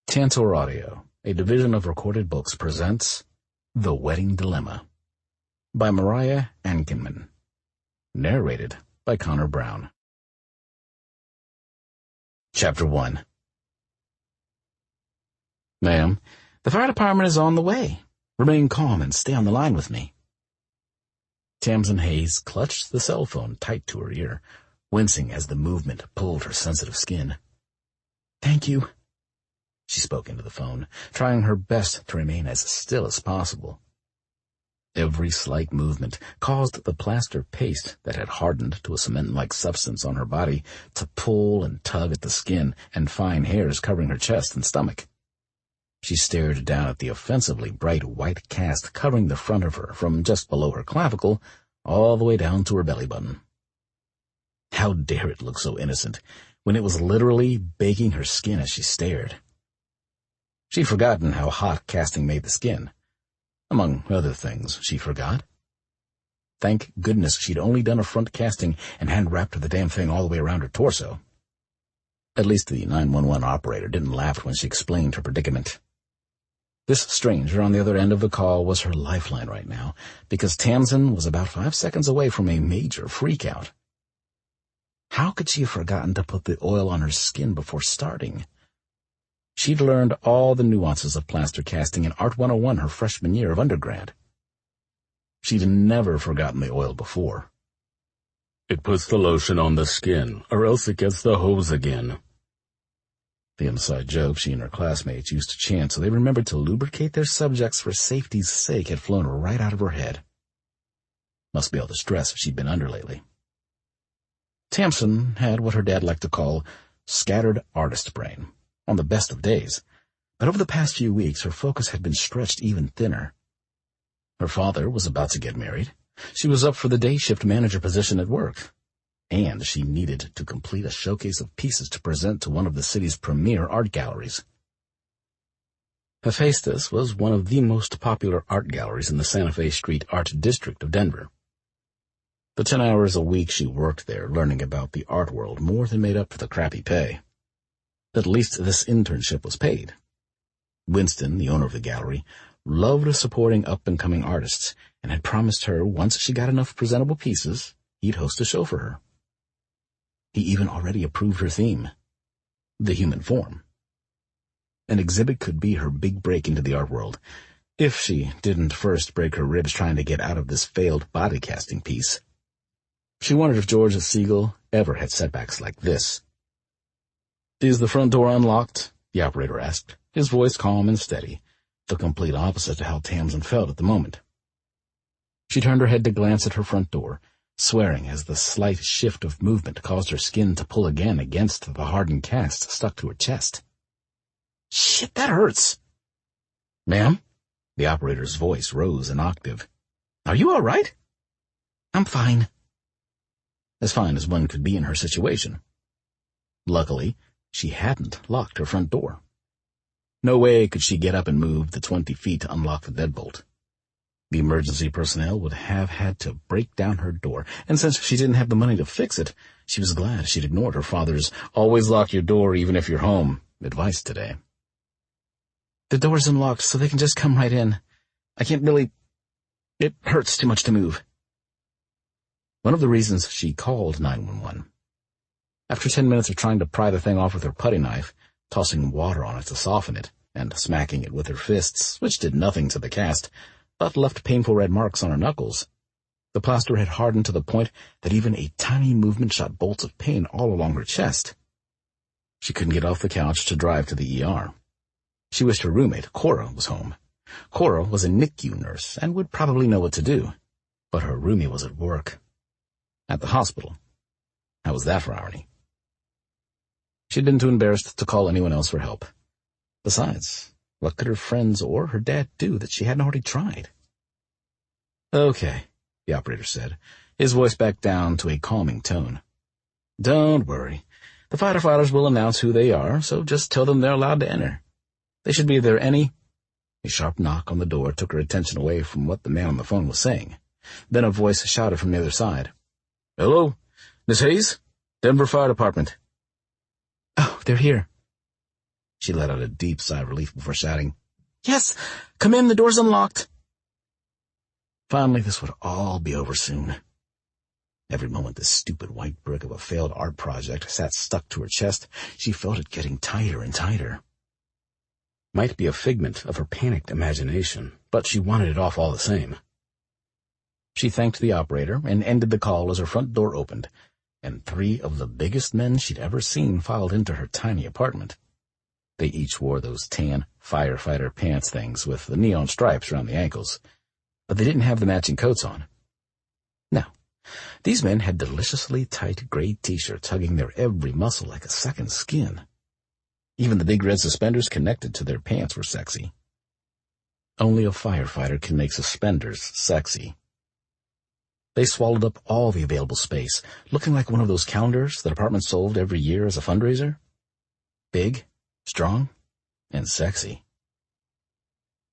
Tantor Audio, a division of Recorded Books, presents The Wedding Dilemma by Mariah Ankenman. Narrated by Connor Brown. Chapter 1. Ma'am, the fire department is on the way. Remain calm and stay on the line with me. Tamsin Hayes clutched the cell phone tight to her ear, wincing as the movement pulled her sensitive skin. Thank you. She spoke into the phone, trying her best to remain as still as possible. Every slight movement caused the plaster paste that had hardened to a cement-like substance on her body to pull and tug at the skin and fine hairs covering her chest and stomach. She stared down at the offensively bright white cast covering the front of her from just below her clavicle all the way down to her belly button. How dare it look so innocent when it was literally baking her skin as she stared? She'd forgotten how hot casting made the skin. Among other things, she forgot. Thank goodness she'd only done a front casting and hand-wrapped the damn thing all the way around her torso. At least the 911 operator didn't laugh when she explained her predicament. This stranger on the other end of the call was her lifeline right now, because Tamsin was about 5 seconds away from a major freak-out. How could she have forgotten to put the oil on her skin before starting? She'd learned all the nuances of plaster casting in Art 101 her freshman year of undergrad. She'd never forgotten the oil before. It puts the lotion on the skin, or else it gets the hose again. The inside joke she and her classmates used to chant so they remembered to lubricate their subjects for safety's sake had flown right out of her head. Must be all the stress she'd been under lately. Tamsin had what her dad liked to call scattered artist brain. On the best of days, but over the past few weeks her focus had been stretched even thinner. Her father was about to get married, she was up for the day shift manager position at work, and she needed to complete a showcase of pieces to present to one of the city's premier art galleries. Hephaestus was one of the most popular art galleries in the Santa Fe Street Art District of Denver. The 10 hours a week she worked there learning about the art world more than made up for the crappy pay. At least this internship was paid. Winston, the owner of the gallery, loved supporting up-and-coming artists and had promised her once she got enough presentable pieces, he'd host a show for her. He even already approved her theme, the human form. An exhibit could be her big break into the art world, if she didn't first break her ribs trying to get out of this failed body casting piece. She wondered if George Siegel ever had setbacks like this. Is the front door unlocked? The operator asked, his voice calm and steady, the complete opposite to how Tamsin felt at the moment. She turned her head to glance at her front door, swearing as the slight shift of movement caused her skin to pull again against the hardened cast stuck to her chest. Shit, that hurts. Ma'am? The operator's voice rose an octave. Are you all right? I'm fine. As fine as one could be in her situation. Luckily, she hadn't locked her front door. No way could she get up and move the 20 feet to unlock the deadbolt. The emergency personnel would have had to break down her door, and since she didn't have the money to fix it, she was glad she'd ignored her father's "always lock your door even if you're home" advice today. The door's unlocked so they can just come right in. I can't really... It hurts too much to move. One of the reasons she called 911. After 10 minutes of trying to pry the thing off with her putty knife, tossing water on it to soften it, and smacking it with her fists, which did nothing to the cast, but left painful red marks on her knuckles, the plaster had hardened to the point that even a tiny movement shot bolts of pain all along her chest. She couldn't get off the couch to drive to the ER. She wished her roommate, Cora, was home. Cora was a NICU nurse and would probably know what to do, but her roomie was at work. At the hospital. How was that for irony? She'd been too embarrassed to call anyone else for help. Besides, what could her friends or her dad do that she hadn't already tried? Okay, the operator said, his voice back down to a calming tone. Don't worry. The firefighters will announce who they are, so just tell them they're allowed to enter. They should be there any... A sharp knock on the door took her attention away from what the man on the phone was saying. Then a voice shouted from the other side. Hello? Miss Hayes? Denver Fire Department. Oh, they're here. She let out a deep sigh of relief before shouting, "Yes! Come in, the door's unlocked!" Finally, this would all be over soon. Every moment this stupid white brick of a failed art project sat stuck to her chest, she felt it getting tighter and tighter. Might be a figment of her panicked imagination, but she wanted it off all the same. She thanked the operator and ended the call as her front door opened, and 3 of the biggest men she'd ever seen filed into her tiny apartment. They each wore those tan firefighter pants things with the neon stripes around the ankles, but they didn't have the matching coats on. No, these men had deliciously tight gray t-shirts hugging their every muscle like a second skin. Even the big red suspenders connected to their pants were sexy. Only a firefighter can make suspenders sexy. They swallowed up all the available space, looking like one of those calendars the department sold every year as a fundraiser. Big, strong, and sexy.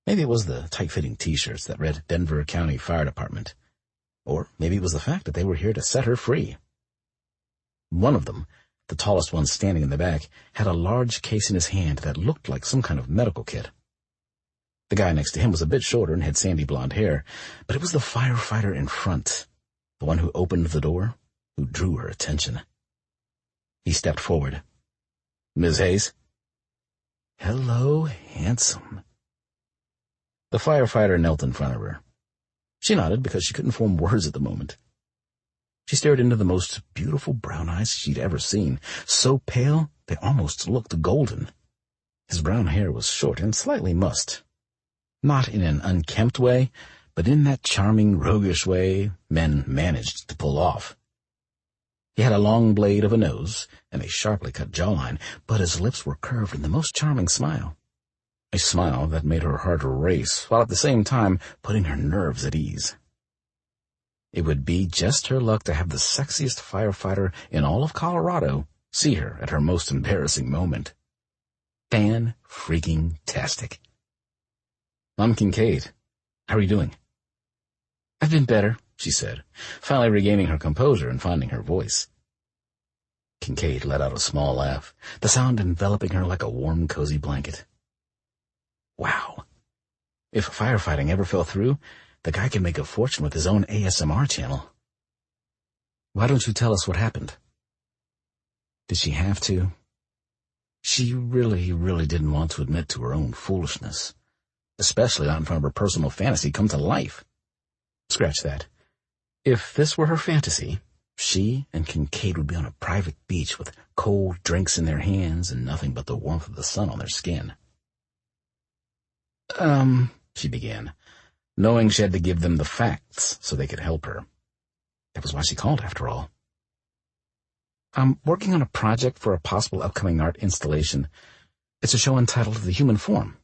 Maybe it was the tight-fitting t-shirts that read Denver County Fire Department. Or maybe it was the fact that they were here to set her free. One of them, the tallest one standing in the back, had a large case in his hand that looked like some kind of medical kit. The guy next to him was a bit shorter and had sandy blonde hair, but it was the firefighter in front, the one who opened the door, who drew her attention. He stepped forward. "Ms. Hayes?" "Hello, handsome." The firefighter knelt in front of her. She nodded because she couldn't form words at the moment. She stared into the most beautiful brown eyes she'd ever seen, so pale they almost looked golden. His brown hair was short and slightly mussed. Not in an unkempt way, but in that charming, roguish way men managed to pull off. He had a long blade of a nose and a sharply cut jawline, but his lips were curved in the most charming smile. A smile that made her heart race, while at the same time putting her nerves at ease. It would be just her luck to have the sexiest firefighter in all of Colorado see her at her most embarrassing moment. Fan-freaking-tastic. "I'm Kincaid. How are you doing?" "I've been better," she said, finally regaining her composure and finding her voice. Kincaid let out a small laugh, the sound enveloping her like a warm, cozy blanket. Wow. If firefighting ever fell through, the guy could make a fortune with his own ASMR channel. "Why don't you tell us what happened?" Did she have to? She really didn't want to admit to her own foolishness, especially not in front of her personal fantasy come to life. Scratch that. If this were her fantasy, she and Kincaid would be on a private beach with cold drinks in their hands and nothing but the warmth of the sun on their skin. She began, knowing she had to give them the facts so they could help her. That was why she called, after all. "I'm working on a project for a possible upcoming art installation. It's a show entitled The Human Form.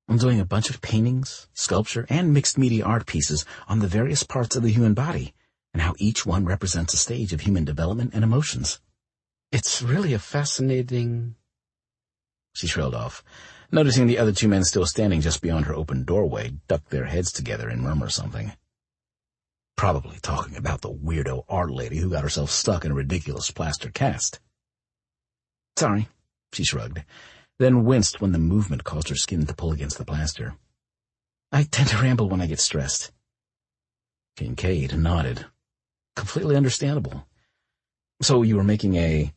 I'm doing a bunch of paintings, sculpture, and mixed media art pieces on the various parts of the human body and how each one represents a stage of human development and emotions. It's really a fascinating—" She trailed off, noticing the other 2 men still standing just beyond her open doorway duck their heads together and murmur something. Probably talking about the weirdo art lady who got herself stuck in a ridiculous plaster cast. "Sorry," she shrugged, then winced when the movement caused her skin to pull against the plaster. "I tend to ramble when I get stressed." Kincaid nodded. Completely understandable. "So you were making a—"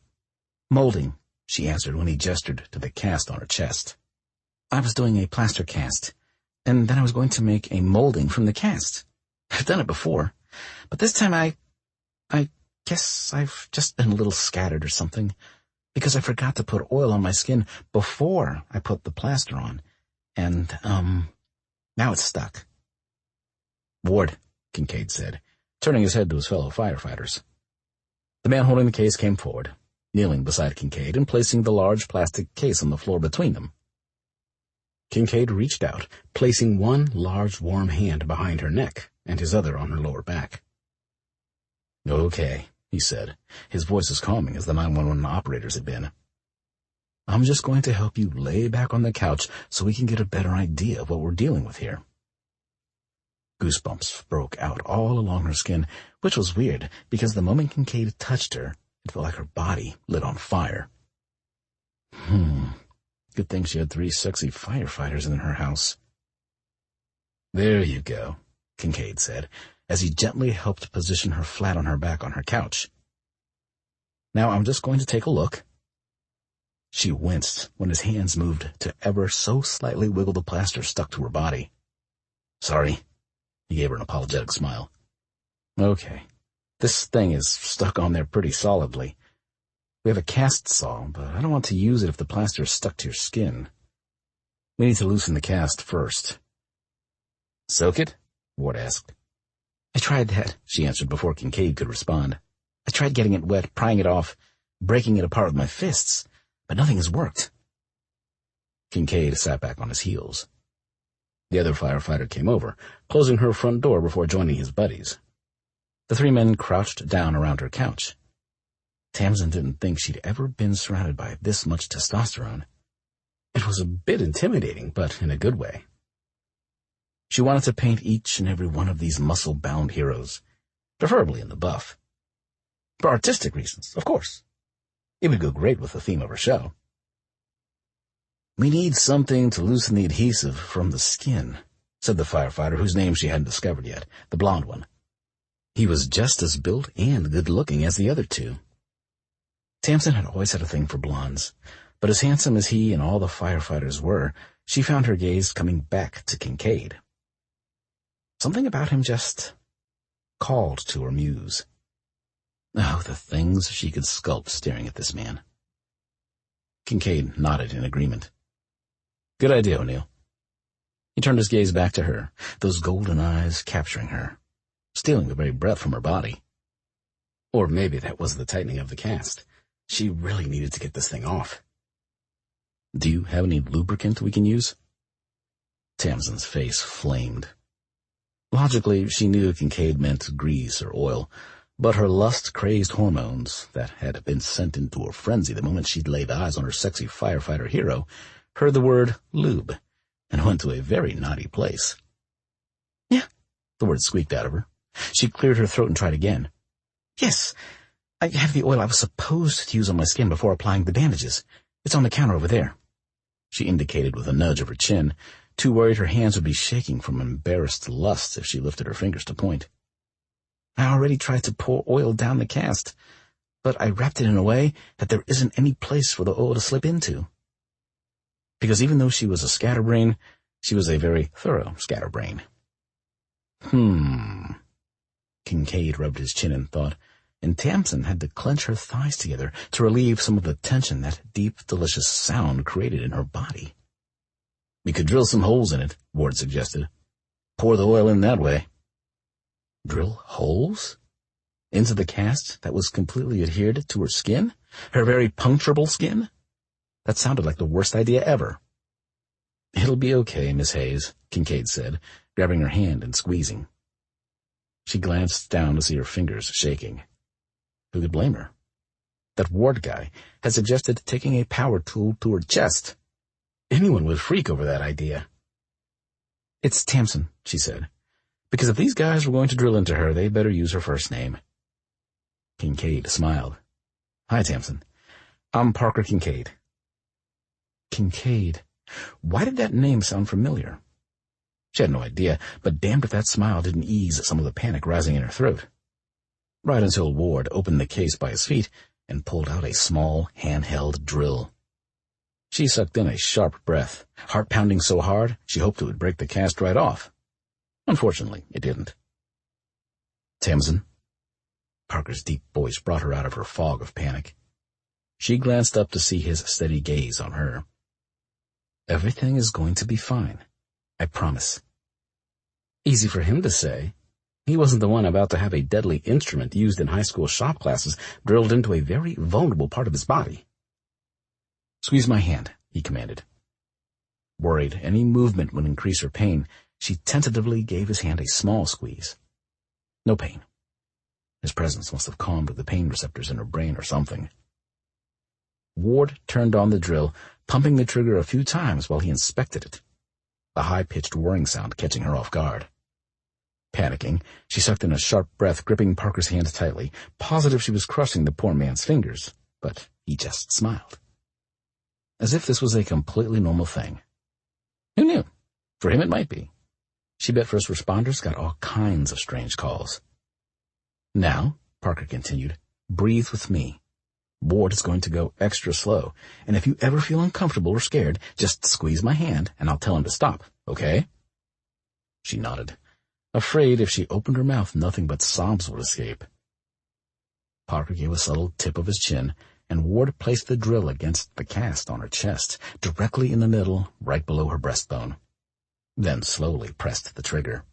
"Molding," she answered when he gestured to the cast on her chest. "I was doing a plaster cast, and then I was going to make a molding from the cast. I've done it before, but this time I guess I've just been a little scattered or something, because I forgot to put oil on my skin before I put the plaster on, and, now it's stuck." "Ward," Kincaid said, turning his head to his fellow firefighters. The man holding the case came forward, kneeling beside Kincaid and placing the large plastic case on the floor between them. Kincaid reached out, placing one large warm hand behind her neck and his other on her lower back. "Okay," he said, his voice as calming as the 911 operators had been. "I'm just going to help you lay back on the couch so we can get a better idea of what we're dealing with here." Goosebumps broke out all along her skin, which was weird, because the moment Kincaid touched her, it felt like her body lit on fire. Good thing she had 3 sexy firefighters in her house. There you go, Kincaid said, as he gently helped position her flat on her back on her couch. Now I'm just going to take a look. She winced when his hands moved to ever so slightly wiggle the plaster stuck to her body. Sorry. He gave her an apologetic smile. Okay. This thing is stuck on there pretty solidly. We have a cast saw, but I don't want to use it if the plaster is stuck to your skin. We need to loosen the cast first. Soak it? Ward asked. I tried that, she answered before Kincaid could respond. I tried getting it wet, prying it off, breaking it apart with my fists, but nothing has worked. Kincaid sat back on his heels. The other firefighter came over, closing her front door before joining his buddies. The 3 men crouched down around her couch. Tamsin didn't think she'd ever been surrounded by this much testosterone. It was a bit intimidating, but in a good way. She wanted to paint each and every one of these muscle-bound heroes, preferably in the buff. For artistic reasons, of course. It would go great with the theme of her show. We need something to loosen the adhesive from the skin, said the firefighter whose name she hadn't discovered yet, the blonde one. He was just as built and good-looking as the other 2. Tamsin had always had a thing for blondes, but as handsome as he and all the firefighters were, she found her gaze coming back to Kincaid. Something about him just called to her muse. Oh, the things she could sculpt staring at this man. Kincaid nodded in agreement. Good idea, O'Neill. He turned his gaze back to her, those golden eyes capturing her, stealing the very breath from her body. Or maybe that was the tightening of the cast. She really needed to get this thing off. Do you have any lubricant we can use? Tamsin's face flamed. Logically, she knew Kincaid meant grease or oil, but her lust-crazed hormones, that had been sent into a frenzy the moment she'd laid eyes on her sexy firefighter hero, heard the word lube and went to a very naughty place. Yeah, the word squeaked out of her. She cleared her throat and tried again. Yes, I have the oil I was supposed to use on my skin before applying the bandages. It's on the counter over there. She indicated with a nudge of her chin, too worried her hands would be shaking from embarrassed lust if she lifted her fingers to point. I already tried to pour oil down the cast, but I wrapped it in a way that there isn't any place for the oil to slip into. Because even though she was a scatterbrain, she was a very thorough scatterbrain. Kincaid rubbed his chin in thought, and Tamsin had to clench her thighs together to relieve some of the tension that deep, delicious sound created in her body. We could drill some holes in it, Ward suggested. Pour the oil in that way. Drill holes? Into the cast that was completely adhered to her skin? Her very puncturable skin? That sounded like the worst idea ever. It'll be okay, Miss Hayes, Kincaid said, grabbing her hand and squeezing. She glanced down to see her fingers shaking. Who could blame her? That Ward guy had suggested taking a power tool to her chest. Anyone would freak over that idea. It's Tamsin, she said, because if these guys were going to drill into her, they'd better use her first name. Kincaid smiled. Hi, Tamsin. I'm Parker Kincaid. Kincaid. Why did that name sound familiar? She had no idea, but damned if that smile didn't ease some of the panic rising in her throat. Right until Ward opened the case by his feet and pulled out a small, handheld drill. She sucked in a sharp breath, heart pounding so hard she hoped it would break the cast right off. Unfortunately, it didn't. Tamsin. Parker's deep voice brought her out of her fog of panic. She glanced up to see his steady gaze on her. Everything is going to be fine. I promise. Easy for him to say. He wasn't the one about to have a deadly instrument used in high school shop classes drilled into a very vulnerable part of his body. Squeeze my hand, he commanded. Worried any movement would increase her pain, she tentatively gave his hand a small squeeze. No pain. His presence must have calmed the pain receptors in her brain or something. Ward turned on the drill, pumping the trigger a few times while he inspected it, the high-pitched whirring sound catching her off guard. Panicking, she sucked in a sharp breath, gripping Parker's hand tightly, positive she was crushing the poor man's fingers, but he just smiled. as if this was a completely normal thing. Who knew? For him it might be. She bet first responders got all kinds of strange calls. Now, Parker continued, breathe with me. Ward is going to go extra slow, and if you ever feel uncomfortable or scared, just squeeze my hand and I'll tell him to stop, okay? She nodded, afraid if she opened her mouth nothing but sobs would escape. Parker gave a subtle tip of his chin, and Ward placed the drill against the cast on her chest, directly in the middle, right below her breastbone. Then slowly pressed the trigger.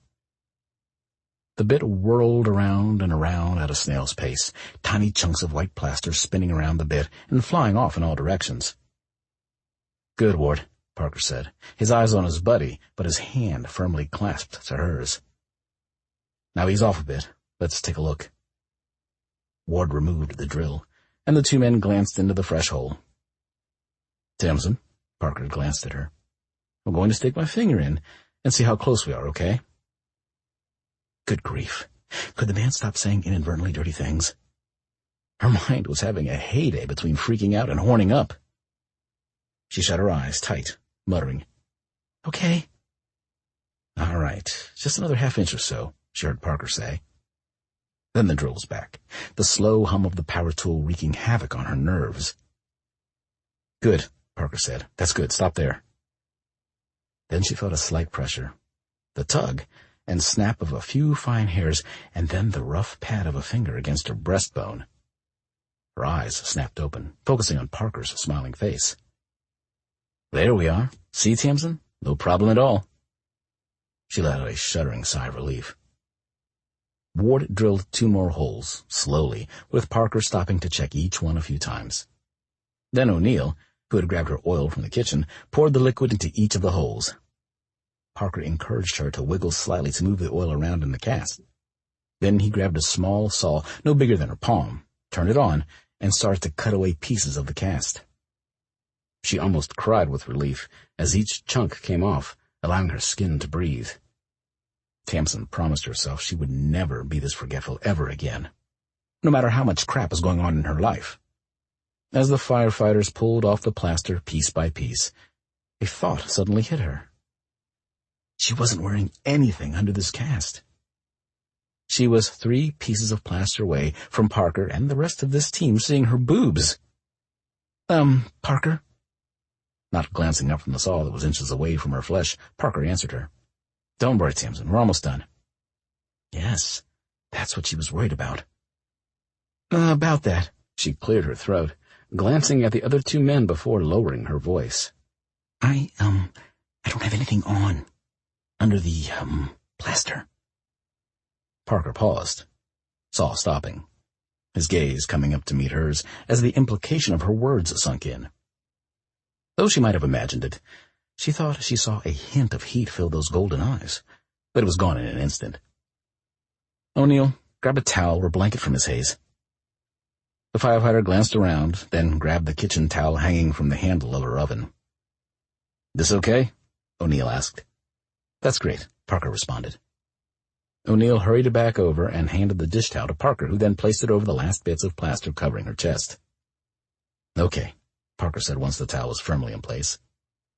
The bit whirled around and around at a snail's pace, tiny chunks of white plaster spinning around the bit and flying off in all directions. Good, Ward, Parker said, his eyes on his buddy, but his hand firmly clasped to hers. Now ease off a bit. Let's take a look. Ward removed the drill, and the two men glanced into the fresh hole. Tamsin, Parker glanced at her. I'm going to stick my finger in and see how close we are, okay? Good grief. Could the man stop saying inadvertently dirty things? Her mind was having a heyday between freaking out and horning up. She shut her eyes tight, muttering, Okay. All right, just another half-inch or so, she heard Parker say. Then the drill was back, the slow hum of the power tool wreaking havoc on her nerves. Good, Parker said. That's good. Stop there. Then she felt a slight pressure, the tug and snap of a few fine hairs, and then the rough pad of a finger against her breastbone. Her eyes snapped open, focusing on Parker's smiling face. There we are. See, Tamsin? No problem at all. She let out a shuddering sigh of relief. Ward drilled 2 more holes, slowly, with Parker stopping to check each one a few times. Then O'Neill, who had grabbed her oil from the kitchen, poured the liquid into each of the holes. Parker encouraged her to wiggle slightly to move the oil around in the cast. Then he grabbed a small saw, no bigger than her palm, turned it on, and started to cut away pieces of the cast. She almost cried with relief as each chunk came off, allowing her skin to breathe. Tamsin promised herself she would never be this forgetful ever again, no matter how much crap was going on in her life. As the firefighters pulled off the plaster piece by piece, a thought suddenly hit her. She wasn't wearing anything under this cast. She was 3 pieces of plaster away from Parker and the rest of this team seeing her boobs. Parker? Not glancing up from the saw that was inches away from her flesh, Parker answered her. Don't worry, Tamsin, we're almost done. Yes, that's what she was worried about. About that, she cleared her throat, glancing at the other 2 men before lowering her voice. I don't have anything on. Under the, plaster. Parker paused, saw stopping, his gaze coming up to meet hers as the implication of her words sunk in. Though she might have imagined it, she thought she saw a hint of heat fill those golden eyes, but it was gone in an instant. O'Neill grabbed a towel or blanket from his haze. The firefighter glanced around, then grabbed the kitchen towel hanging from the handle of her oven. This okay? O'Neill asked. That's great, Parker responded. O'Neill hurried back over and handed the dish towel to Parker, who then placed it over the last bits of plaster covering her chest. Okay, Parker said once the towel was firmly in place.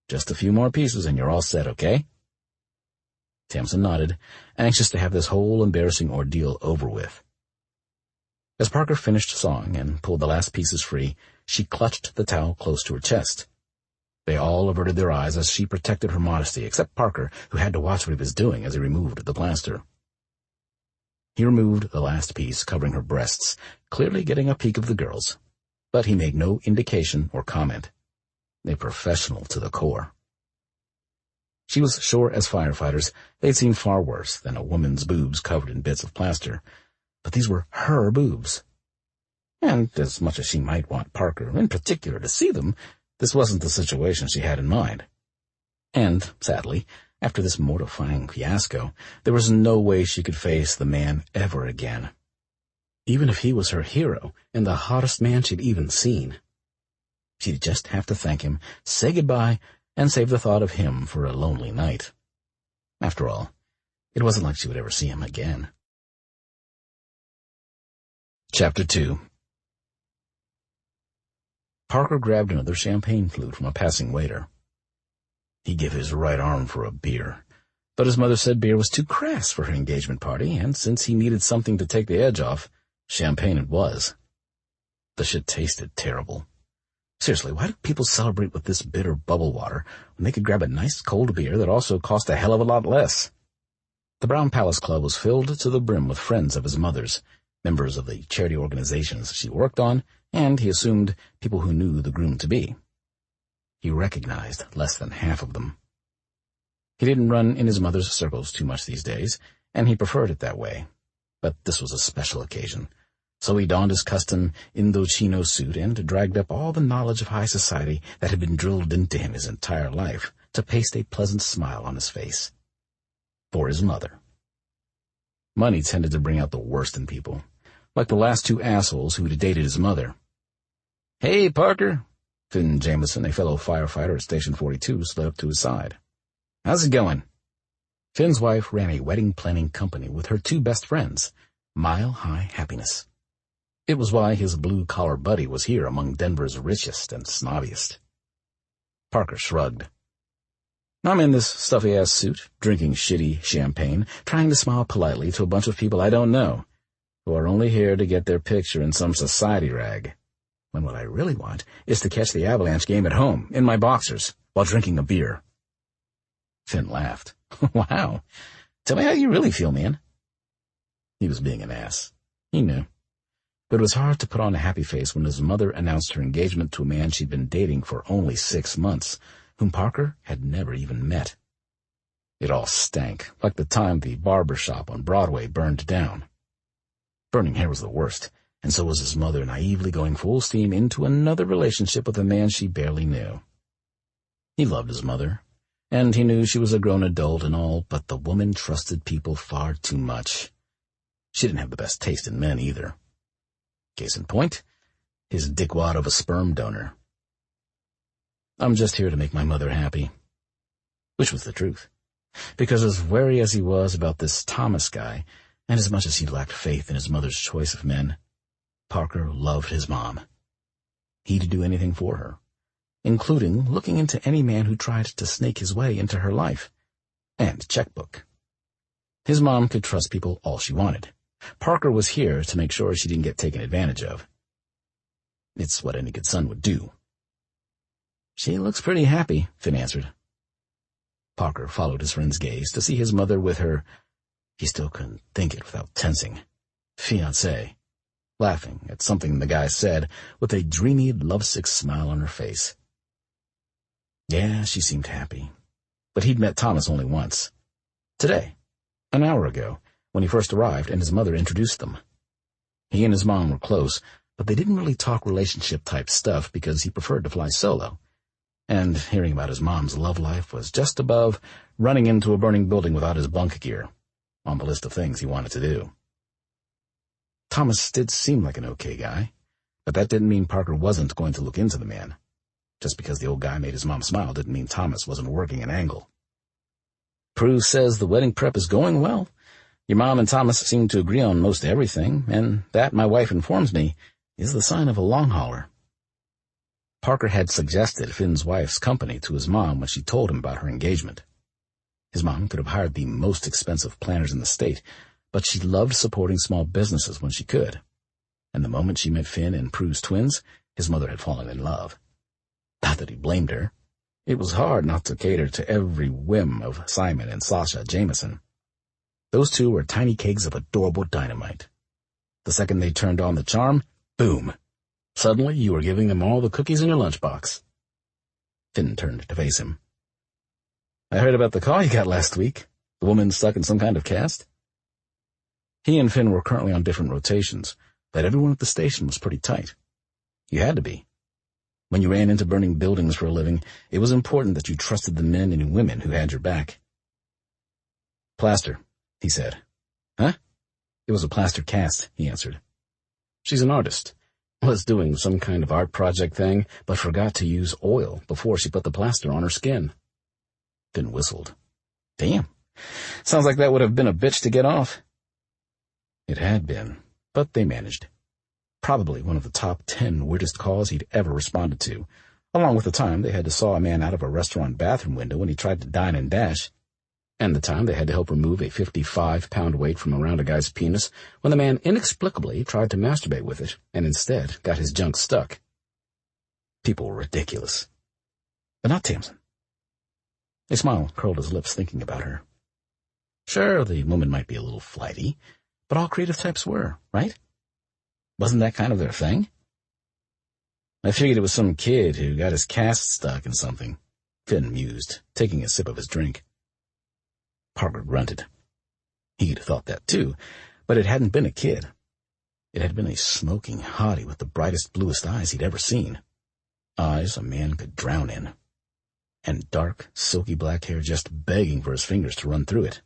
Just a few more pieces and you're all set, okay? Tamsin nodded, anxious to have this whole embarrassing ordeal over with. As Parker finished sawing and pulled the last pieces free, she clutched the towel close to her chest. They all averted their eyes as she protected her modesty, except Parker, who had to watch what he was doing as he removed the plaster. He removed the last piece, covering her breasts, clearly getting a peek of the girls, but he made no indication or comment. A professional to the core. She was sure as firefighters they'd seen far worse than a woman's boobs covered in bits of plaster, but these were her boobs. And as much as she might want Parker in particular to see them, this wasn't the situation she had in mind. And, sadly, after this mortifying fiasco, there was no way she could face the man ever again. Even if he was her hero and the hottest man she'd even seen. She'd just have to thank him, say goodbye, and save the thought of him for a lonely night. After all, it wasn't like she would ever see him again. Chapter 2. Parker grabbed another champagne flute from a passing waiter. He'd give his right arm for a beer, but his mother said beer was too crass for her engagement party, and since he needed something to take the edge off, champagne it was. The shit tasted terrible. Seriously, why do people celebrate with this bitter bubble water when they could grab a nice cold beer that also cost a hell of a lot less? The Brown Palace Club was filled to the brim with friends of his mother's, members of the charity organizations she worked on, and he assumed people who knew the groom-to-be. He recognized less than half of them. He didn't run in his mother's circles too much these days, and he preferred it that way. But this was a special occasion, so he donned his custom Indochino suit and dragged up all the knowledge of high society that had been drilled into him his entire life to paste a pleasant smile on his face. For his mother. Money tended to bring out the worst in people, like the last two assholes who'd dated his mother. "Hey, Parker," Finn Jameson, a fellow firefighter at Station 42, slid up to his side. "How's it going?" Finn's wife ran a wedding planning company with her two best friends, Mile High Happiness. It was why his blue-collar buddy was here among Denver's richest and snobbiest. Parker shrugged. "I'm in this stuffy-ass suit, drinking shitty champagne, trying to smile politely to a bunch of people I don't know, who are only here to get their picture in some society rag, when what I really want is to catch the Avalanche game at home, in my boxers, while drinking a beer." Finn laughed. "Wow. Tell me how you really feel, man." He was being an ass. He knew. But it was hard to put on a happy face when his mother announced her engagement to a man she'd been dating for only 6 months, whom Parker had never even met. It all stank, like the time the barber shop on Broadway burned down. Burning hair was the worst, and so was his mother naively going full steam into another relationship with a man she barely knew. He loved his mother, and he knew she was a grown adult and all, but the woman trusted people far too much. She didn't have the best taste in men either. Case in point, his dickwad of a sperm donor. "I'm just here to make my mother happy." Which was the truth, because as wary as he was about this Thomas guy, and as much as he lacked faith in his mother's choice of men, Parker loved his mom. He'd do anything for her, including looking into any man who tried to snake his way into her life. And checkbook. His mom could trust people all she wanted. Parker was here to make sure she didn't get taken advantage of. It's what any good son would do. "She looks pretty happy," Finn answered. Parker followed his friend's gaze to see his mother with her, he still couldn't think it without tensing, fiancé, laughing at something the guy said with a dreamy, lovesick smile on her face. Yeah, she seemed happy. But he'd met Thomas only once. Today, an hour ago, when he first arrived and his mother introduced them. He and his mom were close, but they didn't really talk relationship-type stuff because he preferred to fly solo. And hearing about his mom's love life was just above running into a burning building without his bunk gear, on the list of things he wanted to do. Thomas did seem like an okay guy, but that didn't mean Parker wasn't going to look into the man. Just because the old guy made his mom smile didn't mean Thomas wasn't working an angle. "Prue says the wedding prep is going well. Your mom and Thomas seem to agree on most everything, and that, my wife informs me, is the sign of a long hauler." Parker had suggested Finn's wife's company to his mom when she told him about her engagement. His mom could have hired the most expensive planners in the state, but she loved supporting small businesses when she could. And the moment she met Finn and Prue's twins, his mother had fallen in love. Not that he blamed her. It was hard not to cater to every whim of Simon and Sasha Jameson. Those two were tiny kegs of adorable dynamite. The second they turned on the charm, boom. Suddenly you were giving them all the cookies in your lunchbox. Finn turned to face him. "I heard about the call you got last week. The woman stuck in some kind of cast?" He and Finn were currently on different rotations, but everyone at the station was pretty tight. You had to be. When you ran into burning buildings for a living, it was important that you trusted the men and women who had your back. "Plaster," he said. "Huh?" "It was a plaster cast," he answered. "She's an artist. Was doing some kind of art project thing, but forgot to use oil before she put the plaster on her skin." Finn whistled. "Damn. Sounds like that would have been a bitch to get off." It had been, but they managed. probably one of the top 10 weirdest calls he'd ever responded to, along with the time they had to saw a man out of a restaurant bathroom window when he tried to dine and dash, and the time they had to help remove a 55-pound weight from around a guy's penis when the man inexplicably tried to masturbate with it and instead got his junk stuck. People were ridiculous. But not Tamsin. A smile curled his lips thinking about her. Sure, the woman might be a little flighty, but all creative types were, right? Wasn't that kind of their thing? I figured it was some kid who got his cast stuck in something, Finn mused, taking a sip of his drink. Parker grunted. He'd thought that too, but it hadn't been a kid. It had been a smoking hottie with the brightest, bluest eyes he'd ever seen. Eyes a man could drown in. And dark, silky black hair just begging for his fingers to run through it.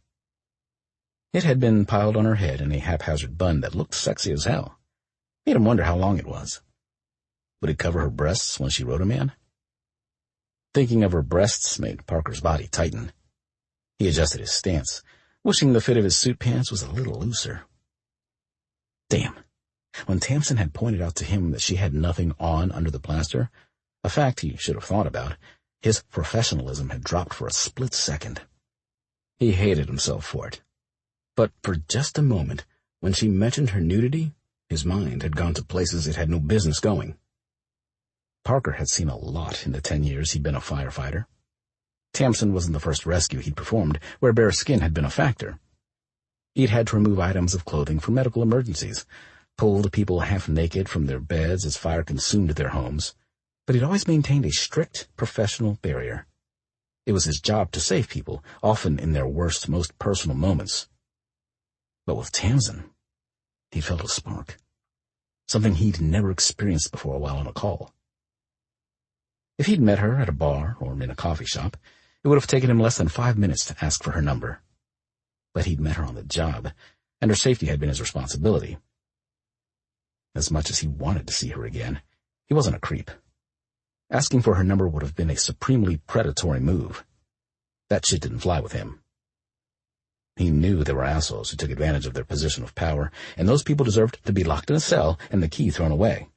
It had been piled on her head in a haphazard bun that looked sexy as hell. Made him wonder how long it was. Would it cover her breasts when she rode a man? Thinking of her breasts made Parker's body tighten. He adjusted his stance, wishing the fit of his suit pants was a little looser. Damn. When Tamsin had pointed out to him that she had nothing on under the plaster, a fact he should have thought about, his professionalism had dropped for a split second. He hated himself for it. But for just a moment, when she mentioned her nudity, his mind had gone to places it had no business going. Parker had seen a lot in the 10 years he'd been a firefighter. Tamsin wasn't the first rescue he'd performed where bare skin had been a factor. He'd had to remove items of clothing for medical emergencies, pulled people half naked from their beds as fire consumed their homes, but he'd always maintained a strict professional barrier. It was his job to save people, often in their worst, most personal moments. But with Tamsin, he'd felt a spark, something he'd never experienced before while on a call. If he'd met her at a bar or in a coffee shop, it would have taken him less than 5 minutes to ask for her number. But he'd met her on the job, and her safety had been his responsibility. As much as he wanted to see her again, he wasn't a creep. Asking for her number would have been a supremely predatory move. That shit didn't fly with him. He knew there were assholes who took advantage of their position of power, and those people deserved to be locked in a cell and the key thrown away.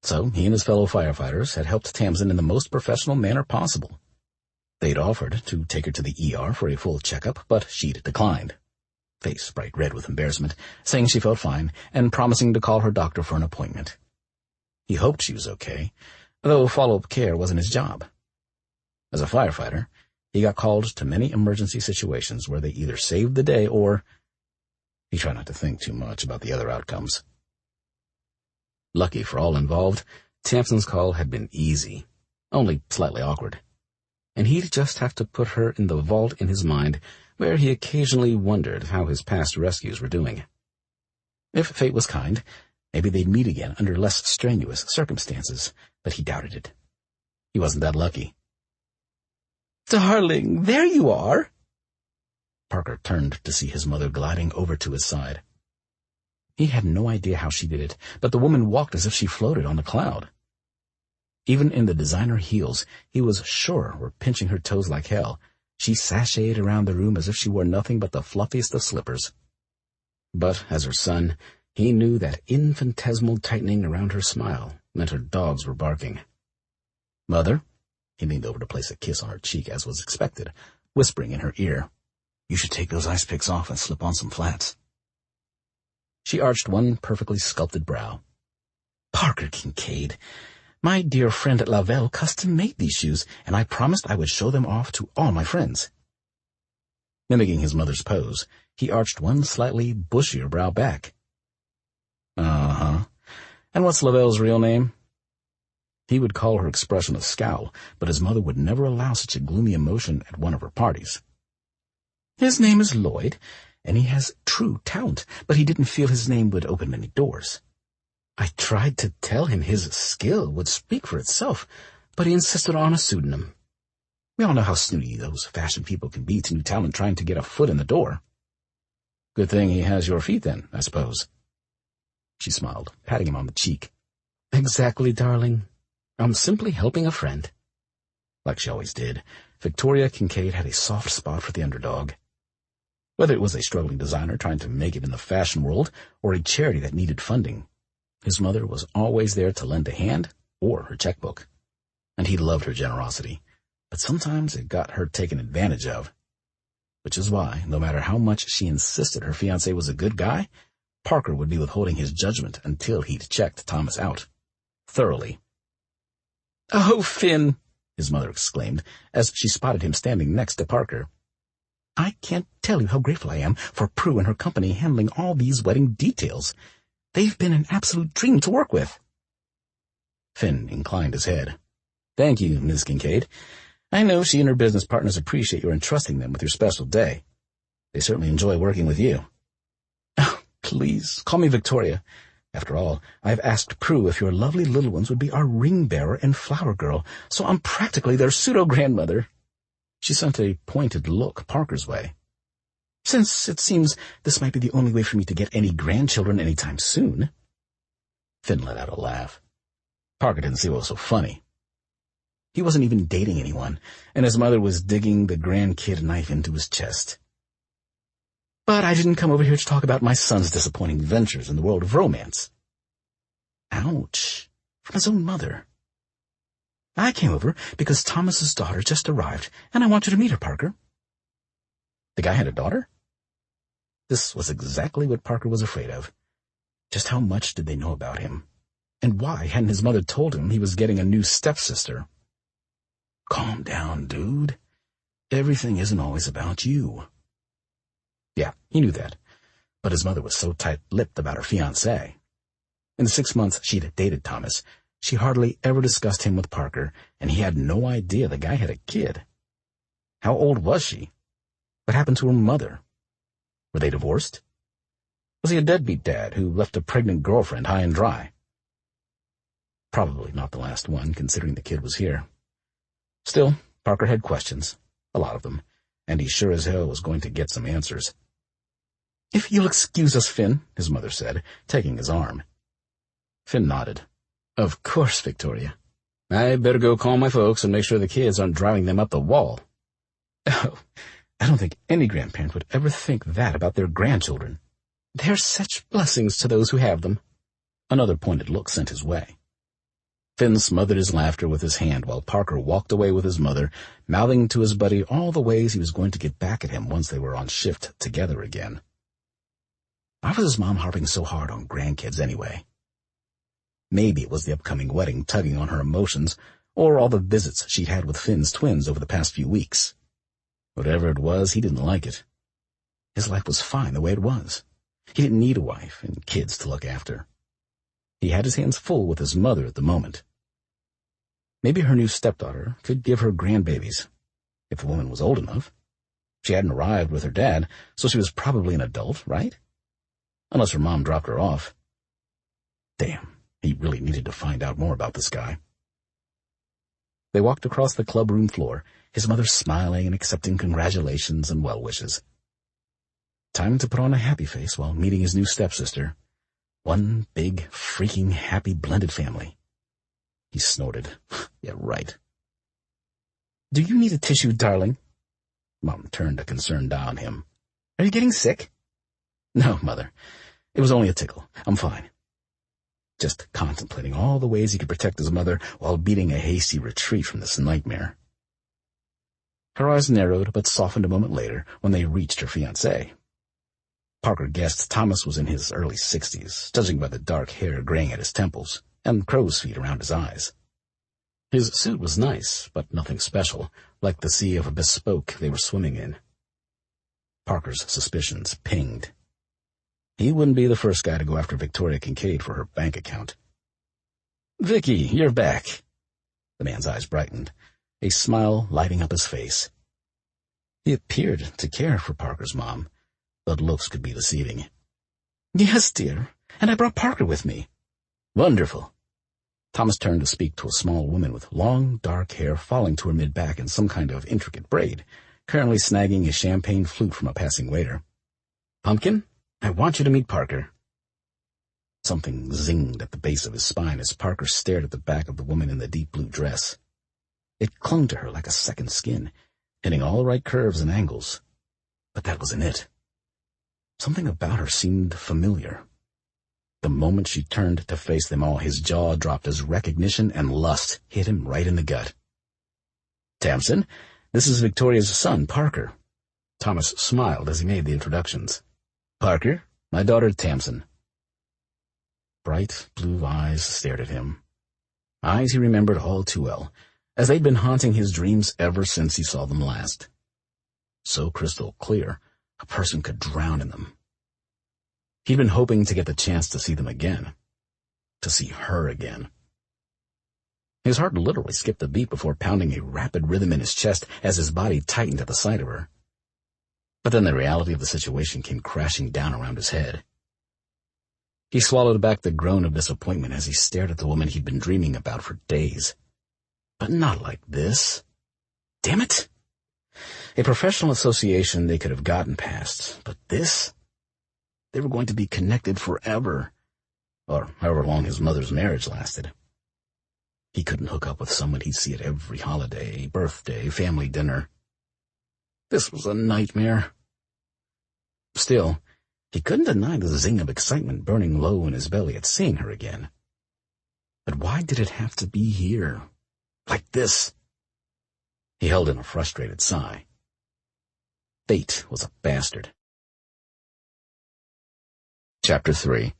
So he and his fellow firefighters had helped Tamsin in the most professional manner possible. They'd offered to take her to the ER for a full checkup, but she'd declined, face bright red with embarrassment, saying she felt fine and promising to call her doctor for an appointment. He hoped she was okay, though follow-up care wasn't his job. As a firefighter, he got called to many emergency situations where they either saved the day or... He tried not to think too much about the other outcomes. Lucky for all involved, Tamsin's call had been easy, only slightly awkward, and he'd just have to put her in the vault in his mind where he occasionally wondered how his past rescues were doing. If fate was kind, maybe they'd meet again under less strenuous circumstances, but he doubted it. He wasn't that lucky. "Darling, there you are!" Parker turned to see his mother gliding over to his side. He had no idea how she did it, but the woman walked as if she floated on a cloud. Even in the designer heels he was sure were pinching her toes like hell, she sashayed around the room as if she wore nothing but the fluffiest of slippers. But as her son, he knew that infinitesimal tightening around her smile meant her dogs were barking. "Mother," he leaned over to place a kiss on her cheek as was expected, whispering in her ear, "You should take those ice picks off and slip on some flats." She arched one perfectly sculpted brow. "Parker Kincaid, my dear friend at Lavelle custom-made these shoes, and I promised I would show them off to all my friends." Mimicking his mother's pose, he arched one slightly bushier brow back. "Uh-huh. And what's Lavelle's real name?" He would call her expression a scowl, but his mother would never allow such a gloomy emotion at one of her parties. "His name is Lloyd, and he has true talent, but he didn't feel his name would open many doors. I tried to tell him his skill would speak for itself, but he insisted on a pseudonym. We all know how snooty those fashion people can be to new talent trying to get a foot in the door." "Good thing he has your feet then, I suppose." She smiled, patting him on the cheek. "Exactly, darling. I'm simply helping a friend." Like she always did, Victoria Kincaid had a soft spot for the underdog. Whether it was a struggling designer trying to make it in the fashion world or a charity that needed funding, his mother was always there to lend a hand or her checkbook. And he loved her generosity, but sometimes it got her taken advantage of. Which is why, no matter how much she insisted her fiancé was a good guy, Parker would be withholding his judgment until he'd checked Thomas out. Thoroughly. "Oh, Finn," his mother exclaimed, as she spotted him standing next to Parker. "I can't tell you how grateful I am for Prue and her company handling all these wedding details. They've been an absolute dream to work with." Finn inclined his head. "Thank you, Ms. Kincaid. I know she and her business partners appreciate your entrusting them with your special day. They certainly enjoy working with you." "Oh, please, call me Victoria. After all, I've asked Prue if your lovely little ones would be our ring-bearer and flower girl, so I'm practically their pseudo-grandmother." She sent a pointed look Parker's way. "Since it seems this might be the only way for me to get any grandchildren any time soon." Finn let out a laugh. Parker didn't see what was so funny. He wasn't even dating anyone, and his mother was digging the grandkid knife into his chest. "But I didn't come over here to talk about my son's disappointing ventures in the world of romance." Ouch. From his own mother. "I came over because Thomas's daughter just arrived, and I want you to meet her, Parker." The guy had a daughter? This was exactly what Parker was afraid of. Just how much did they know about him? And why hadn't his mother told him he was getting a new stepsister? "Calm down, dude. Everything isn't always about you." Yeah, he knew that. But his mother was so tight-lipped about her fiancé. In the 6 months she'd dated Thomas, she hardly ever discussed him with Parker, and he had no idea the guy had a kid. How old was she? What happened to her mother? Were they divorced? Was he a deadbeat dad who left a pregnant girlfriend high and dry? Probably not the last one, considering the kid was here. Still, Parker had questions, a lot of them, and he sure as hell was going to get some answers. "If you'll excuse us, Finn," his mother said, taking his arm. Finn nodded. "Of course, Victoria. I'd better go call my folks and make sure the kids aren't driving them up the wall." "Oh, I don't think any grandparent would ever think that about their grandchildren. They're such blessings to those who have them." Another pointed look sent his way. Finn smothered his laughter with his hand while Parker walked away with his mother, mouthing to his buddy all the ways he was going to get back at him once they were on shift together again. Why was his mom harping so hard on grandkids anyway? Maybe it was the upcoming wedding tugging on her emotions, or all the visits she'd had with Finn's twins over the past few weeks. Whatever it was, he didn't like it. His life was fine the way it was. He didn't need a wife and kids to look after. He had his hands full with his mother at the moment. Maybe her new stepdaughter could give her grandbabies, if the woman was old enough. She hadn't arrived with her dad, so she was probably an adult, right? Unless her mom dropped her off. Damn, he really needed to find out more about this guy. They walked across the clubroom floor, his mother smiling and accepting congratulations and well wishes. Time to put on a happy face while meeting his new stepsister. One big, freaking, happy, blended family. He snorted. Yeah, right. "Do you need a tissue, darling?" Mom turned a concerned eye on him. "Are you getting sick?" "No, Mother. It was only a tickle. I'm fine." Just contemplating all the ways he could protect his mother while beating a hasty retreat from this nightmare. Her eyes narrowed but softened a moment later when they reached her fiancé. Parker guessed Thomas was in his early 60s, judging by the dark hair graying at his temples and crow's feet around his eyes. His suit was nice, but nothing special, like the sea of a bespoke they were swimming in. Parker's suspicions pinged. He wouldn't be the first guy to go after Victoria Kincaid for her bank account. "Vicky, you're back." The man's eyes brightened, a smile lighting up his face. He appeared to care for Parker's mom, but looks could be deceiving. "Yes, dear, and I brought Parker with me." "Wonderful." Thomas turned to speak to a small woman with long, dark hair falling to her mid-back in some kind of intricate braid, currently snagging a champagne flute from a passing waiter. "Pumpkin, I want you to meet Parker." Something zinged at the base of his spine as Parker stared at the back of the woman in the deep blue dress. It clung to her like a second skin, hitting all the right curves and angles. But that wasn't it. Something about her seemed familiar. The moment she turned to face them all, his jaw dropped as recognition and lust hit him right in the gut. "Tamsin, this is Victoria's son, Parker." Thomas smiled as he made the introductions. "Parker, my daughter Tamsin." Bright blue eyes stared at him. Eyes he remembered all too well, as they'd been haunting his dreams ever since he saw them last. So crystal clear, a person could drown in them. He'd been hoping to get the chance to see them again. To see her again. His heart literally skipped a beat before pounding a rapid rhythm in his chest as his body tightened at the sight of her. But then the reality of the situation came crashing down around his head. He swallowed back the groan of disappointment as he stared at the woman he'd been dreaming about for days. But not like this. Damn it! A professional association they could have gotten past, but this? They were going to be connected forever, or however long his mother's marriage lasted. He couldn't hook up with someone he'd see at every holiday, birthday, family dinner. This was a nightmare. Still, he couldn't deny the zing of excitement burning low in his belly at seeing her again. But why did it have to be here? Like this? He held in a frustrated sigh. Fate was a bastard. Chapter 3.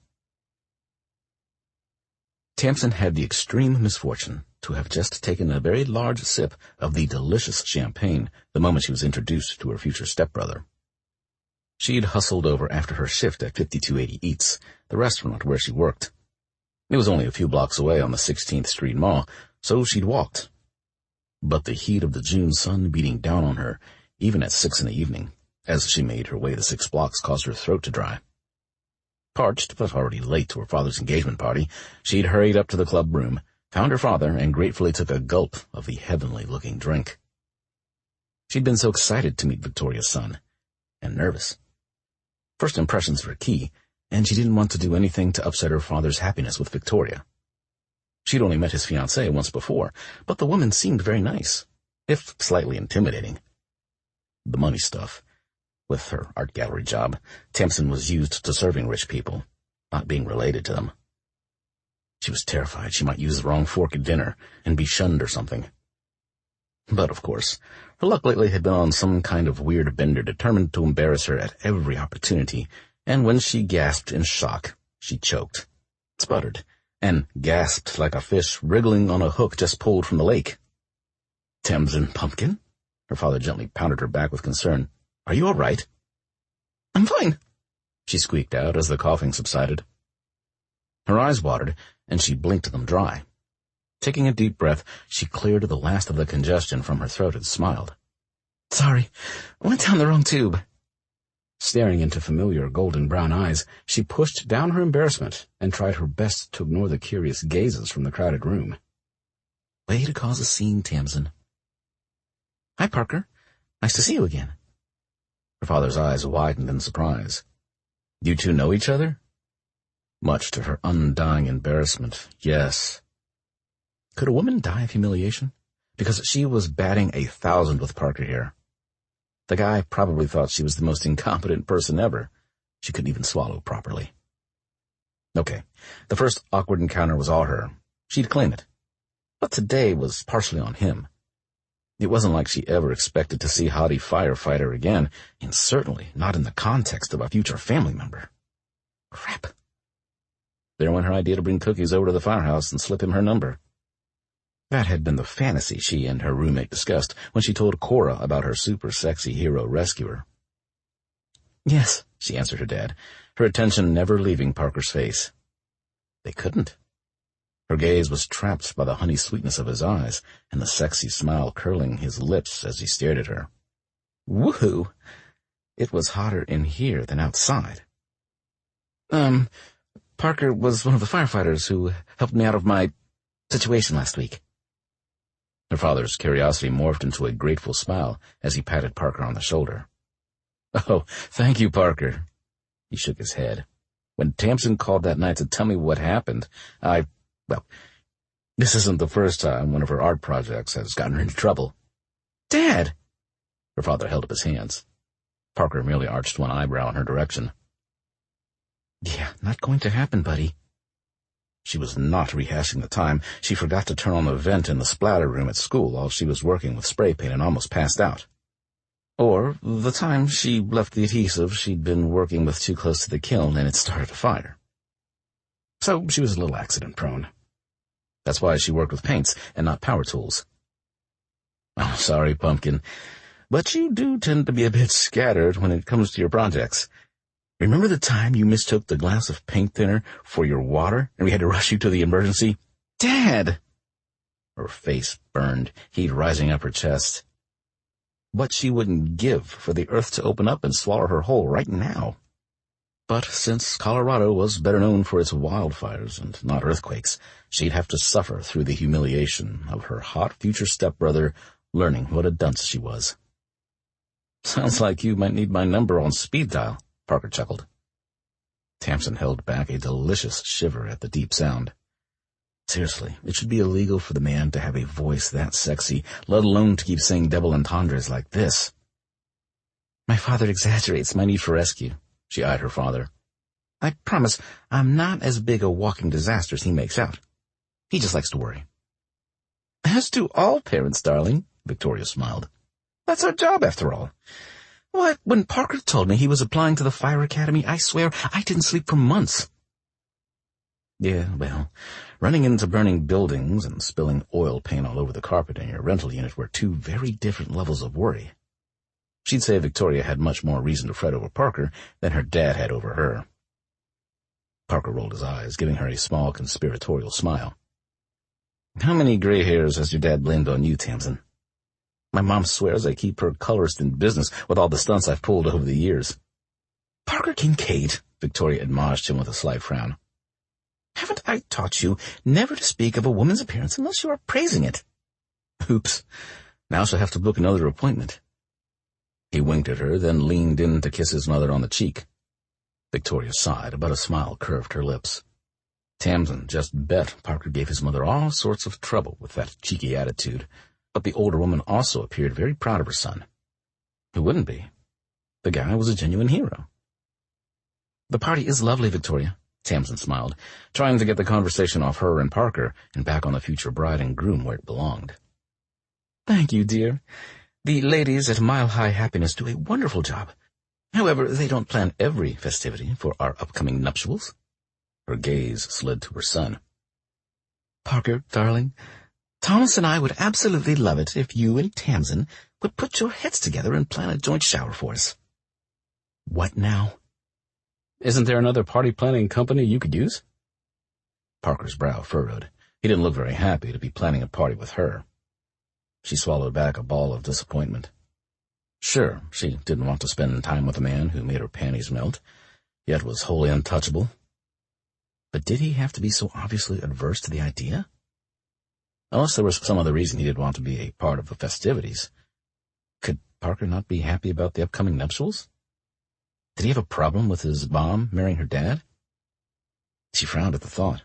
Tamsin had the extreme misfortune to have just taken a very large sip of the delicious champagne the moment she was introduced to her future stepbrother. She'd hustled over after her shift at 5280 Eats, the restaurant where she worked. It was only a few blocks away on the 16th Street Mall, so she'd walked. But the heat of the June sun beating down on her, even at 6 in the evening, as she made her way the 6 blocks, caused her throat to dry. Parched, but already late to her father's engagement party, she'd hurried up to the club room, found her father, and gratefully took a gulp of the heavenly-looking drink. She'd been so excited to meet Victoria's son, and nervous. First impressions were key, and she didn't want to do anything to upset her father's happiness with Victoria. She'd only met his fiancée once before, but the woman seemed very nice, if slightly intimidating. The money stuff. With her art gallery job, Tamsin was used to serving rich people, not being related to them. She was terrified she might use the wrong fork at dinner and be shunned or something. But, of course, her luck lately had been on some kind of weird bender determined to embarrass her at every opportunity, and when she gasped in shock, she choked, sputtered, and gasped like a fish wriggling on a hook just pulled from the lake. "Tamsin Pumpkin?" Her father gently pounded her back with concern. "Are you all right?" "I'm fine," she squeaked out as the coughing subsided. Her eyes watered, and she blinked them dry. Taking a deep breath, she cleared the last of the congestion from her throat and smiled. "Sorry, I went down the wrong tube." Staring into familiar golden-brown eyes, she pushed down her embarrassment and tried her best to ignore the curious gazes from the crowded room. "Way to cause a scene, Tamsin." "Hi, Parker. Nice to see you again." Her father's eyes widened in surprise. "You two know each other?" Much to her undying embarrassment, yes. Could a woman die of humiliation? Because she was batting 1,000 with Parker here. The guy probably thought she was the most incompetent person ever. She couldn't even swallow properly. Okay, the first awkward encounter was all her. She'd claim it. But today was partially on him. It wasn't like she ever expected to see haughty Firefighter again, and certainly not in the context of a future family member. Crap. There went her idea to bring cookies over to the firehouse and slip him her number. That had been the fantasy she and her roommate discussed when she told Cora about her super-sexy hero rescuer. "Yes," she answered her dad, her attention never leaving Parker's face. They couldn't. Her gaze was trapped by the honey sweetness of his eyes and the sexy smile curling his lips as he stared at her. Woohoo! It was hotter in here than outside. Parker was one of the firefighters who helped me out of my situation last week." Her father's curiosity morphed into a grateful smile as he patted Parker on the shoulder. "Oh, thank you, Parker." He shook his head. "When Tamsin called that night to tell me what happened, well, this isn't the first time one of her art projects has gotten her into trouble." "Dad!" Her father held up his hands. Parker merely arched one eyebrow in her direction. Yeah, not going to happen, buddy. She was not rehashing the time she forgot to turn on the vent in the splatter room at school while she was working with spray paint and almost passed out. Or the time she left the adhesive she'd been working with too close to the kiln and it started a fire. So she was a little accident-prone. That's why she worked with paints and not power tools. Oh, sorry, Pumpkin, but you do tend to be a bit scattered when it comes to your projects. Remember the time you mistook the glass of paint thinner for your water and we had to rush you to the emergency? Dad! Her face burned, heat rising up her chest. What she wouldn't give for the earth to open up and swallow her whole right now. But since Colorado was better known for its wildfires and not earthquakes, she'd have to suffer through the humiliation of her hot future stepbrother learning what a dunce she was. Sounds like you might need my number on speed dial, Parker chuckled. Tamsin held back a delicious shiver at the deep sound. Seriously, it should be illegal for the man to have a voice that sexy, let alone to keep saying double entendres like this. My father exaggerates my need for rescue, she eyed her father. I promise I'm not as big a walking disaster as he makes out. He just likes to worry. As do all parents, darling, Victoria smiled. That's our job, after all. What, when Parker told me he was applying to the fire academy, I swear I didn't sleep for months. Yeah, well, running into burning buildings and spilling oil paint all over the carpet in your rental unit were two very different levels of worry. She'd say Victoria had much more reason to fret over Parker than her dad had over her. Parker rolled his eyes, giving her a small conspiratorial smile. How many gray hairs has your dad blamed on you, Tamsin? My mom swears I keep her colorist in business with all the stunts I've pulled over the years. Parker Kincaid, Victoria admonished him with a slight frown. Haven't I taught you never to speak of a woman's appearance unless you are praising it? Oops. Now she'll have to book another appointment. He winked at her, then leaned in to kiss his mother on the cheek. Victoria sighed, but a smile curved her lips. Tamsin just bet Parker gave his mother all sorts of trouble with that cheeky attitude, but the older woman also appeared very proud of her son. Who wouldn't be? The guy was a genuine hero. The party is lovely, Victoria, Tamsin smiled, trying to get the conversation off her and Parker and back on the future bride and groom where it belonged. Thank you, dear. The ladies at Mile High Happiness do a wonderful job. However, they don't plan every festivity for our upcoming nuptials. Her gaze slid to her son. Parker, darling, Thomas and I would absolutely love it if you and Tamsin would put your heads together and plan a joint shower for us. What now? Isn't there another party planning company you could use? Parker's brow furrowed. He didn't look very happy to be planning a party with her. She swallowed back a ball of disappointment. Sure, she didn't want to spend time with a man who made her panties melt, yet was wholly untouchable. But did he have to be so obviously adverse to the idea? Unless there was some other reason he didn't want to be a part of the festivities. Could Parker not be happy about the upcoming nuptials? Did he have a problem with his mom marrying her dad? She frowned at the thought.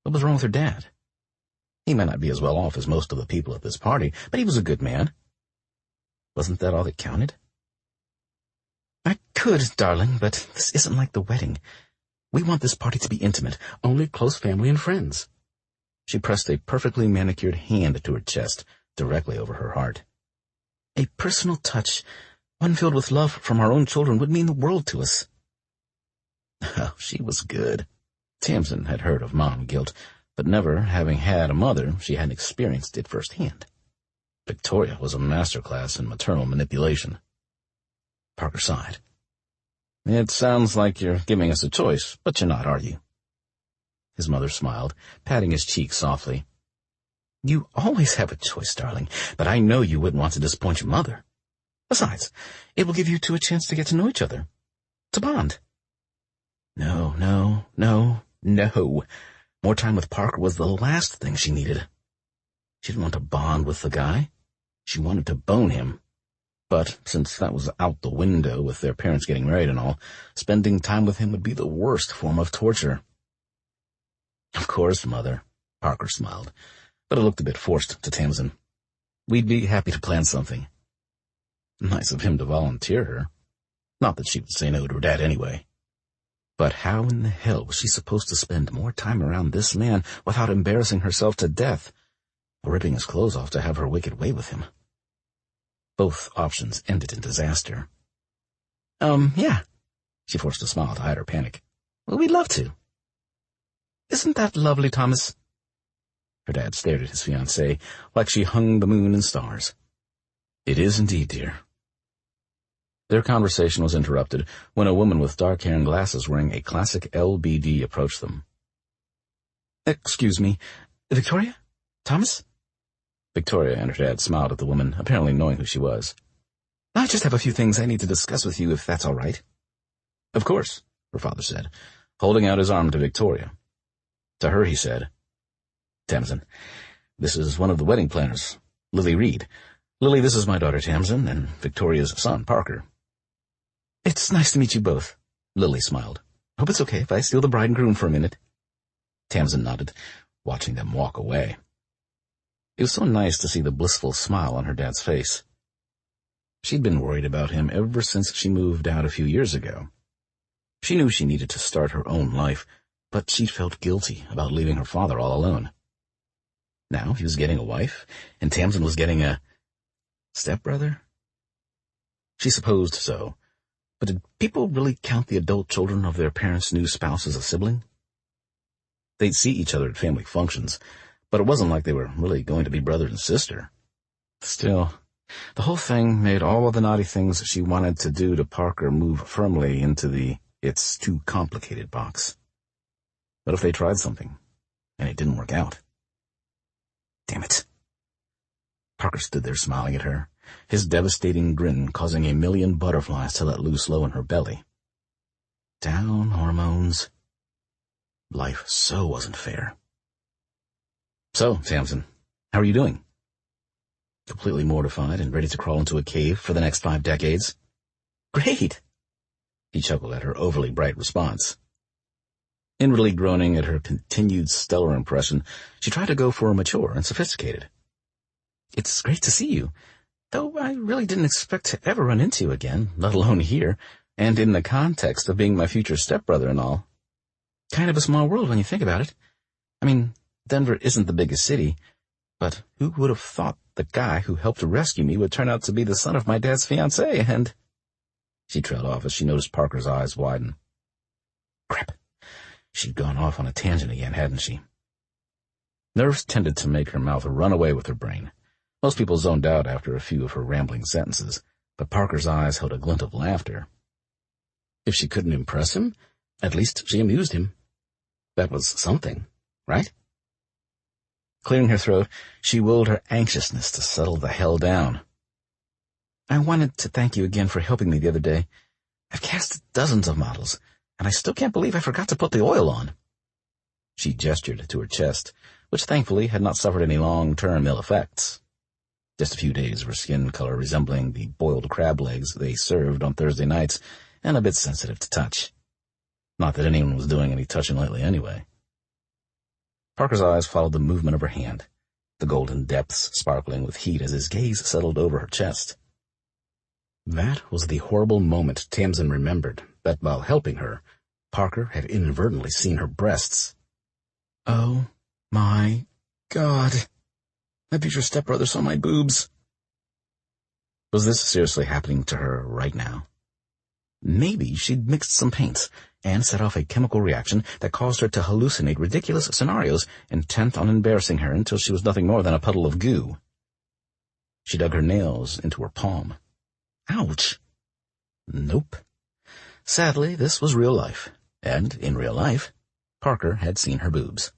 What was wrong with her dad? He might not be as well off as most of the people at this party, but he was a good man. Wasn't that all that counted? I could, darling, but this isn't like the wedding. We want this party to be intimate, only close family and friends. She pressed a perfectly manicured hand to her chest, directly over her heart. A personal touch, one filled with love from our own children, would mean the world to us. Oh, she was good. Tamsin had heard of mom guilt, but never having had a mother, she hadn't experienced it firsthand. Victoria was a masterclass in maternal manipulation. Parker sighed. It sounds like you're giving us a choice, but you're not, are you? His mother smiled, patting his cheek softly. You always have a choice, darling, but I know you wouldn't want to disappoint your mother. Besides, it will give you two a chance to get to know each other, to bond. No. More time with Parker was the last thing she needed. She didn't want to bond with the guy. She wanted to bone him. But since that was out the window with their parents getting married and all, spending time with him would be the worst form of torture. Of course, Mother, Parker smiled, but it looked a bit forced to Tamsin. We'd be happy to plan something. Nice of him to volunteer her. Not that she would say no to her dad anyway. But how in the hell was she supposed to spend more time around this man without embarrassing herself to death, or ripping his clothes off to have her wicked way with him? Both options ended in disaster. Yeah. She forced a smile to hide her panic. Well, we'd love to. Isn't that lovely, Thomas? Her dad stared at his fiancée like she hung the moon and stars. It is indeed, dear. Their conversation was interrupted when a woman with dark hair and glasses wearing a classic LBD approached them. Excuse me, Victoria? Thomas? Victoria and her dad smiled at the woman, apparently knowing who she was. I just have a few things I need to discuss with you, if that's all right. Of course, her father said, holding out his arm to Victoria. To her he said, Tamsin, this is one of the wedding planners, Lily Reed. Lily, this is my daughter Tamsin, and Victoria's son, Parker. It's nice to meet you both, Lily smiled. Hope it's okay if I steal the bride and groom for a minute. Tamsin nodded, watching them walk away. It was so nice to see the blissful smile on her dad's face. She'd been worried about him ever since she moved out a few years ago. She knew she needed to start her own life, but she felt guilty about leaving her father all alone. Now he was getting a wife, and Tamsin was getting a stepbrother? She supposed so, but did people really count the adult children of their parents' new spouse as a sibling? They'd see each other at family functions, but it wasn't like they were really going to be brother and sister. Still, the whole thing made all of the naughty things she wanted to do to Parker move firmly into the "it's too complicated" box. What if they tried something, and it didn't work out? Damn it. Parker stood there smiling at her, his devastating grin causing a million butterflies to let loose low in her belly. Down hormones. Life so wasn't fair. So, Tamsin, how are you doing? Completely mortified and ready to crawl into a cave for the next 5 decades? Great! He chuckled at her overly bright response. Inwardly groaning at her continued stellar impression, she tried to go for mature and sophisticated. It's great to see you, though I really didn't expect to ever run into you again, let alone here, and in the context of being my future stepbrother and all. Kind of a small world when you think about it. I mean, Denver isn't the biggest city, but who would have thought the guy who helped to rescue me would turn out to be the son of my dad's fiancée, and... She trailed off as she noticed Parker's eyes widen. Crap. She'd gone off on a tangent again, hadn't she? Nerves tended to make her mouth run away with her brain. Most people zoned out after a few of her rambling sentences, but Parker's eyes held a glint of laughter. If she couldn't impress him, at least she amused him. That was something, right? Clearing her throat, she willed her anxiousness to settle the hell down. I wanted to thank you again for helping me the other day. I've cast dozens of models, and I still can't believe I forgot to put the oil on. She gestured to her chest, which thankfully had not suffered any long-term ill effects. Just a few days of her skin color resembling the boiled crab legs they served on Thursday nights, and a bit sensitive to touch. Not that anyone was doing any touching lately anyway. Parker's eyes followed the movement of her hand, the golden depths sparkling with heat as his gaze settled over her chest. That was the horrible moment Tamsin remembered, that while helping her, Parker had inadvertently seen her breasts. Oh, my God. My future stepbrother saw my boobs. Was this seriously happening to her right now? Maybe she'd mixed some paints and set off a chemical reaction that caused her to hallucinate ridiculous scenarios, intent on embarrassing her until she was nothing more than a puddle of goo. She dug her nails into her palm. Ouch. Nope. Sadly, this was real life, and in real life, Parker had seen her boobs.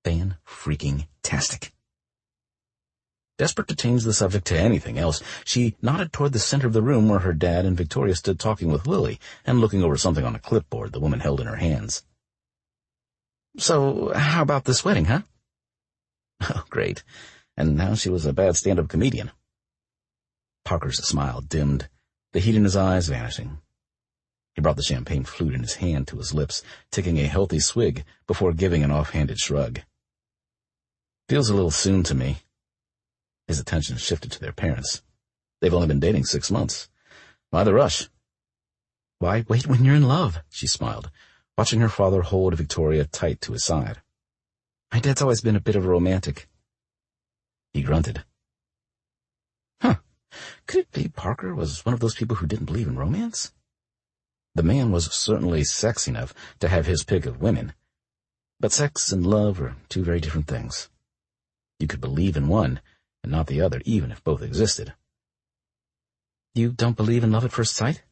Fan-freaking-tastic. Desperate to change the subject to anything else, she nodded toward the center of the room where her dad and Victoria stood talking with Lily and looking over something on a clipboard the woman held in her hands. So, how about this wedding, huh? Oh, great. And now she was a bad stand-up comedian. Parker's smile dimmed, the heat in his eyes vanishing. He brought the champagne flute in his hand to his lips, taking a healthy swig before giving an offhanded shrug. Feels a little soon to me. His attention shifted to their parents. They've only been dating 6 months. Why the rush? Why wait when you're in love? She smiled, watching her father hold Victoria tight to his side. My dad's always been a bit of a romantic. He grunted. Huh. Could it be Parker was one of those people who didn't believe in romance? The man was certainly sex enough to have his pick of women, but sex and love are two very different things. You could believe in one and not the other, even if both existed. You don't believe in love at first sight?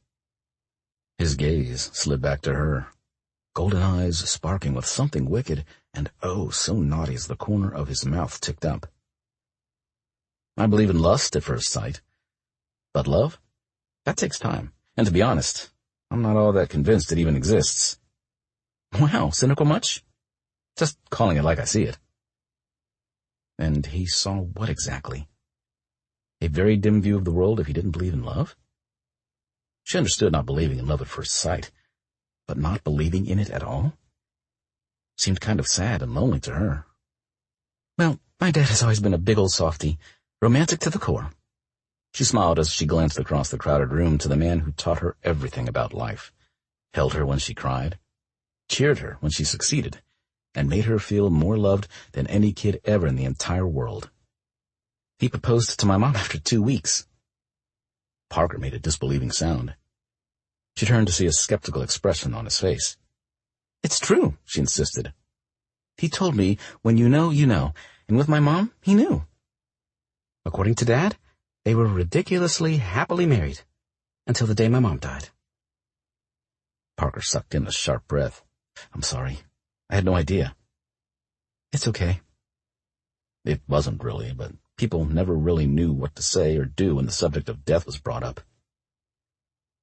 His gaze slid back to her, golden eyes sparking with something wicked and oh so naughty as the corner of his mouth ticked up. I believe in lust at first sight. But love? That takes time. And to be honest, I'm not all that convinced it even exists. Wow, cynical much? Just calling it like I see it. And he saw what exactly? A very dim view of the world if he didn't believe in love? She understood not believing in love at first sight, but not believing in it at all? Seemed kind of sad and lonely to her. Well, my dad has always been a big old softy, romantic to the core. She smiled as she glanced across the crowded room to the man who taught her everything about life, held her when she cried, cheered her when she succeeded, and made her feel more loved than any kid ever in the entire world. He proposed to my mom after 2 weeks. Parker made a disbelieving sound. She turned to see a skeptical expression on his face. It's true, she insisted. He told me, when you know, you know, and with my mom, he knew. According to Dad, they were ridiculously happily married, until the day my mom died. Parker sucked in a sharp breath. I'm sorry. I had no idea. It's okay. It wasn't really, but people never really knew what to say or do when the subject of death was brought up.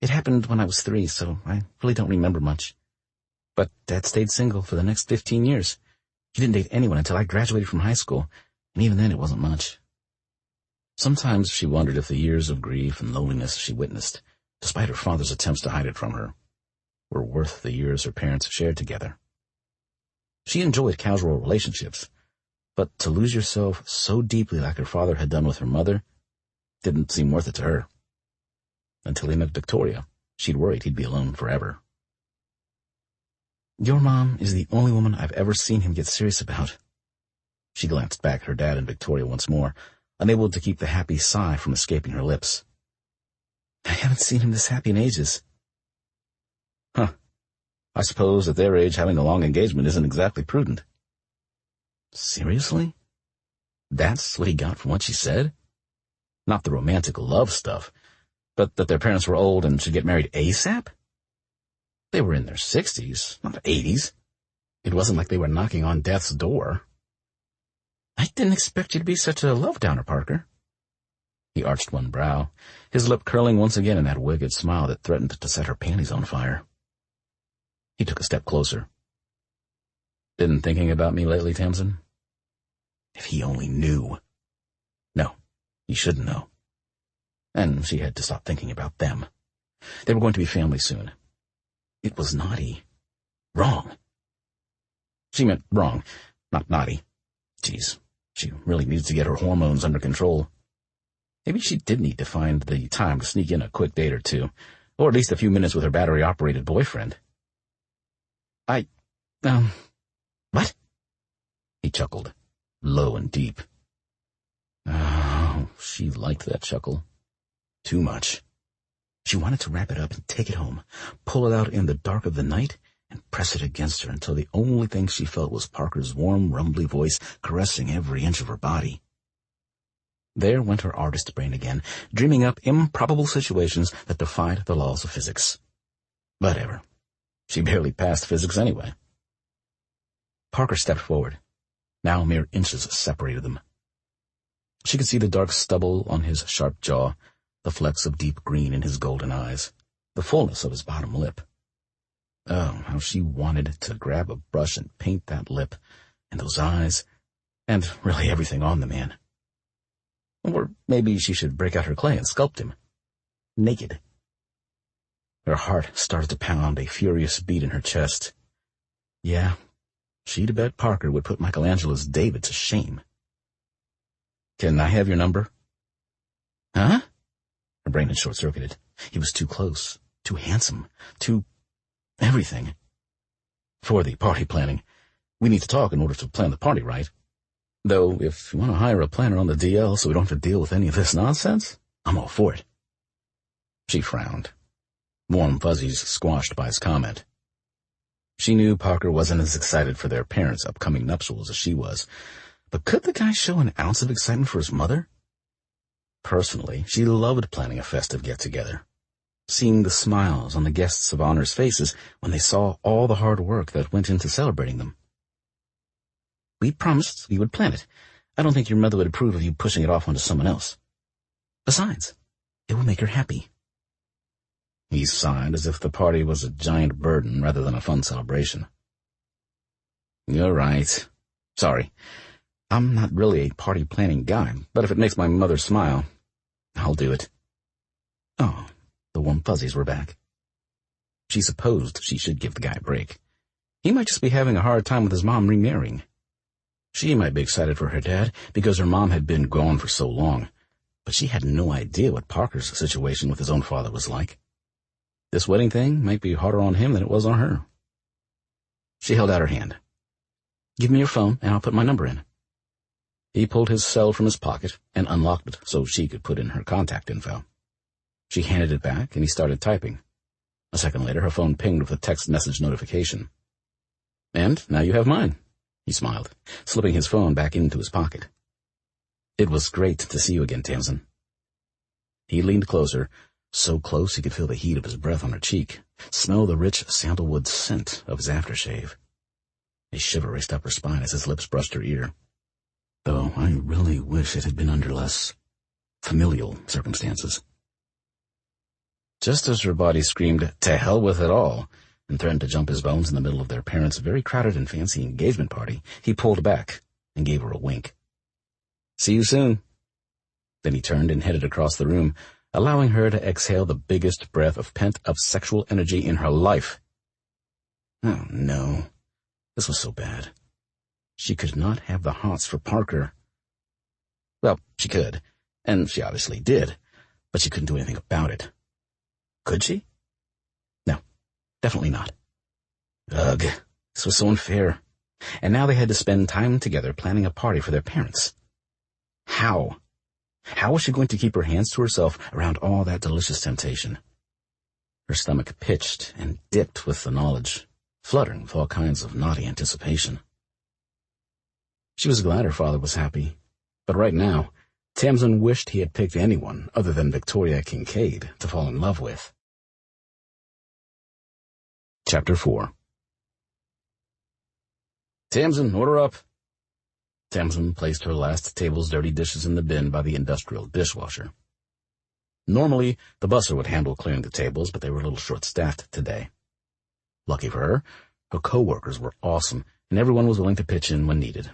It happened when I was 3, so I really don't remember much. But Dad stayed single for the next 15 years. He didn't date anyone until I graduated from high school, and even then it wasn't much. Sometimes she wondered if the years of grief and loneliness she witnessed, despite her father's attempts to hide it from her, were worth the years her parents shared together. She enjoyed casual relationships, but to lose yourself so deeply like her father had done with her mother didn't seem worth it to her. Until he met Victoria, she'd worried he'd be alone forever. Your mom is the only woman I've ever seen him get serious about. She glanced back at her dad and Victoria once more, unable to keep the happy sigh from escaping her lips. I haven't seen him this happy in ages. Huh. I suppose at their age having a long engagement isn't exactly prudent. Seriously? That's what he got from what she said? Not the romantic love stuff, but that their parents were old and should get married ASAP? They were in their 60s, not 80s. It wasn't like they were knocking on death's door. I didn't expect you to be such a love-downer, Parker. He arched one brow, his lip curling once again in that wicked smile that threatened to set her panties on fire. He took a step closer. Been thinking about me lately, Tamsin? If he only knew. No, he shouldn't know. And she had to stop thinking about them. They were going to be family soon. It was naughty. Wrong. She meant wrong, not naughty. Geez, she really needs to get her hormones under control. Maybe she did need to find the time to sneak in a quick date or two, or at least a few minutes with her battery-operated boyfriend. What? He chuckled, low and deep. Oh, she liked that chuckle. Too much. She wanted to wrap it up and take it home, pull it out in the dark of the night, and press it against her until the only thing she felt was Parker's warm, rumbly voice caressing every inch of her body. There went her artist brain again, dreaming up improbable situations that defied the laws of physics. Whatever. She barely passed physics anyway. Parker stepped forward. Now mere inches separated them. She could see the dark stubble on his sharp jaw, the flecks of deep green in his golden eyes, the fullness of his bottom lip. Oh, how she wanted to grab a brush and paint that lip, and those eyes, and really everything on the man. Or maybe she should break out her clay and sculpt him. Naked. Her heart started to pound, a furious beat in her chest. Yeah, she'd bet Parker would put Michelangelo's David to shame. Can I have your number? Huh? Her brain had short-circuited. He was too close, too handsome, too everything. For the party planning, we need to talk in order to plan the party, right? Though, if you want to hire a planner on the DL so we don't have to deal with any of this nonsense, I'm all for it. She frowned, warm fuzzies squashed by his comment. She knew Parker wasn't as excited for their parents' upcoming nuptials as she was, but could the guy show an ounce of excitement for his mother? Personally, she loved planning a festive get-together, seeing the smiles on the guests of honor's faces when they saw all the hard work that went into celebrating them. We promised we would plan it. I don't think your mother would approve of you pushing it off onto someone else. Besides, it will make her happy. He sighed as if the party was a giant burden rather than a fun celebration. You're right. Sorry. I'm not really a party planning guy, but if it makes my mother smile, I'll do it. Oh, the warm fuzzies were back. She supposed she should give the guy a break. He might just be having a hard time with his mom remarrying. She might be excited for her dad because her mom had been gone for so long, but she had no idea what Parker's situation with his own father was like. This wedding thing might be harder on him than it was on her. She held out her hand. Give me your phone and I'll put my number in. He pulled his cell from his pocket and unlocked it so she could put in her contact info. She handed it back and he started typing. A second later, her phone pinged with a text message notification. And now you have mine, he smiled, slipping his phone back into his pocket. It was great to see you again, Tamsin. He leaned closer, so close he could feel the heat of his breath on her cheek, smell the rich sandalwood scent of his aftershave. A shiver raced up her spine as his lips brushed her ear. Though I really wish it had been under less familial circumstances. Just as her body screamed, "To hell with it all," and threatened to jump his bones in the middle of their parents' very crowded and fancy engagement party, he pulled back and gave her a wink. See you soon. Then he turned and headed across the room, allowing her to exhale the biggest breath of pent-up sexual energy in her life. Oh, no. This was so bad. She could not have the hots for Parker. Well, she could, and she obviously did, but she couldn't do anything about it. Could she? No, definitely not. Ugh, this was so unfair. And now they had to spend time together planning a party for their parents. How? How was she going to keep her hands to herself around all that delicious temptation? Her stomach pitched and dipped with the knowledge, fluttering with all kinds of naughty anticipation. She was glad her father was happy, but right now, Tamsin wished he had picked anyone other than Victoria Kincaid to fall in love with. Chapter 4. Tamsin, order up. Tamsin placed her last table's dirty dishes in the bin by the industrial dishwasher. Normally, the busser would handle clearing the tables, but they were a little short-staffed today. Lucky for her, her co-workers were awesome, and everyone was willing to pitch in when needed.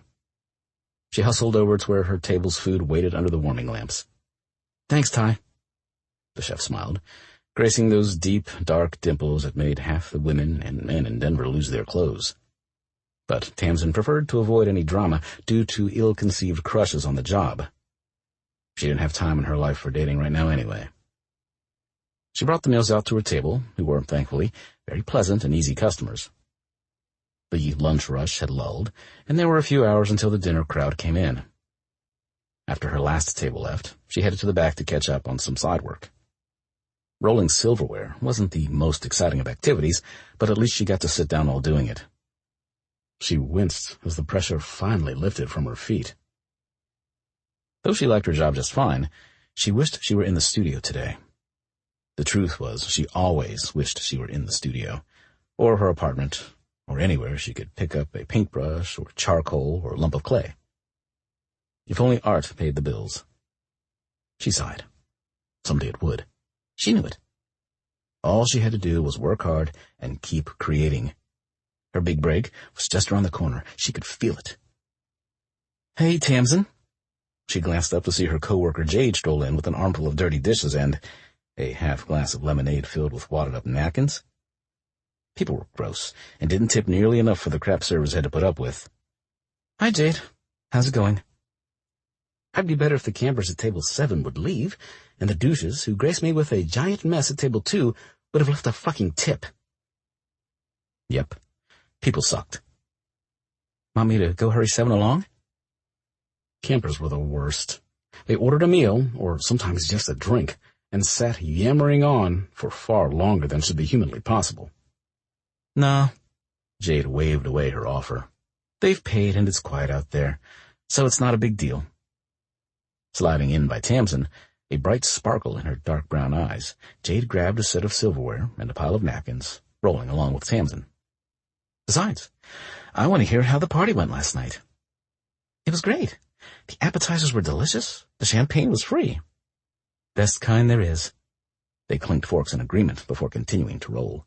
She hustled over to where her table's food waited under the warming lamps. Thanks, Ty. The chef smiled, gracing those deep, dark dimples that made half the women and men in Denver lose their clothes. But Tamsin preferred to avoid any drama due to ill-conceived crushes on the job. She didn't have time in her life for dating right now anyway. She brought the meals out to her table, who were, thankfully, very pleasant and easy customers. The lunch rush had lulled, and there were a few hours until the dinner crowd came in. After her last table left, she headed to the back to catch up on some side work. Rolling silverware wasn't the most exciting of activities, but at least she got to sit down while doing it. She winced as the pressure finally lifted from her feet. Though she liked her job just fine, she wished she were in the studio today. The truth was, she always wished she were in the studio, or her apartment, or anywhere she could pick up a paintbrush or charcoal or a lump of clay. If only art paid the bills. She sighed. Someday it would. She knew it. All she had to do was work hard and keep creating. Her big break was just around the corner. She could feel it. Hey, Tamsin. She glanced up to see her coworker Jade stroll in with an armful of dirty dishes and a half glass of lemonade filled with wadded-up napkins. People were gross and didn't tip nearly enough for the crap servers had to put up with. Hi, Jade. How's it going? I'd be better if the campers at table 7 would leave, and the douches, who graced me with a giant mess at table 2, would have left a fucking tip. Yep, people sucked. Want me to go hurry Seven along? Campers were the worst. They ordered a meal, or sometimes just a drink, and sat yammering on for far longer than should be humanly possible. Nah, Jade waved away her offer. They've paid and it's quiet out there, so it's not a big deal. Sliding in by Tamsin, a bright sparkle in her dark brown eyes, Jade grabbed a set of silverware and a pile of napkins, rolling along with Tamsin. Besides, I want to hear how the party went last night. It was great. The appetizers were delicious. The champagne was free. Best kind there is. They clinked forks in agreement before continuing to roll.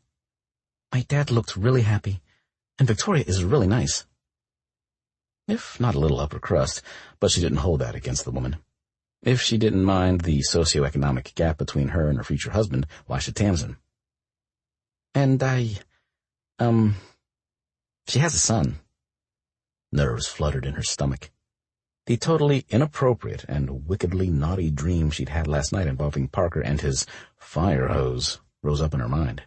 My dad looked really happy, and Victoria is really nice. If not a little upper crust, but she didn't hold that against the woman. If she didn't mind the socioeconomic gap between her and her future husband, why should Tamsin? And she has a son. Nerves fluttered in her stomach. The totally inappropriate and wickedly naughty dream she'd had last night involving Parker and his fire hose rose up in her mind.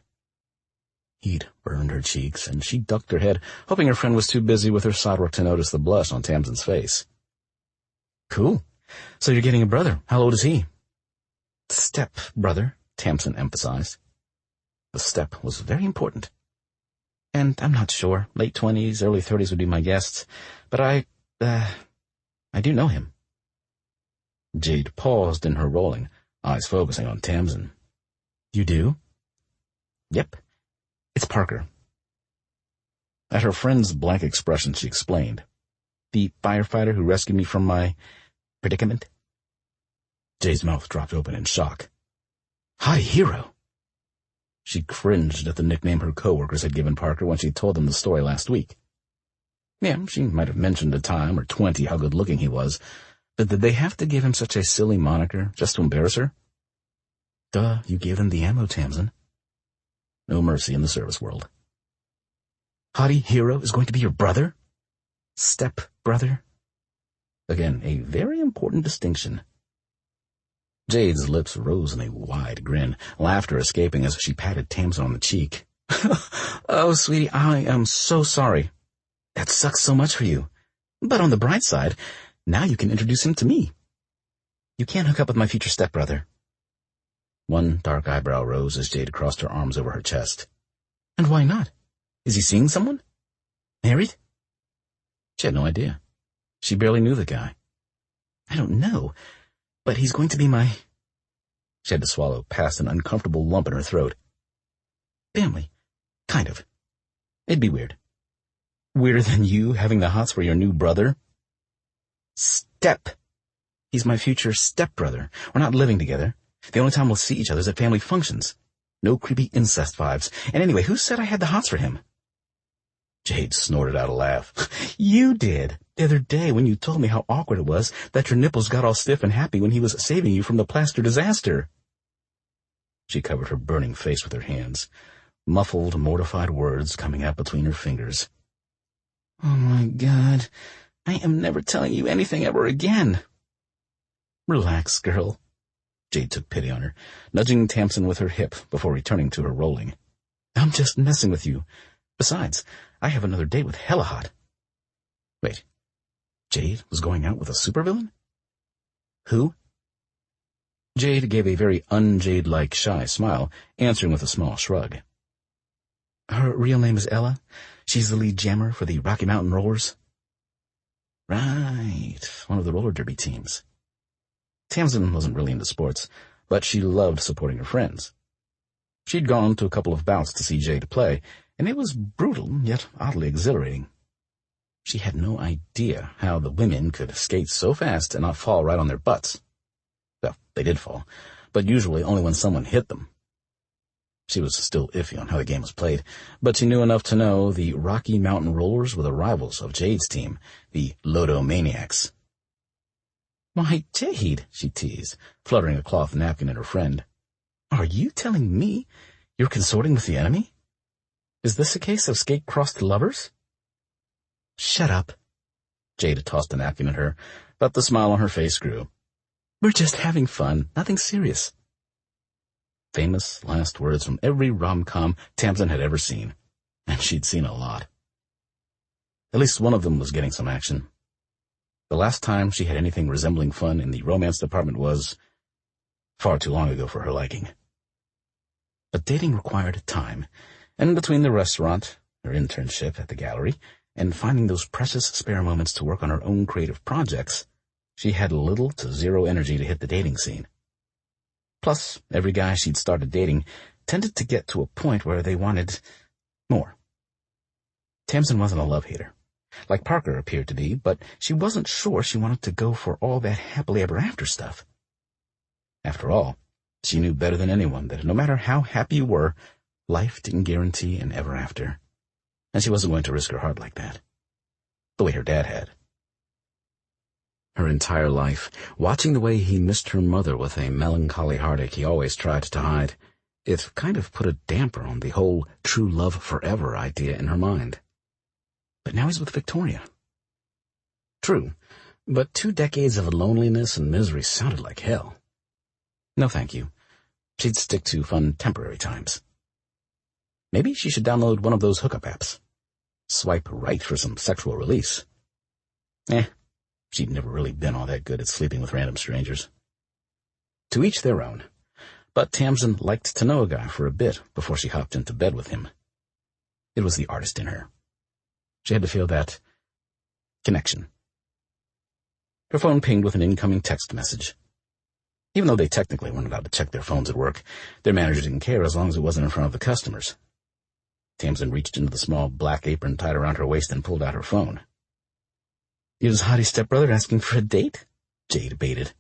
Heat burned her cheeks, and she ducked her head, hoping her friend was too busy with her sidework to notice the blush on Tamsin's face. Cool. So you're getting a brother. How old is he? Step-brother, Tamsin emphasized. The step was very important. And I'm not sure. Late 20s, early 30s would be my guess. But I do know him. Jade paused in her rolling, eyes focusing on Tamsin. You do? Yep. It's Parker. At her friend's blank expression, she explained. The firefighter who rescued me from my predicament. Jade's mouth dropped open in shock. Hi, hero. She cringed at the nickname her coworkers had given Parker when she told them the story last week. Yeah, she might have mentioned a time or 20 how good-looking he was, but did they have to give him such a silly moniker just to embarrass her? Duh, you gave them the ammo, Tamsin. No mercy in the service world. Hottie Hero is going to be your brother? Step-brother? Again, a very important distinction. Jade's lips rose in a wide grin, laughter escaping as she patted Tamsin on the cheek. Oh, sweetie, I am so sorry. That sucks so much for you. But on the bright side, now you can introduce him to me. You can't hook up with my future stepbrother. One dark eyebrow rose as Jade crossed her arms over her chest. And why not? Is he seeing someone? Married? She had no idea. She barely knew the guy. I don't know, but he's going to be my... She had to swallow past an uncomfortable lump in her throat. Family. Kind of. It'd be weird. Weirder than you having the hots for your new brother? Step. He's my future stepbrother. We're not living together. The only time we'll see each other is at family functions. No creepy incest vibes. And anyway, who said I had the hots for him? Jade snorted out a laugh. You did. The other day when you told me how awkward it was that your nipples got all stiff and happy when he was saving you from the plaster disaster. She covered her burning face with her hands, muffled, mortified words coming out between her fingers. Oh, my God. I am never telling you anything ever again. Relax, girl. Jade took pity on her, nudging Tamsin with her hip before returning to her rolling. I'm just messing with you. Besides, I have another date with Hella Hot. Wait, Jade was going out with a supervillain? Who? Jade gave a very un-Jade-like shy smile, answering with a small shrug. Her real name is Ella. She's the lead jammer for the Rocky Mountain Rollers. Right, one of the roller derby teams. Tamsin wasn't really into sports, but she loved supporting her friends. She'd gone to a couple of bouts to see Jade play, and it was brutal, yet oddly exhilarating. She had no idea how the women could skate so fast and not fall right on their butts. Well, they did fall, but usually only when someone hit them. She was still iffy on how the game was played, but she knew enough to know the Rocky Mountain Rollers were the rivals of Jade's team, the Lodo Maniacs. Why, Jade, she teased, fluttering a cloth napkin at her friend. Are you telling me you're consorting with the enemy? Is this a case of skate-crossed lovers? Shut up. Jade tossed a napkin at her, but the smile on her face grew. We're just having fun, nothing serious. famous last words from every rom-com Tamsin had ever seen, and she'd seen a lot. At least one of them was getting some action. The last time she had anything resembling fun in the romance department was far too long ago for her liking. But dating required time, and between the restaurant, her internship at the gallery, and finding those precious spare moments to work on her own creative projects, she had little to zero energy to hit the dating scene. Plus, every guy she'd started dating tended to get to a point where they wanted more. Tamsin wasn't a love hater, like Parker appeared to be, but she wasn't sure she wanted to go for all that happily ever after stuff. After all, she knew better than anyone that no matter how happy you were, life didn't guarantee an ever after, and she wasn't going to risk her heart like that, the way her dad had. Her entire life, watching the way he missed her mother with a melancholy heartache he always tried to hide, it kind of put a damper on the whole true love forever idea in her mind. But now he's with Victoria. True, but 2 decades of loneliness and misery sounded like hell. No thank you. She'd stick to fun temporary times. Maybe she should download one of those hookup apps. Swipe right for some sexual release. She'd never really been all that good at sleeping with random strangers. To each their own. But Tamsin liked to know a guy for a bit before she hopped into bed with him. It was the artist in her. She had to feel that connection. Her phone pinged with an incoming text message. Even though they technically weren't allowed to check their phones at work, their manager didn't care as long as it wasn't in front of the customers. Tamsin reached into the small black apron tied around her waist and pulled out her phone. "You're his hottie stepbrother asking for a date?" Jade baited.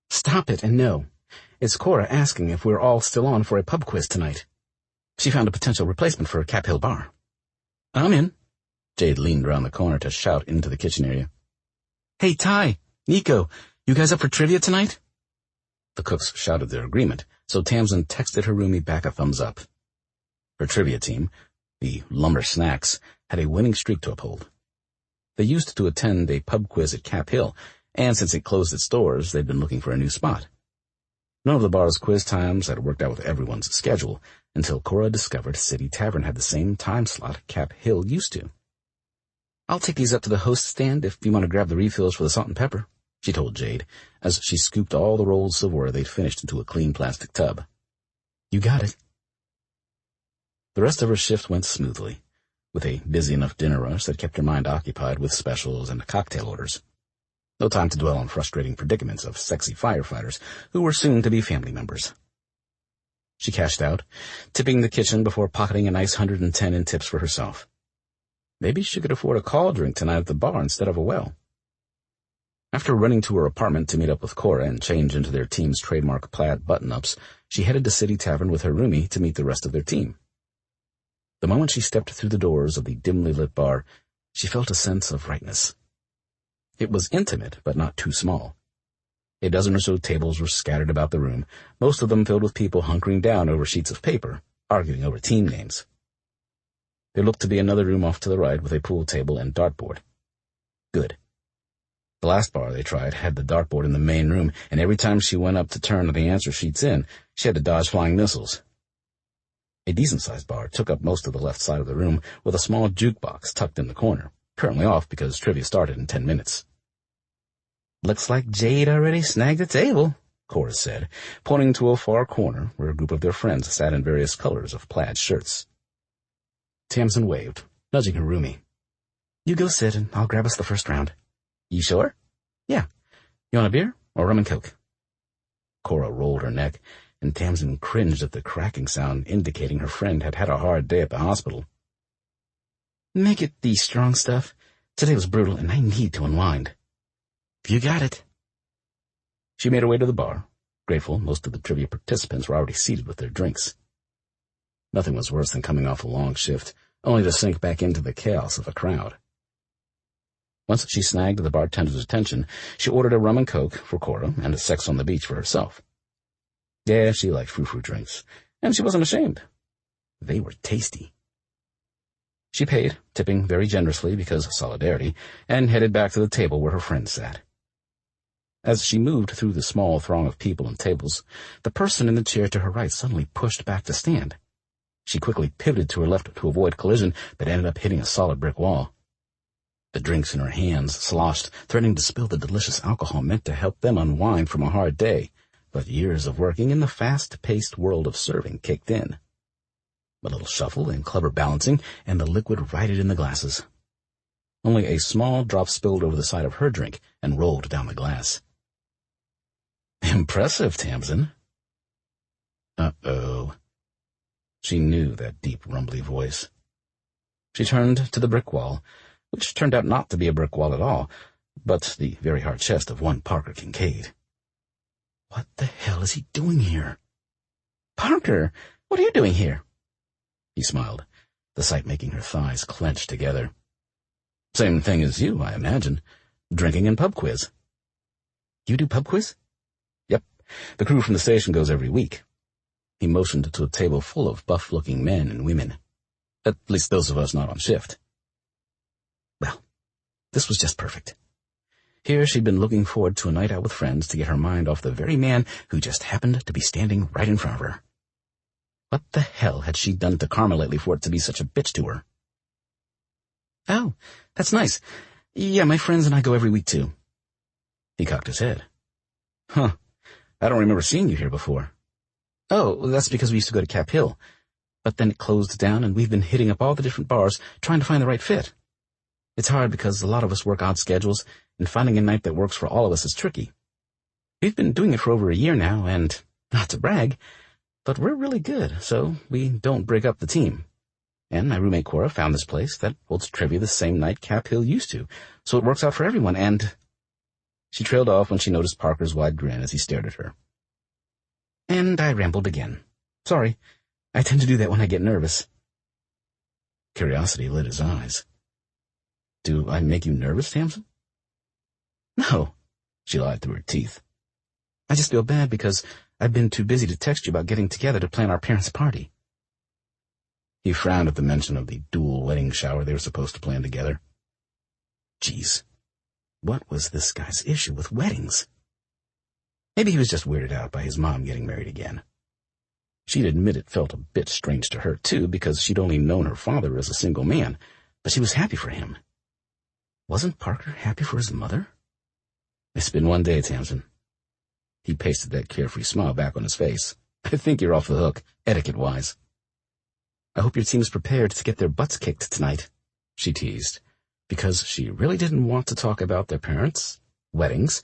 "Stop it and no. It's Cora asking if we're all still on for a pub quiz tonight. She found a potential replacement for Cap Hill Bar." "I'm in." Jade leaned around the corner to shout into the kitchen area. "Hey, Ty, Nico, you guys up for trivia tonight?" The cooks shouted their agreement, so Tamsin texted her roomie back a thumbs up. Her trivia team, the Lumber Snacks, had a winning streak to uphold. They used to attend a pub quiz at Cap Hill, and since it closed its doors, they'd been looking for a new spot. None of the bar's quiz times had worked out with everyone's schedule, until Cora discovered City Tavern had the same time slot Cap Hill used to. "I'll take these up to the host stand if you want to grab the refills for the salt and pepper," she told Jade, as she scooped all the rolls of silverware they'd finished into a clean plastic tub. "You got it." The rest of her shift went smoothly, with a busy enough dinner rush that kept her mind occupied with specials and cocktail orders. No time to dwell on frustrating predicaments of sexy firefighters who were soon to be family members. She cashed out, tipping the kitchen before pocketing a nice 110 in tips for herself. Maybe she could afford a call drink tonight at the bar instead of a well. After running to her apartment to meet up with Cora and change into their team's trademark plaid button-ups, she headed to City Tavern with her roomie to meet the rest of their team. The moment she stepped through the doors of the dimly lit bar, she felt a sense of rightness. It was intimate, but not too small. A dozen or so tables were scattered about the room, most of them filled with people hunkering down over sheets of paper, arguing over team names. There looked to be another room off to the right with a pool table and dartboard. Good. The last bar they tried had the dartboard in the main room, and every time she went up to turn the answer sheets in, she had to dodge flying missiles. A decent-sized bar took up most of the left side of the room, with a small jukebox tucked in the corner, currently off because trivia started in 10 minutes. "Looks like Jade already snagged a table," Cora said, pointing to a far corner where a group of their friends sat in various colors of plaid shirts. Tamsin waved, nudging her roomie. "You go sit and I'll grab us the first round." "You sure?" "Yeah. You want a beer or rum and coke?" Cora rolled her neck, and Tamsin cringed at the cracking sound indicating her friend had had a hard day at the hospital. "Make it the strong stuff. Today was brutal, and I need to unwind." "You got it." She made her way to the bar, grateful most of the trivia participants were already seated with their drinks. Nothing was worse than coming off a long shift, only to sink back into the chaos of a crowd. Once she snagged the bartender's attention, she ordered a rum and coke for Cora and a Sex on the Beach for herself. Yeah, she liked frou-frou drinks, and she wasn't ashamed. They were tasty. She paid, tipping very generously because of solidarity, and headed back to the table where her friend sat. As she moved through the small throng of people and tables, the person in the chair to her right suddenly pushed back to stand. She quickly pivoted to her left to avoid collision, but ended up hitting a solid brick wall. The drinks in her hands sloshed, threatening to spill the delicious alcohol meant to help them unwind from a hard day, but years of working in the fast-paced world of serving kicked in. A little shuffle and clever balancing, and the liquid righted in the glasses. Only a small drop spilled over the side of her drink and rolled down the glass. "Impressive, Tamsin." Uh-oh. She knew that deep, rumbly voice. She turned to the brick wall, which turned out not to be a brick wall at all, but the very hard chest of one Parker Kincaid. What the hell is he doing here? "Parker, what are you doing here?" He smiled, the sight making her thighs clench together. "Same thing as you, I imagine. Drinking and pub quiz." "You do pub quiz?" "Yep. The crew from the station goes every week." He motioned to a table full of buff-looking men and women. At least those of us not on shift. Well, this was just perfect. Here she'd been looking forward to a night out with friends to get her mind off the very man who just happened to be standing right in front of her. What the hell had she done to Karma lately for it to be such a bitch to her? "Oh, that's nice. Yeah, my friends and I go every week, too." He cocked his head. "Huh. I don't remember seeing you here before." "Oh, that's because we used to go to Cap Hill. But then it closed down, and we've been hitting up all the different bars trying to find the right fit. It's hard because a lot of us work odd schedules, and finding a night that works for all of us is tricky. We've been doing it for over a year now, and, not to brag, but we're really good, so we don't break up the team. And my roommate Cora found this place that holds trivia the same night Cap Hill used to, so it works out for everyone, and—" She trailed off when she noticed Parker's wide grin as he stared at her. And I rambled again. Sorry, I tend to do that when I get nervous. Curiosity lit his eyes. "Do I make you nervous, Tamsin?" "No," she lied through her teeth. "I just feel bad because I've been too busy to text you about getting together to plan our parents' party." He frowned at the mention of the dual wedding shower they were supposed to plan together. Jeez, what was this guy's issue with weddings? Maybe he was just weirded out by his mom getting married again. She'd admit it felt a bit strange to her, too, because she'd only known her father as a single man, but she was happy for him. Wasn't Parker happy for his mother? "It's been one day, Tamsin." He pasted that carefree smile back on his face. "I think you're off the hook, etiquette-wise." "I hope your team's prepared to get their butts kicked tonight," she teased, because she really didn't want to talk about their parents, weddings,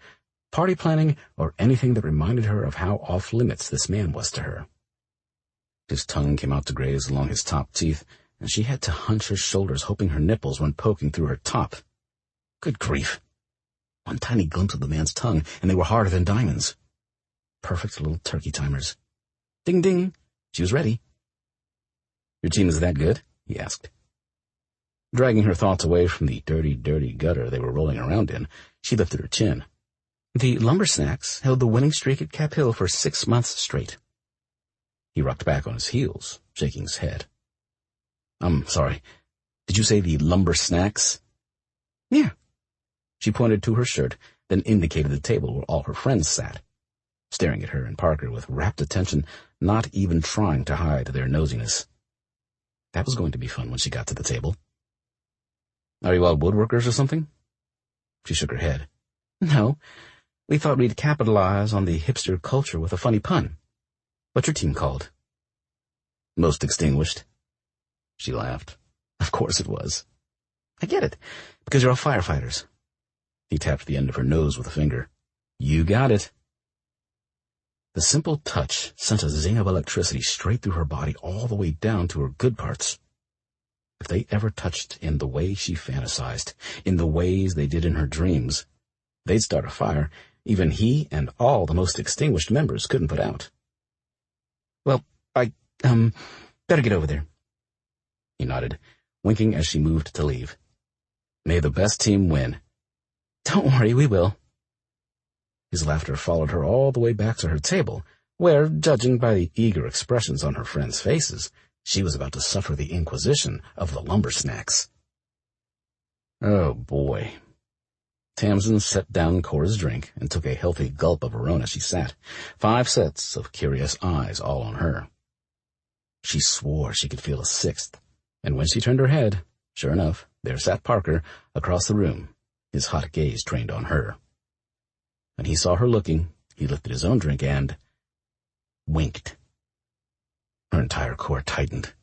party planning, or anything that reminded her of how off-limits this man was to her. His tongue came out to graze along his top teeth, and she had to hunch her shoulders, hoping her nipples weren't poking through her top. Good grief. One tiny glimpse of the man's tongue, and they were harder than diamonds. Perfect little turkey timers. Ding, ding. She was ready. "Your team is that good?" he asked. Dragging her thoughts away from the dirty, dirty gutter they were rolling around in, she lifted her chin. "The Lumbersnacks held the winning streak at Cap Hill for 6 months straight." He rocked back on his heels, shaking his head. "I'm sorry. Did you say the Lumbersnacks?" "Yeah." She pointed to her shirt, then indicated the table where all her friends sat, staring at her and Parker with rapt attention, not even trying to hide their nosiness. That was going to be fun when she got to the table. "Are you all woodworkers or something?" She shook her head. "No. We thought we'd capitalize on the hipster culture with a funny pun. What's your team called?" "Most Extinguished." She laughed. Of course it was. "I get it, because you're all firefighters." He tapped the end of her nose with a finger. "You got it." The simple touch sent a zing of electricity straight through her body all the way down to her good parts. If they ever touched in the way she fantasized, in the ways they did in her dreams, they'd start a fire even he and all the Most Extinguished members couldn't put out. "Well, I, better get over there." He nodded, winking as she moved to leave. "May the best team win." "Don't worry, we will." His laughter followed her all the way back to her table, where, judging by the eager expressions on her friends' faces, she was about to suffer the inquisition of the Lumbersnacks. Oh, boy. Tamsin set down Cora's drink and took a healthy gulp of her own as she sat, 5 sets of curious eyes all on her. She swore she could feel a 6th, and when she turned her head, sure enough, there sat Parker across the room, his hot gaze trained on her. When he saw her looking, he lifted his own drink and winked. Her entire core tightened,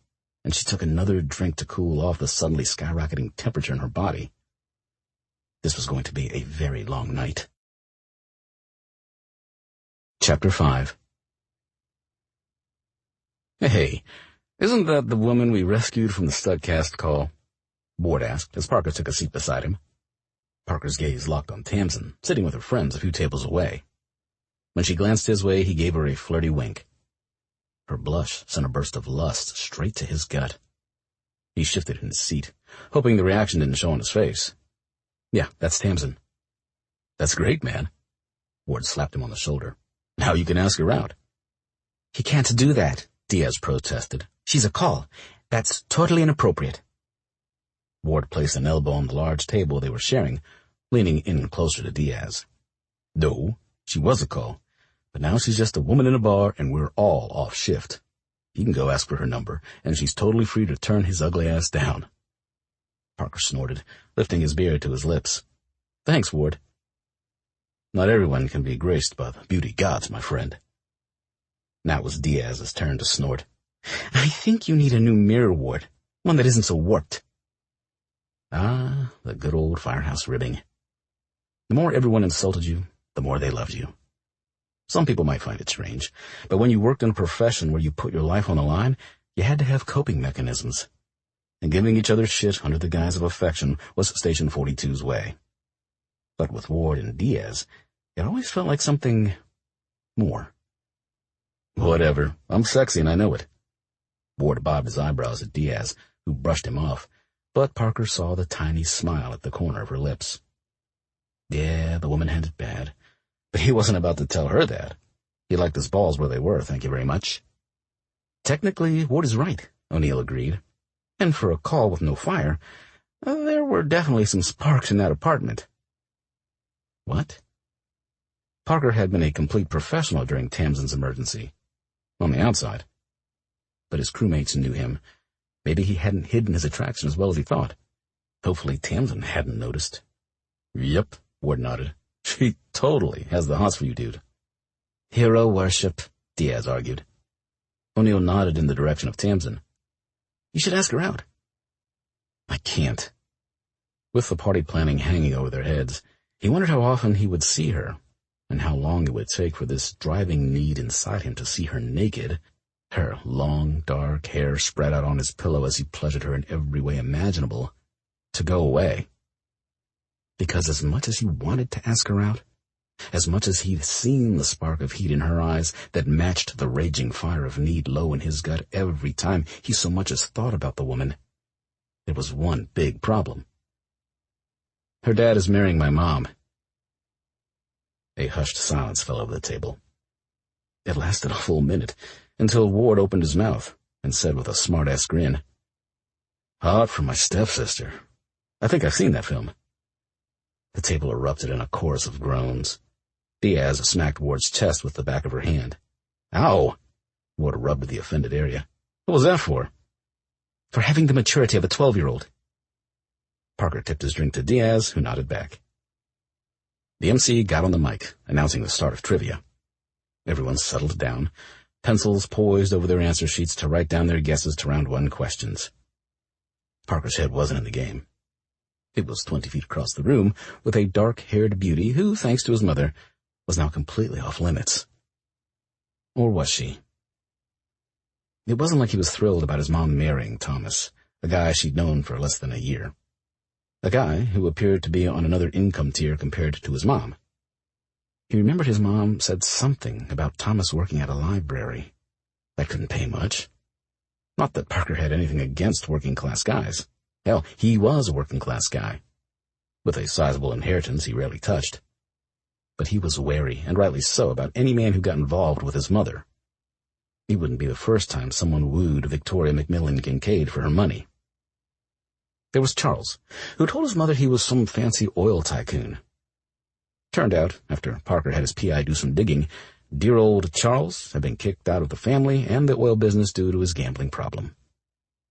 and she took another drink to cool off the suddenly skyrocketing temperature in her body. This was going to be a very long night. Chapter 5. "Hey, isn't that the woman we rescued from the Studcast call?" Ward asked as Parker took a seat beside him. Parker's gaze locked on Tamsin, sitting with her friends a few tables away. When she glanced his way, he gave her a flirty wink. Her blush sent a burst of lust straight to his gut. He shifted in his seat, hoping the reaction didn't show on his face. "Yeah, that's Tamsin." "That's great, man." Ward slapped him on the shoulder. "Now you can ask her out." "He can't do that," Diaz protested. "She's a call. That's totally inappropriate." Ward placed an elbow on the large table they were sharing, leaning in closer to Diaz. "No, she was a call, but now she's just a woman in a bar and we're all off shift. He can go ask for her number, and she's totally free to turn his ugly ass down." Parker snorted, lifting his beard to his lips. "Thanks, Ward." "Not everyone can be graced by the beauty gods, my friend." Now it was Diaz's turn to snort. "I think you need a new mirror, Ward. One that isn't so warped." Ah, the good old firehouse ribbing. The more everyone insulted you, the more they loved you. Some people might find it strange, but when you worked in a profession where you put your life on the line, you had to have coping mechanisms. And giving each other shit under the guise of affection was Station 42's way. But with Ward and Diaz, it always felt like something more. "Whatever, I'm sexy and I know it." Ward bobbed his eyebrows at Diaz, who brushed him off, but Parker saw the tiny smile at the corner of her lips. Yeah, the woman had it bad, but he wasn't about to tell her that. He liked his balls where they were, thank you very much. Technically, Ward is right, O'Neill agreed. And for a call with no fire, there were definitely some sparks in that apartment. What? Parker had been a complete professional during Tamsin's emergency. On the outside. But his crewmates knew him. Maybe he hadn't hidden his attraction as well as he thought. Hopefully Tamsin hadn't noticed. "Yep," Ward nodded. "She totally has the hots for you, dude." "Hero worship," Diaz argued. O'Neill nodded in the direction of Tamsin. "You should ask her out." "I can't." With the party planning hanging over their heads, he wondered how often he would see her, and how long it would take for this driving need inside him to see her naked, her long, dark hair spread out on his pillow as he pleasured her in every way imaginable, to go away. Because as much as he wanted to ask her out, as much as he'd seen the spark of heat in her eyes that matched the raging fire of need low in his gut every time he so much as thought about the woman, there was one big problem. "Her dad is marrying my mom." A hushed silence fell over the table. It lasted a full minute, until Ward opened his mouth and said with a smart-ass grin, "Hot for my stepsister. I think I've seen that film." The table erupted in a chorus of groans. Diaz smacked Ward's chest with the back of her hand. "Ow!" Ward rubbed the offended area. "What was that for?" "For having the maturity of a 12-year-old. Parker tipped his drink to Diaz, who nodded back. The MC got on the mic, announcing the start of trivia. Everyone settled down, pencils poised over their answer sheets to write down their guesses to round one questions. Parker's head wasn't in the game. It was 20 feet across the room, with a dark-haired beauty who, thanks to his mother, was now completely off limits. Or was she? It wasn't like he was thrilled about his mom marrying Thomas, a guy she'd known for less than a year. A guy who appeared to be on another income tier compared to his mom. He remembered his mom said something about Thomas working at a library. That couldn't pay much. Not that Parker had anything against working-class guys. Hell, he was a working-class guy. With a sizable inheritance he rarely touched. But he was wary, and rightly so, about any man who got involved with his mother. It wouldn't be the first time someone wooed Victoria McMillan Kincaid for her money. There was Charles, who told his mother he was some fancy oil tycoon, Turned out, after Parker had his PI do some digging, dear old Charles had been kicked out of the family and the oil business due to his gambling problem.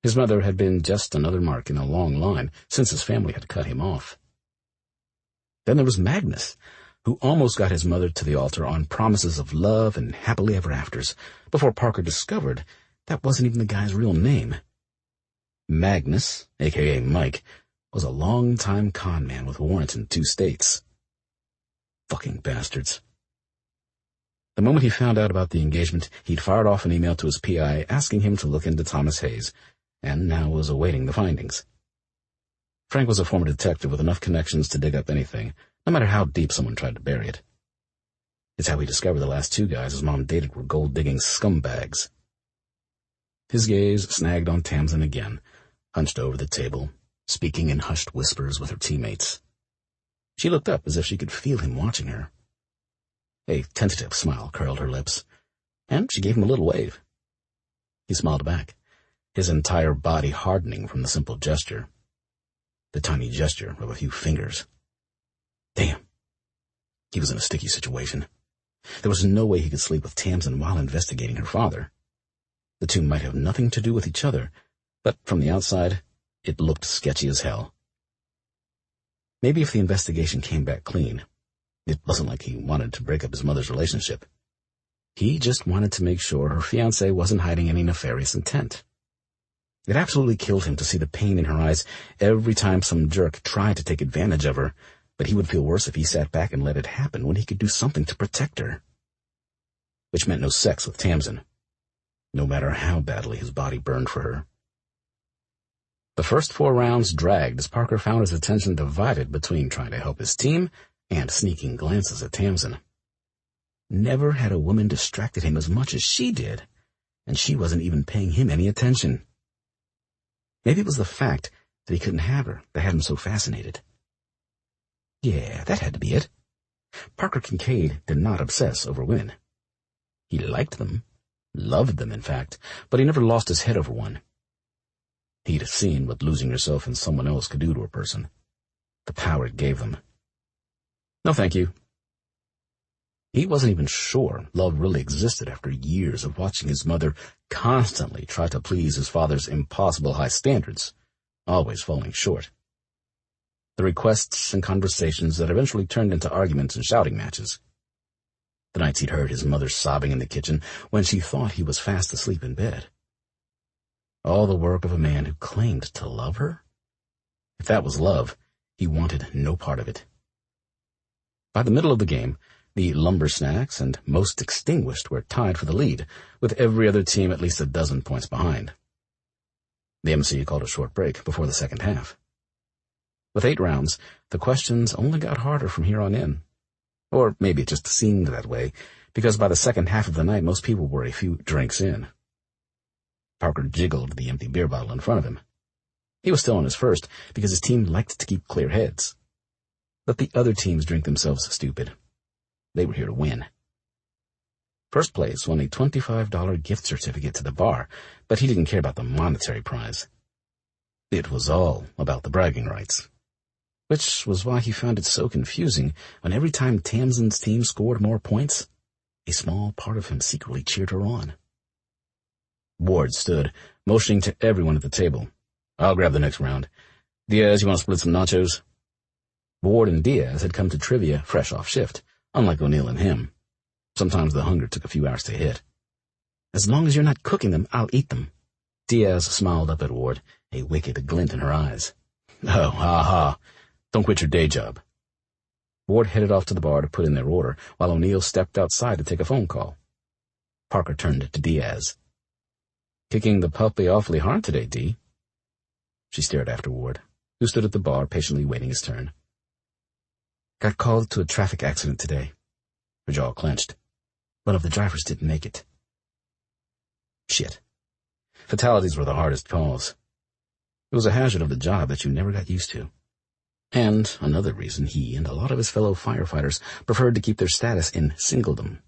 His mother had been just another mark in a long line since his family had cut him off. Then there was Magnus, who almost got his mother to the altar on promises of love and happily ever afters, before Parker discovered that wasn't even the guy's real name. Magnus, a.k.a. Mike, was a long-time con man with warrants in 2 states. Fucking bastards. The moment he found out about the engagement, he'd fired off an email to his PI asking him to look into Thomas Hayes, and now was awaiting the findings. Frank was a former detective with enough connections to dig up anything, no matter how deep someone tried to bury it. It's how he discovered the last 2 guys his mom dated were gold-digging scumbags. His gaze snagged on Tamsin again, hunched over the table, speaking in hushed whispers with her teammates. She looked up as if she could feel him watching her. A tentative smile curled her lips, and she gave him a little wave. He smiled back, his entire body hardening from the simple gesture. The tiny gesture of a few fingers. Damn. He was in a sticky situation. There was no way he could sleep with Tamsin while investigating her father. The 2 might have nothing to do with each other, but from the outside, it looked sketchy as hell. Maybe if the investigation came back clean, it wasn't like he wanted to break up his mother's relationship. He just wanted to make sure her fiancé wasn't hiding any nefarious intent. It absolutely killed him to see the pain in her eyes every time some jerk tried to take advantage of her, but he would feel worse if he sat back and let it happen when he could do something to protect her. Which meant no sex with Tamsin, no matter how badly his body burned for her. The first 4 rounds dragged as Parker found his attention divided between trying to help his team and sneaking glances at Tamsin. Never had a woman distracted him as much as she did, and she wasn't even paying him any attention. Maybe it was the fact that he couldn't have her that had him so fascinated. Yeah, that had to be it. Parker Kincaid did not obsess over women. He liked them, loved them in fact, but he never lost his head over one. He'd seen what losing yourself in someone else could do to a person, the power it gave them. No thank you. He wasn't even sure love really existed after years of watching his mother constantly try to please his father's impossible high standards, always falling short. The requests and conversations that eventually turned into arguments and shouting matches. The nights he'd heard his mother sobbing in the kitchen when she thought he was fast asleep in bed. All the work of a man who claimed to love her? If that was love, he wanted no part of it. By the middle of the game, the lumber snacks and most extinguished were tied for the lead, with every other team at least a dozen points behind. The MC called a short break before the second half. With 8 rounds, the questions only got harder from here on in. Or maybe it just seemed that way, because by the second half of the night most people were a few drinks in. Parker jiggled the empty beer bottle in front of him. He was still on his first, because his team liked to keep clear heads. Let the other teams drink themselves stupid. They were here to win. First place won a $25 gift certificate to the bar, but he didn't care about the monetary prize. It was all about the bragging rights. Which was why he found it so confusing when every time Tamsin's team scored more points, a small part of him secretly cheered her on. Ward stood, motioning to everyone at the table. I'll grab the next round. Diaz, you want to split some nachos? Ward and Diaz had come to trivia fresh off shift, unlike O'Neill and him. Sometimes the hunger took a few hours to hit. As long as you're not cooking them, I'll eat them. Diaz smiled up at Ward, a wicked glint in her eyes. Oh, ha-ha. Don't quit your day job. Ward headed off to the bar to put in their order, while O'Neill stepped outside to take a phone call. Parker turned to Diaz. Kicking the puppy awfully hard today, Dee. She stared after Ward, who stood at the bar patiently waiting his turn. Got called to a traffic accident today. Her jaw clenched. One of the drivers didn't make it. Shit. Fatalities were the hardest calls. It was a hazard of the job that you never got used to. And another reason he and a lot of his fellow firefighters preferred to keep their status in singledom.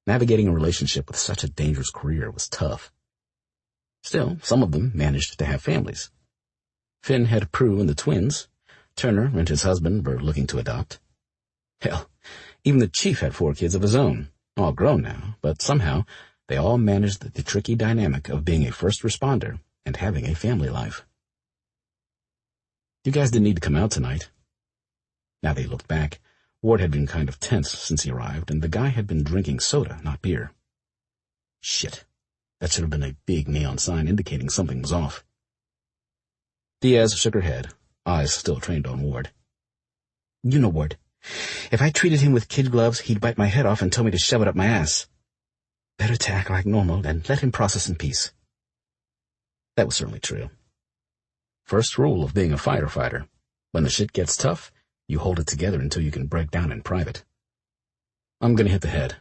Navigating a relationship with such a dangerous career was tough. Still, some of them managed to have families. Finn had Prue and the twins. Turner and his husband were looking to adopt. Hell, even the chief had 4 kids of his own, all grown now, but somehow they all managed the tricky dynamic of being a first responder and having a family life. You guys didn't need to come out tonight. Now they looked back. Ward had been kind of tense since he arrived, and the guy had been drinking soda, not beer. Shit. That should have been a big neon sign indicating something was off. Diaz shook her head, eyes still trained on Ward. You know Ward. If I treated him with kid gloves, he'd bite my head off and tell me to shove it up my ass. Better to act like normal and let him process in peace. That was certainly true. First rule of being a firefighter. When the shit gets tough, you hold it together until you can break down in private. I'm gonna hit the head.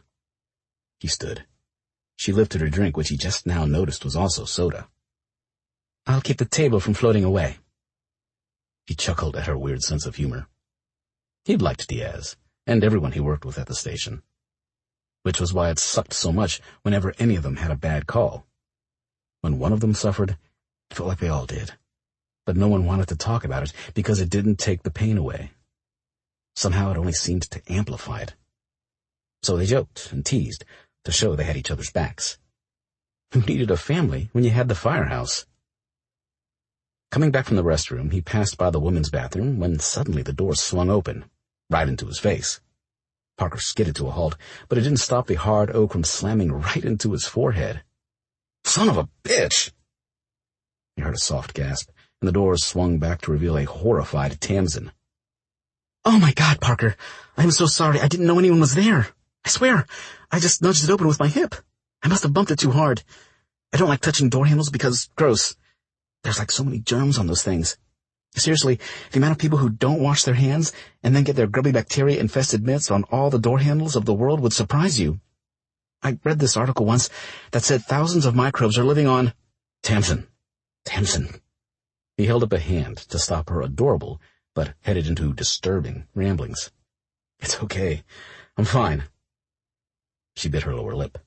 He stood. She lifted her drink, which he just now noticed was also soda. I'll keep the table from floating away. He chuckled at her weird sense of humor. He'd liked Diaz, and everyone he worked with at the station. Which was why it sucked so much whenever any of them had a bad call. When one of them suffered, it felt like they all did. But no one wanted to talk about it because it didn't take the pain away. Somehow it only seemed to amplify it. So they joked and teased to show they had each other's backs. Who needed a family when you had the firehouse? Coming back from the restroom, he passed by the women's bathroom when suddenly the door swung open, right into his face. Parker skidded to a halt, but it didn't stop the hard oak from slamming right into his forehead. Son of a bitch! He heard a soft gasp, and the door swung back to reveal a horrified Tamsin. Oh my God, Parker! I'm so sorry, I didn't know anyone was there. I swear, I just nudged it open with my hip. I must have bumped it too hard. I don't like touching door handles because, gross. There's like so many germs on those things. Seriously, the amount of people who don't wash their hands and then get their grubby bacteria-infested mitts on all the door handles of the world would surprise you. I read this article once that said thousands of microbes are living on... Tamsin. He held up a hand to stop her adorable, but headed into disturbing ramblings. It's okay. I'm fine. She bit her lower lip,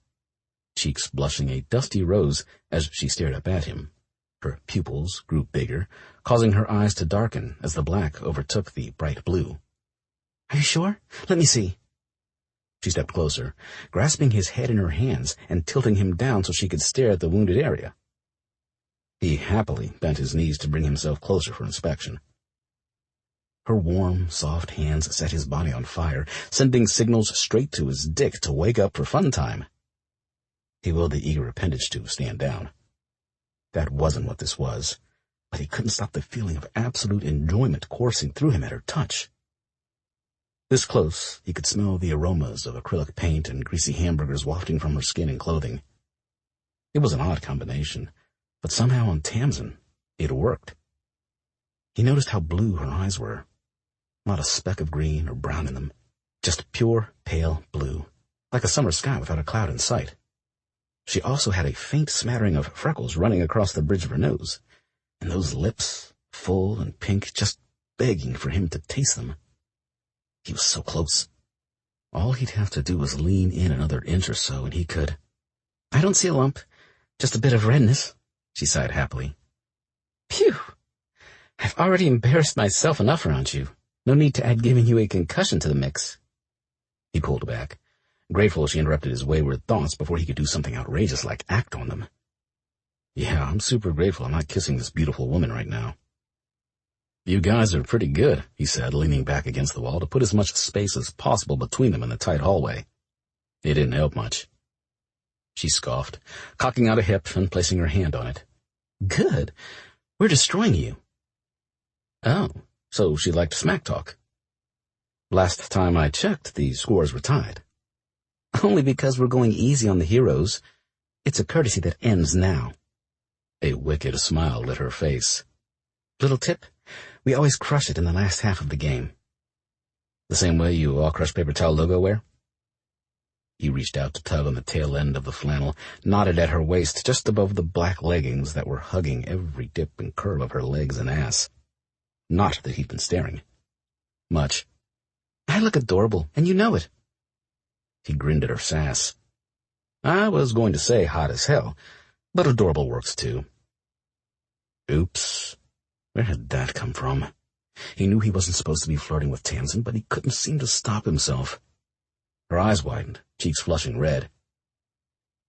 cheeks blushing a dusty rose as she stared up at him. Her pupils grew bigger, causing her eyes to darken as the black overtook the bright blue. Are you sure? Let me see. She stepped closer, grasping his head in her hands and tilting him down so she could stare at the wounded area. He happily bent his knees to bring himself closer for inspection. Her warm, soft hands set his body on fire, sending signals straight to his dick to wake up for fun time. He willed the eager appendage to stand down. That wasn't what this was, but he couldn't stop the feeling of absolute enjoyment coursing through him at her touch. This close, he could smell the aromas of acrylic paint and greasy hamburgers wafting from her skin and clothing. It was an odd combination, but somehow on Tamsin, it worked. He noticed how blue her eyes were. Not a speck of green or brown in them, just pure, pale blue, like a summer sky without a cloud in sight. She also had a faint smattering of freckles running across the bridge of her nose, and those lips, full and pink, just begging for him to taste them. He was so close. All he'd have to do was lean in another inch or so, and he could... I don't see a lump, just a bit of redness, she sighed happily. Phew! I've already embarrassed myself enough around you. No need to add giving you a concussion to the mix. He pulled back, grateful she interrupted his wayward thoughts before he could do something outrageous like act on them. Yeah, I'm super grateful I'm not kissing this beautiful woman right now. You guys are pretty good, he said, leaning back against the wall to put as much space as possible between them in the tight hallway. It didn't help much. She scoffed, cocking out a hip and placing her hand on it. Good. We're destroying you. Oh, so she liked smack talk. Last time I checked, the scores were tied. Only because we're going easy on the heroes. It's a courtesy that ends now. A wicked smile lit her face. Little tip, we always crush it in the last half of the game. The same way you all crush paper towel logo wear? He reached out to tug on the tail end of the flannel, knotted at her waist just above the black leggings that were hugging every dip and curl of her legs and ass. Not that he'd been staring. Much. I look adorable, and you know it. He grinned at her sass. I was going to say hot as hell, but adorable works too. Oops. Where had that come from? He knew he wasn't supposed to be flirting with Tamsin, but he couldn't seem to stop himself. Her eyes widened, cheeks flushing red.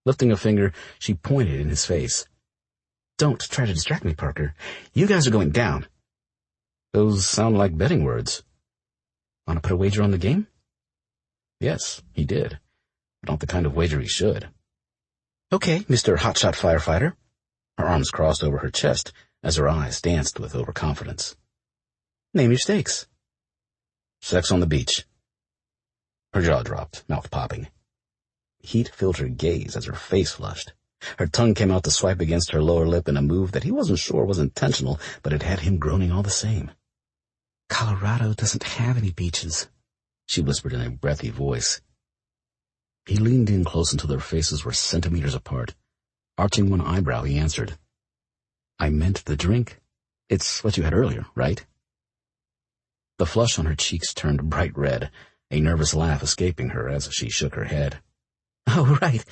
Lifting a finger, she pointed in his face. "Don't try to distract me, Parker. You guys are going down." "Those sound like betting words." "Want to put a wager on the game?" Yes, he did, but not the kind of wager he should. "Okay, Mr. Hotshot Firefighter." Her arms crossed over her chest as her eyes danced with overconfidence. "Name your stakes." "Sex on the beach." Her jaw dropped, mouth popping. Heat filled her gaze as her face flushed. Her tongue came out to swipe against her lower lip in a move that he wasn't sure was intentional, but it had him groaning all the same. "Colorado doesn't have any beaches," she whispered in a breathy voice. He leaned in close until their faces were centimeters apart. Arching one eyebrow, he answered, "I meant the drink. It's what you had earlier, right?" The flush on her cheeks turned bright red, a nervous laugh escaping her as she shook her head. "Oh, right.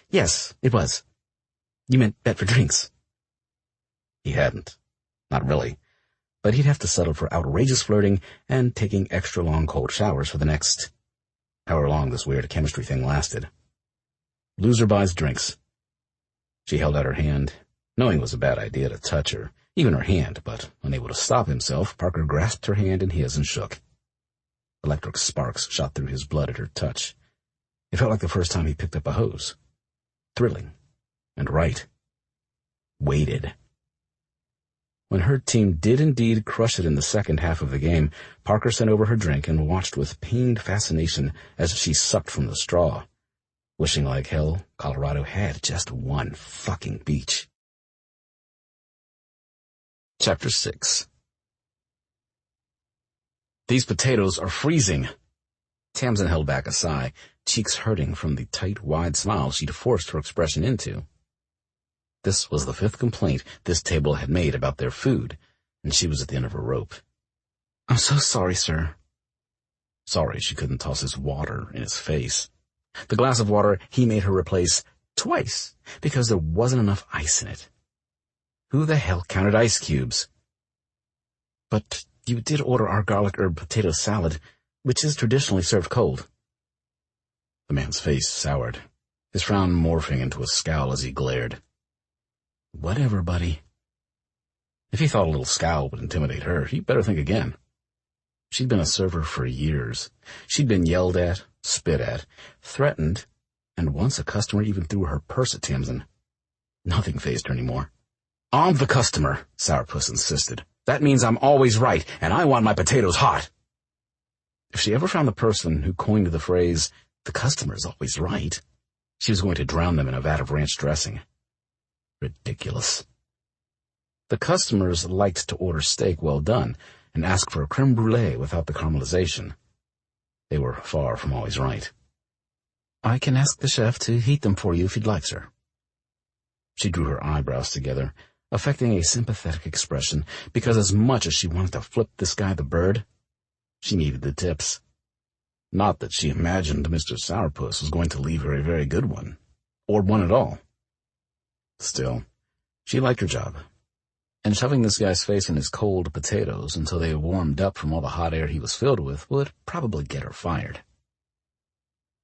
Yes, it was. You meant bet for drinks." He hadn't. Not really. But he'd have to settle for outrageous flirting and taking extra long cold showers for the next however long this weird chemistry thing lasted. Loser buys drinks. She held out her hand, knowing it was a bad idea to touch her, even her hand, but unable to stop himself, Parker grasped her hand in his and shook. Electric sparks shot through his blood at her touch. It felt like the first time he picked up a hose. Thrilling. And right. Weighted. When her team did indeed crush it in the second half of the game, Parker sent over her drink and watched with pained fascination as she sucked from the straw, wishing like hell Colorado had just one fucking beach. Chapter 6. "These potatoes are freezing." Tamsin held back a sigh, cheeks hurting from the tight, wide smile she'd forced her expression into. This was the fifth complaint this table had made about their food, and she was at the end of her rope. "I'm so sorry, sir." Sorry she couldn't toss his water in his face. The glass of water he made her replace twice because there wasn't enough ice in it. Who the hell counted ice cubes? "But you did order our garlic herb potato salad, which is traditionally served cold." The man's face soured, his frown morphing into a scowl as he glared. "Whatever, buddy." If he thought a little scowl would intimidate her, he'd better think again. She'd been a server for years. She'd been yelled at, spit at, threatened, and once a customer even threw her purse at Tamsin. Nothing fazed her anymore. "I'm the customer," Sourpuss insisted. "That means I'm always right, and I want my potatoes hot." If she ever found the person who coined the phrase, "the customer's always right," she was going to drown them in a vat of ranch dressing. Ridiculous. The customers liked to order steak well done and ask for a creme brulee without the caramelization. They were far from always right. "I can ask the chef to heat them for you if you'd like, sir." She drew her eyebrows together, affecting a sympathetic expression, because as much as she wanted to flip this guy the bird, she needed the tips. Not that she imagined Mr. Sourpuss was going to leave her a very good one, or one at all. Still, she liked her job, and shoving this guy's face in his cold potatoes until they warmed up from all the hot air he was filled with would probably get her fired.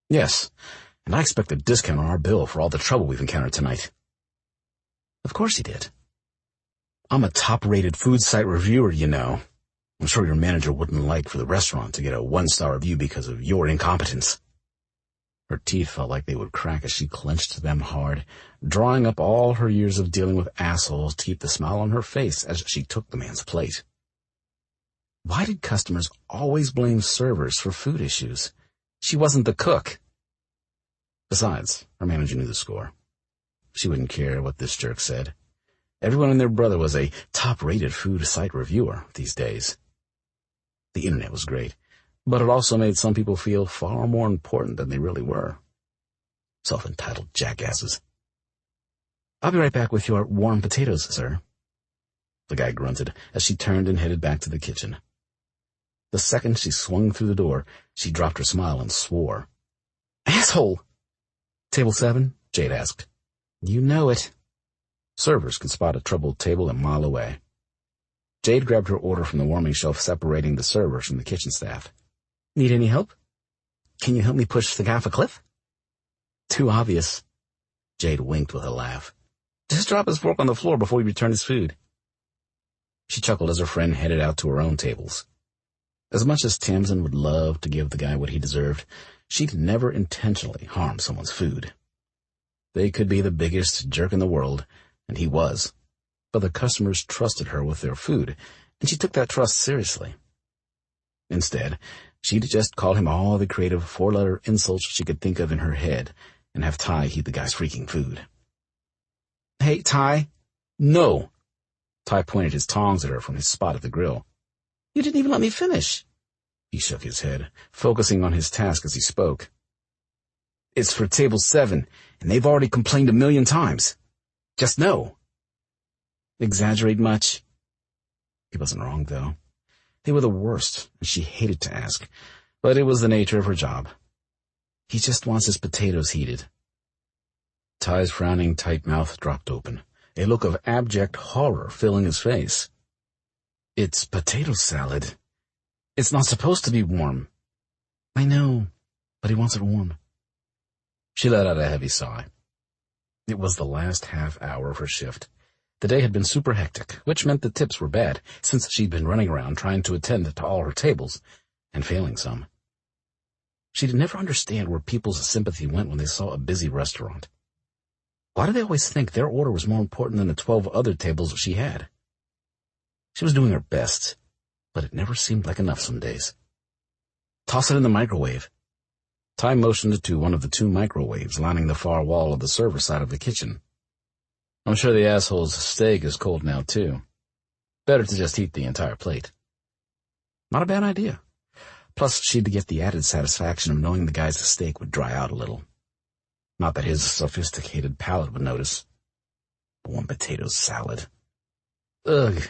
"Yes, and I expect a discount on our bill for all the trouble we've encountered tonight." Of course he did. "I'm a top-rated food site reviewer, you know. I'm sure your manager wouldn't like for the restaurant to get a one-star review because of your incompetence." Her teeth felt like they would crack as she clenched them hard, drawing up all her years of dealing with assholes to keep the smile on her face as she took the man's plate. Why did customers always blame servers for food issues? She wasn't the cook. Besides, her manager knew the score. She wouldn't care what this jerk said. Everyone and their brother was a top-rated food site reviewer these days. The internet was great, but it also made some people feel far more important than they really were. Self-entitled jackasses. "I'll be right back with your warm potatoes, sir." The guy grunted as she turned and headed back to the kitchen. The second she swung through the door, she dropped her smile and swore. "Asshole!" "Table 7?" Jade asked. "You know it." Servers could spot a troubled table a mile away. Jade grabbed her order from the warming shelf, separating the servers from the kitchen staff. Need any help? Can you help me push the guy off a cliff? Too obvious. Jade winked with a laugh. Just drop his fork on the floor before he returned his food. She chuckled as her friend headed out to her own tables. As much as Tamsin would love to give the guy what he deserved, she'd never intentionally harm someone's food. They could be the biggest jerk in the world, and he was. But the customers trusted her with their food, and she took that trust seriously. Instead, she'd just call him all the creative four-letter insults she could think of in her head and have Ty heat the guy's freaking food. Hey, Ty. No! Ty pointed his tongs at her from his spot at the grill. You didn't even let me finish. He shook his head, focusing on his task as he spoke. It's for table 7, and they've already complained 1,000,000 times. Just know. Exaggerate much? He wasn't wrong, though. They were the worst, and she hated to ask, but it was the nature of her job. He just wants his potatoes heated. Ty's frowning, tight mouth dropped open, a look of abject horror filling his face. It's potato salad. It's not supposed to be warm. I know, but he wants it warm. She let out a heavy sigh. It was the last half hour of her shift. The day had been super hectic, which meant the tips were bad, since she'd been running around trying to attend to all her tables, and failing some. She'd never understand where people's sympathy went when they saw a busy restaurant. Why did they always think their order was more important than the 12 other tables she had? She was doing her best, but it never seemed like enough some days. Toss it in the microwave. Ty motioned to one of the 2 microwaves lining the far wall of the server side of the kitchen. I'm sure the asshole's steak is cold now, too. Better to just heat the entire plate. Not a bad idea. Plus, she'd get the added satisfaction of knowing the guy's steak would dry out a little. Not that his sophisticated palate would notice. Warm potato salad. Ugh.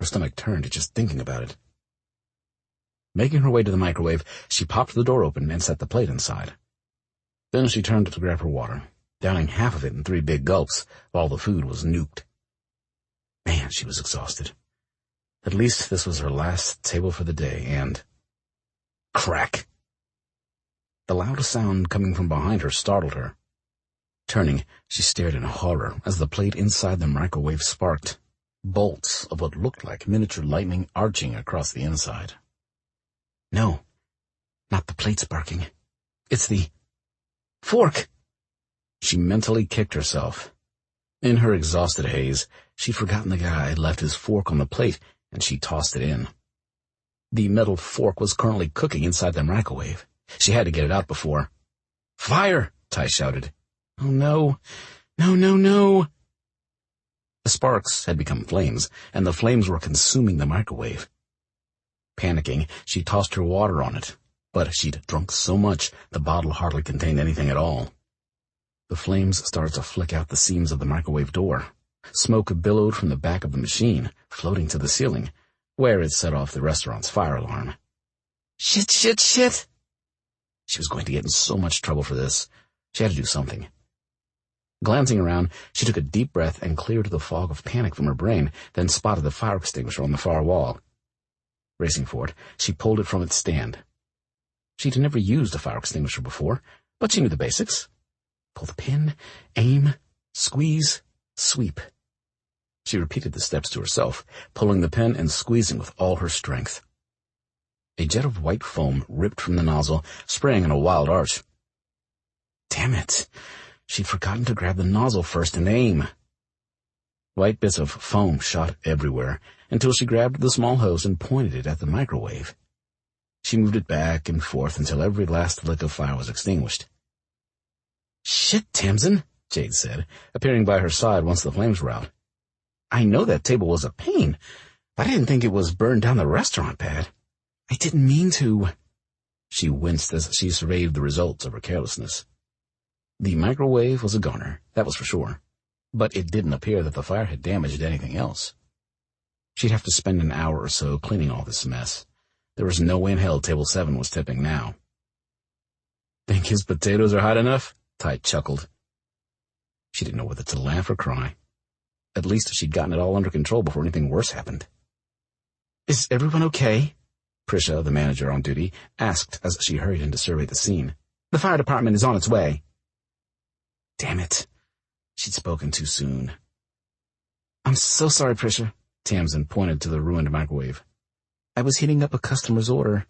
Her stomach turned at just thinking about it. Making her way to the microwave, she popped the door open and set the plate inside. Then she turned to grab her water, downing half of it in 3 big gulps while the food was nuked. Man, she was exhausted. At least this was her last table for the day, and... Crack! The loud sound coming from behind her startled her. Turning, she stared in horror as the plate inside the microwave sparked, bolts of what looked like miniature lightning arching across the inside. No, not the plate sparking. It's the fork. She mentally kicked herself. In her exhausted haze, she'd forgotten the guy had left his fork on the plate, and she tossed it in. The metal fork was currently cooking inside the microwave. She had to get it out before... Fire! Ty shouted. Oh no! No, no, no! The sparks had become flames, and the flames were consuming the microwave. Panicking, she tossed her water on it, but she'd drunk so much the bottle hardly contained anything at all. The flames started to flick out the seams of the microwave door. Smoke billowed from the back of the machine, floating to the ceiling, where it set off the restaurant's fire alarm. Shit, shit, shit! She was going to get in so much trouble for this. She had to do something. Glancing around, she took a deep breath and cleared the fog of panic from her brain, then spotted the fire extinguisher on the far wall. Racing for it, she pulled it from its stand. She'd never used a fire extinguisher before, but she knew the basics. Pull the pin, aim, squeeze, sweep. She repeated the steps to herself, pulling the pin and squeezing with all her strength. A jet of white foam ripped from the nozzle, spraying in a wild arch. Damn it! She'd forgotten to grab the nozzle first and aim. White bits of foam shot everywhere, until she grabbed the small hose and pointed it at the microwave. She moved it back and forth until every last lick of fire was extinguished. Shit, Tamsin, Jade said, appearing by her side once the flames were out. I know that table was a pain, but I didn't think it was burned down the restaurant bad. I didn't mean to. She winced as she surveyed the results of her carelessness. The microwave was a goner, that was for sure, but it didn't appear that the fire had damaged anything else. She'd have to spend an hour or so cleaning all this mess. There was no way in hell Table 7 was tipping now. Think his potatoes are hot enough? Ty chuckled. She didn't know whether to laugh or cry. At least she'd gotten it all under control before anything worse happened. Is everyone okay? Prisha, the manager on duty, asked as she hurried in to survey the scene. The fire department is on its way. Damn it. She'd spoken too soon. I'm so sorry, Prisha. Tamsin pointed to the ruined microwave. I was heating up a customer's order,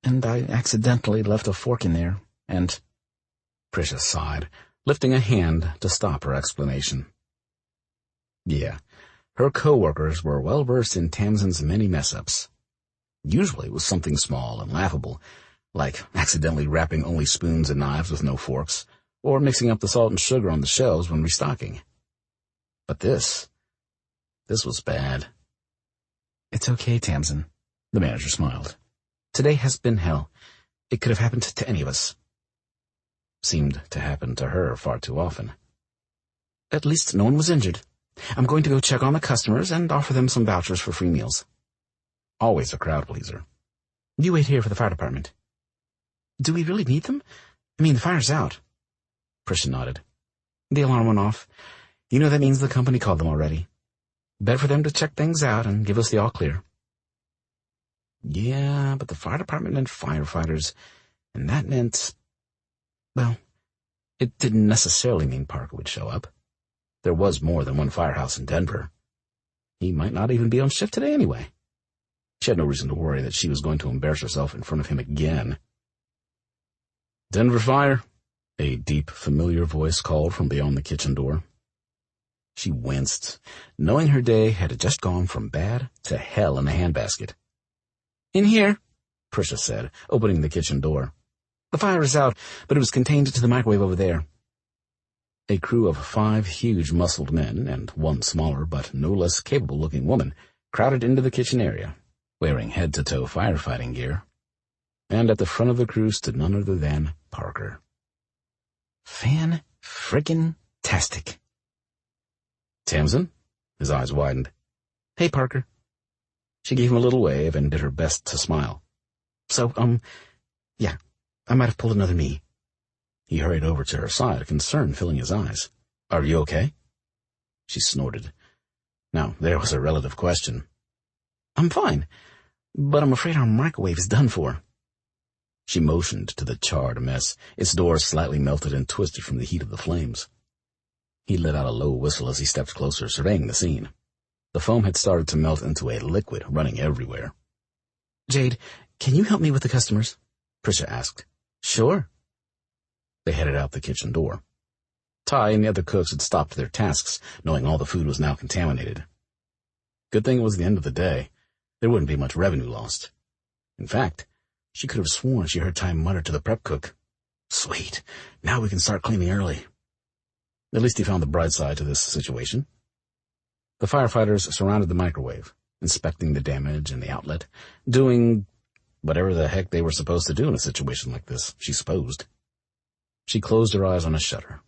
and I accidentally left a fork in there, and... Prisha sighed, lifting a hand to stop her explanation. Yeah, her co-workers were well-versed in Tamsin's many mess-ups. Usually it was something small and laughable, like accidentally wrapping only spoons and knives with no forks, or mixing up the salt and sugar on the shelves when restocking. But this was bad. It's okay, Tamsin. The manager smiled. Today has been hell. It could have happened to any of us. Seemed to happen to her far too often. At least no one was injured. I'm going to go check on the customers and offer them some vouchers for free meals. Always a crowd pleaser. You wait here for the fire department. Do we really need them? I mean, the fire's out. Prisha nodded. The alarm went off. You know that means the company called them already. Better for them to check things out and give us the all-clear. Yeah, but the fire department meant firefighters, and that meant... Well, it didn't necessarily mean Parker would show up. There was more than one firehouse in Denver. He might not even be on shift today anyway. She had no reason to worry that she was going to embarrass herself in front of him again. Denver Fire, a deep, familiar voice called from beyond the kitchen door. She winced, knowing her day had just gone from bad to hell in a handbasket. In here, Prisha said, opening the kitchen door. The fire is out, but it was contained to the microwave over there. A crew of 5 huge muscled men and 1 smaller but no less capable-looking woman crowded into the kitchen area, wearing head-to-toe firefighting gear. And at the front of the crew stood none other than Parker. Fan-frickin-tastic. Tamsin? His eyes widened. Hey, Parker. She gave him a little wave and did her best to smile. So, yeah, I might have pulled another me. He hurried over to her side, concern filling his eyes. Are you okay? She snorted. Now, there was a relative question. I'm fine, but I'm afraid our microwave is done for. She motioned to the charred mess, its door slightly melted and twisted from the heat of the flames. He let out a low whistle as he stepped closer, surveying the scene. The foam had started to melt into a liquid running everywhere. Jade, can you help me with the customers? Prisha asked. Sure. They headed out the kitchen door. Ty and the other cooks had stopped their tasks, knowing all the food was now contaminated. Good thing it was the end of the day. There wouldn't be much revenue lost. In fact, she could have sworn she heard Ty mutter to the prep cook, Sweet, now we can start cleaning early. At least he found the bright side to this situation. The firefighters surrounded the microwave, inspecting the damage in the outlet, doing whatever the heck they were supposed to do in a situation like this, she supposed. She closed her eyes on a shudder.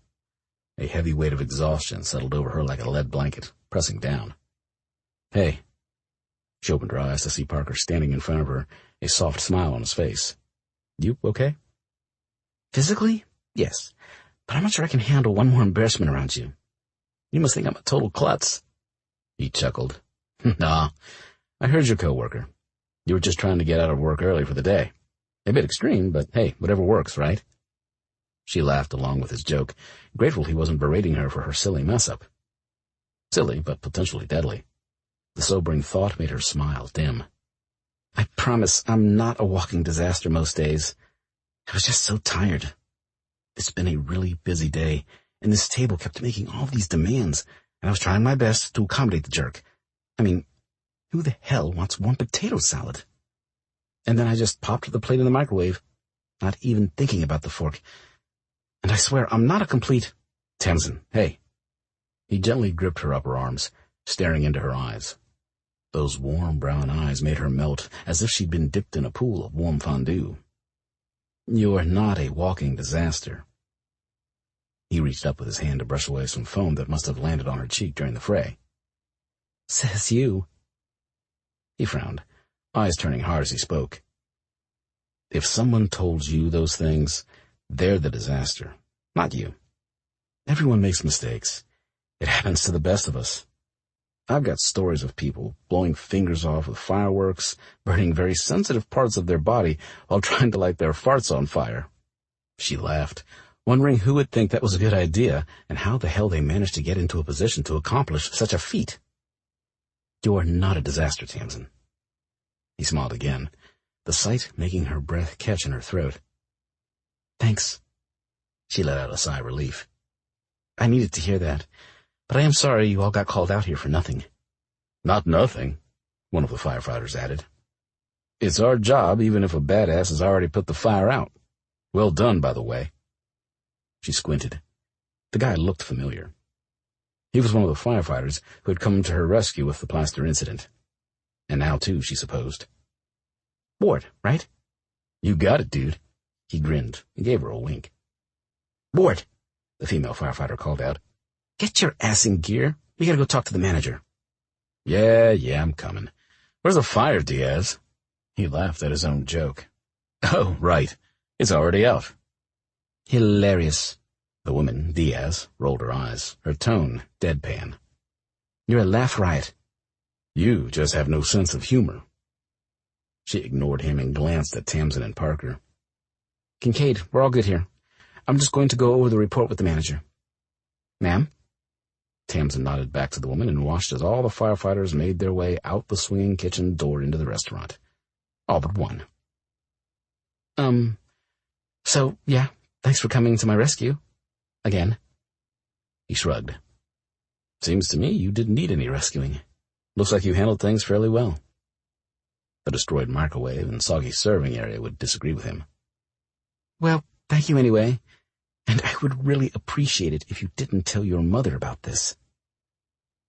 A heavy weight of exhaustion settled over her like a lead blanket, pressing down. Hey. She opened her eyes to see Parker standing in front of her, a soft smile on his face. You okay? Physically, yes, but I'm not sure I can handle one more embarrassment around you. You must think I'm a total klutz. He chuckled. Nah, I heard your coworker. You were just trying to get out of work early for the day. A bit extreme, but hey, whatever works, right? She laughed along with his joke, grateful he wasn't berating her for her silly mess-up. Silly, but potentially deadly. The sobering thought made her smile dim. I promise I'm not a walking disaster most days. I was just so tired. It's been a really busy day, and this table kept making all these demands, and I was trying my best to accommodate the jerk. I mean, who the hell wants warm potato salad? And then I just popped the plate in the microwave, not even thinking about the fork. And I swear I'm not a complete... Tamsin, hey. He gently gripped her upper arms, staring into her eyes. Those warm brown eyes made her melt as if she'd been dipped in a pool of warm fondue. You're not a walking disaster. He reached up with his hand to brush away some foam that must have landed on her cheek during the fray. Says you. He frowned, eyes turning hard as he spoke. If someone told you those things, they're the disaster, not you. Everyone makes mistakes. It happens to the best of us. I've got stories of people blowing fingers off with fireworks, burning very sensitive parts of their body while trying to light their farts on fire. She laughed, wondering who would think that was a good idea and how the hell they managed to get into a position to accomplish such a feat. You're not a disaster, Tamsin. He smiled again, the sight making her breath catch in her throat. Thanks. She let out a sigh of relief. I needed to hear that, but I am sorry you all got called out here for nothing. Not nothing, one of the firefighters added. It's our job, even if a badass has already put the fire out. Well done, by the way. She squinted. The guy looked familiar. He was one of the firefighters who had come to her rescue with the plaster incident. And now, too, she supposed. Ward, right? You got it, dude. He grinned and gave her a wink. Ward, the female firefighter called out. Get your ass in gear. We gotta go talk to the manager. Yeah, I'm coming. Where's the fire, Diaz? He laughed at his own joke. Oh, right. It's already out. Hilarious. The woman, Diaz, rolled her eyes, her tone deadpan. You're a laugh riot. You just have no sense of humor. She ignored him and glanced at Tamsin and Parker. Kincaid, we're all good here. I'm just going to go over the report with the manager. Ma'am? Tamsin nodded back to the woman and watched as all the firefighters made their way out the swinging kitchen door into the restaurant. All but one. So, yeah, thanks for coming to my rescue. Again. He shrugged. Seems to me you didn't need any rescuing. Looks like you handled things fairly well. The destroyed microwave and soggy serving area would disagree with him. Well, thank you anyway. And I would really appreciate it if you didn't tell your mother about this.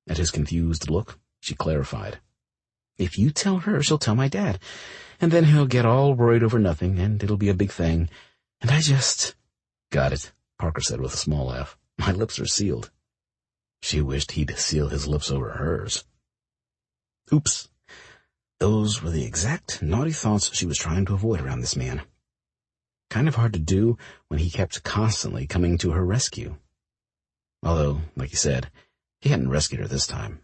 At his confused look, she clarified. If you tell her, she'll tell my dad. And then he'll get all worried over nothing, and it'll be a big thing. And I just... Got it, Parker said with a small laugh. My lips are sealed. She wished he'd seal his lips over hers. Oops. Those were the exact naughty thoughts she was trying to avoid around this man. Kind of hard to do when he kept constantly coming to her rescue. Although, like he said, he hadn't rescued her this time.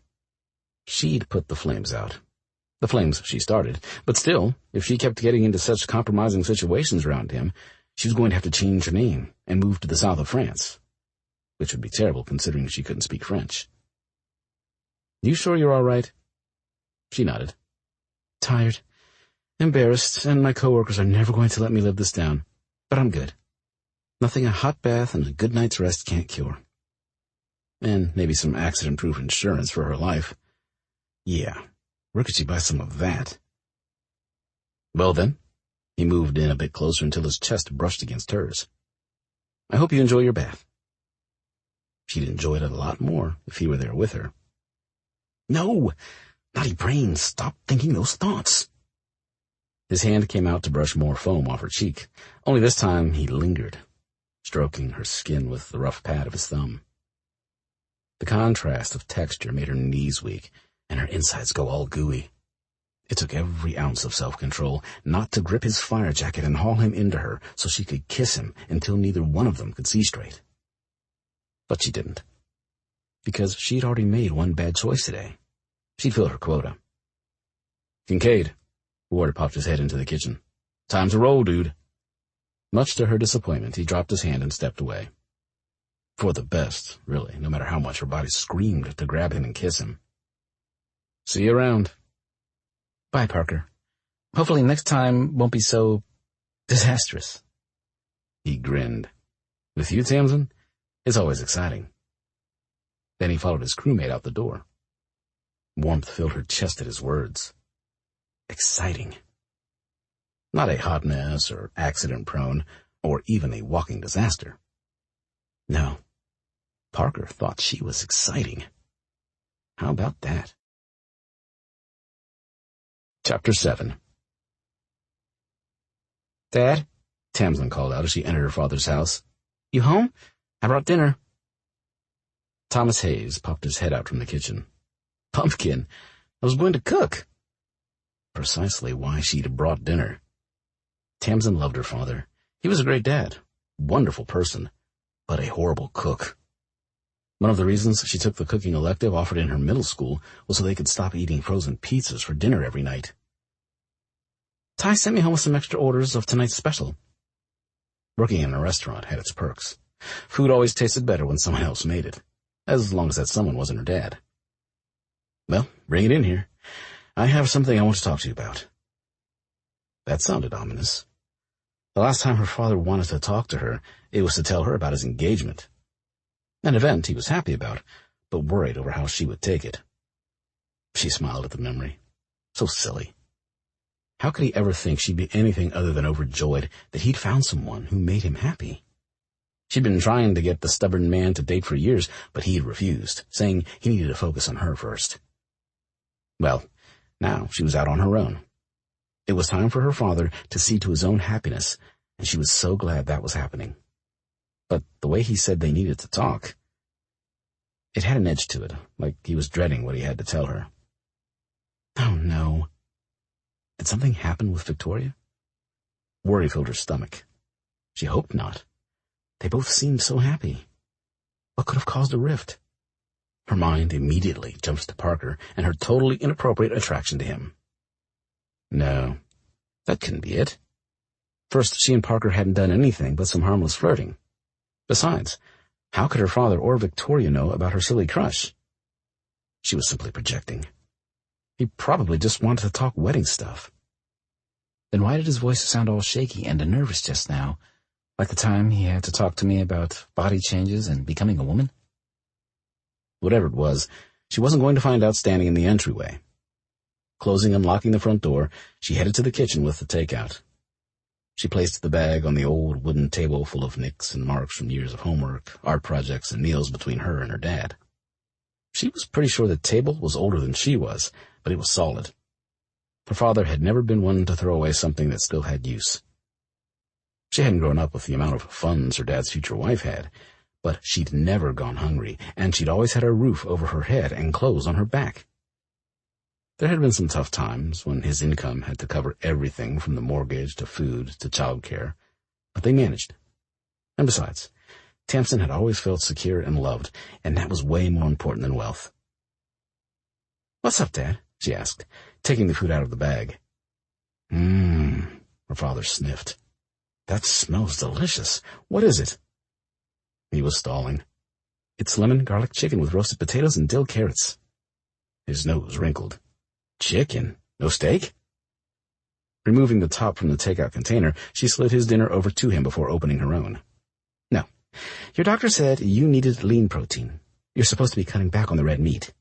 She'd put the flames out. The flames she started, but still, if she kept getting into such compromising situations around him, she was going to have to change her name and move to the south of France, which would be terrible considering she couldn't speak French. You sure you're all right? She nodded. Tired, embarrassed, and my coworkers are never going to let me live this down. But I'm good. Nothing a hot bath and a good night's rest can't cure. And maybe some accident-proof insurance for her life. Yeah, where could she buy some of that? Well then, he moved in a bit closer until his chest brushed against hers. I hope you enjoy your bath. She'd enjoy it a lot more if he were there with her. No! Naughty brain, stop thinking those thoughts. His hand came out to brush more foam off her cheek, only this time he lingered, stroking her skin with the rough pad of his thumb. The contrast of texture made her knees weak, and her insides go all gooey. It took every ounce of self-control not to grip his fire jacket and haul him into her so she could kiss him until neither one of them could see straight. But she didn't, because she'd already made one bad choice today. She'd fill her quota. Kincaid. Ward popped his head into the kitchen. Time to roll, dude. Much to her disappointment, he dropped his hand and stepped away. For the best, really, no matter how much her body screamed to grab him and kiss him. See you around. Bye, Parker. Hopefully next time won't be so disastrous. He grinned. With you, Tamsin, it's always exciting. Then he followed his crewmate out the door. Warmth filled her chest at his words. Exciting. Not a hot mess or accident-prone or even a walking disaster. No, Parker thought she was exciting. How about that? Chapter 7. Dad, Tamsin called out as she entered her father's house. You home? I brought dinner. Thomas Hayes popped his head out from the kitchen. Pumpkin, I was going to cook. Precisely why she'd brought dinner. Tamsin loved her father. He was a great dad, wonderful person, but a horrible cook. One of the reasons she took the cooking elective offered in her middle school was so they could stop eating frozen pizzas for dinner every night. Ty sent me home with some extra orders of tonight's special. Working in a restaurant had its perks. Food always tasted better when someone else made it, as long as that someone wasn't her dad. Well, bring it in here. I have something I want to talk to you about. That sounded ominous. The last time her father wanted to talk to her, it was to tell her about his engagement. An event he was happy about, but worried over how she would take it. She smiled at the memory. So silly. How could he ever think she'd be anything other than overjoyed that he'd found someone who made him happy? She'd been trying to get the stubborn man to date for years, but he had refused, saying he needed to focus on her first. Well, now she was out on her own. It was time for her father to see to his own happiness, and she was so glad that was happening. But the way he said they needed to talk, it had an edge to it, like he was dreading what he had to tell her. Oh, no. Did something happen with Victoria? Worry filled her stomach. She hoped not. They both seemed so happy. What could have caused a rift? Her mind immediately jumps to Parker and her totally inappropriate attraction to him. No, that couldn't be it. First, she and Parker hadn't done anything but some harmless flirting. Besides, how could her father or Victoria know about her silly crush? She was simply projecting. He probably just wanted to talk wedding stuff. Then why did his voice sound all shaky and nervous just now, like the time he had to talk to me about body changes and becoming a woman? Whatever it was, she wasn't going to find out standing in the entryway. Closing and locking the front door, she headed to the kitchen with the takeout. She placed the bag on the old wooden table full of nicks and marks from years of homework, art projects, and meals between her and her dad. She was pretty sure the table was older than she was, but it was solid. Her father had never been one to throw away something that still had use. She hadn't grown up with the amount of funds her dad's future wife had, but she'd never gone hungry, and she'd always had a roof over her head and clothes on her back. There had been some tough times when his income had to cover everything from the mortgage to food to childcare, but they managed. And besides, Tamsin had always felt secure and loved, and that was way more important than wealth. "What's up, Dad?" she asked, taking the food out of the bag. Her father sniffed. "That smells delicious. What is it?" He was stalling. "It's lemon garlic chicken with roasted potatoes and dill carrots." His nose wrinkled. "Chicken? No steak?" Removing the top from the takeout container, she slid his dinner over to him before opening her own. "No. Your doctor said you needed lean protein. You're supposed to be cutting back on the red meat."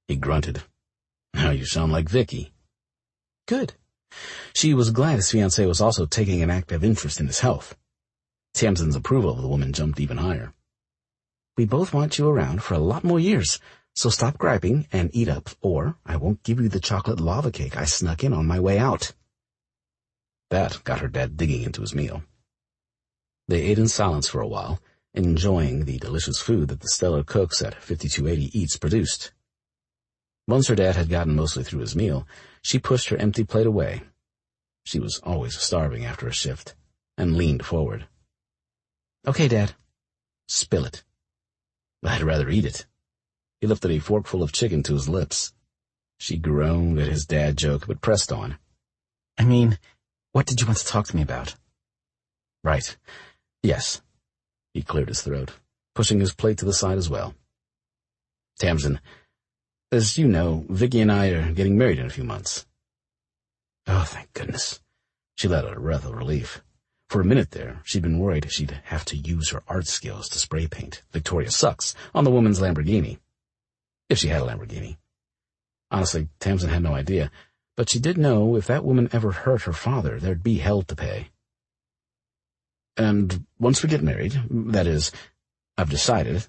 He grunted. "Now you sound like Vicky." Good. She was glad his fiancée was also taking an active interest in his health. Tamsin's approval of the woman jumped even higher. "We both want you around for a lot more years, so stop griping and eat up, or I won't give you the chocolate lava cake I snuck in on my way out." That got her dad digging into his meal. They ate in silence for a while, enjoying the delicious food that the stellar cooks at 5280 Eats produced. Once her dad had gotten mostly through his meal, she pushed her empty plate away. She was always starving after a shift, and leaned forward. "Okay, Dad. Spill it." "I'd rather eat it." He lifted a forkful of chicken to his lips. She groaned at his dad joke, but pressed on. "I mean, what did you want to talk to me about?" "Right. Yes." He cleared his throat, pushing his plate to the side as well. "Tamsin, as you know, Vicky and I are getting married in a few months." Oh, thank goodness. She let out a breath of relief. For a minute there, she'd been worried she'd have to use her art skills to spray paint "Victoria sucks" on the woman's Lamborghini. If she had a Lamborghini. Honestly, Tamsin had no idea, but she did know if that woman ever hurt her father, there'd be hell to pay. "And once we get married, that is, I've decided,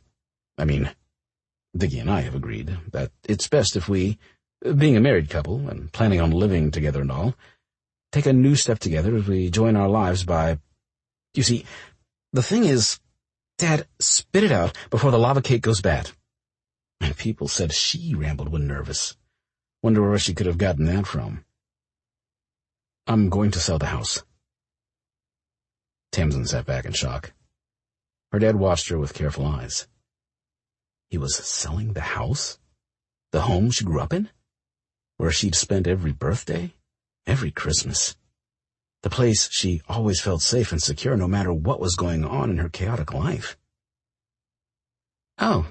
Vicky and I have agreed that it's best if we, being a married couple and planning on living together and all, take a new step together as we join our lives by... You see, the thing is, Dad, spit it out before the lava cake goes bad." And people said she rambled when nervous. Wonder where she could have gotten that from. "I'm going to sell the house." Tamsin sat back in shock. Her dad watched her with careful eyes. He was selling the house? The home she grew up in? Where she'd spent every birthday? Every Christmas? The place she always felt safe and secure no matter what was going on in her chaotic life. Oh.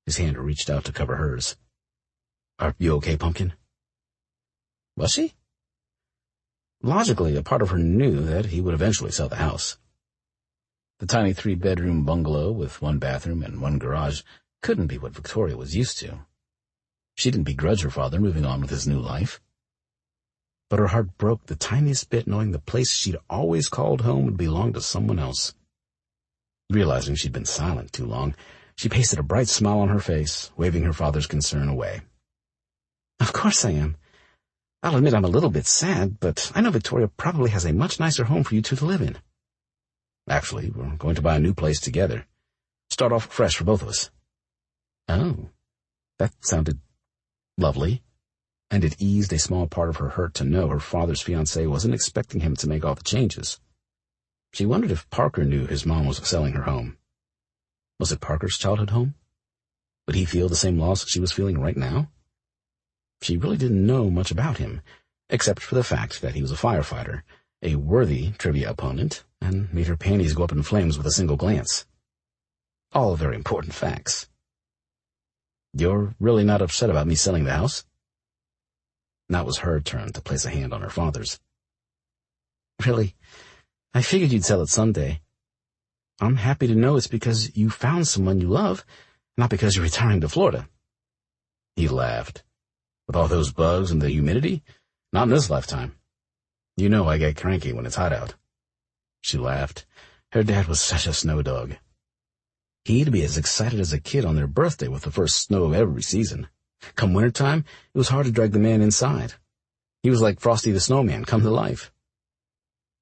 His hand reached out to cover hers. Are you okay, Pumpkin? Was she? Logically, a part of her knew that he would eventually sell the house. The tiny 3-bedroom bungalow with 1 bathroom and 1 garage couldn't be what Victoria was used to. She didn't begrudge her father moving on with his new life. But her heart broke the tiniest bit knowing the place she'd always called home would belong to someone else. Realizing she'd been silent too long, she pasted a bright smile on her face, waving her father's concern away. Of course I am. I'll admit I'm a little bit sad, but I know Victoria probably has a much nicer home for you two to live in. Actually, we're going to buy a new place together. Start off fresh for both of us. Oh, that sounded lovely, and it eased a small part of her hurt to know her father's fiancée wasn't expecting him to make all the changes. She wondered if Parker knew his mom was selling her home. Was it Parker's childhood home? Would he feel the same loss she was feeling right now? She really didn't know much about him, except for the fact that he was a firefighter, a worthy trivia opponent, and made her panties go up in flames with a single glance. All very important facts. You're really not upset about me selling the house? Now it was her turn to place a hand on her father's. Really? I figured you'd sell it someday. I'm happy to know it's because you found someone you love, not because you're retiring to Florida. He laughed. With all those bugs and the humidity? Not in this lifetime. You know I get cranky when it's hot out. She laughed. Her dad was such a snow dog. He'd be as excited as a kid on their birthday with the first snow of every season. Come wintertime, it was hard to drag the man inside. He was like Frosty the Snowman come to life.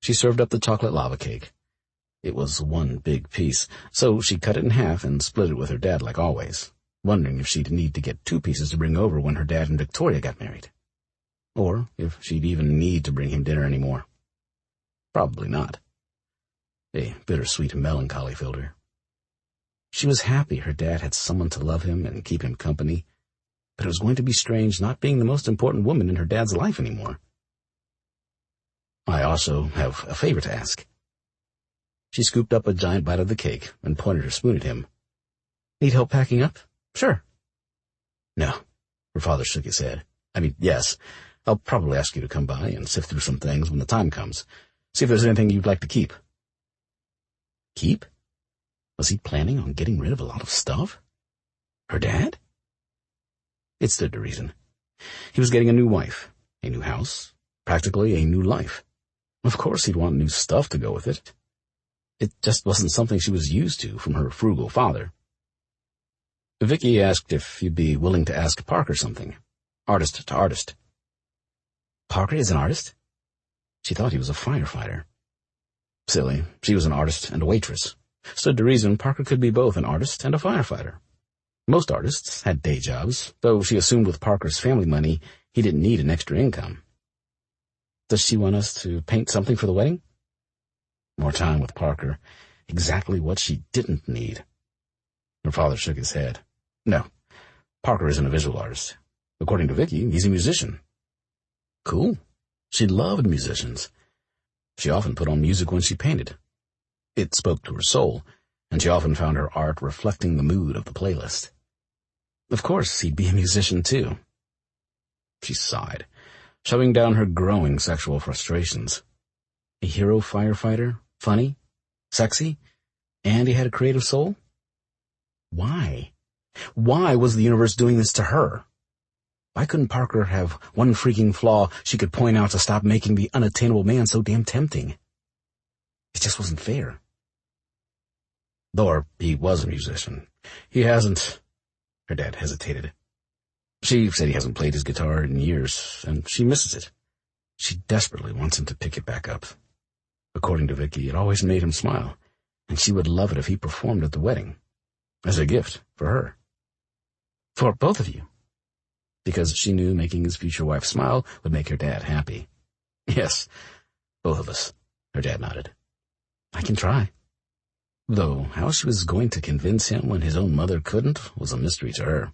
She served up the chocolate lava cake. It was 1 big piece, so she cut it in half and split it with her dad like always, wondering if she'd need to get 2 pieces to bring over when her dad and Victoria got married. Or if she'd even need to bring him dinner anymore. Probably not. A bittersweet melancholy filled her. She was happy her dad had someone to love him and keep him company, but it was going to be strange not being the most important woman in her dad's life anymore. I also have a favor to ask. She scooped up a giant bite of the cake and pointed her spoon at him. Need help packing up? Sure. No. Her father shook his head. I mean, yes. I'll probably ask you to come by and sift through some things when the time comes. See if there's anything you'd like to keep. Keep? Was he planning on getting rid of a lot of stuff? Her dad? It stood to reason. He was getting a new wife, a new house, practically a new life. Of course he'd want new stuff to go with it. It just wasn't something she was used to from her frugal father. Vicky asked if you'd be willing to ask Parker something, artist to artist. Parker is an artist? She thought he was a firefighter. Silly, she was an artist and a waitress. Stood to reason Parker could be both an artist and a firefighter. Most artists had day jobs, though she assumed with Parker's family money he didn't need an extra income. Does she want us to paint something for the wedding? More time with Parker. Exactly what she didn't need. Her father shook his head. No, Parker isn't a visual artist. According to Vicky, he's a musician. Cool. She loved musicians. She often put on music when she painted. It spoke to her soul, and she often found her art reflecting the mood of the playlist. Of course, he'd be a musician, too. She sighed, shoving down her growing sexual frustrations. A hero firefighter, funny, sexy, and he had a creative soul? Why? Why was the universe doing this to her? Why couldn't Parker have one freaking flaw she could point out to stop making the unattainable man so damn tempting? It just wasn't fair. Though he was a musician. He hasn't... Her dad hesitated. She said he hasn't played his guitar in years, and she misses it. She desperately wants him to pick it back up. According to Vicky, it always made him smile, and she would love it if he performed at the wedding. As a gift for her. For both of you. Because she knew making his future wife smile would make her dad happy. Yes, both of us, her dad nodded. I can try. though how she was going to convince him when his own mother couldn't was a mystery to her.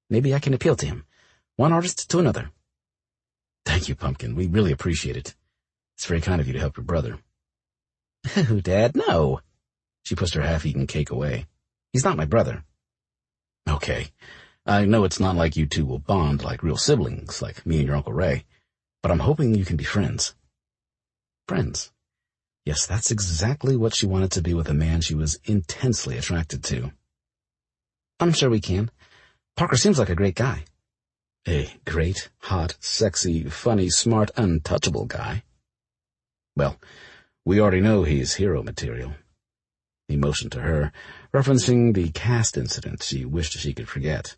Maybe I can appeal to him, one artist to another. Thank you, Pumpkin. We really appreciate it. It's very kind of you to help your brother. Oh, Dad, no. She pushed her half-eaten cake away. He's not my brother. Okay. I know it's not like you two will bond like real siblings, like me and your Uncle Ray, but I'm hoping you can be friends. Friends? Yes, that's exactly what she wanted to be with a man she was intensely attracted to. I'm sure we can. Parker seems like a great guy. A great, hot, sexy, funny, smart, untouchable guy. Well, we already know he's hero material. He motioned to her, referencing the cast incident she wished she could forget.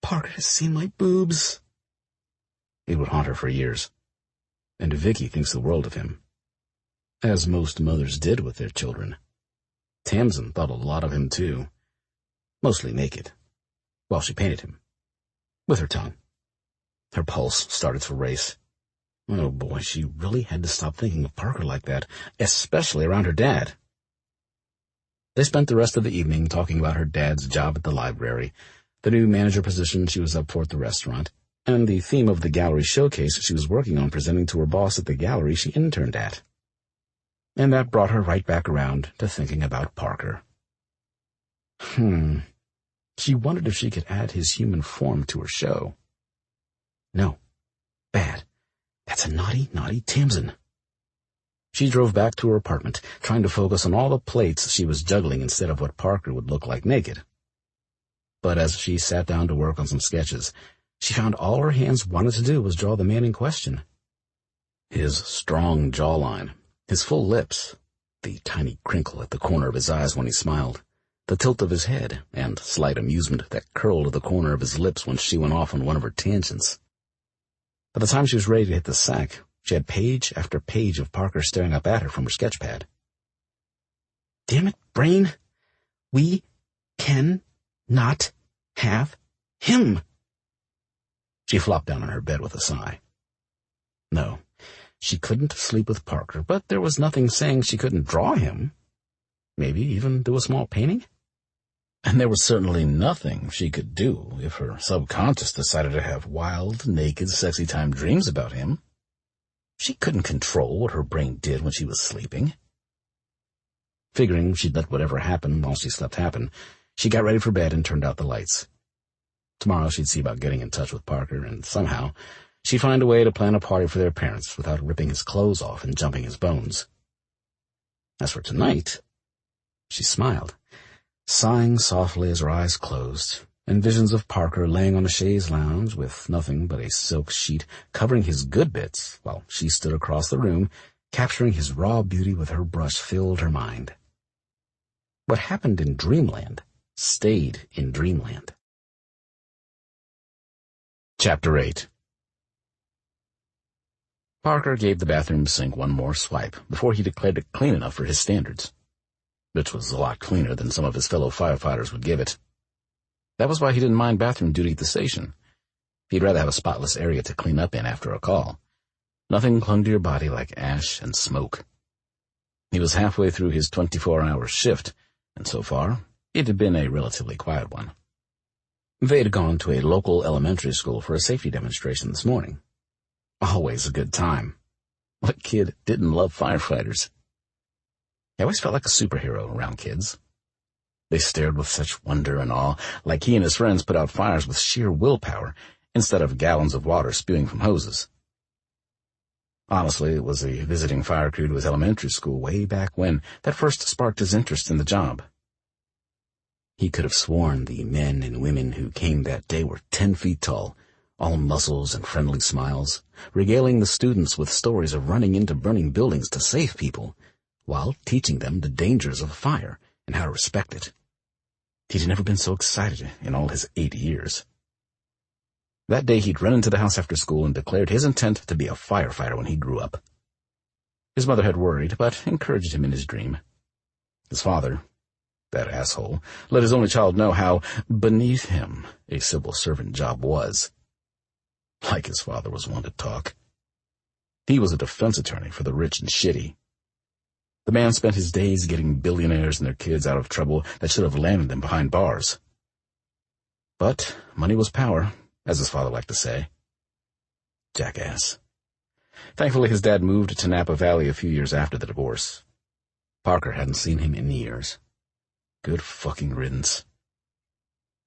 Parker has seen my boobs. It would haunt her for years. And Vicky thinks the world of him. As most mothers did with their children. Tamsin thought a lot of him, too. Mostly naked. While she painted him. With her tongue. Her pulse started to race. Oh boy, she really had to stop thinking of Parker like that, especially around her dad. They spent the rest of the evening talking about her dad's job at the library, the new manager position she was up for at the restaurant, and the theme of the gallery showcase she was working on presenting to her boss at the gallery she interned at. And that brought her right back around to thinking about Parker. She wondered if she could add his human form to her show. No. Bad. That's a naughty, naughty Tamsin. She drove back to her apartment, trying to focus on all the plates she was juggling instead of what Parker would look like naked. But as she sat down to work on some sketches, she found all her hands wanted to do was draw the man in question. His strong jawline, his full lips, the tiny crinkle at the corner of his eyes when he smiled, the tilt of his head, and slight amusement that curled at the corner of his lips when she went off on one of her tangents. By the time she was ready to hit the sack, she had page after page of Parker staring up at her from her sketch pad. Damn it, Brain. We can not have him. She flopped down on her bed with a sigh. No, she couldn't sleep with Parker, but there was nothing saying she couldn't draw him. Maybe even do a small painting? And there was certainly nothing she could do if her subconscious decided to have wild, naked, sexy time dreams about him. She couldn't control what her brain did when she was sleeping. Figuring she'd let whatever happened while she slept happen, she got ready for bed and turned out the lights. Tomorrow she'd see about getting in touch with Parker, and somehow she'd find a way to plan a party for their parents without ripping his clothes off and jumping his bones. As for tonight, she smiled, sighing softly as her eyes closed, and visions of Parker laying on a chaise lounge with nothing but a silk sheet covering his good bits while she stood across the room, capturing his raw beauty with her brush filled her mind. What happened in Dreamland stayed in Dreamland. Chapter 8. Parker gave the bathroom sink one more swipe before he declared it clean enough for his standards, which was a lot cleaner than some of his fellow firefighters would give it. That was why he didn't mind bathroom duty at the station. He'd rather have a spotless area to clean up in after a call. Nothing clung to your body like ash and smoke. He was halfway through his 24-hour shift, and so far, it had been a relatively quiet one. They had gone to a local elementary school for a safety demonstration this morning. Always a good time. What kid didn't love firefighters? He always felt like a superhero around kids. They stared with such wonder and awe, like he and his friends put out fires with sheer willpower, instead of gallons of water spewing from hoses. Honestly, it was the visiting fire crew to his elementary school way back when that first sparked his interest in the job. He could have sworn the men and women who came that day were 10 feet tall, all muscles and friendly smiles, regaling the students with stories of running into burning buildings to save people, while teaching them the dangers of fire and how to respect it. He'd never been so excited in all his 8 years. That day he'd run into the house after school and declared his intent to be a firefighter when he grew up. His mother had worried, but encouraged him in his dream. His father, that asshole, let his only child know how beneath him a civil servant job was. Like his father was one to talk. He was a defense attorney for the rich and shitty. The man spent his days getting billionaires and their kids out of trouble that should have landed them behind bars. But money was power, as his father liked to say. Jackass. Thankfully, his dad moved to Napa Valley a few years after the divorce. Parker hadn't seen him in years. Good fucking riddance.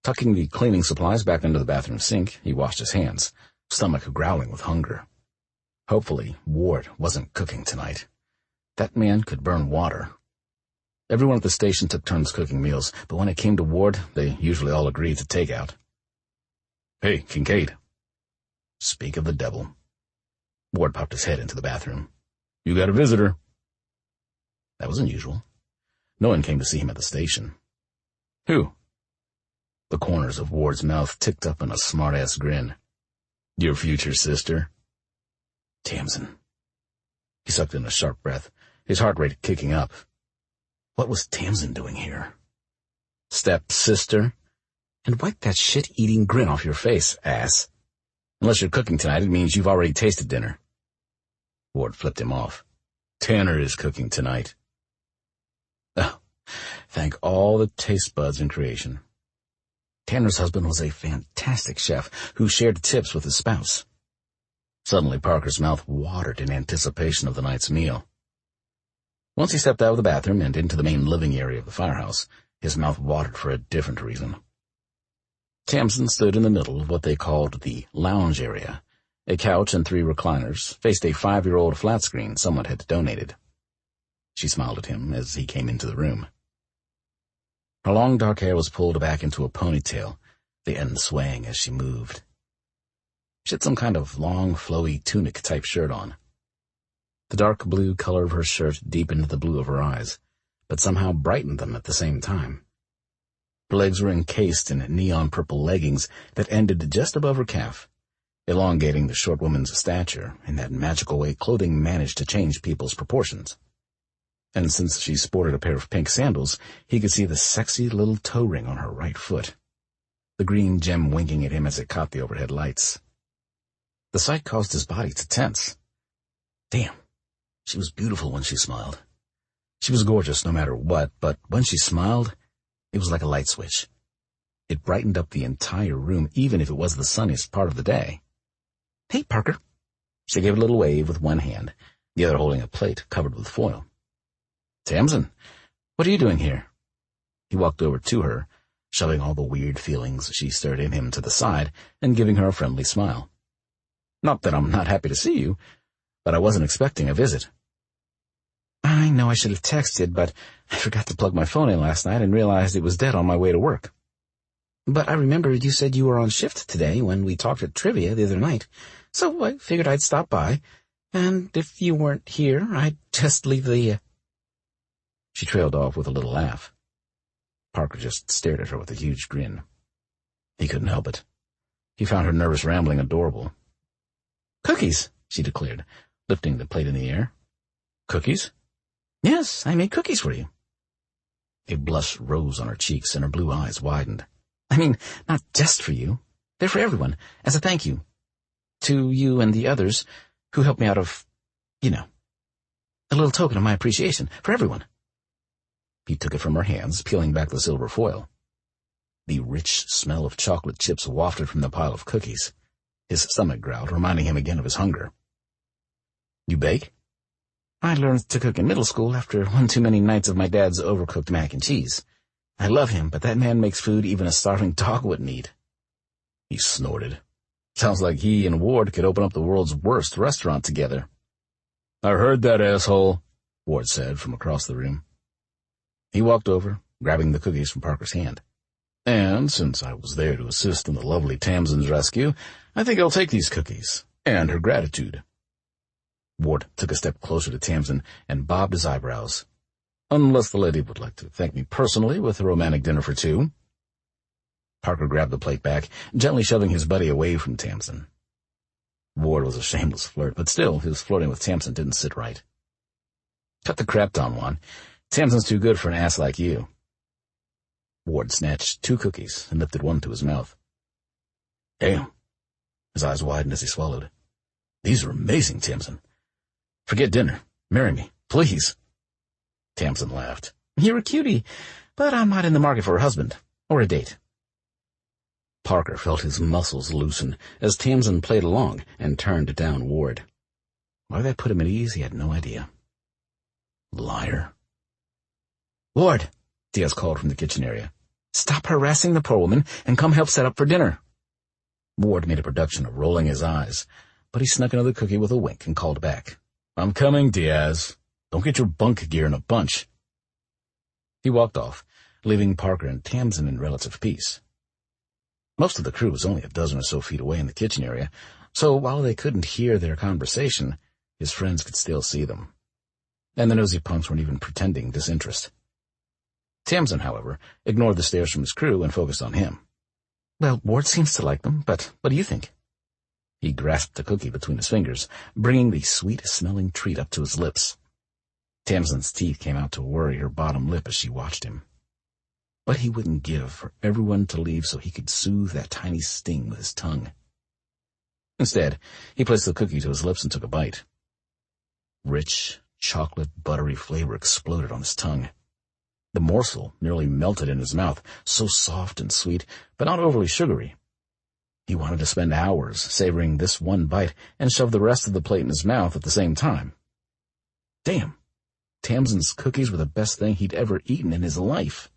Tucking the cleaning supplies back under the bathroom sink, he washed his hands, stomach growling with hunger. Hopefully, Ward wasn't cooking tonight. That man could burn water. Everyone at the station took turns cooking meals, but when it came to Ward, they usually all agreed to take out. Hey, Kincaid. Speak of the devil. Ward popped his head into the bathroom. You got a visitor. That was unusual. No one came to see him at the station. Who? The corners of Ward's mouth ticked up in a smart-ass grin. Your future sister. Tamsin. He sucked in a sharp breath, his heart rate kicking up. What was Tamsin doing here? Step-sister? And wipe that shit-eating grin off your face, ass. Unless you're cooking tonight, it means you've already tasted dinner. Ward flipped him off. Tanner is cooking tonight. Oh, thank all the taste buds in creation. Tanner's husband was a fantastic chef who shared tips with his spouse. Suddenly, Parker's mouth watered in anticipation of the night's meal. Once he stepped out of the bathroom and into the main living area of the firehouse, his mouth watered for a different reason. Tamsin stood in the middle of what they called the lounge area. A couch and 3 recliners faced a 5-year-old flat screen someone had donated. She smiled at him as he came into the room. Her long dark hair was pulled back into a ponytail, the end swaying as she moved. She had some kind of long, flowy tunic-type shirt on. The dark blue color of her shirt deepened the blue of her eyes, but somehow brightened them at the same time. Her legs were encased in neon purple leggings that ended just above her calf, elongating the short woman's stature in that magical way clothing managed to change people's proportions. And since she sported a pair of pink sandals, he could see the sexy little toe ring on her right foot, the green gem winking at him as it caught the overhead lights. The sight caused his body to tense. Damn, she was beautiful when she smiled. She was gorgeous no matter what, but when she smiled, it was like a light switch. It brightened up the entire room, even if it was the sunniest part of the day. Hey, Parker. She gave a little wave with one hand, the other holding a plate covered with foil. Tamsin, what are you doing here? He walked over to her, shoving all the weird feelings she stirred in him to the side and giving her a friendly smile. Not that I'm not happy to see you, but I wasn't expecting a visit. I know I should have texted, but I forgot to plug my phone in last night and realized it was dead on my way to work. But I remembered you said you were on shift today when we talked at trivia the other night, so I figured I'd stop by, and if you weren't here, I'd just leave the... She trailed off with a little laugh. Parker just stared at her with a huge grin. He couldn't help it. He found her nervous rambling adorable. Cookies, she declared, lifting the plate in the air. Cookies? Yes, I made cookies for you. A blush rose on her cheeks and her blue eyes widened. I mean, not just for you. They're for everyone, as a thank you. To you and the others who helped me out of, a little token of my appreciation for everyone. He took it from her hands, peeling back the silver foil. The rich smell of chocolate chips wafted from the pile of cookies. His stomach growled, reminding him again of his hunger. You bake? I learned to cook in middle school after one too many nights of my dad's overcooked mac and cheese. I love him, but that man makes food even a starving dog wouldn't eat. He snorted. Sounds like he and Ward could open up the world's worst restaurant together. I heard that, asshole, Ward said from across the room. He walked over, grabbing the cookies from Parker's hand. And since I was there to assist in the lovely Tamsin's rescue, I think I'll take these cookies, and her gratitude. Ward took a step closer to Tamsin and bobbed his eyebrows. Unless the lady would like to thank me personally with a romantic dinner for 2. Parker grabbed the plate back, gently shoving his buddy away from Tamsin. Ward was a shameless flirt, but still, his flirting with Tamsin didn't sit right. Cut the crap, Don Juan. Tamsin's too good for an ass like you. Ward snatched 2 cookies and lifted one to his mouth. Damn. His eyes widened as he swallowed. These are amazing, Tamsin. Forget dinner. Marry me, please. Tamsin laughed. You're a cutie, but I'm not in the market for a husband or a date. Parker felt his muscles loosen as Tamsin played along and turned down Ward. Why that put him at ease, he had no idea. Liar. Ward, Diaz called from the kitchen area. Stop harassing the poor woman and come help set up for dinner. Ward made a production of rolling his eyes, but he snuck another cookie with a wink and called back. I'm coming, Diaz. Don't get your bunk gear in a bunch. He walked off, leaving Parker and Tamsin in relative peace. Most of the crew was only a dozen or so feet away in the kitchen area, so while they couldn't hear their conversation, his friends could still see them. And the nosy punks weren't even pretending disinterest. Tamsin, however, ignored the stares from his crew and focused on him. Well, Ward seems to like them, but what do you think? He grasped the cookie between his fingers, bringing the sweet-smelling treat up to his lips. Tamsin's teeth came out to worry her bottom lip as she watched him. But he wouldn't give for everyone to leave so he could soothe that tiny sting with his tongue. Instead, he placed the cookie to his lips and took a bite. Rich, chocolate, buttery flavor exploded on his tongue. The morsel nearly melted in his mouth, so soft and sweet, but not overly sugary. He wanted to spend hours savoring this one bite and shove the rest of the plate in his mouth at the same time. Damn, Tamsin's cookies were the best thing he'd ever eaten in his life.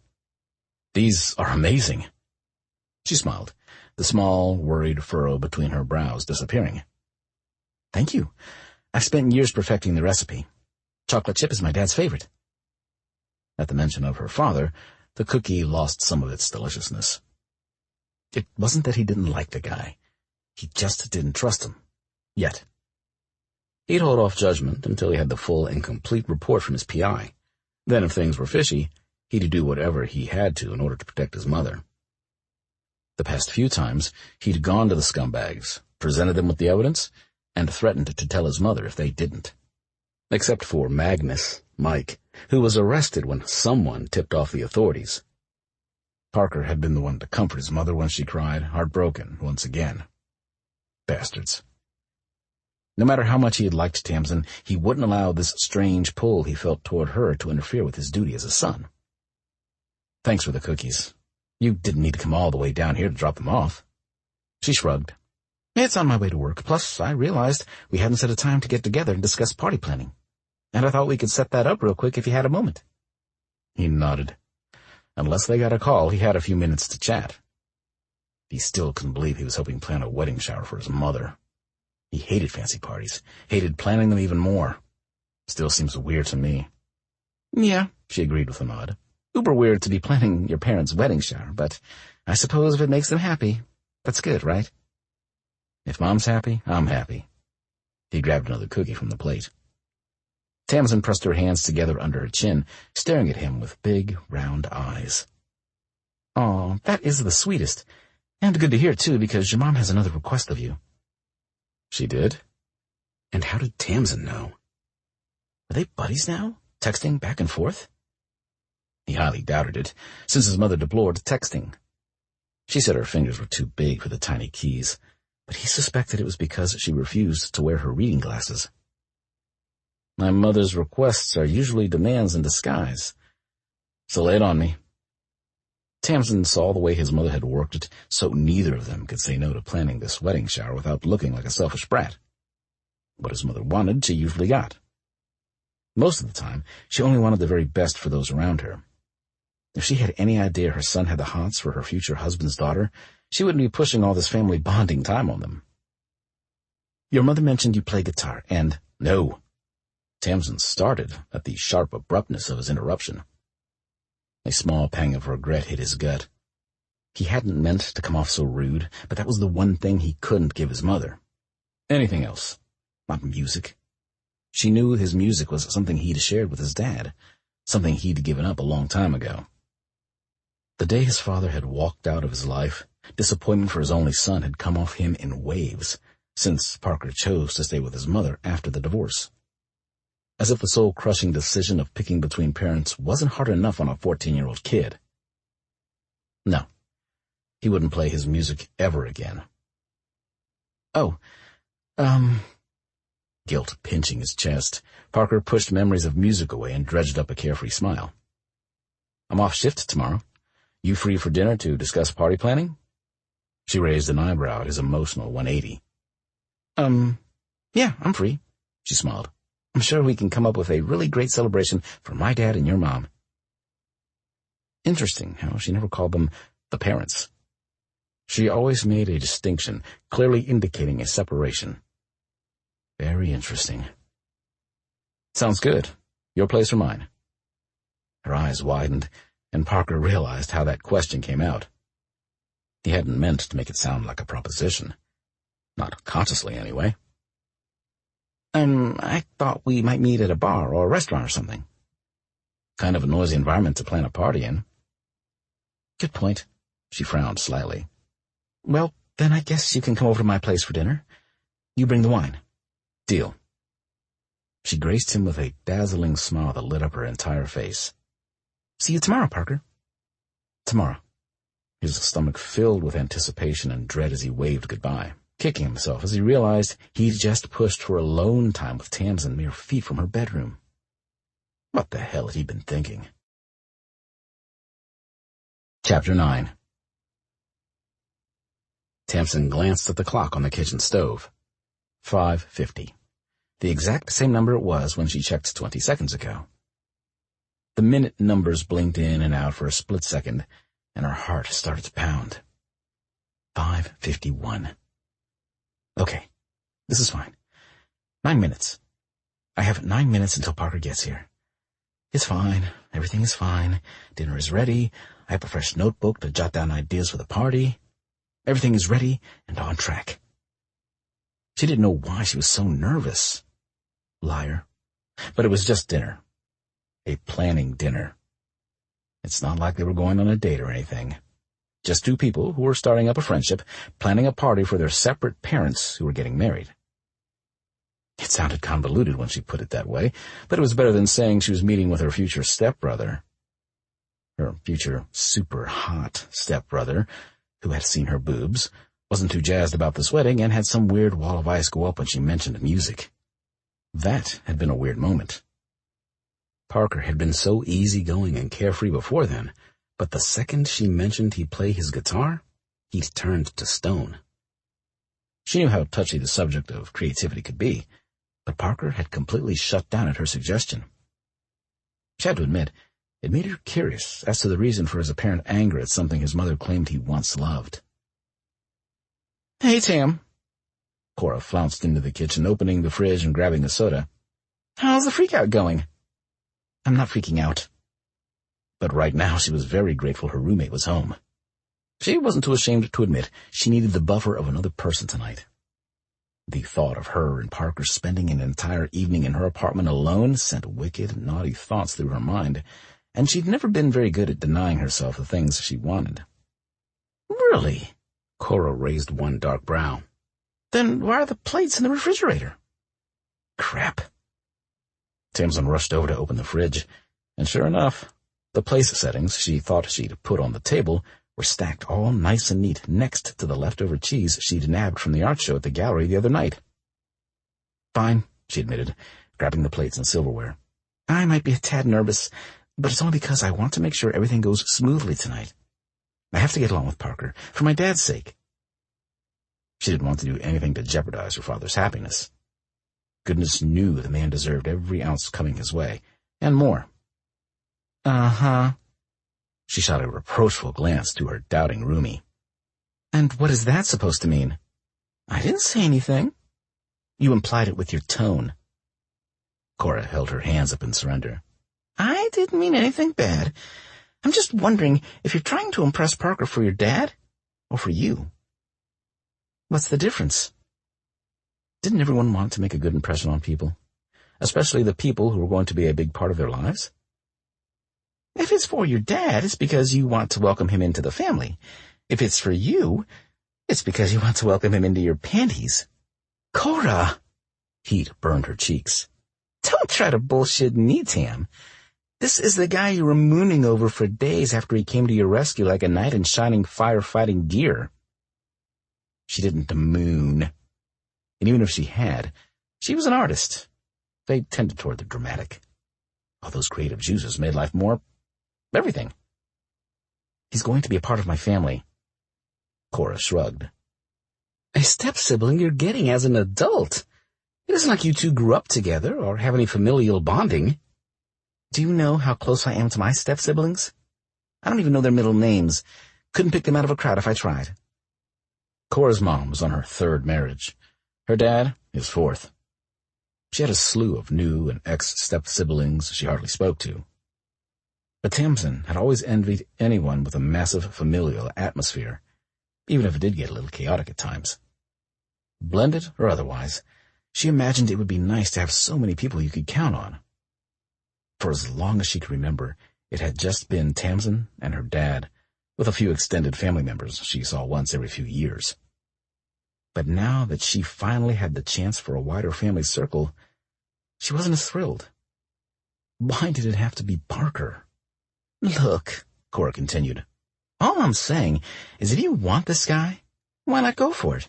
These are amazing. She smiled, the small, worried furrow between her brows disappearing. Thank you. I've spent years perfecting the recipe. Chocolate chip is my dad's favorite. At the mention of her father, the cookie lost some of its deliciousness. It wasn't that he didn't like the guy. He just didn't trust him. Yet. He'd hold off judgment until he had the full and complete report from his PI. Then, if things were fishy, he'd do whatever he had to in order to protect his mother. The past few times, he'd gone to the scumbags, presented them with the evidence, and threatened to tell his mother if they didn't. Except for Magnus, Mike, who was arrested when someone tipped off the authorities. Parker had been the one to comfort his mother when she cried, heartbroken, once again. Bastards. No matter how much he had liked Tamsin, he wouldn't allow this strange pull he felt toward her to interfere with his duty as a son. Thanks for the cookies. You didn't need to come all the way down here to drop them off. She shrugged. It's on my way to work. Plus, I realized we hadn't set a time to get together and discuss party planning. And I thought we could set that up real quick if you had a moment. He nodded. Unless they got a call, he had a few minutes to chat. He still couldn't believe he was helping plan a wedding shower for his mother. He hated fancy parties, hated planning them even more. Still seems weird to me. Yeah, she agreed with a nod. Uber weird to be planning your parents' wedding shower, but I suppose if it makes them happy, that's good, right? If Mom's happy, I'm happy. He grabbed another cookie from the plate. Tamsin pressed her hands together under her chin, staring at him with big, round eyes. "Aw, that is the sweetest. And good to hear, too, because your mom has another request of you." She did? And how did Tamsin know? Are they buddies now? Texting back and forth? He highly doubted it, since his mother deplored texting. She said her fingers were too big for the tiny keys, but he suspected it was because she refused to wear her reading glasses. My mother's requests are usually demands in disguise, so lay it on me. Tamsin saw the way his mother had worked it, so neither of them could say no to planning this wedding shower without looking like a selfish brat. What his mother wanted, she usually got. Most of the time, she only wanted the very best for those around her. If she had any idea her son had the hots for her future husband's daughter, she wouldn't be pushing all this family bonding time on them. Your mother mentioned you play guitar, and— No. Tamsin started at the sharp abruptness of his interruption. A small pang of regret hit his gut. He hadn't meant to come off so rude, but that was the one thing he couldn't give his mother. Anything else. Not music. She knew his music was something he'd shared with his dad, something he'd given up a long time ago. The day his father had walked out of his life, disappointment for his only son had come off him in waves, since Parker chose to stay with his mother after the divorce. As if the soul-crushing decision of picking between parents wasn't hard enough on a 14-year-old kid. No, he wouldn't play his music ever again. Oh, Guilt pinching his chest, Parker pushed memories of music away and dredged up a carefree smile. I'm off shift tomorrow. You free for dinner to discuss party planning? She raised an eyebrow at his emotional 180. Yeah, I'm free, she smiled. I'm sure we can come up with a really great celebration for my dad and your mom. Interesting how she never called them the parents. She always made a distinction, clearly indicating a separation. Very interesting. Sounds good. Your place or mine? Her eyes widened, and Parker realized how that question came out. He hadn't meant to make it sound like a proposition. Not consciously, anyway. I thought we might meet at a bar or a restaurant or something. Kind of a noisy environment to plan a party in. Good point. She frowned slightly. Well, then I guess you can come over to my place for dinner. You bring the wine. Deal. She graced him with a dazzling smile that lit up her entire face. See you tomorrow, Parker. Tomorrow. His stomach filled with anticipation and dread as he waved goodbye, kicking himself as he realized he'd just pushed for alone time with Tamsin mere feet from her bedroom. What the hell had he been thinking? Chapter 9. Tamsin glanced at the clock on the kitchen stove. 5:50. The exact same number it was when she checked 20 seconds ago. The minute numbers blinked in and out for a split second, and her heart started to pound. 5:51. Okay, this is fine. 9 minutes. I have 9 minutes until Parker gets here. It's fine. Everything is fine. Dinner is ready. I have a fresh notebook to jot down ideas for the party. Everything is ready and on track. She didn't know why she was so nervous. Liar. But it was just dinner. A planning dinner. It's not like they were going on a date or anything. Just two people who were starting up a friendship, planning a party for their separate parents who were getting married. It sounded convoluted when she put it that way, but it was better than saying she was meeting with her future stepbrother. Her future super hot stepbrother, who had seen her boobs, wasn't too jazzed about this wedding and had some weird wall of ice go up when she mentioned music. That had been a weird moment. Parker had been so easygoing and carefree before then, but the second she mentioned he'd play his guitar, he'd turned to stone. She knew how touchy the subject of creativity could be, but Parker had completely shut down at her suggestion. She had to admit, it made her curious as to the reason for his apparent anger at something his mother claimed he once loved. Hey, Tam. Cora flounced into the kitchen, opening the fridge and grabbing a soda. How's the freak-out going? I'm not freaking out. But right now she was very grateful her roommate was home. She wasn't too ashamed to admit she needed the buffer of another person tonight. The thought of her and Parker spending an entire evening in her apartment alone sent wicked, naughty thoughts through her mind, and she'd never been very good at denying herself the things she wanted. Really? Cora raised one dark brow. Then why are the plates in the refrigerator? Crap. Tamsin rushed over to open the fridge, and sure enough, the place settings she thought she'd put on the table were stacked all nice and neat next to the leftover cheese she'd nabbed from the art show at the gallery the other night. Fine, she admitted, grabbing the plates and silverware. I might be a tad nervous, but it's only because I want to make sure everything goes smoothly tonight. I have to get along with Parker, for my dad's sake. She didn't want to do anything to jeopardize her father's happiness. Goodness knew the man deserved every ounce coming his way, and more. Uh-huh. She shot a reproachful glance to her doubting roomie. And what is that supposed to mean? I didn't say anything. You implied it with your tone. Cora held her hands up in surrender. I didn't mean anything bad. I'm just wondering if you're trying to impress Parker for your dad or for you. What's the difference? Didn't everyone want to make a good impression on people, especially the people who were going to be a big part of their lives? If it's for your dad, it's because you want to welcome him into the family. If it's for you, it's because you want to welcome him into your panties. Cora! Heat burned her cheeks. Don't try to bullshit me, Tam. This is the guy you were mooning over for days after he came to your rescue like a knight in shining firefighting gear. She didn't moon. And even if she had, She was an artist. They tended toward the dramatic. All those creative juices made life more... everything. He's going to be a part of my family. Cora shrugged. A step-sibling you're getting as an adult. It isn't like you two grew up together or have any familial bonding. Do you know how close I am to my step-siblings? I don't even know their middle names. Couldn't pick them out of a crowd if I tried. Cora's mom was on her third marriage. Her dad, his fourth. She had a slew of new and ex-step-siblings she hardly spoke to. But Tamsin had always envied anyone with a massive familial atmosphere, even if it did get a little chaotic at times. Blended or otherwise, she imagined it would be nice to have so many people you could count on. For as long as she could remember, it had just been Tamsin and her dad, with a few extended family members she saw once every few years. But now that she finally had the chance for a wider family circle, she wasn't as thrilled. Why did it have to be Parker? Look, Cora continued, all I'm saying is if you want this guy, why not go for it?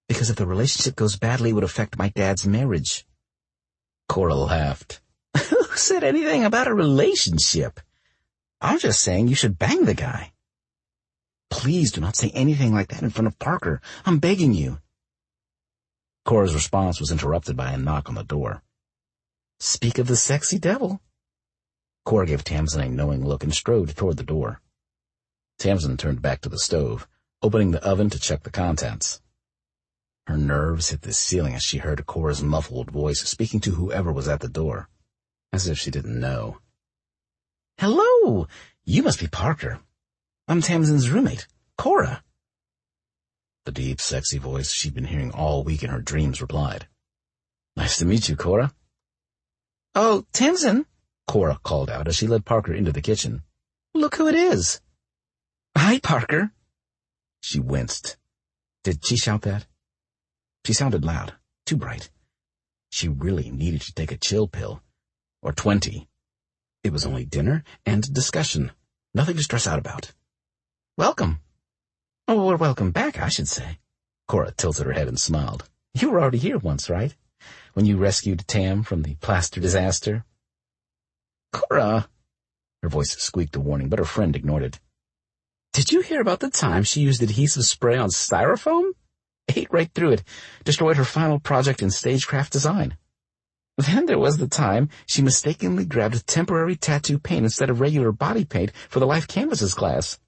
Because if the relationship goes badly, it would affect my dad's marriage. Cora laughed. Who said anything about a relationship? I'm just saying you should bang the guy. Please do not say anything like that in front of Parker. I'm begging you. Cora's response was interrupted by a knock on the door. Speak of the sexy devil. Cora gave Tamsin a knowing look and strode toward the door. Tamsin turned back to the stove, opening the oven to check the contents. Her nerves hit the ceiling as she heard Cora's muffled voice speaking to whoever was at the door, as if she didn't know. Hello! You must be Parker. I'm Tamsin's roommate, Cora. The deep, sexy voice she'd been hearing all week in her dreams replied. Nice to meet you, Cora. Oh, Tamsin, Cora called out as she led Parker into the kitchen. Look who it is. Hi, Parker. She winced. Did she shout that? She sounded loud, too bright. She really needed to take a chill pill. Or 20. It was only dinner and discussion. Nothing to stress out about. Welcome. Oh, or welcome back, I should say. Cora tilted her head and smiled. You were already here once, right? When you rescued Tam from the plaster disaster? Cora! Her voice squeaked a warning, but her friend ignored it. Did you hear about the time she used adhesive spray on styrofoam? Ate right through it, destroyed her final project in stagecraft design. Then there was the time she mistakenly grabbed temporary tattoo paint instead of regular body paint for the Life Canvases class.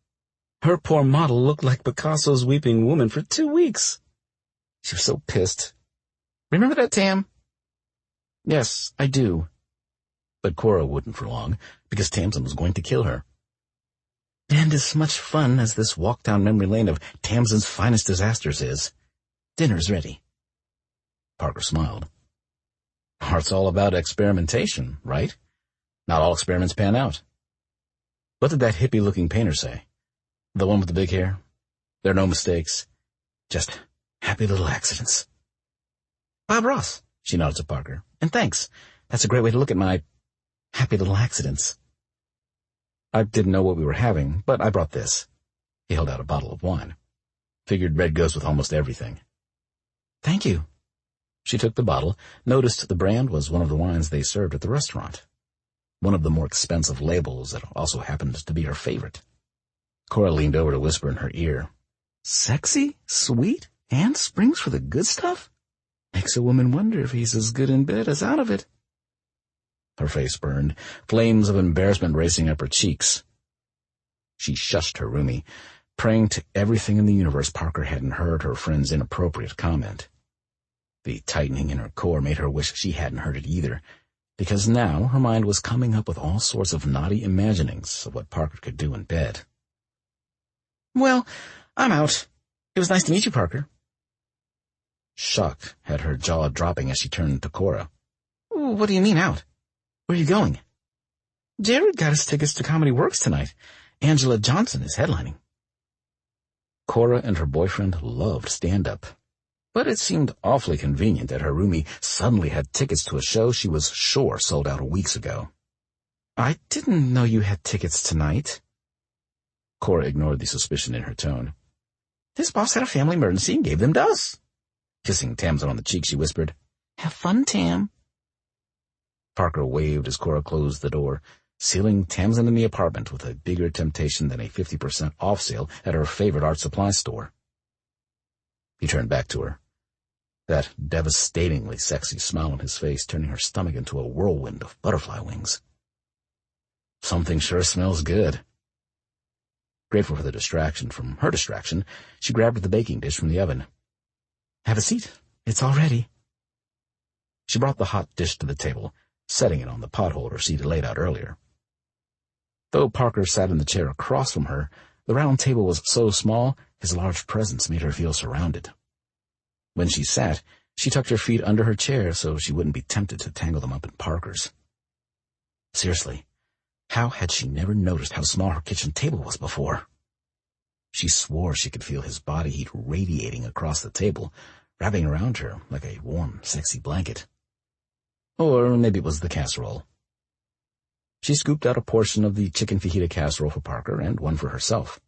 Her poor model looked like Picasso's Weeping Woman for 2 weeks. She was so pissed. Remember that, Tam? Yes, I do. But Cora wouldn't for long, because Tamsin was going to kill her. And as much fun as this walk down memory lane of Tamsin's finest disasters is, dinner's ready. Parker smiled. Art's all about experimentation, right? Not all experiments pan out. What did that hippie-looking painter say? The one with the big hair? There are no mistakes. Just happy little accidents. Bob Ross, she nodded to Parker. And thanks. That's a great way to look at my happy little accidents. I didn't know what we were having, but I brought this. He held out a bottle of wine. Figured red goes with almost everything. Thank you. She took the bottle, noticed the brand was one of the wines they served at the restaurant. One of the more expensive labels that also happened to be her favorite. Cora leaned over to whisper in her ear. Sexy, sweet, and springs for the good stuff? Makes a woman wonder if he's as good in bed as out of it. Her face burned, flames of embarrassment racing up her cheeks. She shushed her roomie, praying to everything in the universe Parker hadn't heard her friend's inappropriate comment. The tightening in her core made her wish she hadn't heard it either, because now her mind was coming up with all sorts of naughty imaginings of what Parker could do in bed. Well, I'm out. It was nice to meet you, Parker. Shock had her jaw dropping as she turned to Cora. What do you mean out? Where are you going? Jared got us tickets to Comedy Works tonight. Angela Johnson is headlining. Cora and her boyfriend loved stand-up, but it seemed awfully convenient that her roomie suddenly had tickets to a show she was sure sold out weeks ago. I didn't know you had tickets tonight. Cora ignored the suspicion in her tone. His boss had a family emergency and gave them to us. Kissing Tamsin on the cheek, she whispered, Have fun, Tam. Parker waved as Cora closed the door, sealing Tamsin in the apartment with a bigger temptation than a 50% off sale at her favorite art supply store. He turned back to her, that devastatingly sexy smile on his face turning her stomach into a whirlwind of butterfly wings. Something sure smells good. Grateful for the distraction from her distraction, she grabbed the baking dish from the oven. Have a seat. It's all ready. She brought the hot dish to the table, setting it on the potholder she'd laid out earlier. Though Parker sat in the chair across from her, the round table was so small, his large presence made her feel surrounded. When she sat, she tucked her feet under her chair so she wouldn't be tempted to tangle them up in Parker's. Seriously, how had she never noticed how small her kitchen table was before? She swore she could feel his body heat radiating across the table, wrapping around her like a warm, sexy blanket. Or maybe it was the casserole. She scooped out a portion of the chicken fajita casserole for Parker and one for herself.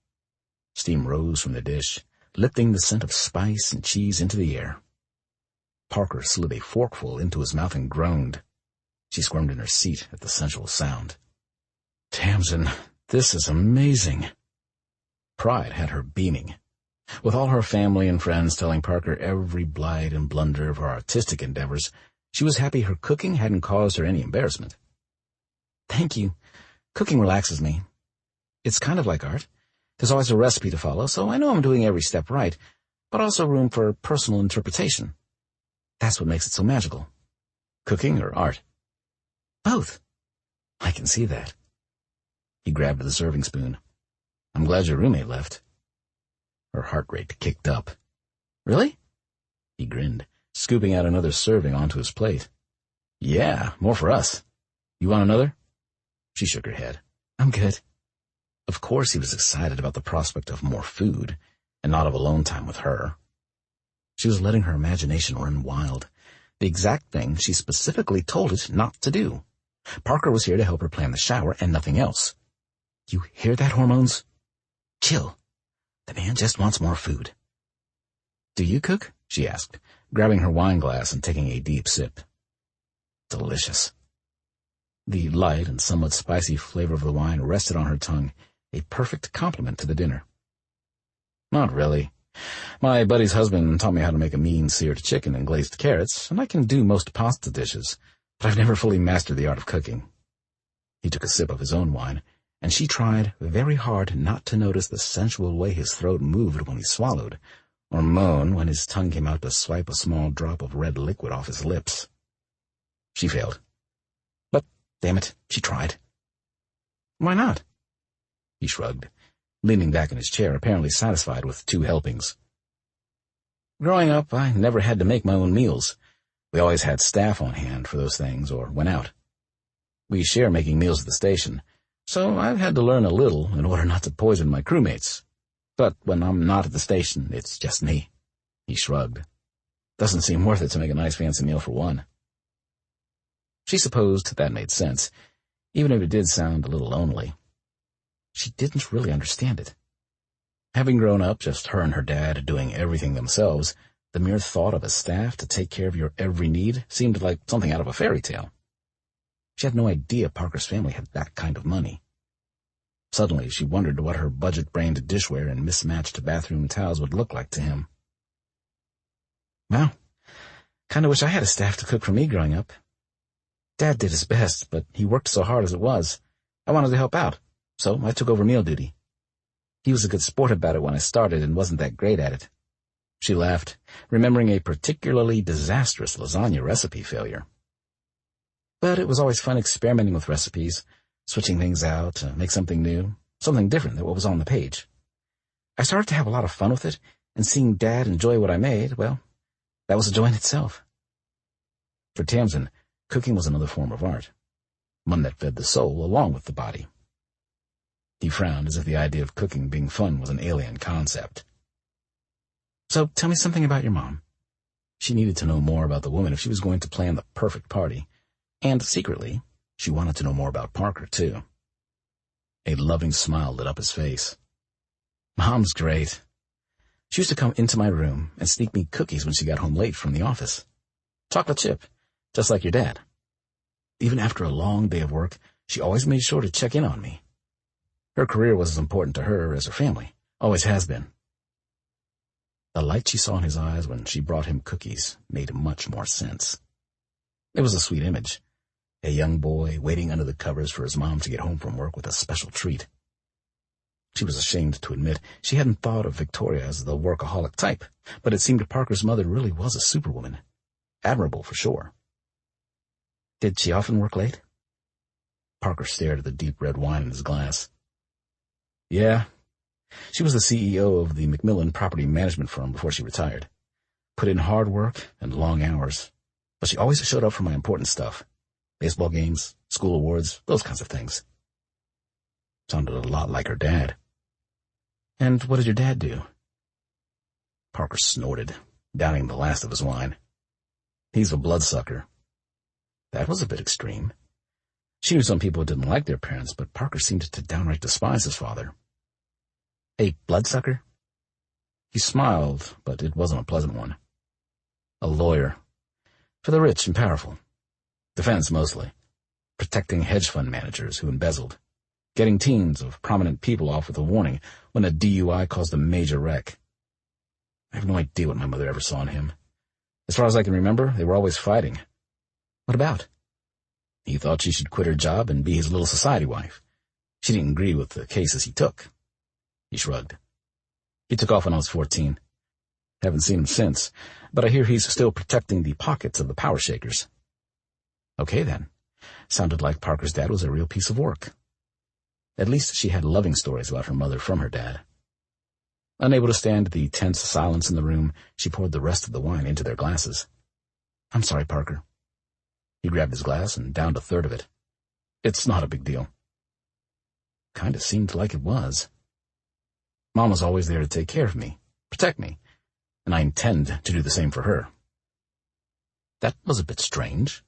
Steam rose from the dish, lifting the scent of spice and cheese into the air. Parker slid a forkful into his mouth and groaned. She squirmed in her seat at the sensual sound. Tamsin, this is amazing. Pride had her beaming. With all her family and friends telling Parker every blight and blunder of her artistic endeavors, she was happy her cooking hadn't caused her any embarrassment. Thank you. Cooking relaxes me. It's kind of like art. There's always a recipe to follow, so I know I'm doing every step right, but also room for personal interpretation. That's what makes it so magical. Cooking or art? Both. I can see that. He grabbed the serving spoon. I'm glad your roommate left. Her heart rate kicked up. Really? He grinned, scooping out another serving onto his plate. Yeah, more for us. You want another? She shook her head. I'm good. Of course he was excited about the prospect of more food, and not of alone time with her. She was letting her imagination run wild, the exact thing she specifically told it not to do. Parker was here to help her plan the shower and nothing else. You hear that, hormones? Chill. The man just wants more food. Do you cook? She asked, grabbing her wine glass and taking a deep sip. Delicious. The light and somewhat spicy flavor of the wine rested on her tongue, a perfect complement to the dinner. Not really. My buddy's husband taught me how to make a mean seared chicken and glazed carrots, and I can do most pasta dishes, but I've never fully mastered the art of cooking. He took a sip of his own wine, and she tried very hard not to notice the sensual way his throat moved when he swallowed, or moan when his tongue came out to swipe a small drop of red liquid off his lips. She failed. But, damn it, she tried. Why not? He shrugged, leaning back in his chair, apparently satisfied with 2 helpings. Growing up, I never had to make my own meals. We always had staff on hand for those things or went out. We share making meals at the station, so I've had to learn a little in order not to poison my crewmates. But when I'm not at the station, it's just me. He shrugged. Doesn't seem worth it to make a nice fancy meal for one. She supposed that made sense, even if it did sound a little lonely. She didn't really understand it. Having grown up just her and her dad doing everything themselves, the mere thought of a staff to take care of your every need seemed like something out of a fairy tale. She had no idea Parker's family had that kind of money. Suddenly, she wondered what her budget-brained dishware and mismatched bathroom towels would look like to him. Well, kinda wish I had a staff to cook for me growing up. Dad did his best, but he worked so hard as it was. I wanted to help out, so I took over meal duty. He was a good sport about it when I started and wasn't that great at it. She laughed, remembering a particularly disastrous lasagna recipe failure. But it was always fun experimenting with recipes, switching things out to make something new, something different than what was on the page. I started to have a lot of fun with it, and seeing Dad enjoy what I made, well, that was a joy in itself. For Tamsin, cooking was another form of art, one that fed the soul along with the body. He frowned as if the idea of cooking being fun was an alien concept. So tell me something about your mom. She needed to know more about the woman if she was going to plan the perfect party, and secretly, she wanted to know more about Parker, too. A loving smile lit up his face. Mom's great. She used to come into my room and sneak me cookies when she got home late from the office. Chocolate chip, just like your dad. Even after a long day of work, she always made sure to check in on me. Her career was as important to her as her family, always has been. The light she saw in his eyes when she brought him cookies made much more sense. It was a sweet image, a young boy waiting under the covers for his mom to get home from work with a special treat. She was ashamed to admit she hadn't thought of Victoria as the workaholic type, but it seemed Parker's mother really was a superwoman. Admirable for sure. Did she often work late? Parker stared at the deep red wine in his glass. Yeah. She was the CEO of the Macmillan property management firm before she retired. Put in hard work and long hours, but she always showed up for my important stuff. Baseball games, school awards, those kinds of things. Sounded a lot like her dad. And what did your dad do? Parker snorted, downing the last of his wine. He's a bloodsucker. That was a bit extreme. She knew some people didn't like their parents, but Parker seemed to downright despise his father. A bloodsucker? He smiled, but it wasn't a pleasant one. A lawyer. For the rich and powerful. Defense, mostly. Protecting hedge fund managers who embezzled. Getting teams of prominent people off with a warning when a DUI caused a major wreck. I have no idea what my mother ever saw in him. As far as I can remember, they were always fighting. What about? He thought she should quit her job and be his little society wife. She didn't agree with the cases he took. He shrugged. He took off when I was 14. Haven't seen him since, but I hear he's still protecting the pockets of the power shakers. Okay, then. Sounded like Parker's dad was a real piece of work. At least she had loving stories about her mother from her dad. Unable to stand the tense silence in the room, she poured the rest of the wine into their glasses. I'm sorry, Parker. He grabbed his glass and downed a third of it. It's not a big deal. Kind of seemed like it was. Mom was always there to take care of me, protect me, and I intend to do the same for her. That was a bit strange.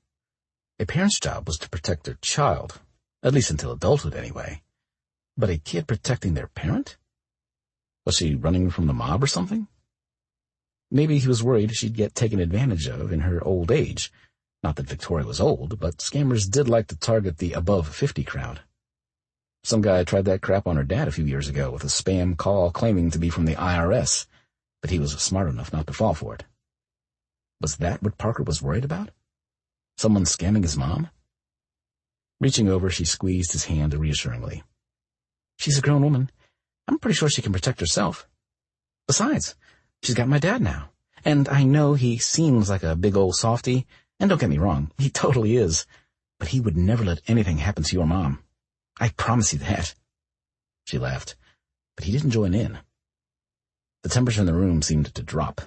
A parent's job was to protect their child, at least until adulthood anyway. But a kid protecting their parent? Was she running from the mob or something? Maybe he was worried she'd get taken advantage of in her old age. Not that Victoria was old, but scammers did like to target the above 50 crowd. Some guy tried that crap on her dad a few years ago with a spam call claiming to be from the IRS, but he was smart enough not to fall for it. Was that what Parker was worried about? Someone scamming his mom? Reaching over, she squeezed his hand reassuringly. She's a grown woman. I'm pretty sure she can protect herself. Besides, she's got my dad now. And I know he seems like a big old softy, and don't get me wrong, he totally is. But he would never let anything happen to your mom. I promise you that. She laughed, but he didn't join in. The temperature in the room seemed to drop.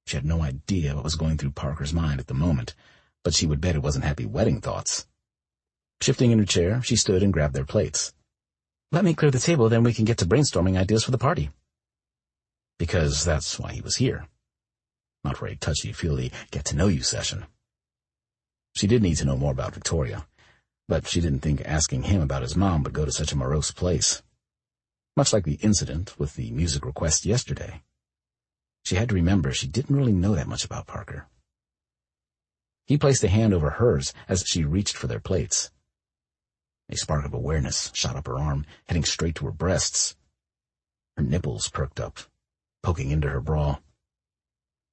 She had no idea what was going through Parker's mind at the moment, but she would bet it wasn't happy wedding thoughts. Shifting in her chair, she stood and grabbed their plates. Let me clear the table, then we can get to brainstorming ideas for the party. Because that's why he was here. Not for a touchy-feely get-to-know-you session. She did need to know more about Victoria, but she didn't think asking him about his mom would go to such a morose place. Much like the incident with the music request yesterday. She had to remember she didn't really know that much about Parker. He placed a hand over hers as she reached for their plates. A spark of awareness shot up her arm, heading straight to her breasts. Her nipples perked up, poking into her bra.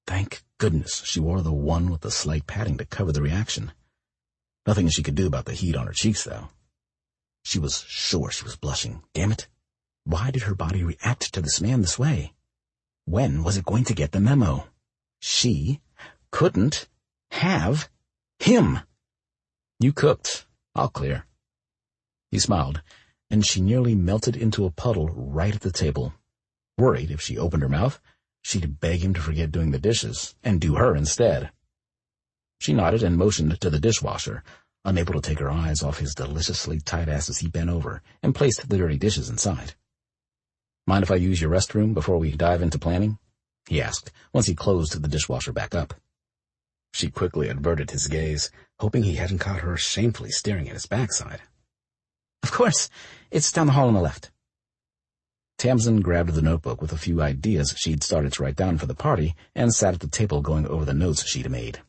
Thank goodness she wore the one with the slight padding to cover the reaction. Nothing she could do about the heat on her cheeks, though. She was sure she was blushing. Damn it. Why did her body react to this man this way? When was it going to get the memo? She couldn't have him. You cooked. I'll clear. He smiled, and she nearly melted into a puddle right at the table. Worried if she opened her mouth, she'd beg him to forget doing the dishes and do her instead. She nodded and motioned to the dishwasher, unable to take her eyes off his deliciously tight ass as he bent over and placed the dirty dishes inside. Mind if I use your restroom before we dive into planning? He asked, once he closed the dishwasher back up. She quickly averted his gaze, hoping he hadn't caught her shamefully staring at his backside. Of course. It's down the hall on the left. Tamsin grabbed the notebook with a few ideas she'd started to write down for the party and sat at the table going over the notes she'd made.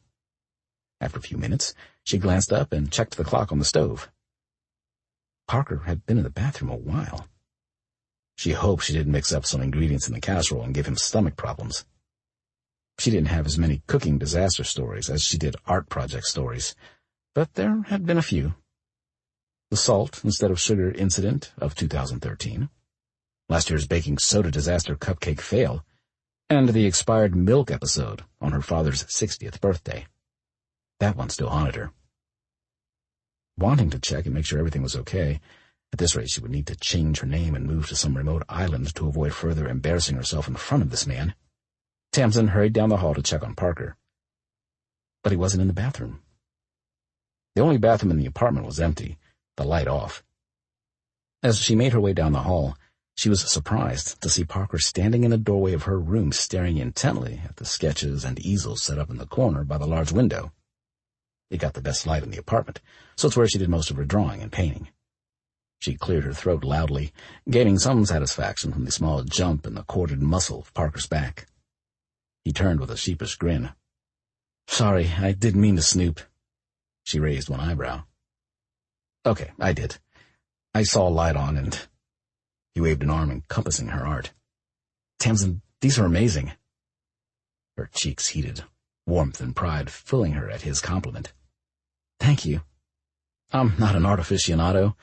After a few minutes, she glanced up and checked the clock on the stove. Parker had been in the bathroom a while. She hoped she didn't mix up some ingredients in the casserole and give him stomach problems. She didn't have as many cooking disaster stories as she did art project stories, but there had been a few. The salt instead of sugar incident of 2013, last year's baking soda disaster cupcake fail, and the expired milk episode on her father's 60th birthday. That one still haunted her. Wanting to check and make sure everything was okay, at this rate she would need to change her name and move to some remote island to avoid further embarrassing herself in front of this man, Tamsin hurried down the hall to check on Parker. But he wasn't in the bathroom. The only bathroom in the apartment was empty, the light off. As she made her way down the hall, she was surprised to see Parker standing in the doorway of her room staring intently at the sketches and easels set up in the corner by the large window. It got the best light in the apartment, so it's where she did most of her drawing and painting. She cleared her throat loudly, gaining some satisfaction from the small jump in the corded muscle of Parker's back. He turned with a sheepish grin. "Sorry, I didn't mean to snoop." She raised one eyebrow. "Okay, I did. I saw a light on and—" He waved an arm encompassing her art. "Tamsin, these are amazing." Her cheeks heated, warmth and pride filling her at his compliment. "Thank you. I'm not an art aficionado,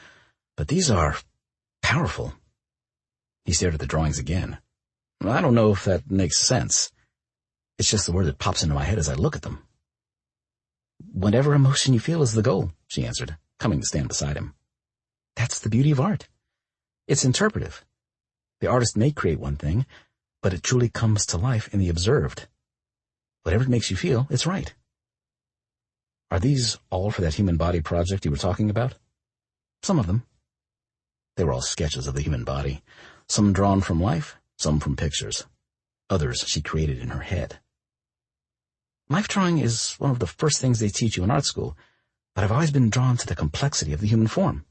but these are powerful." He stared at the drawings again. "I don't know if that makes sense. It's just the word that pops into my head as I look at them." "Whatever emotion you feel is the goal," she answered, coming to stand beside him. "That's the beauty of art. It's interpretive. The artist may create one thing, but it truly comes to life in the observed. Whatever it makes you feel, it's right." "Are these all for that human body project you were talking about?" "Some of them." They were all sketches of the human body, some drawn from life, some from pictures. Others she created in her head. "Life drawing is one of the first things they teach you in art school, but I've always been drawn to the complexity of the human form.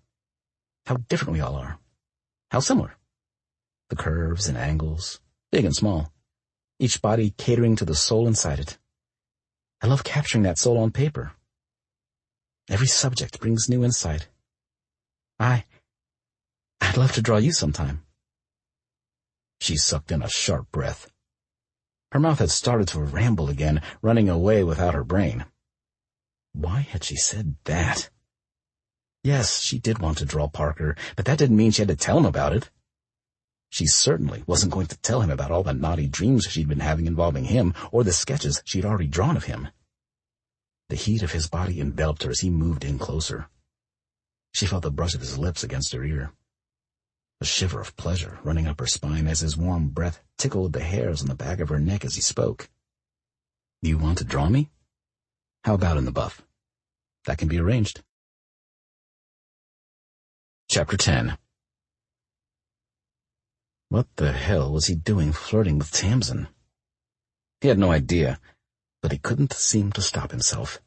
How different we all are. How similar. The curves and angles, big and small, each body catering to the soul inside it. I love capturing that soul on paper. Every subject brings new insight. I'd love to draw you sometime." She sucked in a sharp breath. Her mouth had started to ramble again, running away without her brain. Why had she said that? Yes, she did want to draw Parker, but that didn't mean she had to tell him about it. She certainly wasn't going to tell him about all the naughty dreams she'd been having involving him, or the sketches she'd already drawn of him. The heat of his body enveloped her as he moved in closer. She felt the brush of his lips against her ear. A shiver of pleasure running up her spine as his warm breath tickled the hairs on the back of her neck as he spoke. "You want to draw me? How about in the buff? That can be arranged." Chapter 10. What the hell was he doing flirting with Tamsin? He had no idea, but he couldn't seem to stop himself.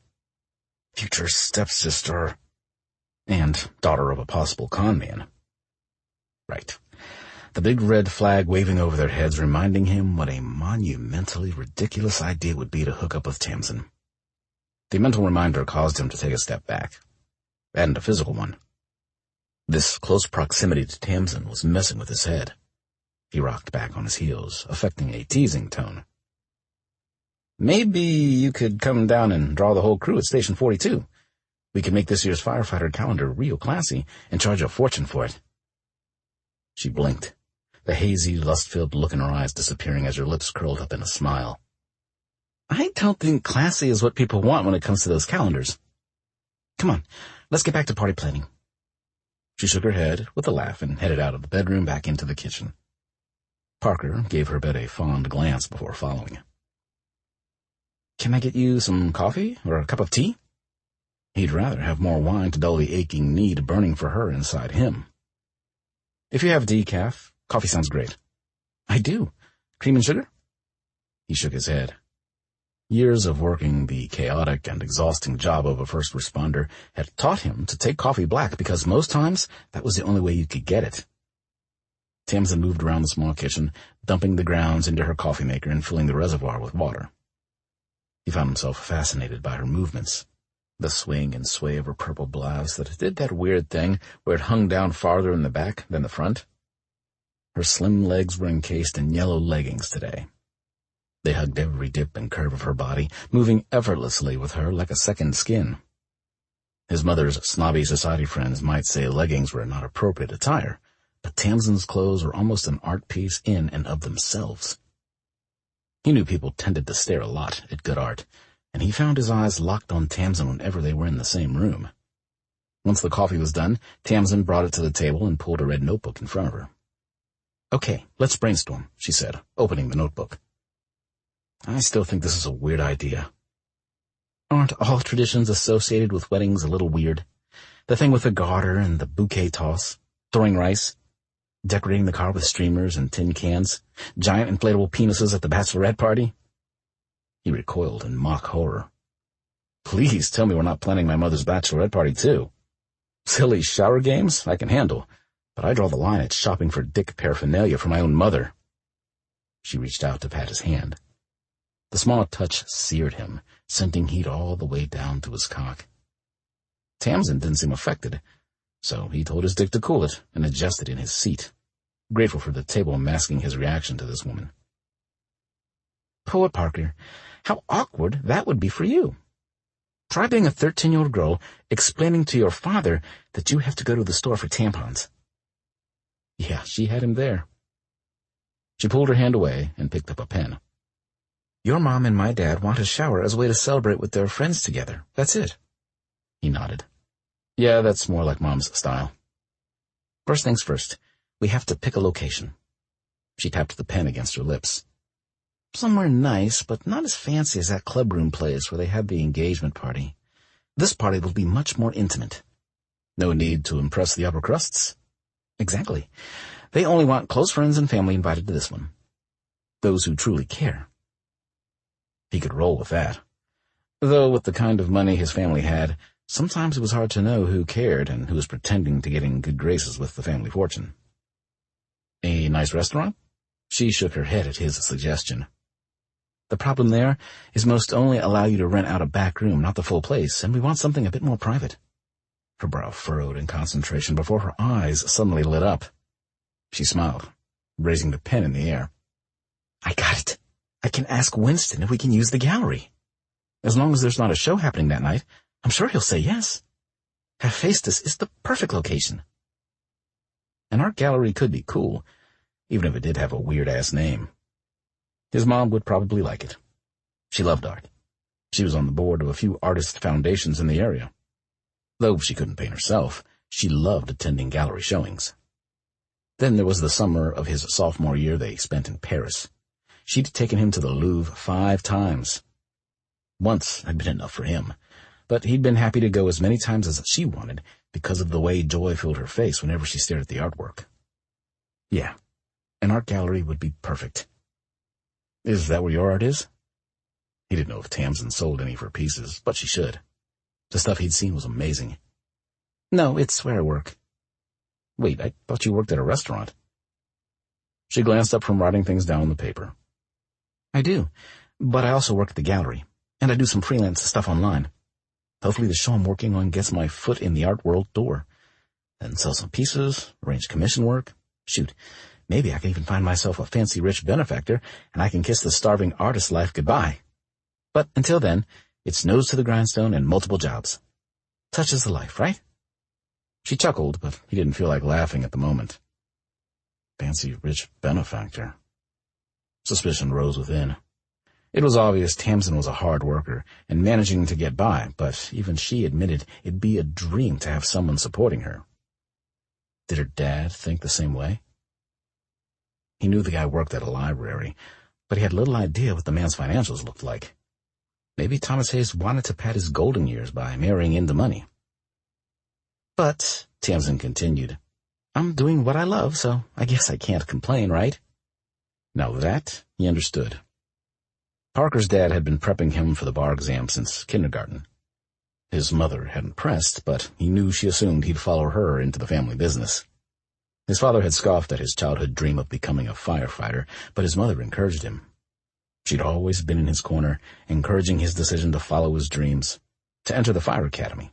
Future stepsister. And daughter of a possible con man. Right. The big red flag waving over their heads reminding him what a monumentally ridiculous idea it would be to hook up with Tamsin. The mental reminder caused him to take a step back. And a physical one. This close proximity to Tamsin was messing with his head. He rocked back on his heels, affecting a teasing tone. "Maybe you could come down and draw the whole crew at Station 42. We could make this year's firefighter calendar real classy and charge a fortune for it." She blinked, the hazy, lust-filled look in her eyes disappearing as her lips curled up in a smile. "I don't think classy is what people want when it comes to those calendars. Come on, let's get back to party planning." She shook her head with a laugh and headed out of the bedroom back into the kitchen. Parker gave her bed a fond glance before following. "Can I get you some coffee or a cup of tea?" He'd rather have more wine to dull the aching need burning for her inside him. "If you have decaf, coffee sounds great." "I do. Cream and sugar?" He shook his head. Years of working the chaotic and exhausting job of a first responder had taught him to take coffee black because most times that was the only way you could get it. Tamsin moved around the small kitchen, dumping the grounds into her coffee maker and filling the reservoir with water. He found himself fascinated by her movements, the swing and sway of her purple blouse that did that weird thing where it hung down farther in the back than the front. Her slim legs were encased in yellow leggings today. They hugged every dip and curve of her body, moving effortlessly with her like a second skin. His mother's snobby society friends might say leggings were not appropriate attire, but Tamsin's clothes were almost an art piece in and of themselves. He knew people tended to stare a lot at good art, and he found his eyes locked on Tamsin whenever they were in the same room. Once the coffee was done, Tamsin brought it to the table and pulled a red notebook in front of her. "Okay, let's brainstorm," she said, opening the notebook. "I still think this is a weird idea." "Aren't all traditions associated with weddings a little weird? The thing with the garter and the bouquet toss, throwing rice, decorating the car with streamers and tin cans, giant inflatable penises at the bachelorette party?" He recoiled in mock horror. "Please tell me we're not planning my mother's bachelorette party, too. Silly shower games I can handle, but I draw the line at shopping for dick paraphernalia for my own mother." She reached out to pat his hand. The small touch seared him, sending heat all the way down to his cock. Tamsin didn't seem affected, so he told his dick to cool it and adjusted in his seat, grateful for the table masking his reaction to this woman. "Poet Parker, how awkward that would be for you. Try being a 13-year-old girl explaining to your father that you have to go to the store for tampons." Yeah, she had him there. She pulled her hand away and picked up a pen. "Your mom and my dad want a shower as a way to celebrate with their friends together. That's it." He nodded. "Yeah, that's more like Mom's style. First things first, we have to pick a location." She tapped the pen against her lips. "Somewhere nice, but not as fancy as that clubroom place where they had the engagement party. This party will be much more intimate." "No need to impress the upper crusts." "Exactly. They only want close friends and family invited to this one. Those who truly care." He could roll with that. Though with the kind of money his family had, sometimes it was hard to know who cared and who was pretending to get in good graces with the family fortune. "A nice restaurant?" She shook her head at his suggestion. "The problem there is most only allow you to rent out a back room, not the full place, and we want something a bit more private." Her brow furrowed in concentration before her eyes suddenly lit up. She smiled, raising the pen in the air. "I got it. I can ask Winston if we can use the gallery. As long as there's not a show happening that night, I'm sure he'll say yes. Hephaestus is the perfect location." An art gallery could be cool, even if it did have a weird-ass name. His mom would probably like it. She loved art. She was on the board of a few artist foundations in the area. Though she couldn't paint herself, she loved attending gallery showings. Then there was the summer of his sophomore year they spent in Paris. She'd taken him to the Louvre 5 times. Once had been enough for him, but he'd been happy to go as many times as she wanted because of the way joy filled her face whenever she stared at the artwork. Yeah, an art gallery would be perfect. "Is that where your art is?" He didn't know if Tamsin sold any of her pieces, but she should. The stuff he'd seen was amazing. "No, it's where I work." "Wait, I thought you worked at a restaurant." She glanced up from writing things down on the paper. "I do, but I also work at the gallery, and I do some freelance stuff online. Hopefully the show I'm working on gets my foot in the art world door. Then sell some pieces, arrange commission work. Shoot, maybe I can even find myself a fancy rich benefactor, and I can kiss the starving artist life goodbye. But until then, it's nose to the grindstone and multiple jobs. Such is the life, right?" She chuckled, but he didn't feel like laughing at the moment. Fancy rich benefactor. Suspicion rose within. It was obvious Tamsin was a hard worker and managing to get by, but even she admitted it'd be a dream to have someone supporting her. Did her dad think the same way? He knew the guy worked at a library, but he had little idea what the man's financials looked like. Maybe Thomas Hayes wanted to pad his golden years by marrying into money. "But," Tamsin continued, "I'm doing what I love, so I guess I can't complain, right?" Now that he understood. Parker's dad had been prepping him for the bar exam since kindergarten. His mother hadn't pressed, but he knew she assumed he'd follow her into the family business. His father had scoffed at his childhood dream of becoming a firefighter, but his mother encouraged him. She'd always been in his corner, encouraging his decision to follow his dreams. to enter the fire academy.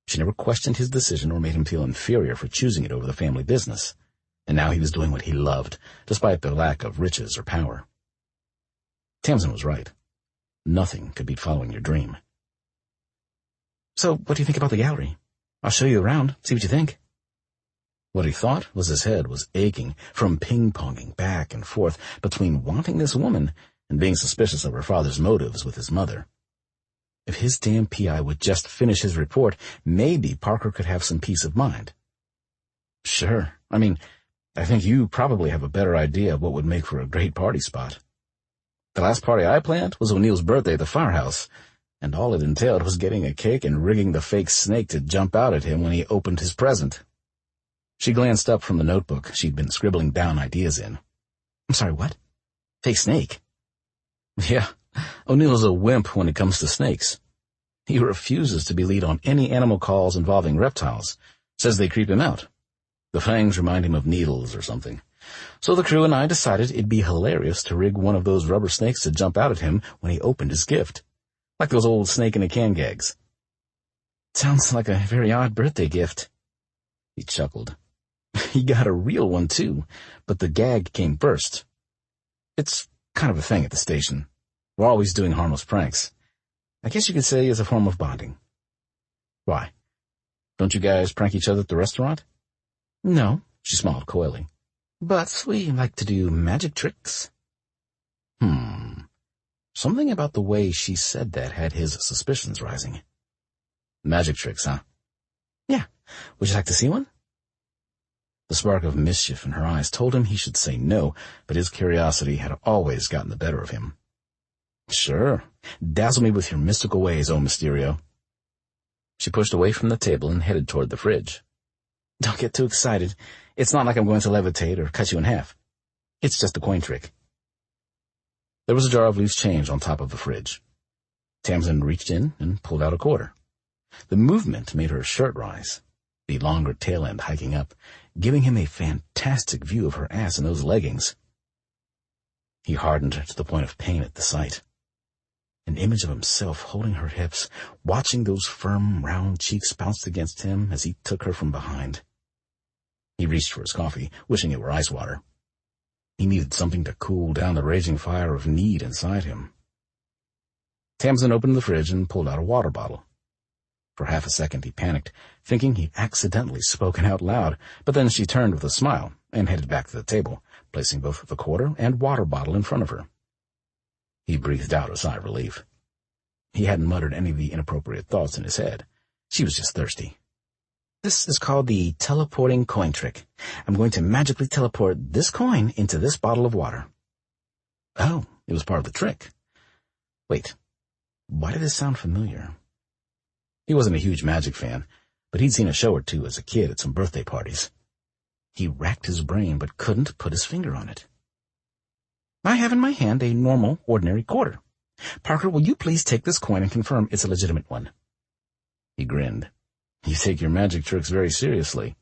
She never questioned his decision or made him feel inferior for choosing it over the family business, and now he was doing what he loved, despite the lack of riches or power. Tamsin was right. Nothing could beat following your dream. "So, what do you think about the gallery? I'll show you around, see what you think." What he thought was his head was aching from ping-ponging back and forth between wanting this woman and being suspicious of her father's motives with his mother. If his damn PI would just finish his report, maybe Parker could have some peace of mind. "Sure. I think you probably have a better idea of what would make for a great party spot. The last party I planned was O'Neill's birthday at the firehouse, and all it entailed was getting a cake and rigging the fake snake to jump out at him when he opened his present." She glanced up from the notebook she'd been scribbling down ideas in. "I'm sorry, what? Fake snake?" "Yeah, O'Neill's a wimp when it comes to snakes. He refuses to be lead on any animal calls involving reptiles, says they creep him out. The fangs remind him of needles or something. So the crew and I decided it'd be hilarious to rig one of those rubber snakes to jump out at him when he opened his gift, like those old snake-in-a-can gags." "Sounds like a very odd birthday gift." He chuckled. "He got a real one, too, but the gag came first. It's kind of a thing at the station. We're always doing harmless pranks. I guess you could say it's a form of bonding." "Why? Don't you guys prank each other at the restaurant?" "No," she smiled coyly. "But we like to do magic tricks." Something about the way she said that had his suspicions rising. "Magic tricks, huh?" "Yeah. Would you like to see one?" The spark of mischief in her eyes told him he should say no, but his curiosity had always gotten the better of him. "Sure. Dazzle me with your mystical ways, oh Mysterio." She pushed away from the table and headed toward the fridge. "Don't get too excited. It's not like I'm going to levitate or cut you in half. It's just a coin trick." There was a jar of loose change on top of the fridge. Tamsin reached in and pulled out a quarter. The movement made her shirt rise, the longer tail end hiking up, giving him a fantastic view of her ass in those leggings. He hardened to the point of pain at the sight. An image of himself holding her hips, watching those firm, round cheeks bounce against him as he took her from behind. He reached for his coffee, wishing it were ice water. He needed something to cool down the raging fire of need inside him. Tamsin opened the fridge and pulled out a water bottle. For half a second he panicked, thinking he'd accidentally spoken out loud, but then she turned with a smile and headed back to the table, placing both the quarter and water bottle in front of her. He breathed out a sigh of relief. He hadn't muttered any of the inappropriate thoughts in his head. She was just thirsty. "This is called the teleporting coin trick. I'm going to magically teleport this coin into this bottle of water." Oh, it was part of the trick. Wait, why did this sound familiar? He wasn't a huge magic fan, but he'd seen a show or two as a kid at some birthday parties. He racked his brain but couldn't put his finger on it. "I have in my hand a normal, ordinary quarter. Parker, will you please take this coin and confirm it's a legitimate one?" He grinned. "You take your magic tricks very seriously."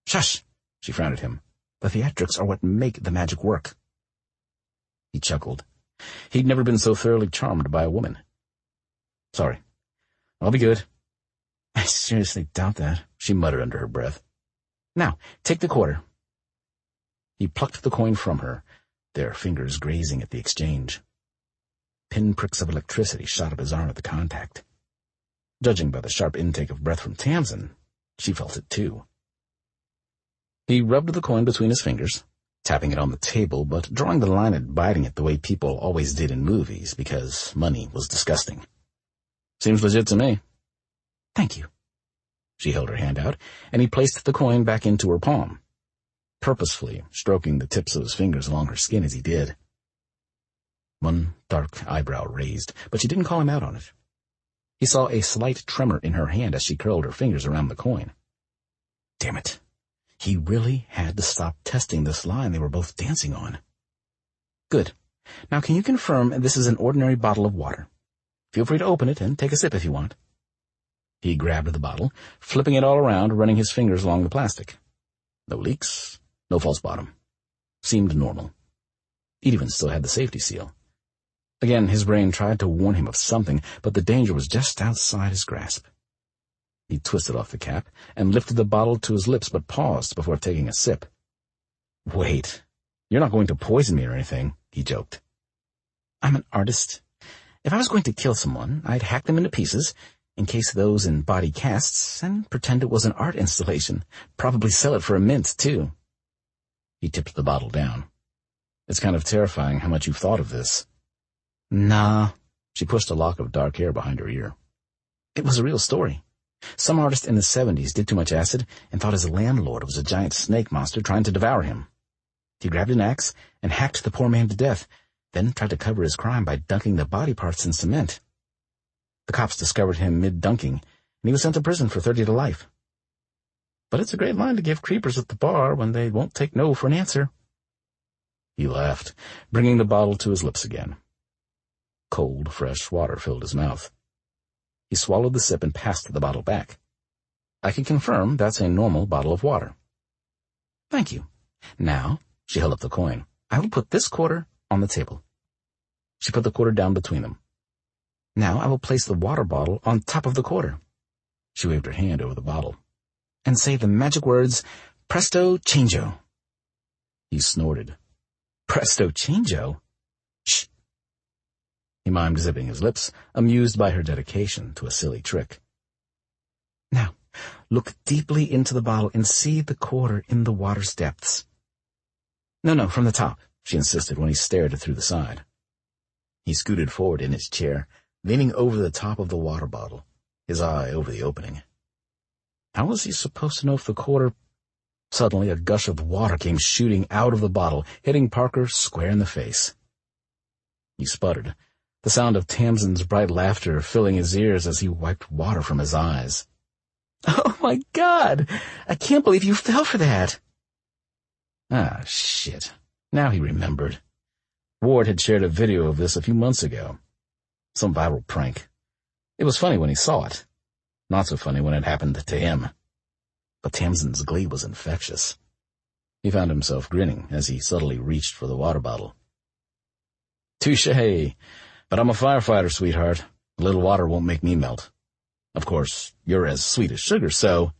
"Shush!" She frowned at him. "The theatrics are what make the magic work." He chuckled. He'd never been so thoroughly charmed by a woman. "Sorry. I'll be good." "I seriously doubt that," she muttered under her breath. "Now, take the quarter." He plucked the coin from her, their fingers grazing at the exchange. Pinpricks of electricity shot up his arm at the contact. Judging by the sharp intake of breath from Tamsin, she felt it too. He rubbed the coin between his fingers, tapping it on the table, but drawing the line at biting it the way people always did in movies, because money was disgusting. "Seems legit to me." "Thank you." She held her hand out, and he placed the coin back into her palm, purposefully stroking the tips of his fingers along her skin as he did. One dark eyebrow raised, but she didn't call him out on it. He saw a slight tremor in her hand as she curled her fingers around the coin. Damn it. He really had to stop testing this line they were both dancing on. "Good. Now can you confirm this is an ordinary bottle of water? Feel free to open it and take a sip if you want." He grabbed the bottle, flipping it all around, running his fingers along the plastic. No leaks, no false bottom. Seemed normal. It even still had the safety seal. Again, his brain tried to warn him of something, but the danger was just outside his grasp. He twisted off the cap and lifted the bottle to his lips, but paused before taking a sip. "Wait, you're not going to poison me or anything," he joked. "I'm an artist. If I was going to kill someone, I'd hack them into pieces, encase those in body casts, and pretend it was an art installation. Probably sell it for a mint, too." He tipped the bottle down. "It's kind of terrifying how much you've thought of this." "Nah." She pushed a lock of dark hair behind her ear. "It was a real story. Some artist in the 70s did too much acid and thought his landlord was a giant snake monster trying to devour him. He grabbed an axe and hacked the poor man to death, then tried to cover his crime by dunking the body parts in cement. The cops discovered him mid-dunking, and he was sent to prison for 30 to life. But it's a great line to give creepers at the bar when they won't take no for an answer." He laughed, bringing the bottle to his lips again. Cold, fresh water filled his mouth. He swallowed the sip and passed the bottle back. "I can confirm that's a normal bottle of water." "Thank you. Now," she held up the coin, "I will put this quarter on the table." She put the quarter down between them. "Now I will place the water bottle on top of the quarter." She waved her hand over the bottle. "And say the magic words, presto changeo." He snorted. "Presto changeo? Shh." He mimed zipping his lips, amused by her dedication to a silly trick. "Now, look deeply into the bottle and see the quarter in the water's depths." No, from the top," she insisted when he stared through the side. He scooted forward in his chair, leaning over the top of the water bottle, his eye over the opening. How was he supposed to know if the quarter... Suddenly, a gush of water came shooting out of the bottle, hitting Parker square in the face. He sputtered, the sound of Tamsin's bright laughter filling his ears as he wiped water from his eyes. "Oh, my God! I can't believe you fell for that!" Ah, shit. Now he remembered. Ward had shared a video of this a few months ago. Some viral prank. It was funny when he saw it. Not so funny when it happened to him. But Tamsin's glee was infectious. He found himself grinning as he subtly reached for the water bottle. "Touché. But I'm a firefighter, sweetheart. A little water won't make me melt. Of course, you're as sweet as sugar, so—"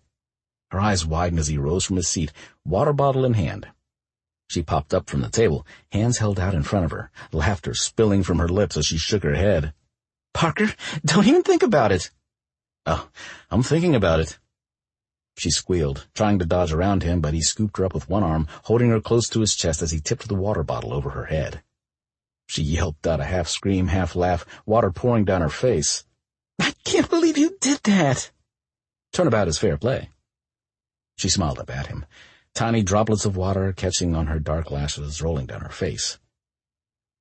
Her eyes widened as he rose from his seat, water bottle in hand. She popped up from the table, hands held out in front of her, laughter spilling from her lips as she shook her head. "Parker, don't even think about it." "Oh, I'm thinking about it." She squealed, trying to dodge around him, but he scooped her up with one arm, holding her close to his chest as he tipped the water bottle over her head. She yelped out a half-scream, half-laugh, water pouring down her face. "I can't believe you did that." "Turnabout is fair play." She smiled up at him, tiny droplets of water catching on her dark lashes, rolling down her face.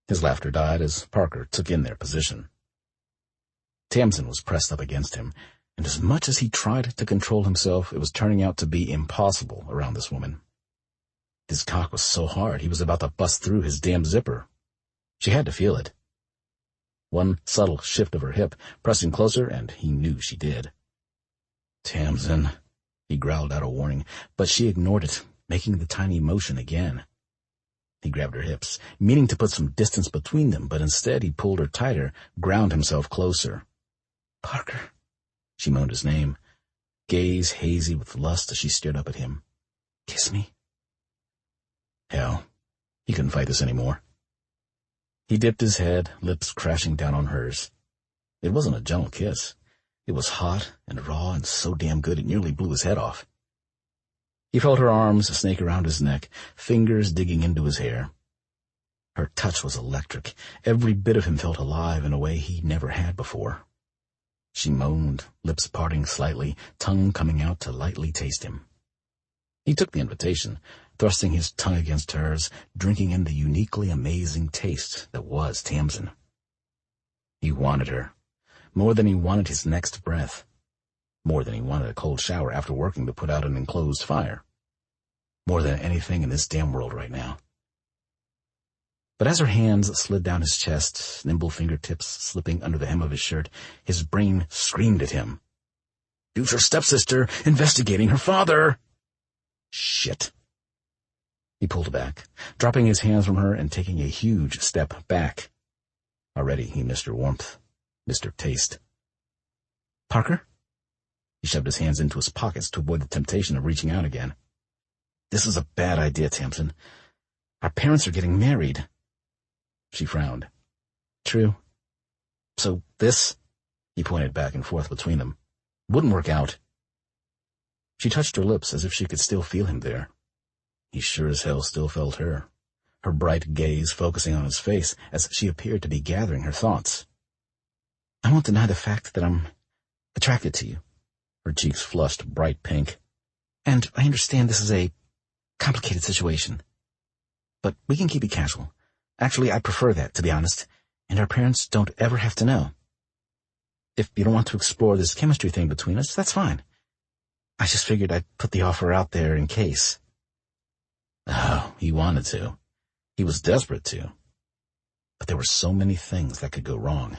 His laughter died as Parker took in their position. Tamsin was pressed up against him, and as much as he tried to control himself, it was turning out to be impossible around this woman. His cock was so hard he was about to bust through his damn zipper. She had to feel it. One subtle shift of her hip, pressing closer, and he knew she did. "Tamsin," he growled out a warning, but she ignored it, making the tiny motion again. He grabbed her hips, meaning to put some distance between them, but instead he pulled her tighter, ground himself closer. "Parker," she moaned his name, gaze hazy with lust as she stared up at him. "Kiss me." Hell, he couldn't fight this anymore. He dipped his head, lips crashing down on hers. It wasn't a gentle kiss. It was hot and raw and so damn good it nearly blew his head off. He felt her arms snake around his neck, fingers digging into his hair. Her touch was electric. Every bit of him felt alive in a way he never had before. She moaned, lips parting slightly, tongue coming out to lightly taste him. He took the invitation, thrusting his tongue against hers, drinking in the uniquely amazing taste that was Tamsin. He wanted her, more than he wanted his next breath, more than he wanted a cold shower after working to put out an enclosed fire, more than anything in this damn world right now. But as her hands slid down his chest, nimble fingertips slipping under the hem of his shirt, his brain screamed at him. Future stepsister investigating her father! Shit. He pulled back, dropping his hands from her and taking a huge step back. Already Already he missed her warmth, missed her taste. "Parker?" He shoved his hands into his pockets to avoid the temptation of reaching out again. "This is a bad idea, Tamsin. Our parents are getting married." She frowned. "True. So this," he pointed back and forth between them, "wouldn't work out." She touched her lips as if she could still feel him there. He sure as hell still felt her, her bright gaze focusing on his face as she appeared to be gathering her thoughts. "I won't deny the fact that I'm attracted to you." Her cheeks flushed bright pink. "And I understand this is a complicated situation. But we can keep it casual. Actually, I prefer that, to be honest, and our parents don't ever have to know. If you don't want to explore this chemistry thing between us, that's fine. I just figured I'd put the offer out there in case." Oh, he wanted to. He was desperate to. But there were so many things that could go wrong.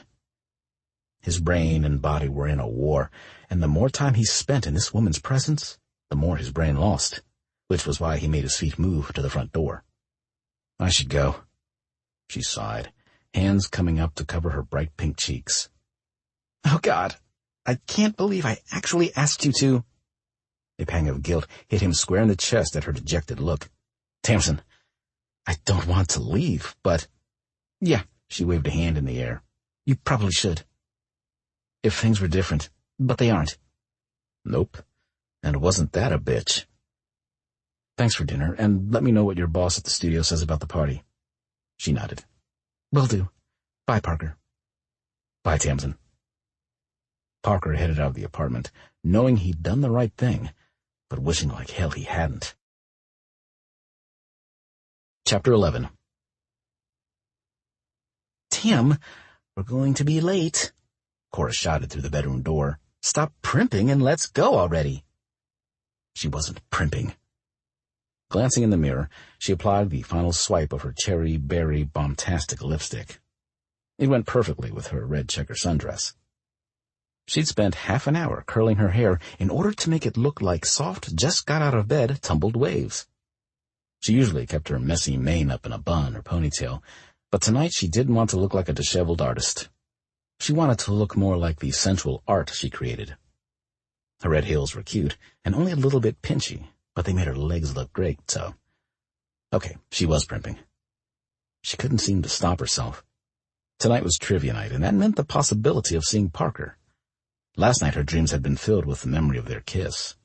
His brain and body were in a war, and the more time he spent in this woman's presence, the more his brain lost, which was why he made his feet move to the front door. "I should go." She sighed, hands coming up to cover her bright pink cheeks. "Oh, God, I can't believe I actually asked you to." A pang of guilt hit him square in the chest at her dejected look. "Tamsin, I don't want to leave, but—" "Yeah," she waved a hand in the air. "You probably should. If things were different, but they aren't." "Nope. And wasn't that a bitch?" "Thanks for dinner, and let me know what your boss at the studio says about the party." She nodded. "Will do. Bye, Parker." "Bye, Tamsin." Parker headed out of the apartment, knowing he'd done the right thing, but wishing like hell he hadn't. Chapter 11. "Tim, we're going to be late," Cora shouted through the bedroom door. "Stop primping and let's go already." She wasn't primping. Glancing in the mirror, she applied the final swipe of her cherry berry bombastic lipstick. It went perfectly with her red checker sundress. She'd spent half an hour curling her hair in order to make it look like soft, just-got-out-of-bed tumbled waves. She usually kept her messy mane up in a bun or ponytail, but tonight she didn't want to look like a disheveled artist. She wanted to look more like the sensual art she created. Her red heels were cute and only a little bit pinchy, but they made her legs look great, so... Okay, she was primping. She couldn't seem to stop herself. Tonight was trivia night, and that meant the possibility of seeing Parker. Last night her dreams had been filled with the memory of their kiss.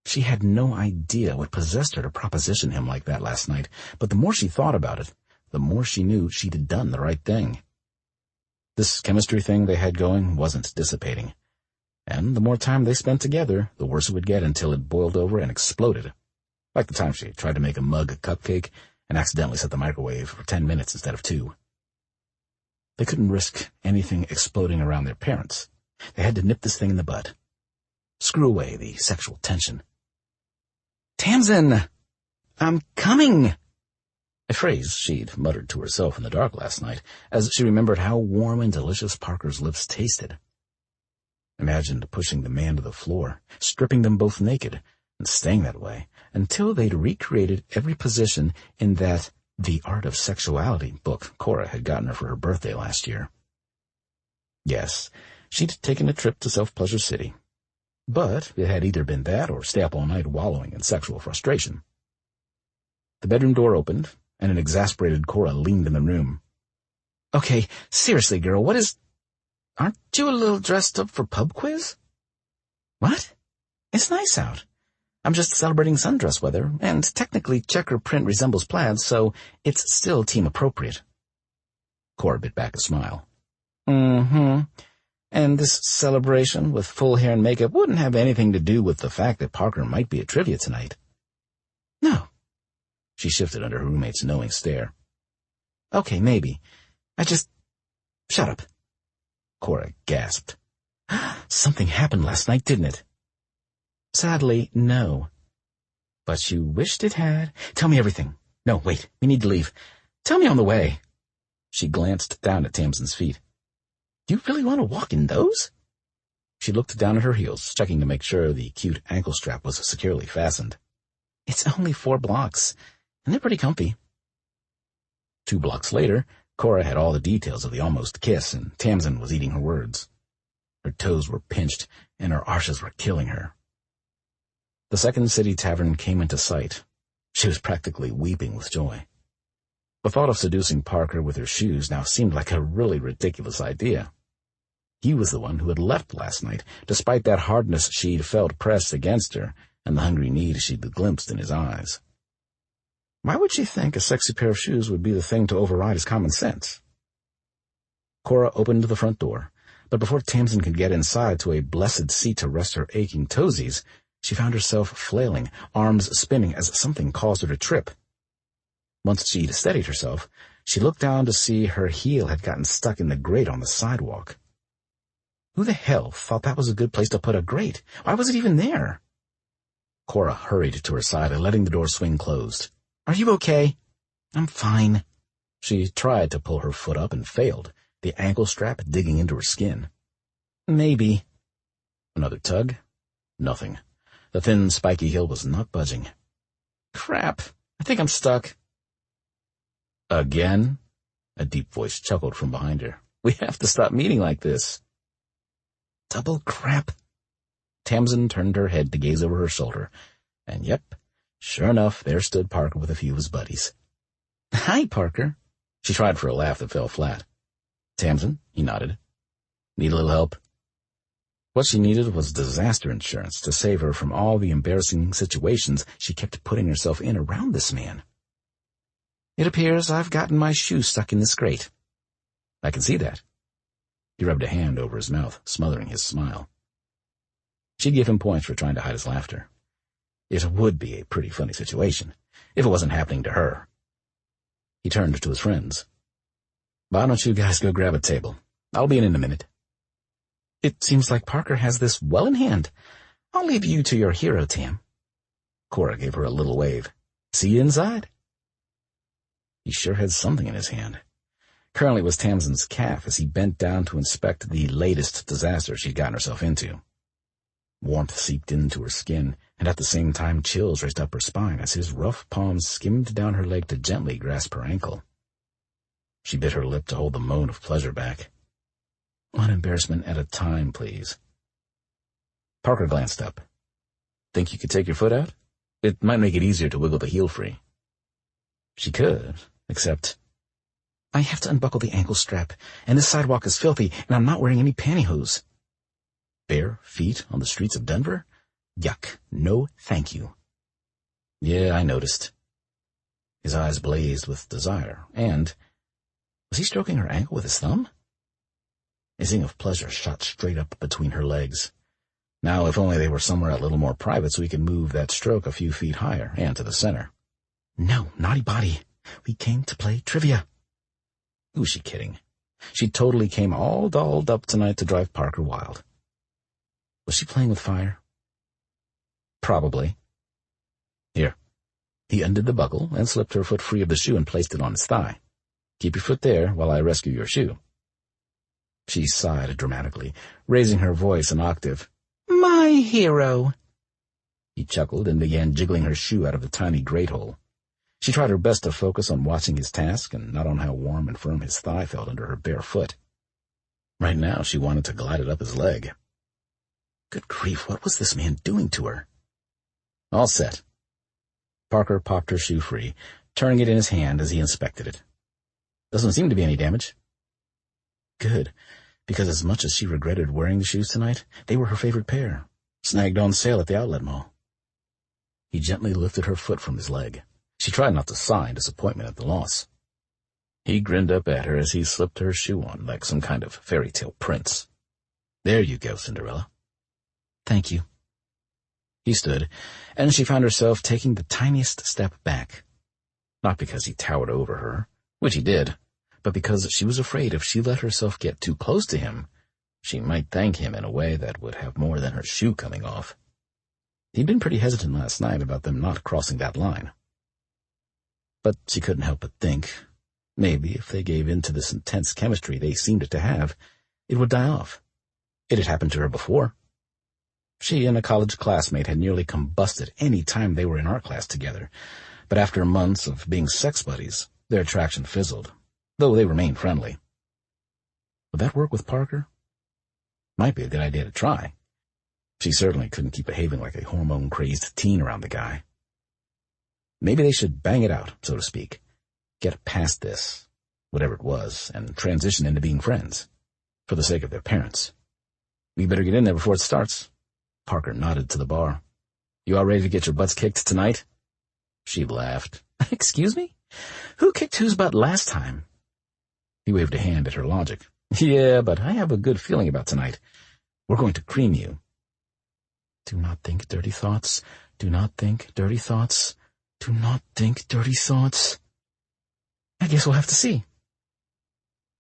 She had no idea what possessed her to proposition him like that last night, but the more she thought about it, the more she knew she'd had done the right thing. This chemistry thing they had going wasn't dissipating, and the more time they spent together, the worse it would get until it boiled over and exploded, like the time she tried to make a mug cupcake and accidentally set the microwave for 10 minutes instead of 2. They couldn't risk anything exploding around their parents. They had to nip this thing in the bud. Screw away the sexual tension. "Tamsin, I'm coming!" A phrase she'd muttered to herself in the dark last night, as she remembered how warm and delicious Parker's lips tasted. Imagined pushing the man to the floor, stripping them both naked, and staying that way, until they'd recreated every position in that The Art of Sexuality book Cora had gotten her for her birthday last year. Yes, she'd taken a trip to Self-Pleasure City, but it had either been that or stay up all night wallowing in sexual frustration. The bedroom door opened, and an exasperated Cora leaned in the room. "Okay, seriously, girl, what is... Aren't you a little dressed up for pub quiz?" "What? It's nice out. I'm just celebrating sundress weather, and technically checker print resembles plaid, so it's still team appropriate." Cora bit back a smile. "Mm-hmm. And this celebration with full hair and makeup wouldn't have anything to do with the fact that Parker might be at trivia tonight." "No." She shifted under her roommate's knowing stare. "Okay, maybe. Shut up." Cora gasped. "Something happened last night, didn't it?" "Sadly, no. But you wished it had. Tell me everything. No, wait, we need to leave. Tell me on the way." She glanced down at Tamsin's feet. "You really want to walk in those?" She looked down at her heels, checking to make sure the cute ankle strap was securely fastened. "It's only 4 blocks, and they're pretty comfy." 2 blocks later, Cora had all the details of the almost kiss, and Tamsin was eating her words. Her toes were pinched, and her arches were killing her. The Second City Tavern came into sight. She was practically weeping with joy. The thought of seducing Parker with her shoes now seemed like a really ridiculous idea. He was the one who had left last night, despite that hardness she'd felt pressed against her and the hungry need she'd glimpsed in his eyes. Why would she think a sexy pair of shoes would be the thing to override his common sense? Cora opened the front door, but before Tamsin could get inside to a blessed seat to rest her aching toesies, she found herself flailing, arms spinning as something caused her to trip. Once she'd steadied herself, she looked down to see her heel had gotten stuck in the grate on the sidewalk. Who the hell thought that was a good place to put a grate? Why was it even there? Cora hurried to her side, letting the door swing closed. "Are you okay?" "I'm fine." She tried to pull her foot up and failed, the ankle strap digging into her skin. "Maybe." Another tug. Nothing. The thin, spiky heel was not budging. "Crap. I think I'm stuck." "Again?" A deep voice chuckled from behind her. "We have to stop meeting like this." Double crap. Tamsin turned her head to gaze over her shoulder, and yep, sure enough, there stood Parker with a few of his buddies. "Hi, Parker." She tried for a laugh that fell flat. "Tamsin," he nodded. "Need a little help?" What she needed was disaster insurance to save her from all the embarrassing situations she kept putting herself in around this man. "It appears I've gotten my shoe stuck in this grate." "I can see that." He rubbed a hand over his mouth, smothering his smile. She'd give him points for trying to hide his laughter. It would be a pretty funny situation, if it wasn't happening to her. He turned to his friends. "Why don't you guys go grab a table? I'll be in a minute." "It seems like Parker has this well in hand. I'll leave you to your hero, Tam." Cora gave her a little wave. "See you inside." He sure had something in his hand. Currently it was Tamsin's calf as he bent down to inspect the latest disaster she'd gotten herself into. Warmth seeped into her skin, and at the same time chills raced up her spine as his rough palms skimmed down her leg to gently grasp her ankle. She bit her lip to hold the moan of pleasure back. "One embarrassment at a time, please." Parker glanced up. "Think you could take your foot out? It might make it easier to wiggle the heel free." She could, except, "I have to unbuckle the ankle strap, and this sidewalk is filthy, and I'm not wearing any pantyhose." Bare feet on the streets of Denver? Yuck. No, thank you. "Yeah, I noticed." His eyes blazed with desire, and was he stroking her ankle with his thumb? A zing of pleasure shot straight up between her legs. Now, if only they were somewhere a little more private so he could move that stroke a few feet higher and to the center. "No, naughty body. We came to play trivia." Who was she kidding? She totally came all dolled up tonight to drive Parker wild. Was she playing with fire? Probably. Here. He undid the buckle and slipped her foot free of the shoe and placed it on his thigh. "Keep your foot there while I rescue your shoe." She sighed dramatically, raising her voice an octave. "My hero." He chuckled and began jiggling her shoe out of the tiny grate hole. She tried her best to focus on watching his task and not on how warm and firm his thigh felt under her bare foot. Right now she wanted to glide it up his leg. Good grief, what was this man doing to her? All set. Parker popped her shoe free, turning it in his hand as he inspected it. Doesn't seem to be any damage. Good, because as much as she regretted wearing the shoes tonight, they were her favorite pair, snagged on sale at the outlet mall. He gently lifted her foot from his leg. She tried not to sigh in disappointment at the loss. He grinned up at her as he slipped her shoe on like some kind of fairy tale prince. "There you go, Cinderella." "Thank you." He stood, and she found herself taking the tiniest step back. Not because he towered over her, which he did, but because she was afraid if she let herself get too close to him, she might thank him in a way that would have more than her shoe coming off. He'd been pretty hesitant last night about them not crossing that line. But she couldn't help but think, maybe if they gave in to this intense chemistry they seemed to have, it would die off. It had happened to her before. She and a college classmate had nearly combusted any time they were in art class together, but after months of being sex buddies, their attraction fizzled, though they remained friendly. Would that work with Parker? Might be a good idea to try. She certainly couldn't keep behaving like a hormone-crazed teen around the guy. Maybe they should bang it out, so to speak. Get past this, whatever it was, and transition into being friends, for the sake of their parents. We better get in there before it starts. Parker nodded to the bar. You all ready to get your butts kicked tonight? She laughed. Excuse me? Who kicked whose butt last time? He waved a hand at her logic. Yeah, but I have a good feeling about tonight. We're going to cream you. Do not think dirty thoughts. Do not think dirty thoughts. Do not think dirty thoughts. I guess we'll have to see.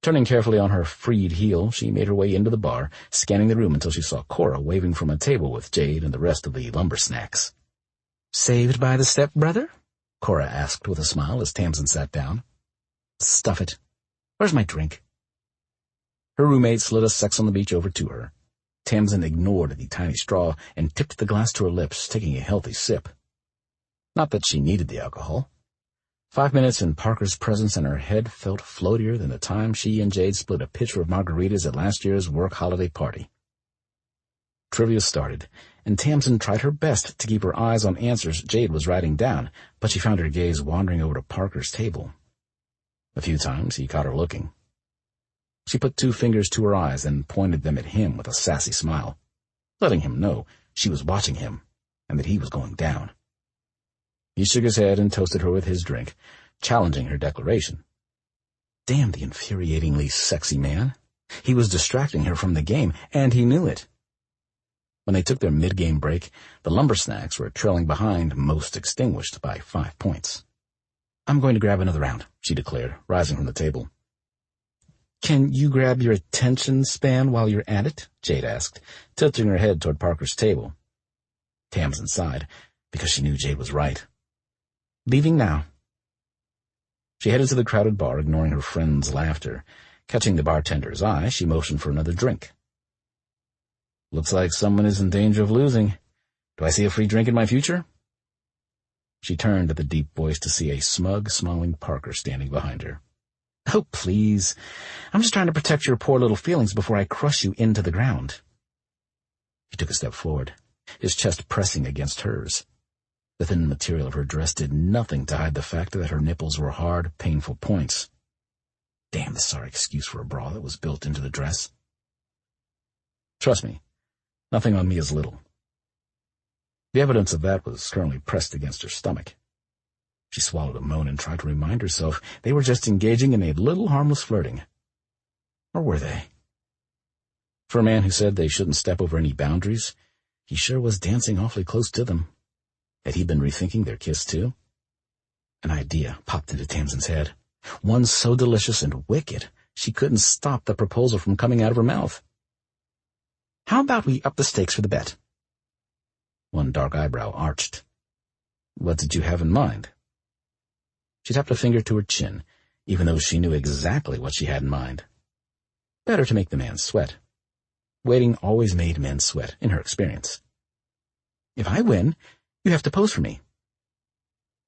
Turning carefully on her freed heel, she made her way into the bar, scanning the room until she saw Cora waving from a table with Jade and the rest of the lumber snacks. Saved by the stepbrother? Cora asked with a smile as Tamsin sat down. Stuff it. Where's my drink? Her roommate slid a Sex on the Beach over to her. Tamsin ignored the tiny straw and tipped the glass to her lips, taking a healthy sip. Not that she needed the alcohol. 5 minutes in Parker's presence and her head felt floatier than the time she and Jade split a pitcher of margaritas at last year's work holiday party. Trivia started, and Tamsin tried her best to keep her eyes on answers Jade was writing down, but she found her gaze wandering over to Parker's table. A few times he caught her looking. She put 2 fingers to her eyes and pointed them at him with a sassy smile, letting him know she was watching him and that he was going down. He shook his head and toasted her with his drink, challenging her declaration. Damn the infuriatingly sexy man. He was distracting her from the game, and he knew it. When they took their mid-game break, the lumber snacks were trailing behind, most extinguished by 5 points. I'm going to grab another round, she declared, rising from the table. Can you grab your attention span while you're at it? Jade asked, tilting her head toward Parker's table. Tamsin sighed, because she knew Jade was right. Leaving now. She headed to the crowded bar, ignoring her friend's laughter. Catching the bartender's eye, she motioned for another drink. Looks like someone is in danger of losing. Do I see a free drink in my future? She turned at the deep voice to see a smug, smiling Parker standing behind her. Oh, please. I'm just trying to protect your poor little feelings before I crush you into the ground. He took a step forward, his chest pressing against hers. The thin material of her dress did nothing to hide the fact that her nipples were hard, painful points. Damn the sorry excuse for a bra that was built into the dress. Trust me, nothing on me is little. The evidence of that was currently pressed against her stomach. She swallowed a moan and tried to remind herself they were just engaging in a little harmless flirting. Or were they? For a man who said they shouldn't step over any boundaries, he sure was dancing awfully close to them. Had he been rethinking their kiss, too? An idea popped into Tamsin's head, one so delicious and wicked she couldn't stop the proposal from coming out of her mouth. How about we up the stakes for the bet? One dark eyebrow arched. What did you have in mind? She tapped a finger to her chin, even though she knew exactly what she had in mind. Better to make the man sweat. Waiting always made men sweat, in her experience. If I win, you have to pose for me.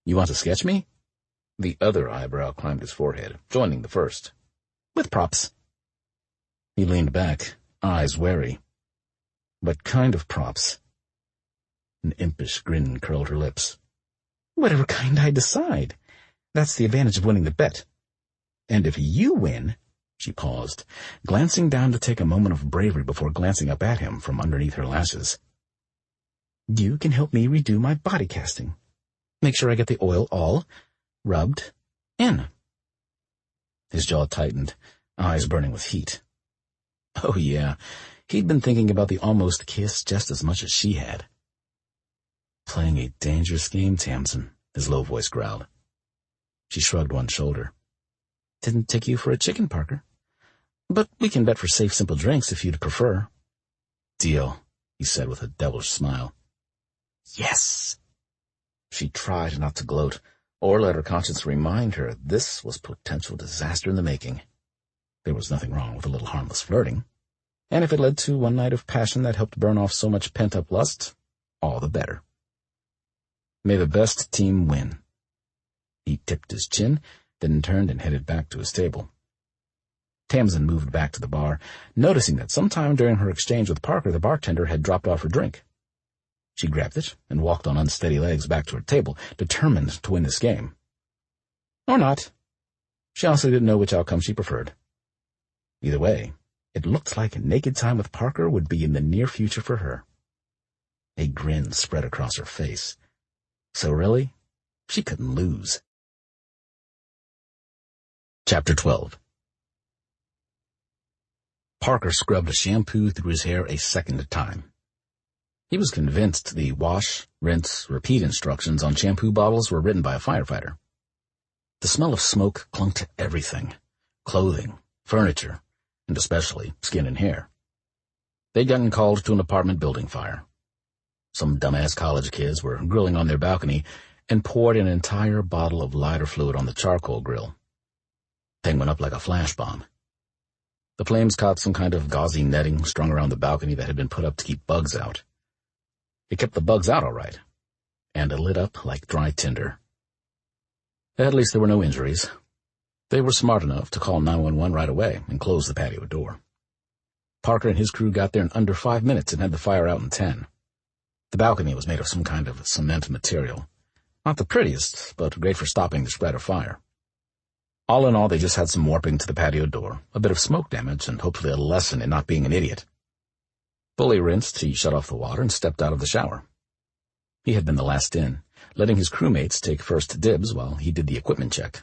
You want to sketch me? The other eyebrow climbed his forehead, joining the first. With props. He leaned back, eyes wary. What kind of props? An impish grin curled her lips. Whatever kind I decide. That's the advantage of winning the bet. And if you win, she paused, glancing down to take a moment of bravery before glancing up at him from underneath her lashes. You can help me redo my body casting. Make sure I get the oil all rubbed in. His jaw tightened, eyes burning with heat. Oh, yeah, he'd been thinking about the almost kiss just as much as she had. Playing a dangerous game, Tamsin, his low voice growled. She shrugged one shoulder. Didn't take you for a chicken, Parker. But we can bet for safe, simple drinks if you'd prefer. Deal, he said with a devilish smile. Yes. She tried not to gloat, or let her conscience remind her this was potential disaster in the making. There was nothing wrong with a little harmless flirting, and if it led to one night of passion that helped burn off so much pent-up lust, all the better. May the best team win. He tipped his chin, then turned and headed back to his table, Tamsin moved back to the bar, noticing that sometime during her exchange with Parker, the bartender had dropped off her drink. She grabbed it and walked on unsteady legs back to her table, determined to win this game. Or not. She honestly didn't know which outcome she preferred. Either way, it looked like naked time with Parker would be in the near future for her. A grin spread across her face. So really, she couldn't lose. Chapter 12. Parker scrubbed shampoo through his hair a second time. He was convinced the wash, rinse, repeat instructions on shampoo bottles were written by a firefighter. The smell of smoke clung to everything: clothing, furniture, and especially skin and hair. They'd gotten called to an apartment building fire. Some dumbass college kids were grilling on their balcony and poured an entire bottle of lighter fluid on the charcoal grill. Thing went up like a flash bomb. The flames caught some kind of gauzy netting strung around the balcony that had been put up to keep bugs out. It kept the bugs out all right, and it lit up like dry tinder. At least there were no injuries. They were smart enough to call 911 right away and close the patio door. Parker and his crew got there in under 5 minutes and had the fire out in 10. The balcony was made of some kind of cement material. Not the prettiest, but great for stopping the spread of fire. All in all, they just had some warping to the patio door, a bit of smoke damage, and hopefully a lesson in not being an idiot. Fully rinsed, he shut off the water and stepped out of the shower. He had been the last in, letting his crewmates take first dibs while he did the equipment check.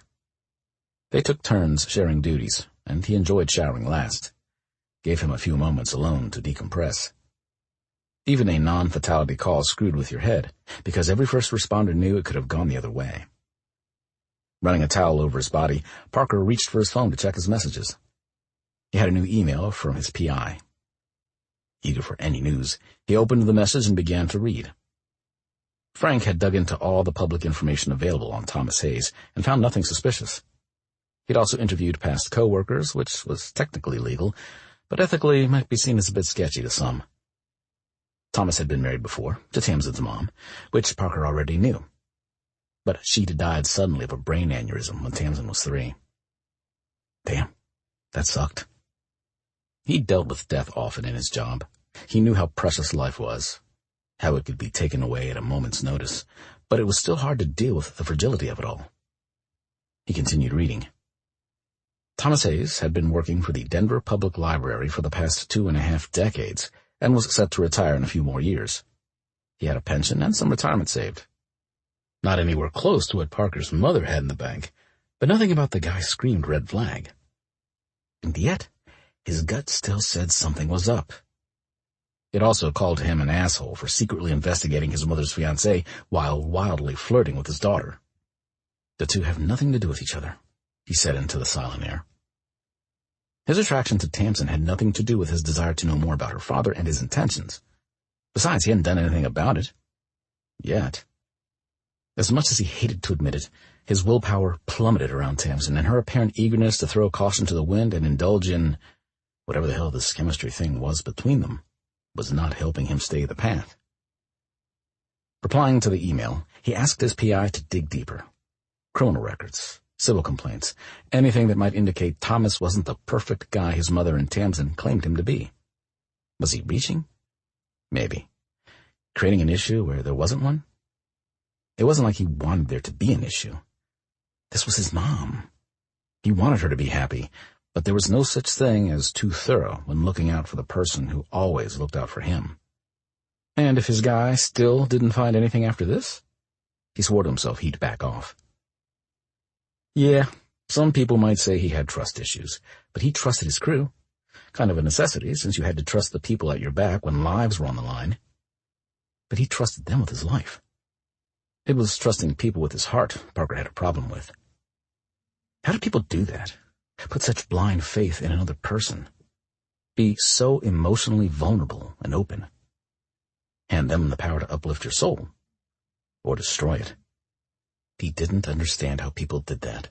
They took turns sharing duties, and he enjoyed showering last. Gave him a few moments alone to decompress. Even a non-fatality call screwed with your head, because every first responder knew it could have gone the other way. Running a towel over his body, Parker reached for his phone to check his messages. He had a new email from his PI. Eager for any news, he opened the message and began to read. Frank had dug into all the public information available on Thomas Hayes and found nothing suspicious. He'd also interviewed past co-workers, which was technically legal, but ethically might be seen as a bit sketchy to some. Thomas had been married before, to Tamsin's mom, which Parker already knew. But she'd died suddenly of a brain aneurysm when Tamsin was 3. Damn, that sucked. He'd dealt with death often in his job. He knew how precious life was, how it could be taken away at a moment's notice, but it was still hard to deal with the fragility of it all. He continued reading. Thomas Hayes had been working for the Denver Public Library for the past 2.5 decades and was set to retire in a few more years. He had a pension and some retirement saved. Not anywhere close to what Parker's mother had in the bank, but nothing about the guy screamed red flag. And yet, his gut still said something was up. It also called him an asshole for secretly investigating his mother's fiancé while wildly flirting with his daughter. The two have nothing to do with each other, he said into the silent air. His attraction to Tamsin had nothing to do with his desire to know more about her father and his intentions. Besides, he hadn't done anything about it. Yet. As much as he hated to admit it, his willpower plummeted around Tamsin, and her apparent eagerness to throw caution to the wind and indulge in whatever the hell this chemistry thing was between them was not helping him stay the path. Replying to the email, he asked his PI to dig deeper. Criminal records, civil complaints, anything that might indicate Thomas wasn't the perfect guy his mother and Tamsin claimed him to be. Was he reaching? Maybe. Creating an issue where there wasn't one? It wasn't like he wanted there to be an issue. This was his mom. He wanted her to be happy, but there was no such thing as too thorough when looking out for the person who always looked out for him. And if his guy still didn't find anything after this, he swore to himself he'd back off. Yeah, some people might say he had trust issues, but he trusted his crew. Kind of a necessity, since you had to trust the people at your back when lives were on the line. But he trusted them with his life. It was trusting people with his heart Parker had a problem with. How do people do that? Put such blind faith in another person? Be so emotionally vulnerable and open? Hand them the power to uplift your soul, or destroy it. He didn't understand how people did that.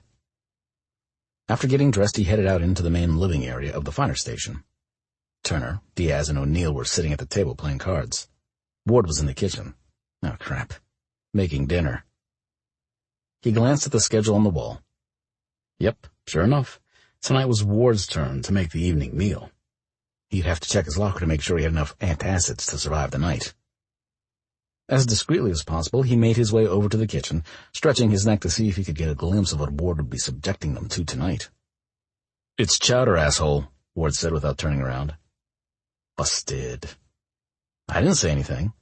After getting dressed, he headed out into the main living area of the fire station. Turner, Diaz, and O'Neill were sitting at the table playing cards. Ward was in the kitchen. Oh, crap. Making dinner. He glanced at the schedule on the wall. Yep, sure enough. Tonight was Ward's turn to make the evening meal. He'd have to check his locker to make sure he had enough antacids to survive the night. As discreetly as possible, he made his way over to the kitchen, stretching his neck to see if he could get a glimpse of what Ward would be subjecting them to tonight. "It's chowder, asshole," Ward said without turning around. "Busted." "I didn't say anything."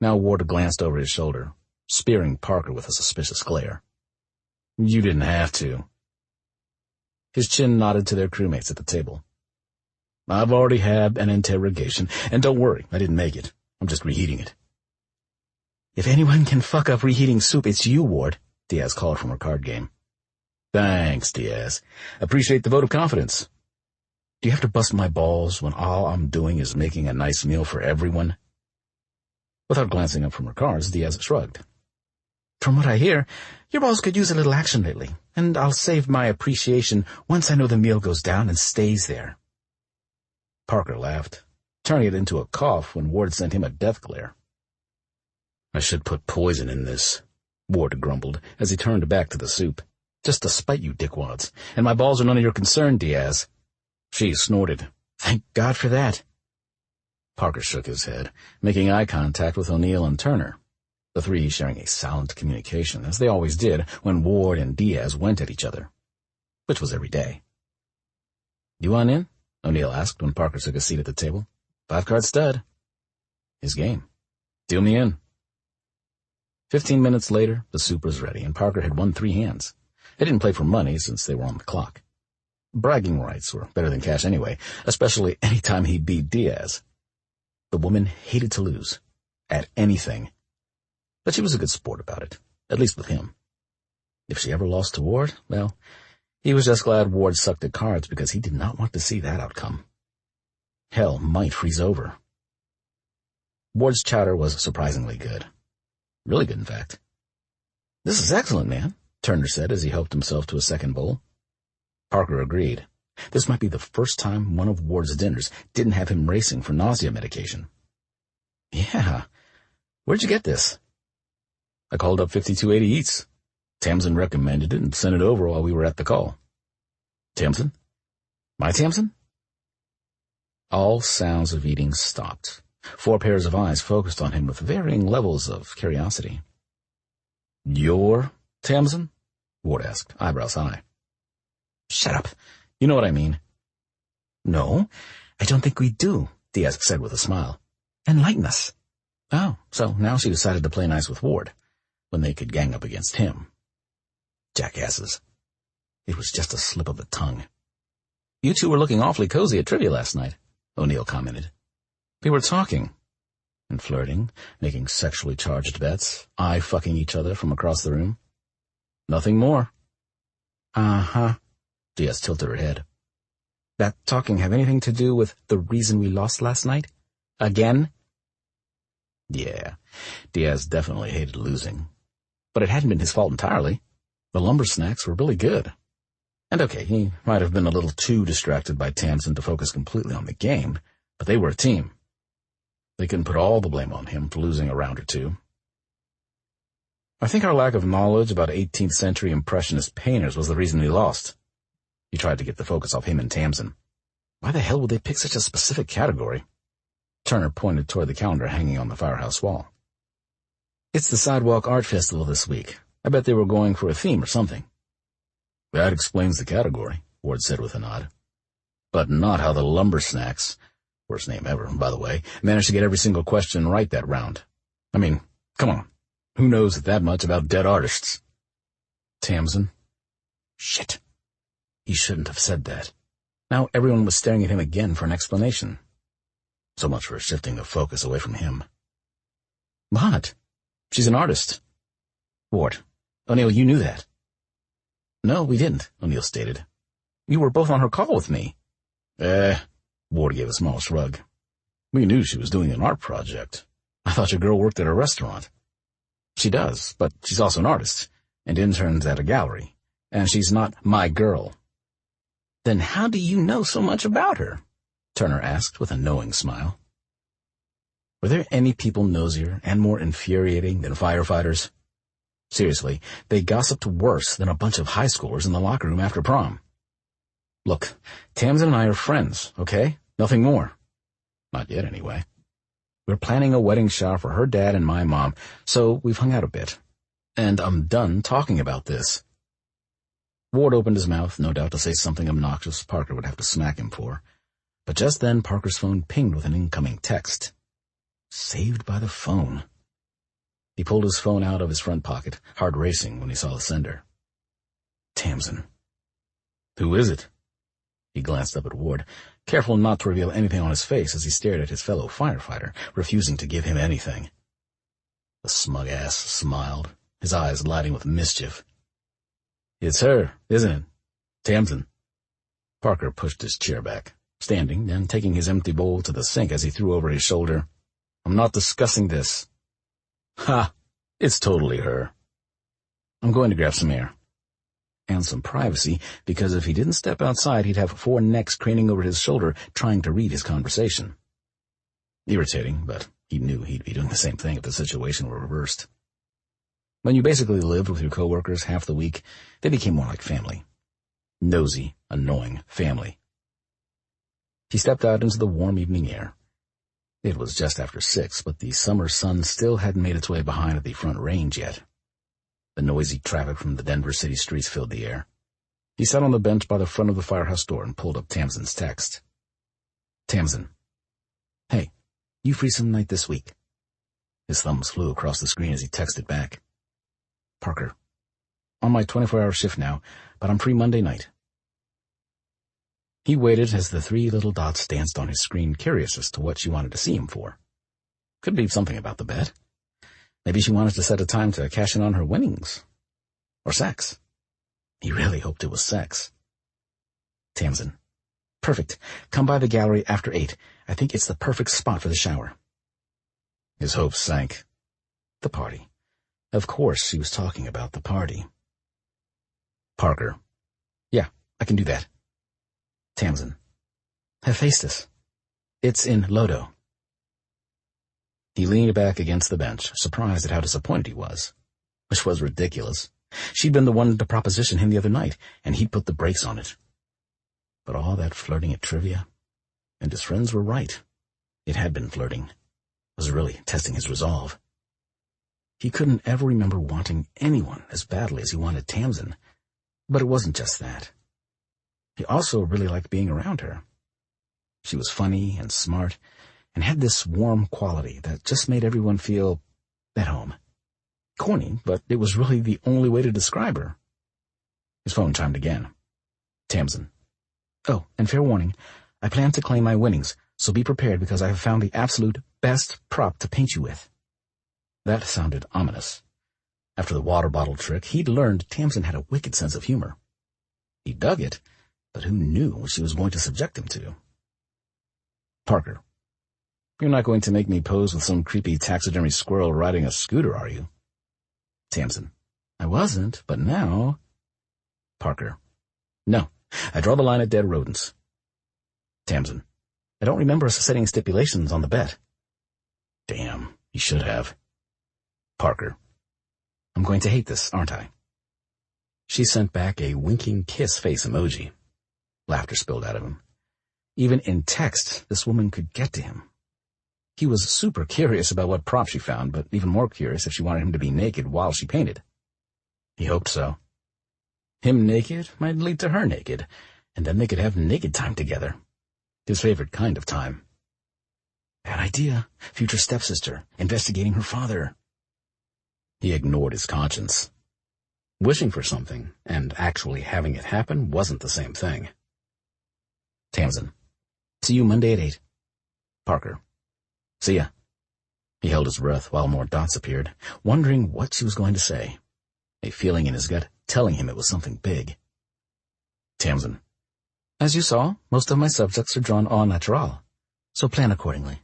Now Ward glanced over his shoulder, spearing Parker with a suspicious glare. "You didn't have to." His chin nodded to their crewmates at the table. "I've already had an interrogation, and don't worry, I didn't make it. I'm just reheating it." "If anyone can fuck up reheating soup, it's you, Ward," Diaz called from her card game. "Thanks, Diaz. Appreciate the vote of confidence. Do you have to bust my balls when all I'm doing is making a nice meal for everyone?" Without glancing up from her cards, Diaz shrugged. "From what I hear, your balls could use a little action lately, and I'll save my appreciation once I know the meal goes down and stays there." Parker laughed, turning it into a cough when Ward sent him a death glare. "I should put poison in this," Ward grumbled as he turned back to the soup. "Just to spite you dickwads, and my balls are none of your concern, Diaz." She snorted. "Thank God for that." Parker shook his head, making eye contact with O'Neill and Turner, the three sharing a silent communication, as they always did when Ward and Diaz went at each other, which was every day. "You want in?" O'Neill asked when Parker took a seat at the table. 5-card stud. His game. Deal me in. 15 minutes later, the soup was ready, and Parker had won 3 hands. They didn't play for money since they were on the clock. Bragging rights were better than cash anyway, especially any time he beat Diaz. The woman hated to lose, at anything. But she was a good sport about it, at least with him. If she ever lost to Ward, well, he was just glad Ward sucked at cards because he did not want to see that outcome. Hell might freeze over. Ward's chowder was surprisingly good. Really good, in fact. "This is excellent, man," Turner said as he helped himself to a second bowl. Parker agreed. This might be the first time one of Ward's dinners didn't have him racing for nausea medication. "Yeah. Where'd you get this?" "I called up 5280 Eats. Tamsin recommended it and sent it over while we were at the call." "Tamsin? My Tamsin?" All sounds of eating stopped. 4 pairs of eyes focused on him with varying levels of curiosity. "Your Tamsin?" Ward asked, eyebrows high. "Shut up. You know what I mean." "No, I don't think we do," Diaz said with a smile. "Enlighten us." Oh, so now she decided to play nice with Ward, when they could gang up against him. Jackasses. It was just a slip of the tongue. "You two were looking awfully cozy at trivia last night," O'Neill commented. "We were talking and flirting, making sexually charged bets, eye-fucking each other from across the room. Nothing more." "Uh-huh," Diaz tilted her head. "That talking have anything to do with the reason we lost last night? Again?" Yeah, Diaz definitely hated losing. But it hadn't been his fault entirely. The lumber snacks were really good. And okay, he might have been a little too distracted by Tamsin to focus completely on the game, but they were a team. They couldn't put all the blame on him for losing a round or two. "I think our lack of knowledge about 18th century Impressionist painters was the reason we lost." He tried to get the focus off him and Tamsin. Why the hell would they pick such a specific category? Turner pointed toward the calendar hanging on the firehouse wall. "It's the Sidewalk Art Festival this week. I bet they were going for a theme or something." "That explains the category," Ward said with a nod. "But not how the lumber snacks, worst name ever, by the way, managed to get every single question right that round. I mean, come on. Who knows that much about dead artists?" "Tamsin." Shit. He shouldn't have said that. Now everyone was staring at him again for an explanation. So much for shifting the focus away from him. "What? She's an artist." "Ward. O'Neill, you knew that." "No, we didn't," O'Neill stated. "You were both on her call with me." Ward gave a small shrug. "We knew she was doing an art project. I thought your girl worked at a restaurant." "She does, but she's also an artist, and interns at a gallery, and she's not my girl." "Then how do you know so much about her?" Turner asked with a knowing smile. Were there any people nosier and more infuriating than firefighters? Seriously, they gossiped worse than a bunch of high schoolers in the locker room after prom. Look, Tamsin and I are friends, okay? Nothing more. Not yet, anyway. We're planning a wedding shower for her dad and my mom, so we've hung out a bit. And I'm done talking about this. Ward opened his mouth, no doubt to say something obnoxious Parker would have to smack him for. But just then Parker's phone pinged with an incoming text. Saved by the phone. He pulled his phone out of his front pocket, heart racing when he saw the sender. Tamsin. Who is it? He glanced up at Ward, careful not to reveal anything on his face as he stared at his fellow firefighter, refusing to give him anything. The smug ass smiled, his eyes lighting with mischief. It's her, isn't it? Tamsin. Parker pushed his chair back, standing and taking his empty bowl to the sink as he threw over his shoulder. I'm not discussing this. Ha! It's totally her. I'm going to grab some air. And some privacy, because if he didn't step outside, he'd have 4 necks craning over his shoulder trying to read his conversation. Irritating, but he knew he'd be doing the same thing if the situation were reversed. When you basically lived with your coworkers half the week, they became more like family. Nosy, annoying family. He stepped out into the warm evening air. It was just after 6, but the summer sun still hadn't made its way behind the front range yet. The noisy traffic from the Denver city streets filled the air. He sat on the bench by the front of the firehouse door and pulled up Tamsin's text. Tamsin. Hey, you free some night this week? His thumbs flew across the screen as he texted back. Parker. On my 24-hour shift now, but I'm free Monday night. He waited as the 3 little dots danced on his screen, curious as to what she wanted to see him for. Could be something about the bet. Maybe she wanted to set a time to cash in on her winnings. Or sex. He really hoped it was sex. Tamsin. Perfect. Come by the gallery after 8. I think it's the perfect spot for the shower. His hopes sank. The party. Of course she was talking about the party. Parker. Yeah, I can do that. Tamsin. Hephaestus. It's in Lodo. He leaned back against the bench, surprised at how disappointed he was. Which was ridiculous. She'd been the one to proposition him the other night, and he'd put the brakes on it. But all that flirting at trivia, and his friends were right. It had been flirting. It was really testing his resolve. He couldn't ever remember wanting anyone as badly as he wanted Tamsin. But it wasn't just that. He also really liked being around her. She was funny and smart, and had this warm quality that just made everyone feel at home. Corny, but it was really the only way to describe her. His phone chimed again. Tamsin. Oh, and fair warning, I plan to claim my winnings, so be prepared because I have found the absolute best prop to paint you with. That sounded ominous. After the water bottle trick, he'd learned Tamsin had a wicked sense of humor. He dug it, but who knew what she was going to subject him to? Parker. You're not going to make me pose with some creepy taxidermy squirrel riding a scooter, are you? Tamsin. I wasn't, but now... Parker. No, I draw the line at dead rodents. Tamsin. I don't remember us setting stipulations on the bet. Damn, he should have. Parker. I'm going to hate this, aren't I? She sent back a winking kiss face emoji. Laughter spilled out of him. Even in text, this woman could get to him. He was super curious about what prop she found, but even more curious if she wanted him to be naked while she painted. He hoped so. Him naked might lead to her naked, and then they could have naked time together. His favorite kind of time. Bad idea. Future stepsister, investigating her father. He ignored his conscience. Wishing for something and actually having it happen wasn't the same thing. Tamsin. See you Monday at 8. Parker. See ya. He held his breath while more dots appeared, wondering what she was going to say. A feeling in his gut telling him it was something big. Tamsin. As you saw, most of my subjects are drawn en natural, so plan accordingly.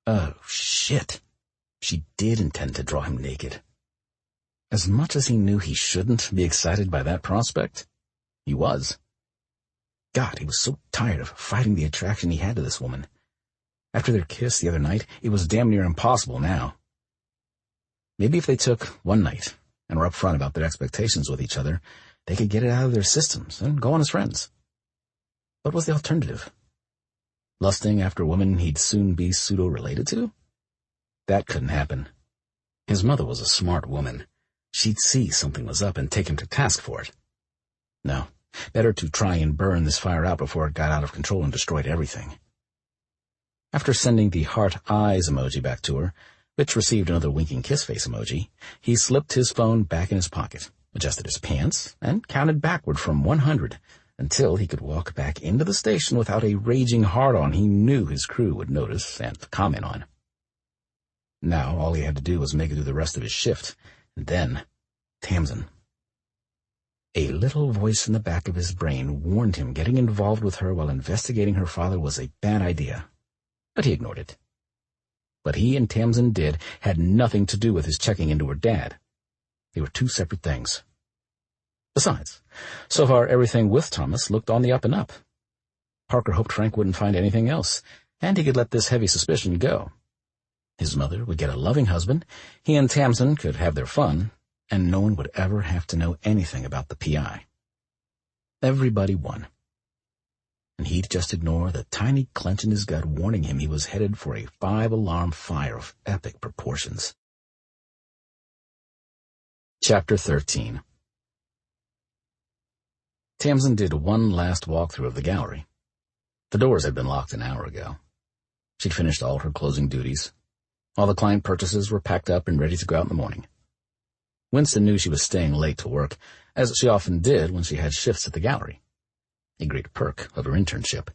Oh, shit. She did intend to draw him naked. As much as he knew he shouldn't be excited by that prospect, he was. God, he was so tired of fighting the attraction he had to this woman. After their kiss the other night, it was damn near impossible now. Maybe if they took one night and were upfront about their expectations with each other, they could get it out of their systems and go on as friends. What was the alternative? Lusting after women he'd soon be pseudo-related to? That couldn't happen. His mother was a smart woman. She'd see something was up and take him to task for it. No, better to try and burn this fire out before it got out of control and destroyed everything. After sending the heart eyes emoji back to her, which received another winking kiss face emoji, he slipped his phone back in his pocket, adjusted his pants, and counted backward from 100 until he could walk back into the station without a raging hard-on he knew his crew would notice and comment on. Now all he had to do was make it through the rest of his shift, and then Tamsin. A little voice in the back of his brain warned him getting involved with her while investigating her father was a bad idea, but he ignored it. What he and Tamsin did had nothing to do with his checking into her dad. They were two separate things. Besides, so far everything with Thomas looked on the up and up. Parker hoped Frank wouldn't find anything else, and he could let this heavy suspicion go. His mother would get a loving husband, he and Tamsin could have their fun, and no one would ever have to know anything about the P.I. Everybody won. And he'd just ignore the tiny clench in his gut warning him he was headed for a 5-alarm fire of epic proportions. Chapter 13. Tamsin did one last walkthrough of the gallery. The doors had been locked an hour ago. She'd finished all her closing duties. All the client purchases were packed up and ready to go out in the morning. Winston knew she was staying late to work, as she often did when she had shifts at the gallery. A great perk of her internship.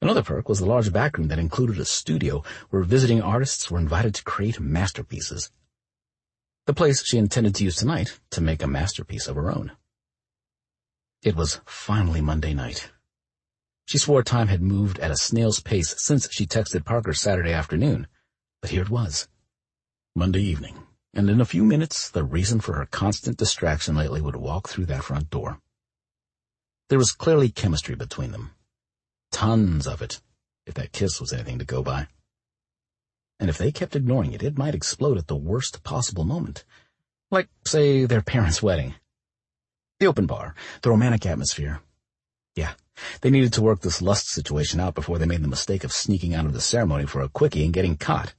Another perk was the large back room that included a studio where visiting artists were invited to create masterpieces. The place she intended to use tonight to make a masterpiece of her own. It was finally Monday night. She swore time had moved at a snail's pace since she texted Parker Saturday afternoon, but here it was. Monday evening, and in a few minutes the reason for her constant distraction lately would walk through that front door. There was clearly chemistry between them. Tons of it, if that kiss was anything to go by. And if they kept ignoring it, it might explode at the worst possible moment. Like, say, their parents' wedding. The open bar, the romantic atmosphere. Yeah, they needed to work this lust situation out before they made the mistake of sneaking out of the ceremony for a quickie and getting caught.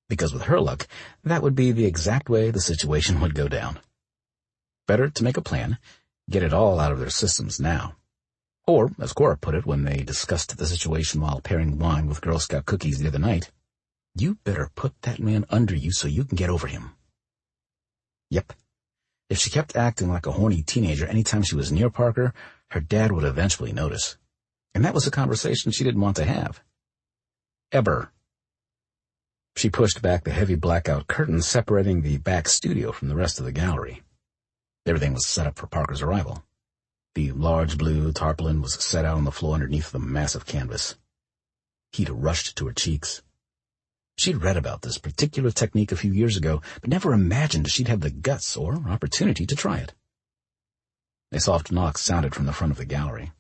Because with her luck, that would be the exact way the situation would go down. Better to make a plan, get it all out of their systems now. Or, as Cora put it when they discussed the situation while pairing wine with Girl Scout cookies the other night, you better put that man under you so you can get over him. Yep. If she kept acting like a horny teenager anytime she was near Parker, her dad would eventually notice. And that was a conversation she didn't want to have. Ever. She pushed back the heavy blackout curtains separating the back studio from the rest of the gallery. Everything was set up for Parker's arrival. The large blue tarpaulin was set out on the floor underneath the massive canvas. Heat rushed to her cheeks. She'd read about this particular technique a few years ago, but never imagined she'd have the guts or opportunity to try it. A soft knock sounded from the front of the gallery.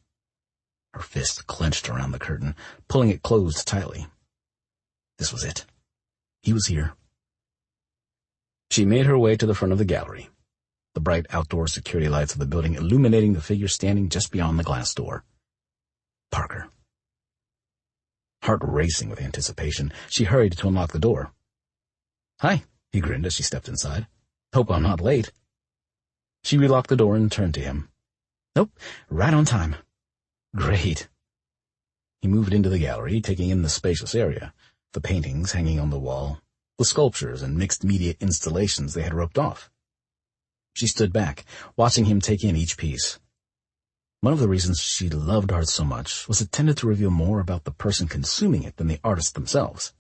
Her fist clenched around the curtain, pulling it closed tightly. This was it. He was here. She made her way to the front of the gallery, the bright outdoor security lights of the building illuminating the figure standing just beyond the glass door. Parker. Heart racing with anticipation, she hurried to unlock the door. "Hi," he grinned as she stepped inside. "Hope I'm not late." She relocked the door and turned to him. "Nope, right on time." "Great." He moved into the gallery, taking in the spacious area, the paintings hanging on the wall, the sculptures and mixed-media installations they had roped off. She stood back, watching him take in each piece. One of the reasons she loved art so much was it tended to reveal more about the person consuming it than the artists themselves.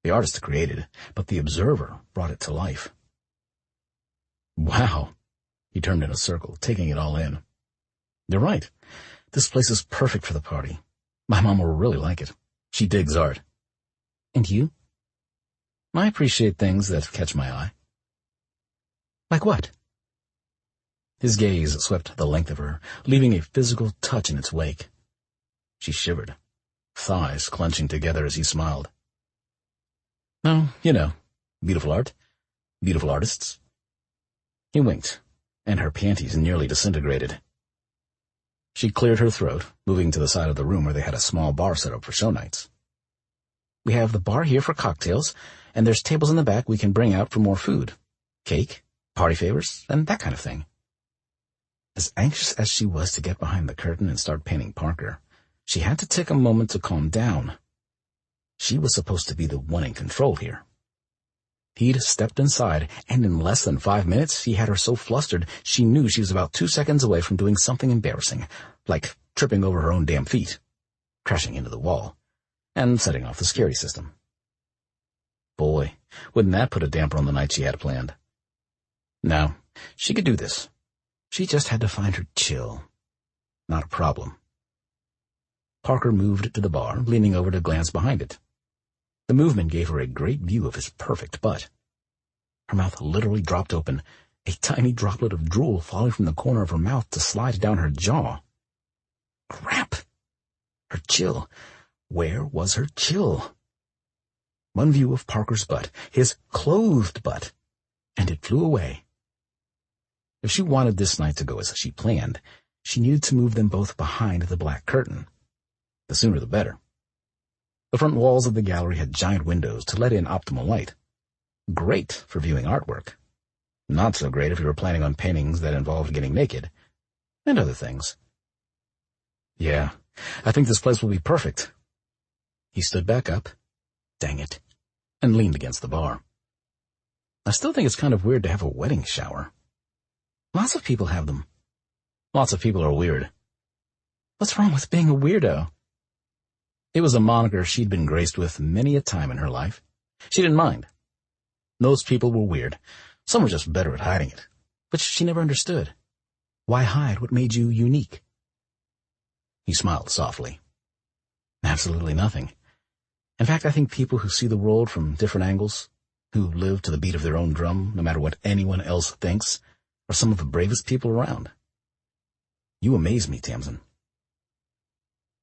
The artist created, but the observer brought it to life. "Wow." He turned in a circle, taking it all in. "You're right. This place is perfect for the party. My mom will really like it. She digs art." "And you?" "I appreciate things that catch my eye." "Like what?" His gaze swept the length of her, leaving a physical touch in its wake. She shivered, thighs clenching together as he smiled. "Oh, you know, beautiful art, beautiful artists." He winked, and her panties nearly disintegrated. She cleared her throat, moving to the side of the room where they had a small bar set up for show nights. We have the bar here for cocktails, and there's tables in the back we can bring out for more food. Cake, party favors, and that kind of thing. As anxious as she was to get behind the curtain and start painting Parker, she had to take a moment to calm down. She was supposed to be the one in control here. He'd stepped inside, and in less than 5 minutes, he had her so flustered she knew she was about 2 seconds away from doing something embarrassing, like tripping over her own damn feet, crashing into the wall, and setting off the security system. Boy, wouldn't that put a damper on the night she had planned. No, she could do this. She just had to find her chill. Not a problem. Parker moved to the bar, leaning over to glance behind it. The movement gave her a great view of his perfect butt. Her mouth literally dropped open, a tiny droplet of drool falling from the corner of her mouth to slide down her jaw. Crap! Her chill. Where was her chill? One view of Parker's butt, his clothed butt, and it flew away. If she wanted this night to go as she planned, she needed to move them both behind the black curtain. The sooner the better. The front walls of the gallery had giant windows to let in optimal light. Great for viewing artwork. Not so great if you were planning on paintings that involved getting naked, and other things. Yeah, I think this place will be perfect. He stood back up, dang it, and leaned against the bar. I still think it's kind of weird to have a wedding shower. Lots of people have them. Lots of people are weird. What's wrong with being a weirdo? It was a moniker she'd been graced with many a time in her life. She didn't mind. Those people were weird. Some were just better at hiding it. But she never understood. Why hide what made you unique? He smiled softly. Absolutely nothing. In fact, I think people who see the world from different angles, who live to the beat of their own drum, no matter what anyone else thinks, are some of the bravest people around. You amaze me, Tamsin.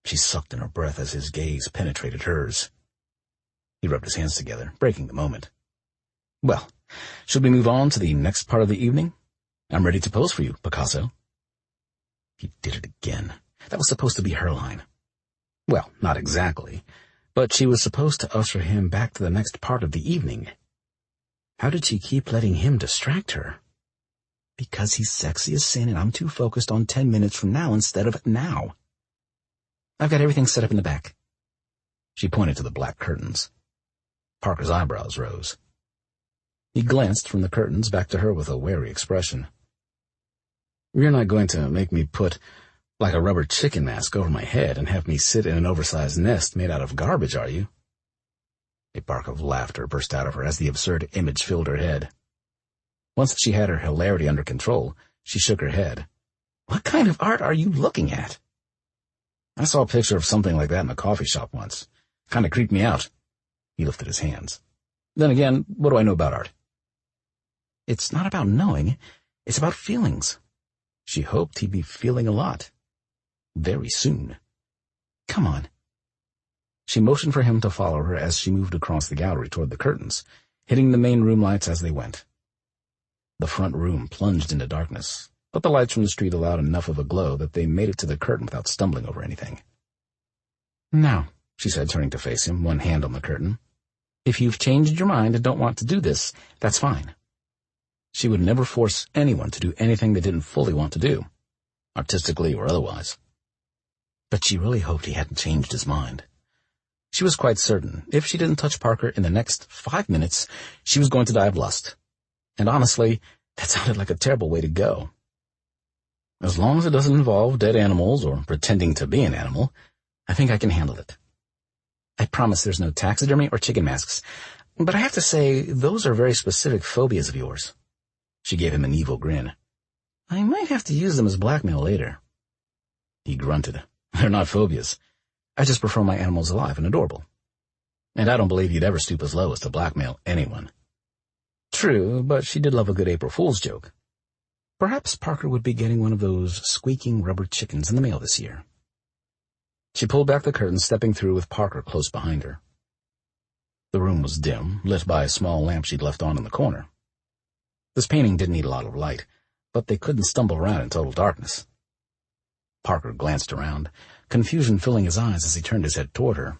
She sucked in her breath as his gaze penetrated hers. He rubbed his hands together, breaking the moment. Well, should we move on to the next part of the evening? I'm ready to pose for you, Picasso. He did it again. That was supposed to be her line. Well, not exactly, but she was supposed to usher him back to the next part of the evening. How did she keep letting him distract her? Because he's sexy as sin and I'm too focused on 10 minutes from now instead of now. I've got everything set up in the back. She pointed to the black curtains. Parker's eyebrows rose. He glanced from the curtains back to her with a wary expression. You're not going to make me put like a rubber chicken mask over my head and have me sit in an oversized nest made out of garbage, are you? A bark of laughter burst out of her as the absurd image filled her head. Once she had her hilarity under control, she shook her head. What kind of art are you looking at? I saw a picture of something like that in a coffee shop once. Kind of creeped me out. He lifted his hands. Then again, what do I know about art? It's not about knowing. It's about feelings. She hoped he'd be feeling a lot. Very soon. Come on. She motioned for him to follow her as she moved across the gallery toward the curtains, hitting the main room lights as they went. The front room plunged into darkness, but the lights from the street allowed enough of a glow that they made it to the curtain without stumbling over anything. Now, she said, turning to face him, one hand on the curtain, if you've changed your mind and don't want to do this, that's fine. She would never force anyone to do anything they didn't fully want to do, artistically or otherwise. But she really hoped he hadn't changed his mind. She was quite certain if she didn't touch Parker in the next 5 minutes, she was going to die of lust. And honestly, that sounded like a terrible way to go. As long as it doesn't involve dead animals or pretending to be an animal, I think I can handle it. I promise there's no taxidermy or chicken masks, but I have to say, those are very specific phobias of yours. She gave him an evil grin. I might have to use them as blackmail later. He grunted. They're not phobias. I just prefer my animals alive and adorable. And I don't believe you'd ever stoop as low as to blackmail anyone. True, but she did love a good April Fool's joke. Perhaps Parker would be getting one of those squeaking rubber chickens in the mail this year. She pulled back the curtain, stepping through with Parker close behind her. The room was dim, lit by a small lamp she'd left on in the corner. This painting didn't need a lot of light, but they couldn't stumble around in total darkness. Parker glanced around, confusion filling his eyes as he turned his head toward her.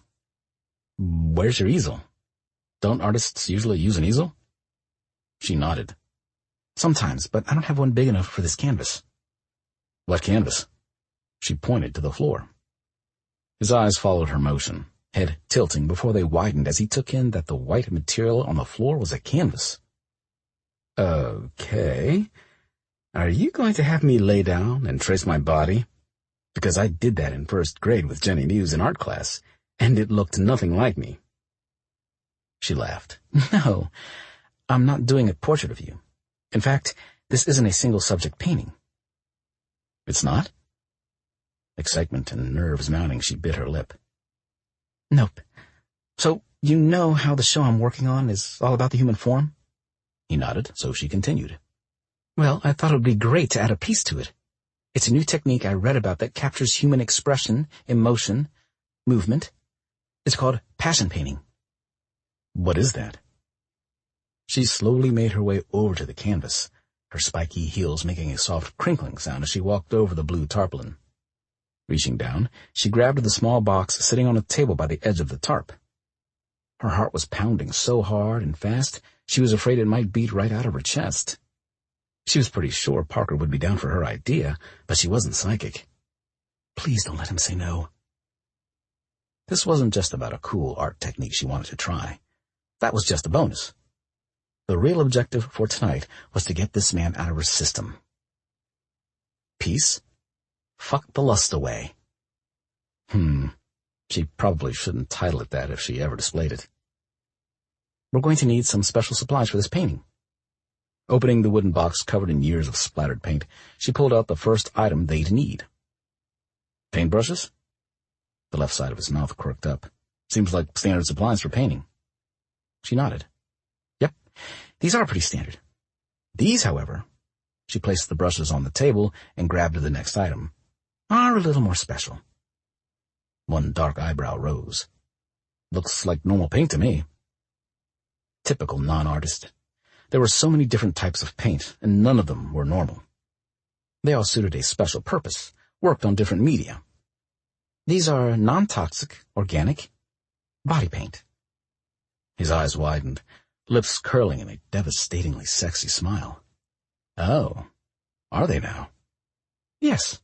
"Where's your easel? Don't artists usually use an easel?" She nodded. "Sometimes, but I don't have one big enough for this canvas." "What canvas?" She pointed to the floor. His eyes followed her motion, head tilting before they widened as he took in that the white material on the floor was a canvas. "Okay. Are you going to have me lay down and trace my body? Because I did that in first grade with Jenny Muse in art class, and it looked nothing like me." She laughed. "No, I'm not doing a portrait of you. In fact, this isn't a single-subject painting." "It's not?" Excitement and nerves mounting, she bit her lip. "Nope. So, you know how the show I'm working on is all about the human form?" He nodded, so she continued. "Well, I thought it would be great to add a piece to it. It's a new technique I read about that captures human expression, emotion, movement. It's called passion painting." "What is that?" She slowly made her way over to the canvas, her spiky heels making a soft crinkling sound as she walked over the blue tarpaulin. Reaching down, she grabbed the small box sitting on a table by the edge of the tarp. Her heart was pounding so hard and fast, she was afraid it might beat right out of her chest. She was pretty sure Parker would be down for her idea, but she wasn't psychic. Please don't let him say no. This wasn't just about a cool art technique she wanted to try. That was just a bonus. The real objective for tonight was to get this man out of her system. Peace? Fuck the lust away. She probably shouldn't title it that if she ever displayed it. "We're going to need some special supplies for this painting." Opening the wooden box covered in years of splattered paint, she pulled out the first item they'd need. "Paintbrushes?" The left side of his mouth quirked up. "Seems like standard supplies for painting." She nodded. "Yep, these are pretty standard. These, however," she placed the brushes on the table and grabbed the next item, "are a little more special." One dark eyebrow rose. "Looks like normal paint to me." Typical non-artist. There were so many different types of paint, and none of them were normal. They all suited a special purpose, worked on different media. "These are non-toxic, organic, body paint." His eyes widened, lips curling in a devastatingly sexy smile. "Oh, are they now?" "Yes,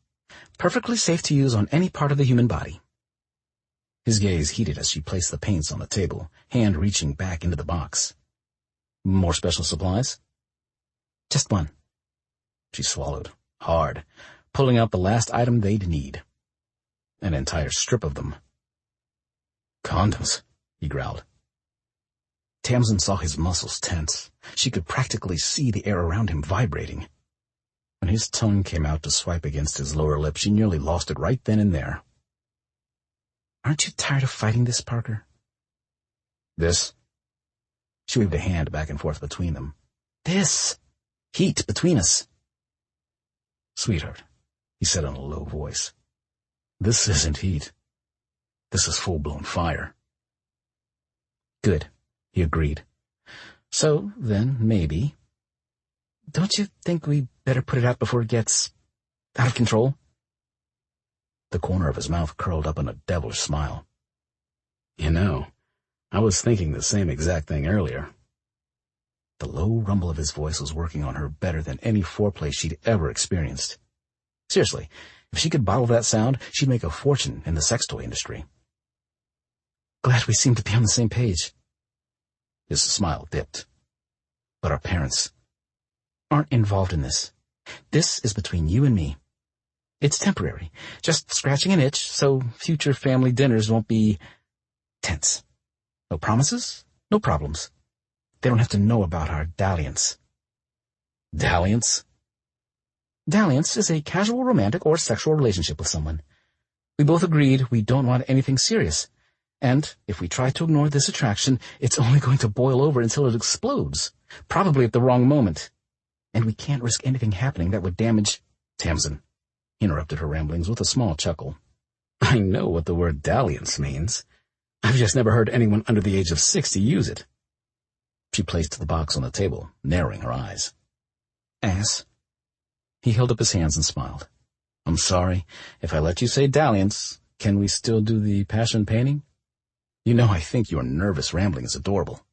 perfectly safe to use on any part of the human body." His gaze heated as she placed the paints on the table, hand reaching back into the box. "More special supplies?" "Just one." She swallowed, hard, pulling out the last item they'd need. An entire strip of them. "Condoms," he growled. Tamsin saw his muscles tense. She could practically see the air around him vibrating. When his tongue came out to swipe against his lower lip, she nearly lost it right then and there. "Aren't you tired of fighting this, Parker?" "This?" She waved a hand back and forth between them. "This. Heat between us." "Sweetheart," he said in a low voice, "this isn't heat. This is full-blown fire." "Good," he agreed. "So, then, maybe. Don't you think we better put it out before it gets out of control?" The corner of his mouth curled up in a devilish smile. "You know, I was thinking the same exact thing earlier." The low rumble of his voice was working on her better than any foreplay she'd ever experienced. Seriously, if she could bottle that sound, she'd make a fortune in the sex toy industry. "Glad we seem to be on the same page." His smile dipped. "But our parents aren't involved in this. This is between you and me. It's temporary, just scratching an itch, so future family dinners won't be tense. No promises, no problems. They don't have to know about our dalliance." "Dalliance?" "Dalliance is a casual romantic or sexual relationship with someone. We both agreed we don't want anything serious. And if we try to ignore this attraction, it's only going to boil over until it explodes, probably at the wrong moment. And we can't risk anything happening that would damage—" "Tamsin," he interrupted her ramblings with a small chuckle. "I know what the word dalliance means. I've just never heard anyone under the age of 60 use it." She placed the box on the table, narrowing her eyes. "Ass." He held up his hands and smiled. I'm sorry. If I let you say dalliance, can we still do the passion painting? You know I think your nervous rambling is adorable.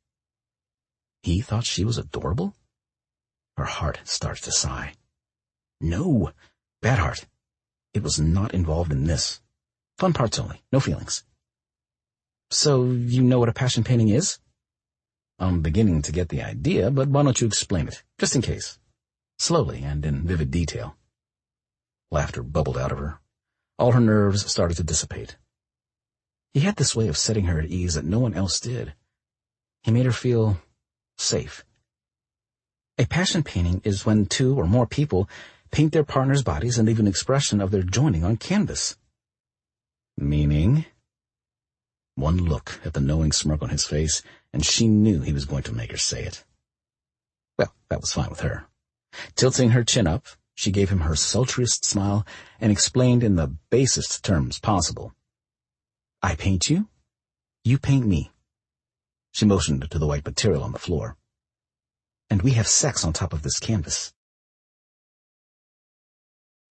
He thought she was adorable? Her heart started to sigh. No, bad heart. It was not involved in this. Fun parts only, no feelings. So you know what a passion painting is? I'm beginning to get the idea, but why don't you explain it, just in case? Slowly and in vivid detail. Laughter bubbled out of her. All her nerves started to dissipate. He had this way of setting her at ease that no one else did. He made her feel safe. A passion painting is when two or more people paint their partner's bodies and leave an expression of their joining on canvas. Meaning? One look at the knowing smirk on his face, and she knew he was going to make her say it. Well, that was fine with her. Tilting her chin up, she gave him her sultriest smile and explained in the basest terms possible. I paint you, you paint me. She motioned to the white material on the floor. And we have sex on top of this canvas.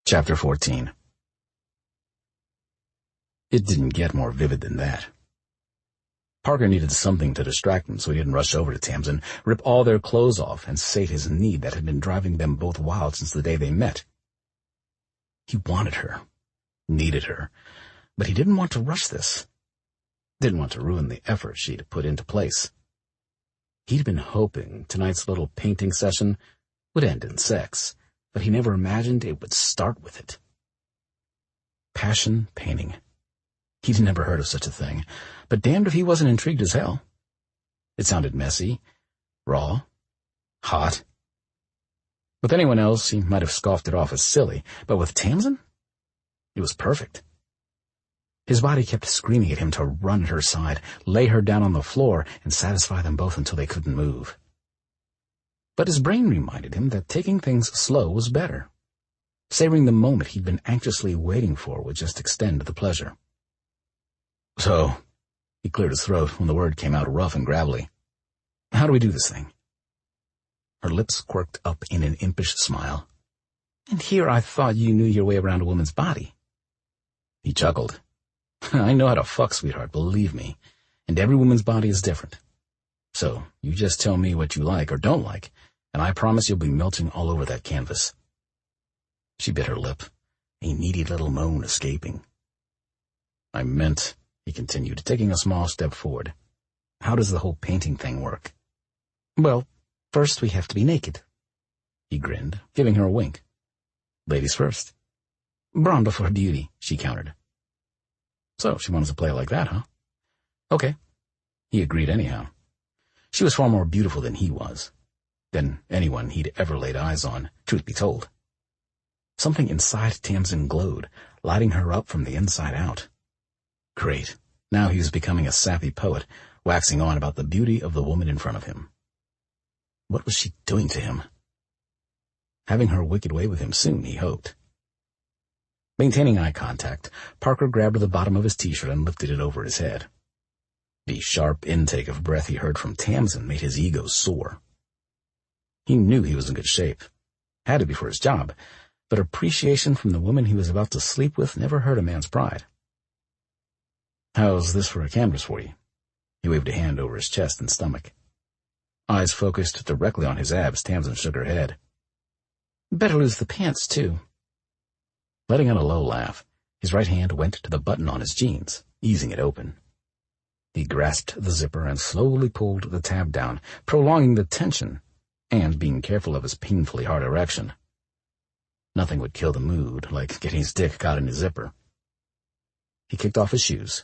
Chapter 14. It didn't get more vivid than that. Parker needed something to distract him, so he didn't rush over to Tamsin, rip all their clothes off, and sate his need that had been driving them both wild since the day they met. He wanted her, needed her, but he didn't want to rush this. Didn't want to ruin the effort she'd put into place. He'd been hoping tonight's little painting session would end in sex, but he never imagined it would start with it. Passion painting. He'd never heard of such a thing, but damned if he wasn't intrigued as hell. It sounded messy, raw, hot. With anyone else, he might have scoffed it off as silly, but with Tamsin, it was perfect. His body kept screaming at him to run at her side, lay her down on the floor, and satisfy them both until they couldn't move. But his brain reminded him that taking things slow was better. Savoring the moment he'd been anxiously waiting for would just extend the pleasure. So, he cleared his throat when the word came out rough and gravelly. How do we do this thing? Her lips quirked up in an impish smile. And here I thought you knew your way around a woman's body. He chuckled. I know how to fuck, sweetheart, believe me. And every woman's body is different. So, you just tell me what you like or don't like, and I promise you'll be melting all over that canvas. She bit her lip, a needy little moan escaping. I meant, he continued, taking a small step forward. How does the whole painting thing work? Well, first we have to be naked. He grinned, giving her a wink. Ladies first. Brawn before beauty, she countered. So she wanted to play it like that, huh? Okay. He agreed anyhow. She was far more beautiful than he was, than anyone he'd ever laid eyes on, truth be told. Something inside Tamsin glowed, lighting her up from the inside out. Great. Now he was becoming a sappy poet, waxing on about the beauty of the woman in front of him. What was she doing to him? Having her wicked way with him soon, he hoped. Maintaining eye contact, Parker grabbed the bottom of his t-shirt and lifted it over his head. The sharp intake of breath he heard from Tamsin made his ego soar. He knew he was in good shape. Had to be for his job, but appreciation from the woman he was about to sleep with never hurt a man's pride. How's this for a canvas for you? He waved a hand over his chest and stomach. Eyes focused directly on his abs, Tamsin shook her head. Better lose the pants, too. Letting out a low laugh, his right hand went to the button on his jeans, easing it open. He grasped the zipper and slowly pulled the tab down, prolonging the tension, and being careful of his painfully hard erection. Nothing would kill the mood like getting his dick caught in his zipper. He kicked off his shoes.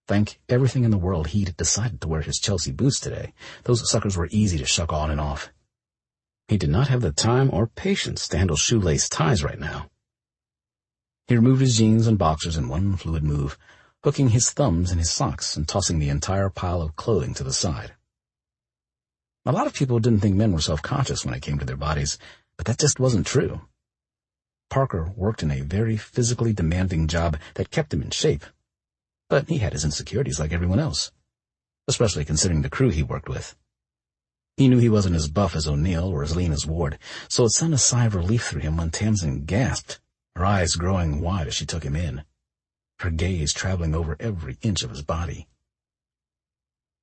Thank everything in the world he'd decided to wear his Chelsea boots today. Those suckers were easy to shuck on and off. He did not have the time or patience to handle shoelace ties right now. He removed his jeans and boxers in one fluid move, hooking his thumbs in his socks and tossing the entire pile of clothing to the side. A lot of people didn't think men were self-conscious when it came to their bodies, but that just wasn't true. Parker worked in a very physically demanding job that kept him in shape, but he had his insecurities like everyone else, especially considering the crew he worked with. He knew he wasn't as buff as O'Neill or as lean as Ward, so it sent a sigh of relief through him when Tamsin gasped, her eyes growing wide as she took him in, her gaze traveling over every inch of his body.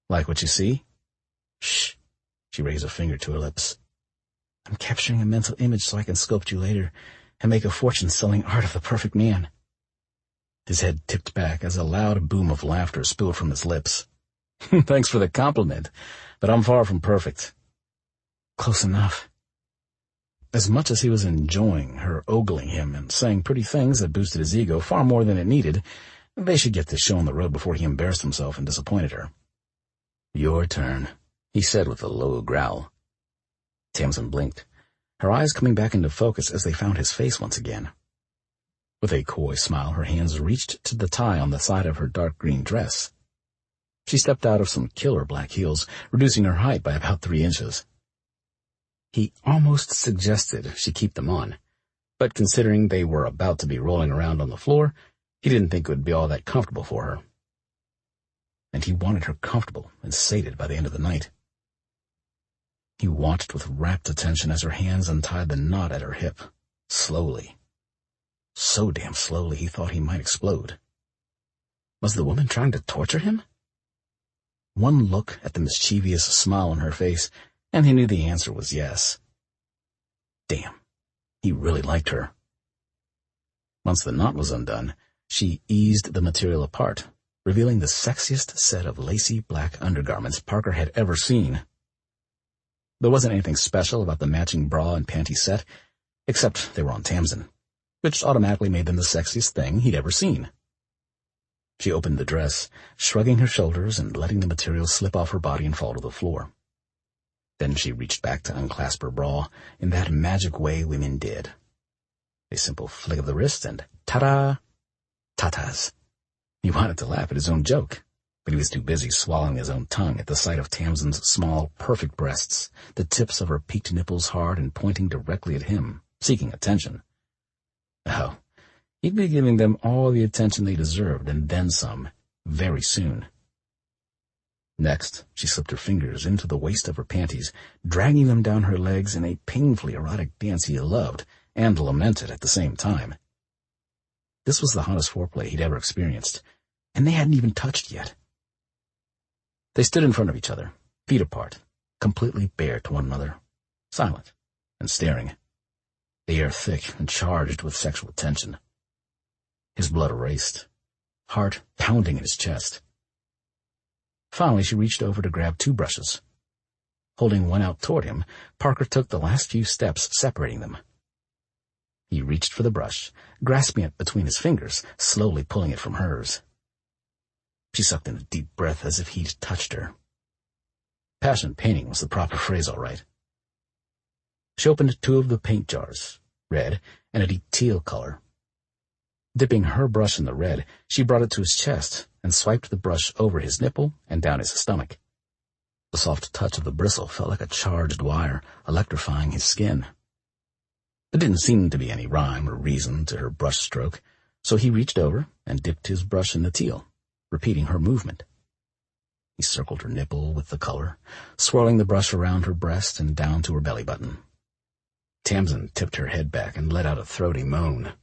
"Like what you see?" "Shh." She raised a finger to her lips. "I'm capturing a mental image so I can sculpt you later and make a fortune selling art of the perfect man." His head tipped back as a loud boom of laughter spilled from his lips. "Thanks for the compliment, but I'm far from perfect." "Close enough." As much as he was enjoying her ogling him and saying pretty things that boosted his ego far more than it needed, they should get this show on the road before he embarrassed himself and disappointed her. "Your turn," he said with a low growl. Tamsin blinked, her eyes coming back into focus as they found his face once again. With a coy smile, her hands reached to the tie on the side of her dark green dress. She stepped out of some killer black heels, reducing her height by about 3 inches. He almost suggested she keep them on, but considering they were about to be rolling around on the floor, he didn't think it would be all that comfortable for her. And he wanted her comfortable and sated by the end of the night. He watched with rapt attention as her hands untied the knot at her hip, slowly. So damn slowly he thought he might explode. Was the woman trying to torture him? One look at the mischievous smile on her face, and he knew the answer was yes. Damn, he really liked her. Once the knot was undone, she eased the material apart, revealing the sexiest set of lacy black undergarments Parker had ever seen. There wasn't anything special about the matching bra and panty set, except they were on Tamsin, which automatically made them the sexiest thing he'd ever seen. She opened the dress, shrugging her shoulders and letting the material slip off her body and fall to the floor. Then she reached back to unclasp her bra in that magic way women did. A simple flick of the wrist and ta-da! Tatas. He wanted to laugh at his own joke, but he was too busy swallowing his own tongue at the sight of Tamsin's small, perfect breasts, the tips of her peaked nipples hard and pointing directly at him, seeking attention. Oh, he'd be giving them all the attention they deserved, and then some, very soon. Next, she slipped her fingers into the waist of her panties, dragging them down her legs in a painfully erotic dance he loved and lamented at the same time. This was the hottest foreplay he'd ever experienced, and they hadn't even touched yet. They stood in front of each other, feet apart, completely bare to one another, silent and staring, the air thick and charged with sexual tension. His blood raced, heart pounding in his chest. Finally, she reached over to grab 2 brushes. Holding one out toward him, Parker took the last few steps separating them. He reached for the brush, grasping it between his fingers, slowly pulling it from hers. She sucked in a deep breath as if he'd touched her. Passion painting was the proper phrase, all right. She opened 2 of the paint jars, red and a deep teal color. Dipping her brush in the red, she brought it to his chest and swiped the brush over his nipple and down his stomach. The soft touch of the bristle felt like a charged wire, electrifying his skin. There didn't seem to be any rhyme or reason to her brush stroke, so he reached over and dipped his brush in the teal, repeating her movement. He circled her nipple with the color, swirling the brush around her breast and down to her belly button. Tamsin tipped her head back and let out a throaty moan.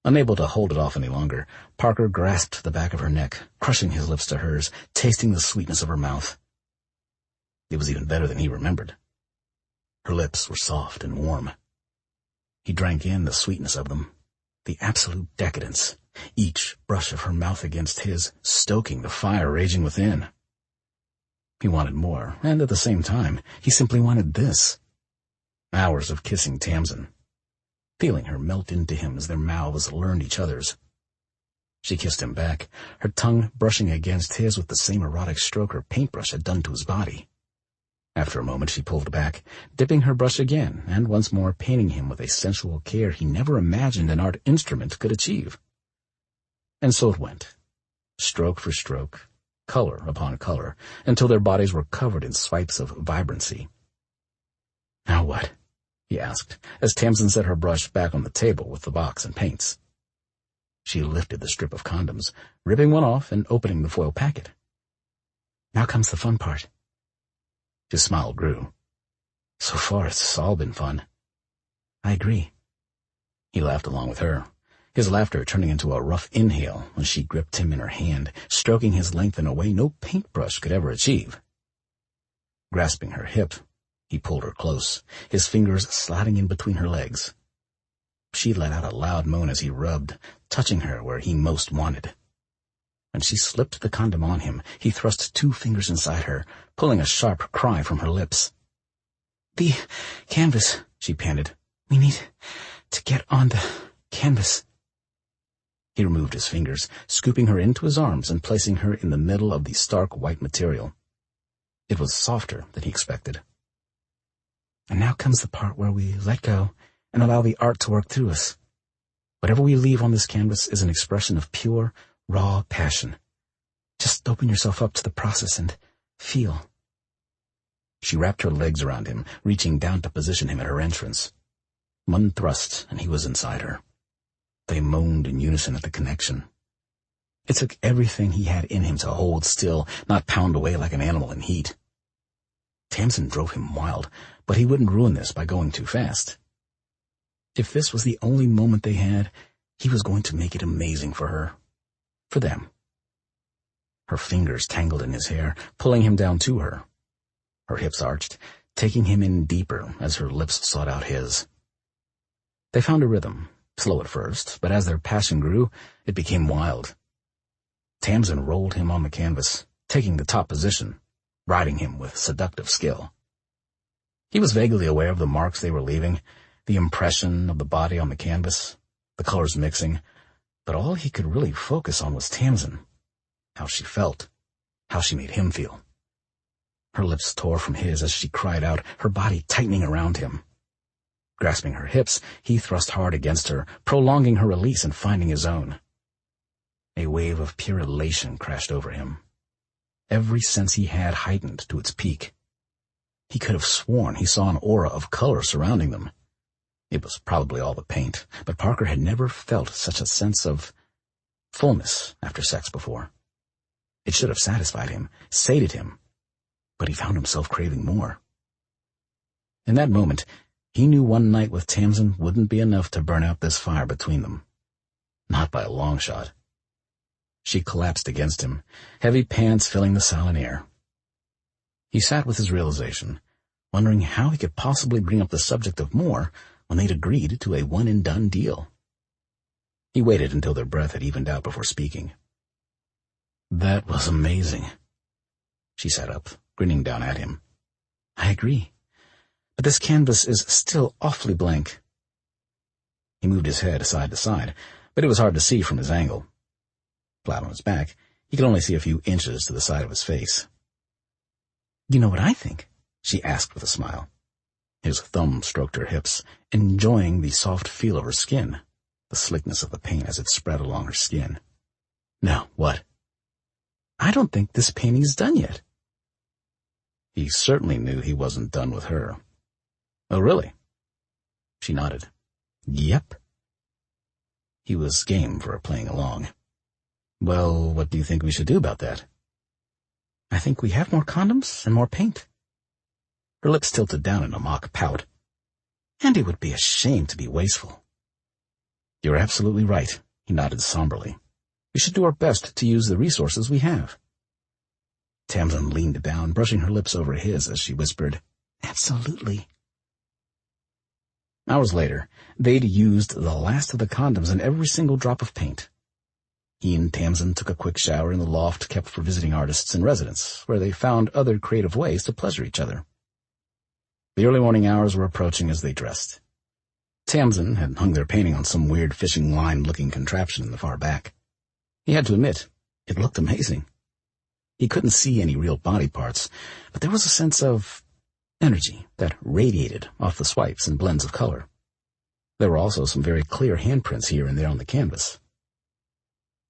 Unable to hold it off any longer, Parker grasped the back of her neck, crushing his lips to hers, tasting the sweetness of her mouth. It was even better than he remembered. Her lips were soft and warm. He drank in the sweetness of them, the absolute decadence, each brush of her mouth against his, stoking the fire raging within. He wanted more, and at the same time, he simply wanted this. Hours of kissing Tamsin, feeling her melt into him as their mouths learned each other's. She kissed him back, her tongue brushing against his with the same erotic stroke her paintbrush had done to his body. After a moment she pulled back, dipping her brush again, and once more painting him with a sensual care he never imagined an art instrument could achieve. And so it went, stroke for stroke, color upon color, until their bodies were covered in swipes of vibrancy. "Now what?" he asked, as Tamsin set her brush back on the table with the box and paints. She lifted the strip of condoms, ripping one off and opening the foil packet. "Now comes the fun part." His smile grew. "So far, it's all been fun." "I agree." He laughed along with her, his laughter turning into a rough inhale when she gripped him in her hand, stroking his length in a way no paintbrush could ever achieve. Grasping her hip, he pulled her close, his fingers sliding in between her legs. She let out a loud moan as he rubbed, touching her where he most wanted. When she slipped the condom on him, he thrust 2 fingers inside her, pulling a sharp cry from her lips. "The canvas," she panted. "We need to get on the canvas." He removed his fingers, scooping her into his arms and placing her in the middle of the stark white material. It was softer than he expected. "And now comes the part where we let go and allow the art to work through us. Whatever we leave on this canvas is an expression of pure, raw passion. Just open yourself up to the process and feel." She wrapped her legs around him, reaching down to position him at her entrance. One thrust, and he was inside her. They moaned in unison at the connection. It took everything he had in him to hold still, not pound away like an animal in heat. Tamsin drove him wild, but he wouldn't ruin this by going too fast. If this was the only moment they had, he was going to make it amazing for her. For them. Her fingers tangled in his hair, pulling him down to her. Her hips arched, taking him in deeper as her lips sought out his. They found a rhythm, slow at first, but as their passion grew, it became wild. Tamsin rolled him on the canvas, taking the top position, riding him with seductive skill. He was vaguely aware of the marks they were leaving, the impression of the body on the canvas, the colors mixing, but all he could really focus on was Tamsin, how she felt, how she made him feel. Her lips tore from his as she cried out, her body tightening around him. Grasping her hips, he thrust hard against her, prolonging her release and finding his own. A wave of pure elation crashed over him. Every sense he had heightened to its peak. He could have sworn he saw an aura of color surrounding them. It was probably all the paint, but Parker had never felt such a sense of fullness after sex before. It should have satisfied him, sated him, but he found himself craving more. In that moment, he knew one night with Tamsin wouldn't be enough to burn out this fire between them. Not by a long shot. She collapsed against him, heavy pants filling the silent air. He sat with his realization, wondering how he could possibly bring up the subject of more when they'd agreed to a one-and-done deal. He waited until their breath had evened out before speaking. "That was amazing." She sat up, grinning down at him. "I agree. But this canvas is still awfully blank." He moved his head side to side, but it was hard to see from his angle. Flat on his back, he could only see a few inches to the side of his face. "You know what I think?" she asked with a smile. His thumb stroked her hips, enjoying the soft feel of her skin, the slickness of the paint as it spread along her skin. "No, what?" "I don't think this painting's done yet." He certainly knew he wasn't done with her. "Oh, really?" She nodded. "Yep." He was game for playing along. "Well, what do you think we should do about that?" "I think we have more condoms and more paint." Her lips tilted down in a mock pout. "And it would be a shame to be wasteful." "You're absolutely right," he nodded somberly. "We should do our best to use the resources we have." Tamsin leaned down, brushing her lips over his as she whispered, "Absolutely." Hours later, they'd used the last of the condoms and every single drop of paint. He and Tamsin took a quick shower in the loft kept for visiting artists in residence, where they found other creative ways to pleasure each other. The early morning hours were approaching as they dressed. Tamsin had hung their painting on some weird fishing line-looking contraption in the far back. He had to admit, it looked amazing. He couldn't see any real body parts, but there was a sense of energy that radiated off the swipes and blends of color. There were also some very clear handprints here and there on the canvas.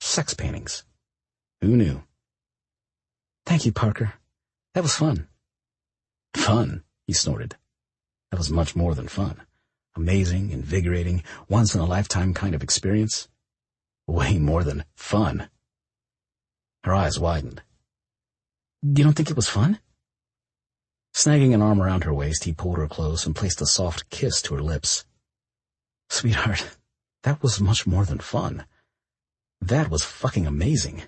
Sex paintings. Who knew? "Thank you, Parker. That was fun." "Fun?" he snorted. "That was much more than fun. Amazing, invigorating, once-in-a-lifetime kind of experience. Way more than fun." Her eyes widened. "You don't think it was fun?" Snagging an arm around her waist, he pulled her close and placed a soft kiss to her lips. "Sweetheart, That was much more than fun. That was fucking amazing.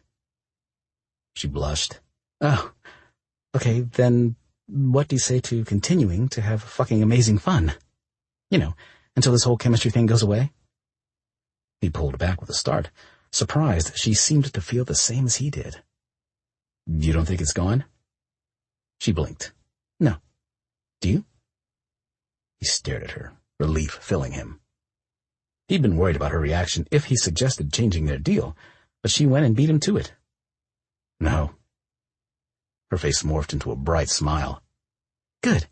She blushed. Oh, okay, then what do you say to continuing to have fucking amazing fun? You know, until this whole chemistry thing goes away? He pulled back with a start, surprised she seemed to feel the same as he did. You don't think it's gone? She blinked. No. Do you? He stared at her, relief filling him. He'd been worried about her reaction if he suggested changing their deal, but she went and beat him to it. No. Her face morphed into a bright smile. Good.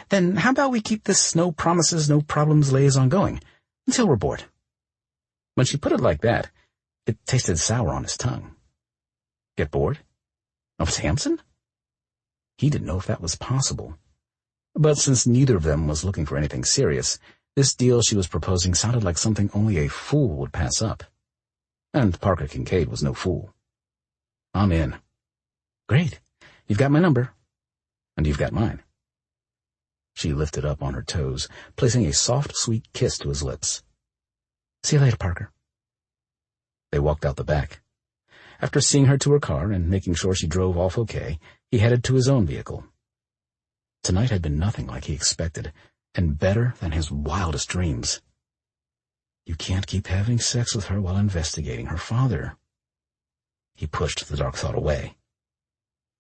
Then how about we keep this no promises, no problems liaison going, until we're bored? When she put it like that, it tasted sour on his tongue. Get bored? Of Tamsin? He didn't know if that was possible. But since neither of them was looking for anything serious, this deal she was proposing sounded like something only a fool would pass up. And Parker Kincaid was no fool. I'm in. Great. You've got my number. And you've got mine. She lifted up on her toes, placing a soft, sweet kiss to his lips. See you later, Parker. They walked out the back. After seeing her to her car and making sure she drove off okay, he headed to his own vehicle. Tonight had been nothing like he expected, and better than his wildest dreams. You can't keep having sex with her while investigating her father. He pushed the dark thought away.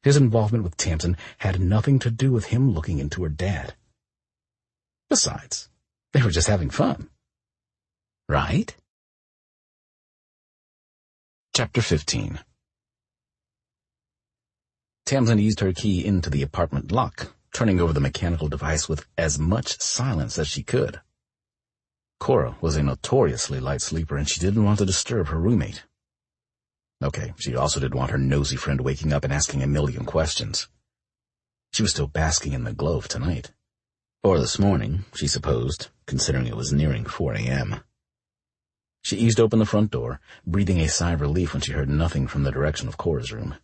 His involvement with Tamsin had nothing to do with him looking into her dad. Besides, they were just having fun. Right? Chapter 15. Tamsin eased her key into the apartment lock, turning over the mechanical device with as much silence as she could. Cora was a notoriously light sleeper, and she didn't want to disturb her roommate. Okay, she also didn't want her nosy friend waking up and asking a million questions. She was still basking in the glow of tonight. Or this morning, she supposed, considering it was nearing 4 a.m. She eased open the front door, breathing a sigh of relief when she heard nothing from the direction of Cora's room.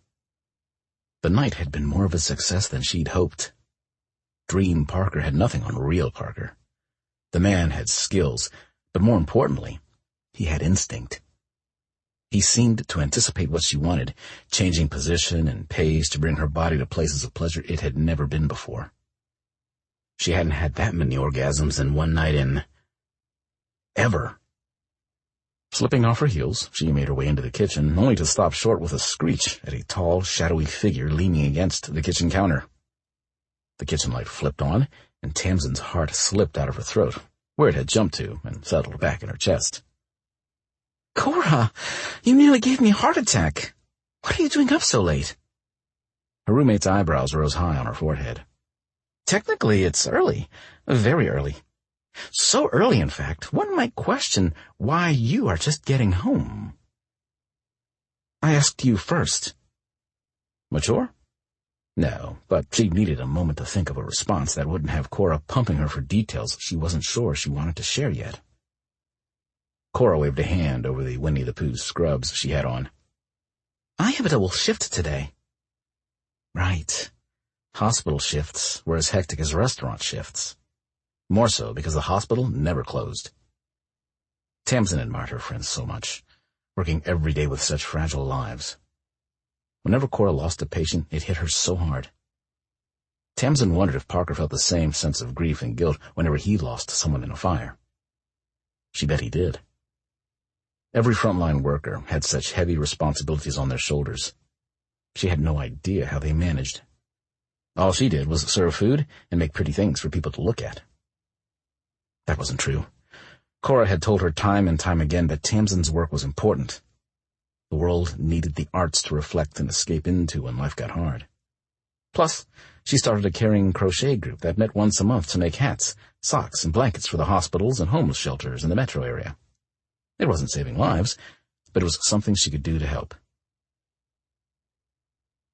The night had been more of a success than she'd hoped. Dream Parker had nothing on real Parker. The man had skills, but more importantly, he had instinct. He seemed to anticipate what she wanted, changing position and pace to bring her body to places of pleasure it had never been before. She hadn't had that many orgasms in one night in... ever. Slipping off her heels, she made her way into the kitchen, only to stop short with a screech at a tall, shadowy figure leaning against the kitchen counter. The kitchen light flipped on, and Tamsin's heart slipped out of her throat, where it had jumped to, and settled back in her chest. Cora, you nearly gave me a heart attack. What are you doing up so late? Her roommate's eyebrows rose high on her forehead. Technically, it's early. Very early. So early, in fact, one might question why you are just getting home. I asked you first. Mature? No, but she needed a moment to think of a response that wouldn't have Cora pumping her for details she wasn't sure she wanted to share yet. Cora waved a hand over the Winnie the Pooh scrubs she had on. I have a double shift today. Right. Hospital shifts were as hectic as restaurant shifts. More so because the hospital never closed. Tamsin admired her friends so much, working every day with such fragile lives. Whenever Cora lost a patient, it hit her so hard. Tamsin wondered if Parker felt the same sense of grief and guilt whenever he lost someone in a fire. She bet he did. Every frontline worker had such heavy responsibilities on their shoulders. She had no idea how they managed. All she did was serve food and make pretty things for people to look at. That wasn't true. Cora had told her time and time again that Tamsin's work was important. The world needed the arts to reflect and escape into when life got hard. Plus, she started a caring crochet group that met once a month to make hats, socks, and blankets for the hospitals and homeless shelters in the metro area. It wasn't saving lives, but it was something she could do to help.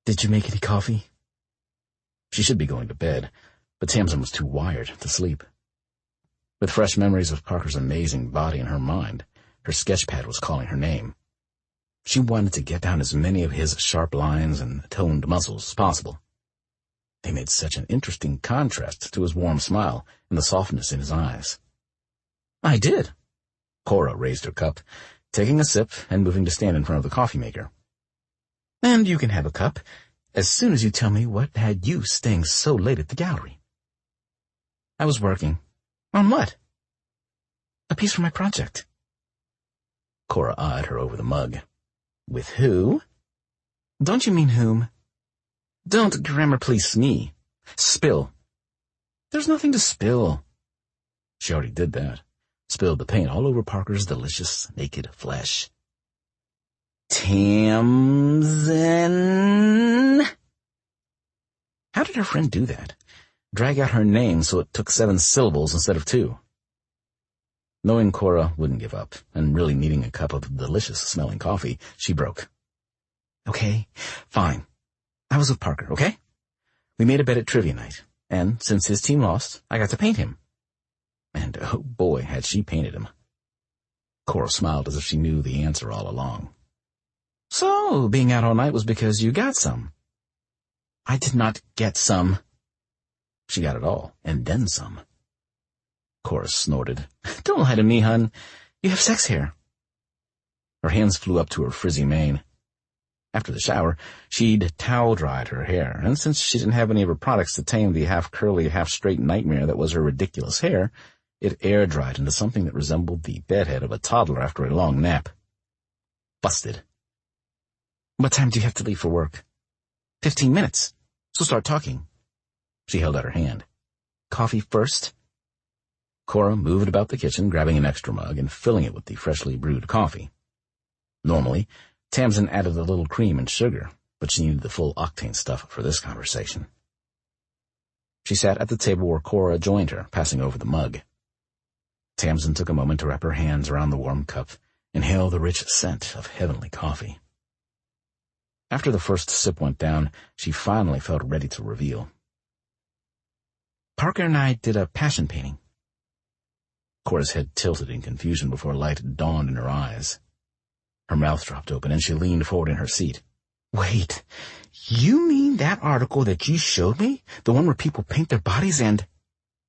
Did you make any coffee? She should be going to bed, but Tamsin was too wired to sleep. With fresh memories of Parker's amazing body in her mind, her sketchpad was calling her name. She wanted to get down as many of his sharp lines and toned muscles as possible. They made such an interesting contrast to his warm smile and the softness in his eyes. I did. Cora raised her cup, taking a sip and moving to stand in front of the coffee maker. And you can have a cup as soon as you tell me what had you staying so late at the gallery. I was working. On what? A piece for my project. Cora eyed her over the mug. With who? Don't you mean whom? Don't grammar police me. Spill. There's nothing to spill. She already did that. Spilled the paint all over Parker's delicious, naked flesh. Tamsin. How did her friend do that? Drag out her name so it took 7 syllables instead of 2. Knowing Cora wouldn't give up, and really needing a cup of delicious-smelling coffee, she broke. Okay, fine. I was with Parker, okay? We made a bet at trivia night, and since his team lost, I got to paint him. And oh boy, had she painted him. Cora smiled as if she knew the answer all along. So, being out all night was because you got some. I did not get some. She got it all, and then some. Cora snorted. Don't lie to me, hun. You have sex hair. Her hands flew up to her frizzy mane. After the shower, she'd towel-dried her hair, and since she didn't have any of her products to tame the half-curly, half-straight nightmare that was her ridiculous hair, it air-dried into something that resembled the bedhead of a toddler after a long nap. Busted. What time do you have to leave for work? 15 minutes. So start talking. She held out her hand. Coffee first? Cora moved about the kitchen, grabbing an extra mug and filling it with the freshly brewed coffee. Normally, Tamsin added a little cream and sugar, but she needed the full octane stuff for this conversation. She sat at the table where Cora joined her, passing over the mug. Tamsin took a moment to wrap her hands around the warm cup, inhale the rich scent of heavenly coffee. After the first sip went down, she finally felt ready to reveal. Parker and I did a passion painting. Cora's head tilted in confusion before light dawned in her eyes. Her mouth dropped open, and she leaned forward in her seat. Wait, you mean that article that you showed me? The one where people paint their bodies and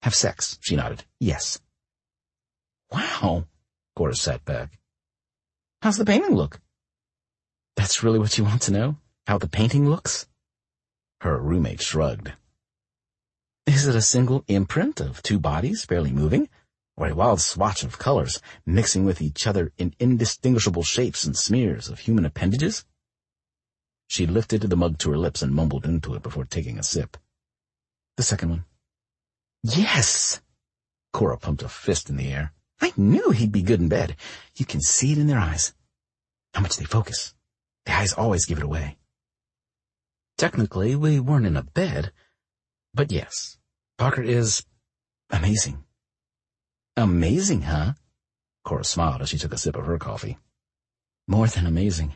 have sex? She nodded. Yes. Wow. Cora sat back. How's the painting look? That's really what you want to know? How the painting looks? Her roommate shrugged. Is it a single imprint of 2 bodies barely moving? Or a wild swatch of colors mixing with each other in indistinguishable shapes and smears of human appendages? She lifted the mug to her lips and mumbled into it before taking a sip. The second one. Yes! Cora pumped a fist in the air. I knew he'd be good in bed. You can see it in their eyes. How much they focus. The eyes always give it away. Technically, we weren't in a bed, but yes, Parker is amazing. Amazing, huh? Cora smiled as she took a sip of her coffee. More than amazing.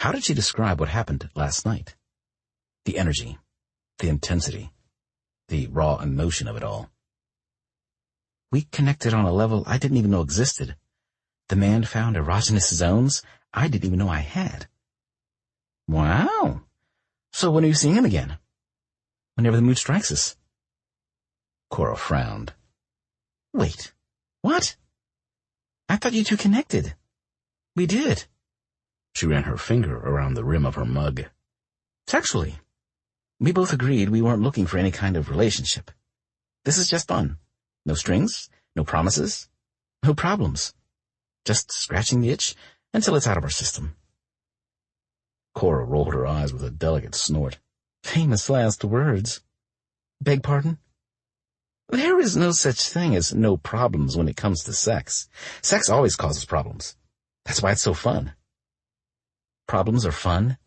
How did she describe what happened last night? The energy, the intensity, the raw emotion of it all. We connected on a level I didn't even know existed. The man found erogenous zones I didn't even know I had. Wow. So when are you seeing him again? Whenever the mood strikes us. Cora frowned. Wait, what? I thought you two connected. We did. She ran her finger around the rim of her mug. Sexually. We both agreed we weren't looking for any kind of relationship. This is just fun. No strings, no promises, no problems. Just scratching the itch until it's out of our system. Cora rolled her eyes with a delicate snort. Famous last words. Beg pardon? There is no such thing as no problems when it comes to sex. Sex always causes problems. That's why it's so fun. Problems are fun?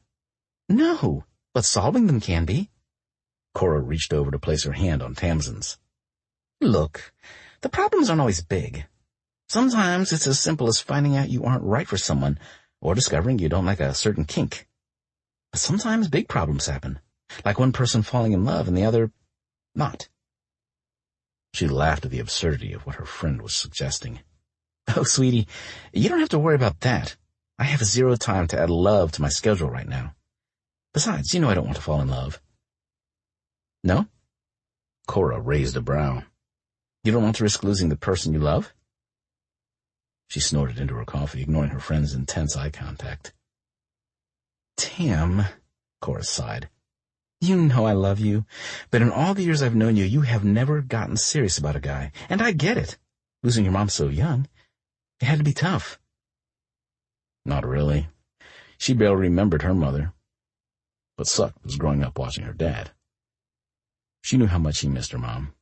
No, but solving them can be. Cora reached over to place her hand on Tamsin's. Look, the problems aren't always big. Sometimes it's as simple as finding out you aren't right for someone or discovering you don't like a certain kink. But sometimes big problems happen, like one person falling in love and the other not. She laughed at the absurdity of what her friend was suggesting. Oh, sweetie, you don't have to worry about that. I have 0 time to add love to my schedule right now. Besides, you know I don't want to fall in love. No? Cora raised a brow. You don't want to risk losing the person you love? She snorted into her coffee, ignoring her friend's intense eye contact. Tim, Cora sighed. You know I love you, but in all the years I've known you, you have never gotten serious about a guy. And I get it. Losing your mom so young, it had to be tough. Not really. She barely remembered her mother. But sucked was growing up watching her dad. She knew how much he missed her mom.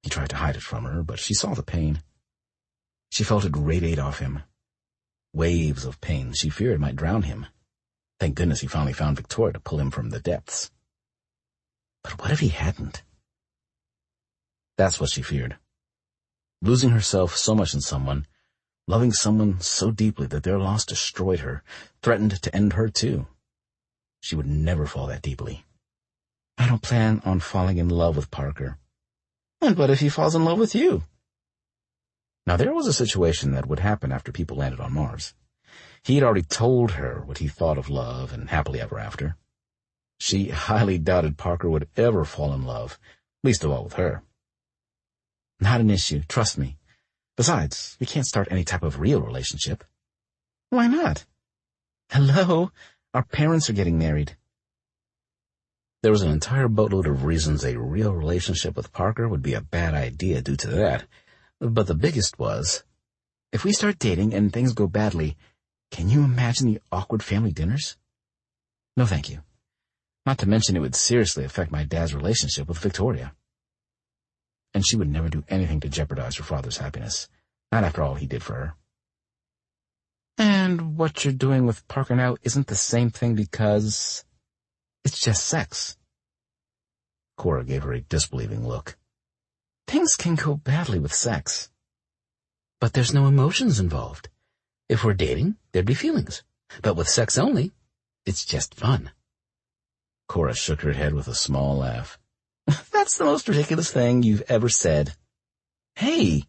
He tried to hide it from her, but she saw the pain. She felt it radiate off him. Waves of pain she feared might drown him. Thank goodness he finally found Victoria to pull him from the depths. But what if he hadn't? That's what she feared. Losing herself so much in someone, loving someone so deeply that their loss destroyed her, threatened to end her too. She would never fall that deeply. I don't plan on falling in love with Parker. And what if he falls in love with you? Now there was a situation that would happen after people landed on Mars. He had already told her what he thought of love and happily ever after. She highly doubted Parker would ever fall in love, least of all with her. Not an issue, trust me. Besides, we can't start any type of real relationship. Why not? Hello, our parents are getting married. There was an entire boatload of reasons a real relationship with Parker would be a bad idea due to that, but the biggest was, if we start dating and things go badly, can you imagine the awkward family dinners? No, thank you. Not to mention it would seriously affect my dad's relationship with Victoria. And she would never do anything to jeopardize her father's happiness, not after all he did for her. And what you're doing with Parker now isn't the same thing because it's just sex. Cora gave her a disbelieving look. Things can go badly with sex. But there's no emotions involved. If we're dating, there'd be feelings. But with sex only, it's just fun. Cora shook her head with a small laugh. That's the most ridiculous thing you've ever said. Hey!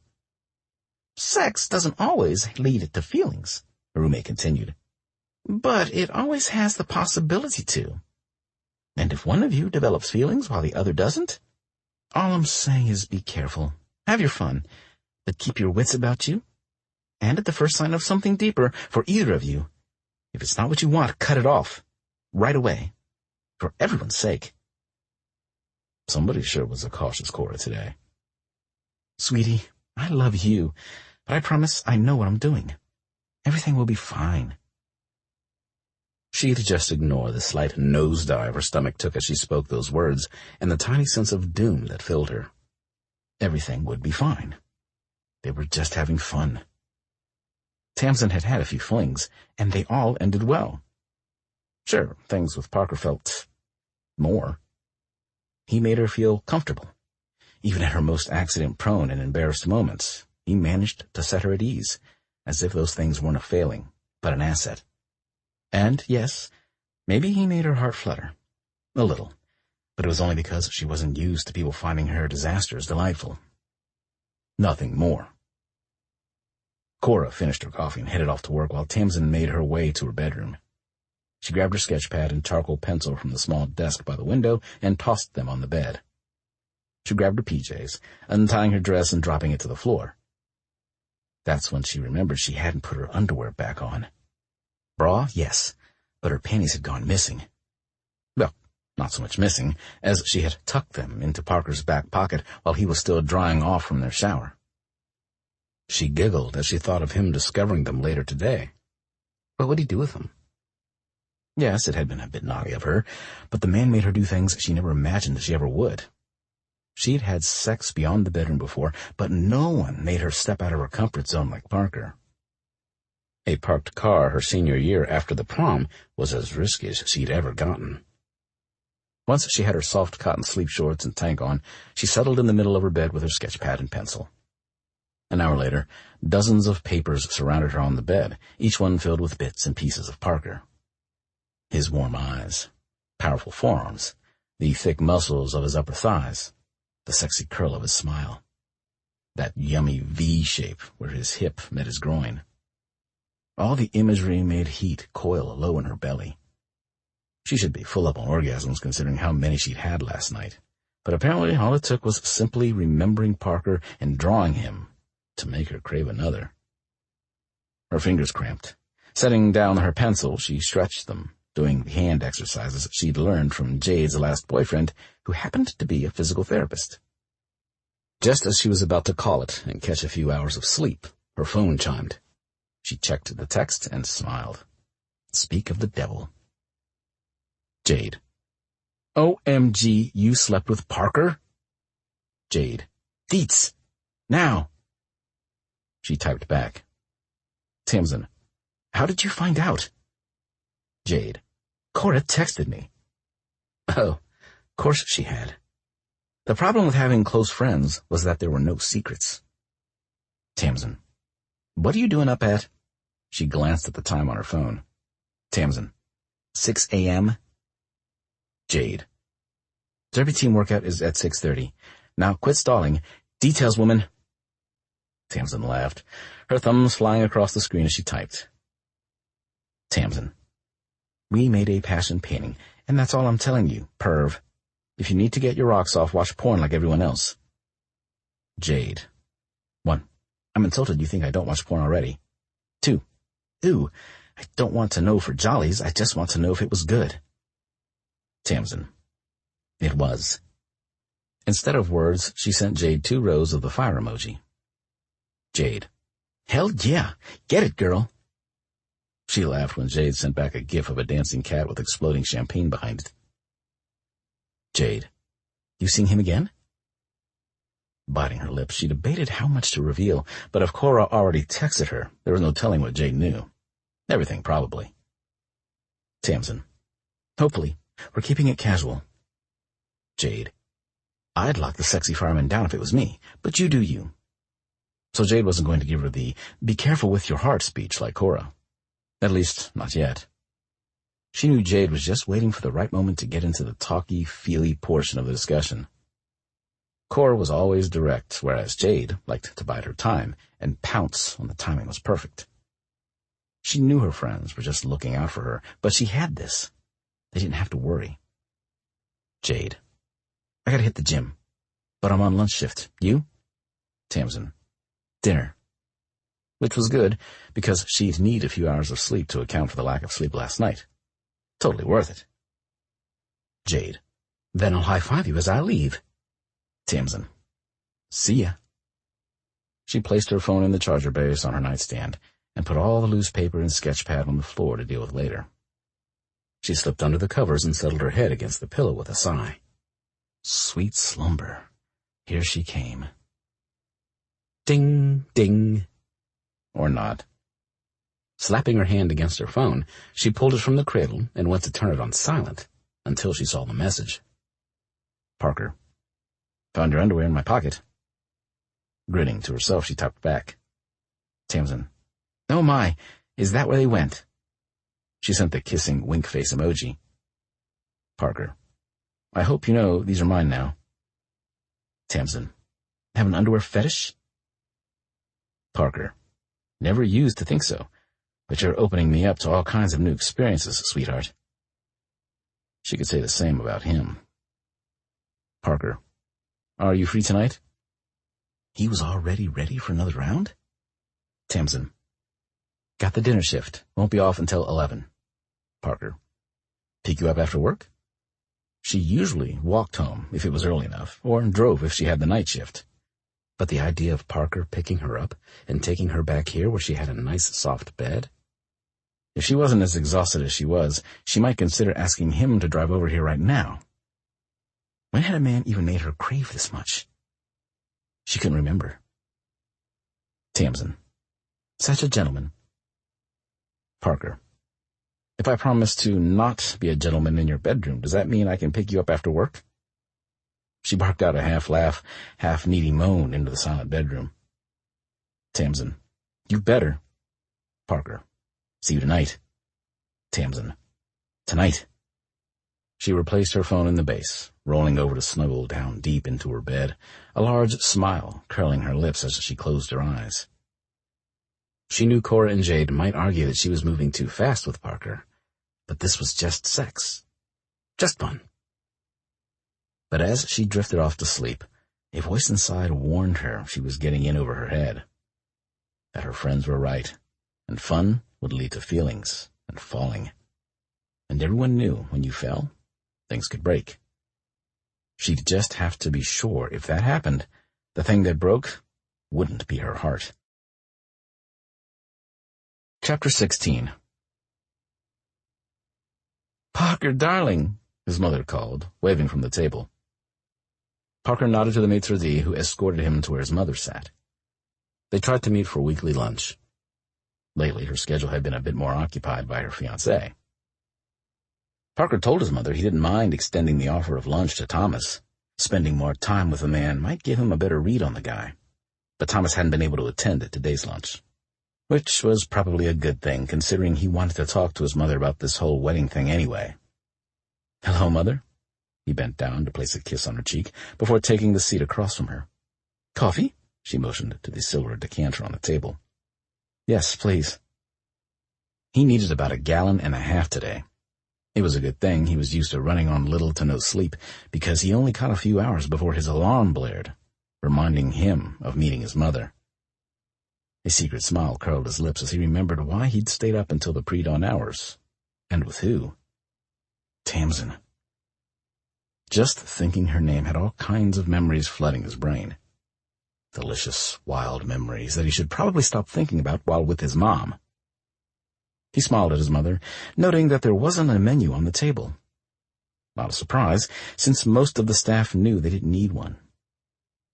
Sex doesn't always lead to feelings, her roommate continued. But it always has the possibility to. And if one of you develops feelings while the other doesn't, all I'm saying is be careful. Have your fun, but keep your wits about you. And at the first sign of something deeper for either of you, if it's not what you want, cut it off. Right away. For everyone's sake. Somebody sure was a cautious Cora today. Sweetie, I love you, but I promise I know what I'm doing. Everything will be fine. She'd just ignore the slight nosedive her stomach took as she spoke those words and the tiny sense of doom that filled her. Everything would be fine. They were just having fun. Tamsin had had a few flings, and they all ended well. Sure, things with Parker felt more. He made her feel comfortable. Even at her most accident-prone and embarrassed moments, he managed to set her at ease, as if those things weren't a failing, but an asset. And, yes, maybe he made her heart flutter. A little. But it was only because she wasn't used to people finding her disasters delightful. Nothing more. Cora finished her coffee and headed off to work while Tamsin made her way to her bedroom. She grabbed her sketch pad and charcoal pencil from the small desk by the window and tossed them on the bed. She grabbed her PJs, untying her dress and dropping it to the floor. That's when she remembered she hadn't put her underwear back on. Bra, yes, but her panties had gone missing. Well, not so much missing, as she had tucked them into Parker's back pocket while he was still drying off from their shower. She giggled as she thought of him discovering them later today. What would he do with them? Yes, it had been a bit naughty of her, but the man made her do things she never imagined she ever would. She'd had sex beyond the bedroom before, but no one made her step out of her comfort zone like Parker. A parked car her senior year after the prom was as risky as she'd ever gotten. Once she had her soft cotton sleep shorts and tank on, she settled in the middle of her bed with her sketch pad and pencil. An hour later, dozens of papers surrounded her on the bed, each one filled with bits and pieces of Parker. His warm eyes, powerful forearms, the thick muscles of his upper thighs, the sexy curl of his smile, that yummy V shape where his hip met his groin. All the imagery made heat coil low in her belly. She should be full up on orgasms considering how many she'd had last night, but apparently all it took was simply remembering Parker and drawing him to make her crave another. Her fingers cramped. Setting down her pencil, she stretched them, doing the hand exercises she'd learned from Jade's last boyfriend, who happened to be a physical therapist. Just as she was about to call it and catch a few hours of sleep, her phone chimed. She checked the text and smiled. Speak of the devil. Jade. OMG, you slept with Parker? Jade. Deets. Now. She typed back. Tamsin. How did you find out? Jade. Cora texted me. Oh, of course she had. The problem with having close friends was that there were no secrets. Tamsin. What are you doing up at? She glanced at the time on her phone. Tamsin. 6 a.m.? Jade. Derby team workout is at 6:30. Now quit stalling. Details, woman. Tamsin laughed, her thumbs flying across the screen as she typed. Tamsin. We made a passion painting, and that's all I'm telling you, perv. If you need to get your rocks off, watch porn like everyone else. Jade. 1. I'm insulted you think I don't watch porn already. 2. Ew, I don't want to know for jollies, I just want to know if it was good. Tamsin. It was. Instead of words, she sent Jade 2 rows of the fire emoji. Jade. Hell yeah, get it, girl. She laughed when Jade sent back a gif of a dancing cat with exploding champagne behind it. Jade. You seeing him again? Biting her lips, she debated how much to reveal, but if Cora already texted her, there was no telling what Jade knew. Everything, probably. Tamsin. Hopefully. We're keeping it casual. Jade. I'd lock the sexy fireman down if it was me, but you do you. So Jade wasn't going to give her the be careful with your heart speech like Cora. At least, not yet. She knew Jade was just waiting for the right moment to get into the talky, feely portion of the discussion. Cora was always direct, whereas Jade liked to bide her time and pounce when the timing was perfect. She knew her friends were just looking out for her, but she had this. They didn't have to worry. Jade. I gotta hit the gym, but I'm on lunch shift. You? Tamsin. Dinner. Which was good, because she'd need a few hours of sleep to account for the lack of sleep last night. Totally worth it. Jade. Then I'll high-five you as I leave. Tamsin. See ya. She placed her phone in the charger base on her nightstand and put all the loose paper and sketch pad on the floor to deal with later. She slipped under the covers and settled her head against the pillow with a sigh. Sweet slumber. Here she came. Ding, ding. Or not. Slapping her hand against her phone, she pulled it from the cradle and went to turn it on silent until she saw the message. Parker. Found your underwear in my pocket. Grinning to herself, she typed back. Tamsin. Oh my, is that where they went? She sent the kissing wink face emoji. Parker. I hope you know these are mine now. Tamsin. Have an underwear fetish? Parker. Never used to think so, but you're opening me up to all kinds of new experiences, sweetheart. She could say the same about him. Parker. Are you free tonight? He was already ready for another round? Tamsin. Got the dinner shift. Won't be off until 11. Parker. Pick you up after work? She usually walked home if it was early enough, or drove if she had the night shift. But the idea of Parker picking her up and taking her back here where she had a nice soft bed? If she wasn't as exhausted as she was, she might consider asking him to drive over here right now. When had a man even made her crave this much? She couldn't remember. Tamsin. Such a gentleman. Parker. If I promise to not be a gentleman in your bedroom, does that mean I can pick you up after work? She barked out a half-laugh, half-needy moan into the silent bedroom. Tamsin. You better. Parker. See you tonight. Tamsin. Tonight. She replaced her phone in the base, rolling over to snuggle down deep into her bed, a large smile curling her lips as she closed her eyes. She knew Cora and Jade might argue that she was moving too fast with Parker, but this was just sex. Just fun. But as she drifted off to sleep, a voice inside warned her she was getting in over her head. That her friends were right. and fun would lead to feelings and falling. And everyone knew when you fell, things could break. She'd just have to be sure if that happened, the thing that broke wouldn't be her heart. Chapter 16. "Parker, darling," his mother called, waving from the table. Parker nodded to the maitre d', who escorted him to where his mother sat. They tried to meet for weekly lunch. Lately, her schedule had been a bit more occupied by her fiancé. Parker told his mother he didn't mind extending the offer of lunch to Thomas. Spending more time with the man might give him a better read on the guy. But Thomas hadn't been able to attend today's lunch, which was probably a good thing, considering he wanted to talk to his mother about this whole wedding thing anyway. "Hello, Mother." He bent down to place a kiss on her cheek before taking the seat across from her. "Coffee?" She motioned to the silver decanter on the table. "Yes, please." He needed about 1.5 gallons today. It was a good thing he was used to running on little to no sleep, because he only caught a few hours before his alarm blared, reminding him of meeting his mother. A secret smile curled his lips as he remembered why he'd stayed up until the pre-dawn hours. And with who? Tamsin. Just thinking her name had all kinds of memories flooding his brain. Delicious, wild memories that he should probably stop thinking about while with his mom. He smiled at his mother, noting that there wasn't a menu on the table. Not a surprise, since most of the staff knew they didn't need one.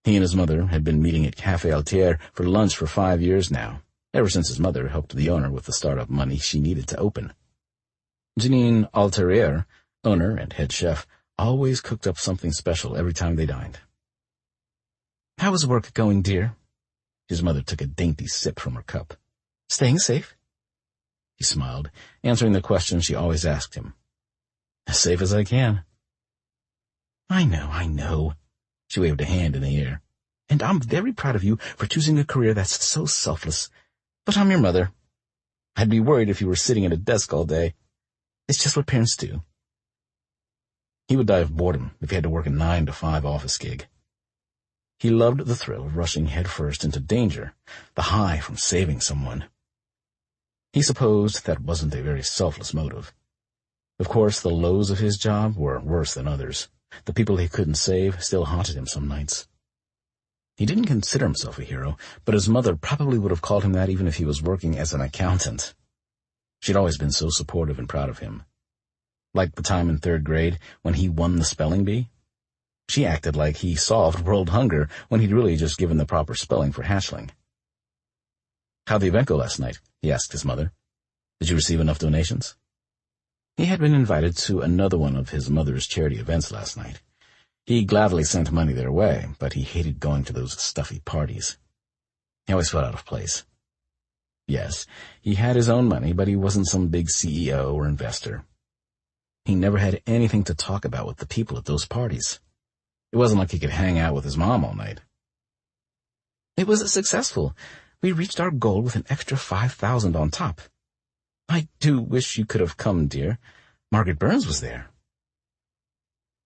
He and his mother had been meeting at Café Altier for lunch for 5 years now, ever since his mother helped the owner with the startup money she needed to open. Janine Alterier, owner and head chef, always cooked up something special every time they dined. "How is work going, dear?" His mother took a dainty sip from her cup. "Staying safe?" He smiled, answering the question she always asked him. "As safe as I can." I know. She waved a hand in the air. "And I'm very proud of you for choosing a career that's so selfless. But I'm your mother. I'd be worried if you were sitting at a desk all day. It's just what parents do." He would die of boredom if he had to work a 9 to 5 office gig. He loved the thrill of rushing headfirst into danger, the high from saving someone. He supposed that wasn't a very selfless motive. Of course, the lows of his job were worse than others. The people he couldn't save still haunted him some nights. He didn't consider himself a hero, but his mother probably would have called him that even if he was working as an accountant. She'd always been so supportive and proud of him. Like the time in 3rd grade when he won the spelling bee. She acted like he solved world hunger when he'd really just given the proper spelling for hatchling. "How'd the event go last night?" he asked his mother. "Did you receive enough donations?" He had been invited to another one of his mother's charity events last night. He gladly sent money their way, but he hated going to those stuffy parties. He always felt out of place. Yes, he had his own money, but he wasn't some big CEO or investor. He never had anything to talk about with the people at those parties. It wasn't like he could hang out with his mom all night. "It was successful. We reached our goal with an extra 5,000 on top. I do wish you could have come, dear. Margaret Burns was there."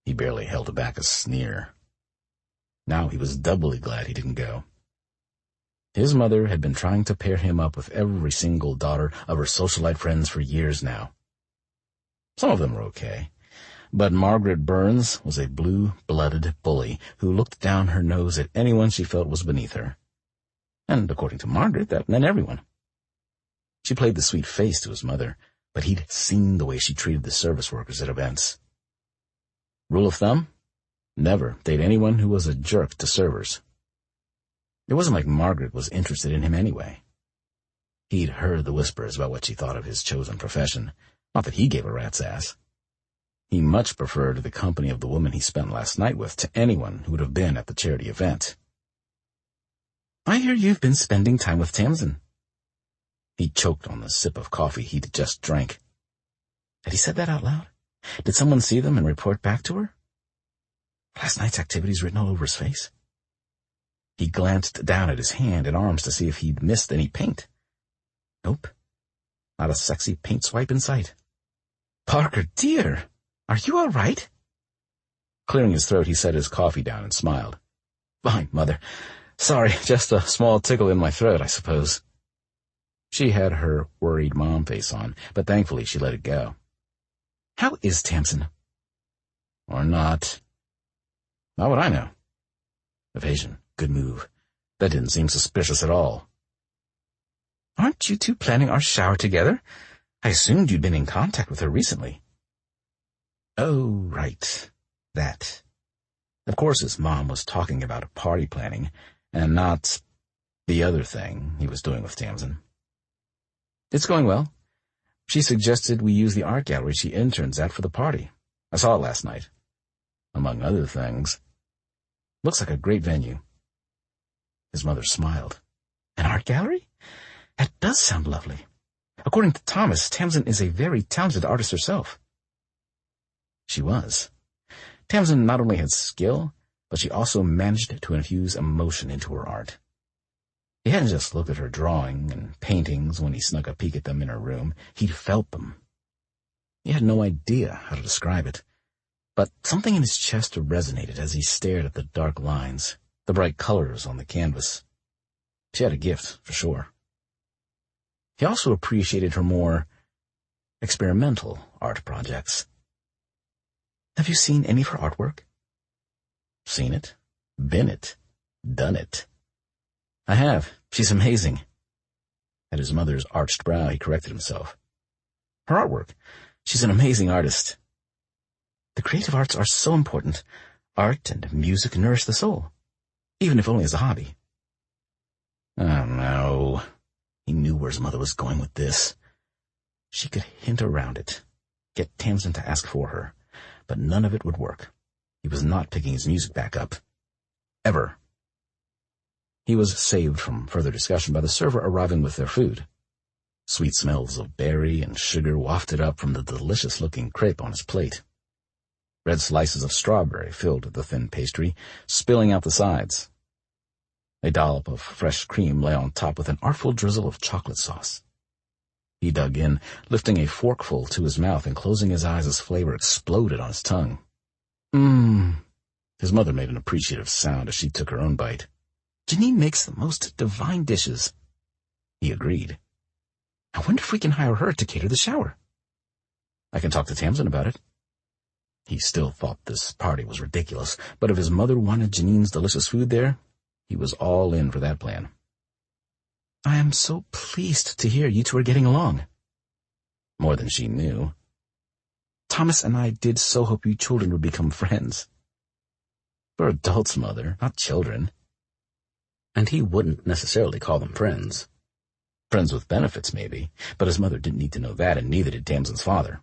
He barely held back a sneer. Now he was doubly glad he didn't go. His mother had been trying to pair him up with every single daughter of her socialite friends for years now. Some of them were okay, but Margaret Burns was a blue-blooded bully who looked down her nose at anyone she felt was beneath her. And according to Margaret, that meant everyone. She played the sweet face to his mother, but he'd seen the way she treated the service workers at events. Rule of thumb? Never date anyone who was a jerk to servers. It wasn't like Margaret was interested in him anyway. He'd heard the whispers about what she thought of his chosen profession, not that he gave a rat's ass. He much preferred the company of the woman he spent last night with to anyone who would have been at the charity event. "I hear you've been spending time with Tamsin." He choked on the sip of coffee he'd just drank. Had he said that out loud? Did someone see them and report back to her? Last night's activities written all over his face. He glanced down at his hand and arms to see if he'd missed any paint. Nope. Not a sexy paint swipe in sight. "Parker, dear, are you all right?" Clearing his throat, he set his coffee down and smiled. "Fine, Mother. Sorry, just a small tickle in my throat, I suppose." She had her worried mom face on, but thankfully she let it go. How is Tamsin? Or not. How would I know? Evasion. Good move. That didn't seem suspicious at all. Aren't you two planning our shower together? I assumed you'd been in contact with her recently. Oh, right. That. Of course his mom was talking about party planning, and not the other thing he was doing with Tamsin. It's going well. She suggested we use the art gallery she interns at for the party. I saw it last night. Among other things. Looks like a great venue. His mother smiled. An art gallery? That does sound lovely. According to Thomas, Tamsin is a very talented artist herself. She was. Tamsin not only had skill, but she also managed to infuse emotion into her art. He hadn't just looked at her drawing and paintings when he snuck a peek at them in her room. He'd felt them. He had no idea how to describe it, but something in his chest resonated as he stared at the dark lines, the bright colors on the canvas. She had a gift, for sure. He also appreciated her more experimental art projects. Have you seen any of her artwork? Seen it, been it, done it. I have. She's amazing. At his mother's arched brow, he corrected himself. Her artwork. She's an amazing artist. The creative arts are so important. Art and music nourish the soul, even if only as a hobby. Oh, no. He knew where his mother was going with this. She could hint around it, get Tamsin to ask for her, but none of it would work. He was not picking his music back up. Ever. He was saved from further discussion by the server arriving with their food. Sweet smells of berry and sugar wafted up from the delicious-looking crepe on his plate. Red slices of strawberry filled the thin pastry, spilling out the sides. A dollop of fresh cream lay on top with an artful drizzle of chocolate sauce. He dug in, lifting a forkful to his mouth and closing his eyes as flavor exploded on his tongue. Mmm. His mother made an appreciative sound as she took her own bite. Janine makes the most divine dishes. He agreed. I wonder if we can hire her to cater the shower. I can talk to Tamsin about it. He still thought this party was ridiculous, but if his mother wanted Janine's delicious food there, he was all in for that plan. I am so pleased to hear you two are getting along. More than she knew. Thomas and I did so hope you children would become friends. For adults, Mother, not children. And he wouldn't necessarily call them friends. Friends with benefits, maybe, but his mother didn't need to know that, and neither did Tamsin's father.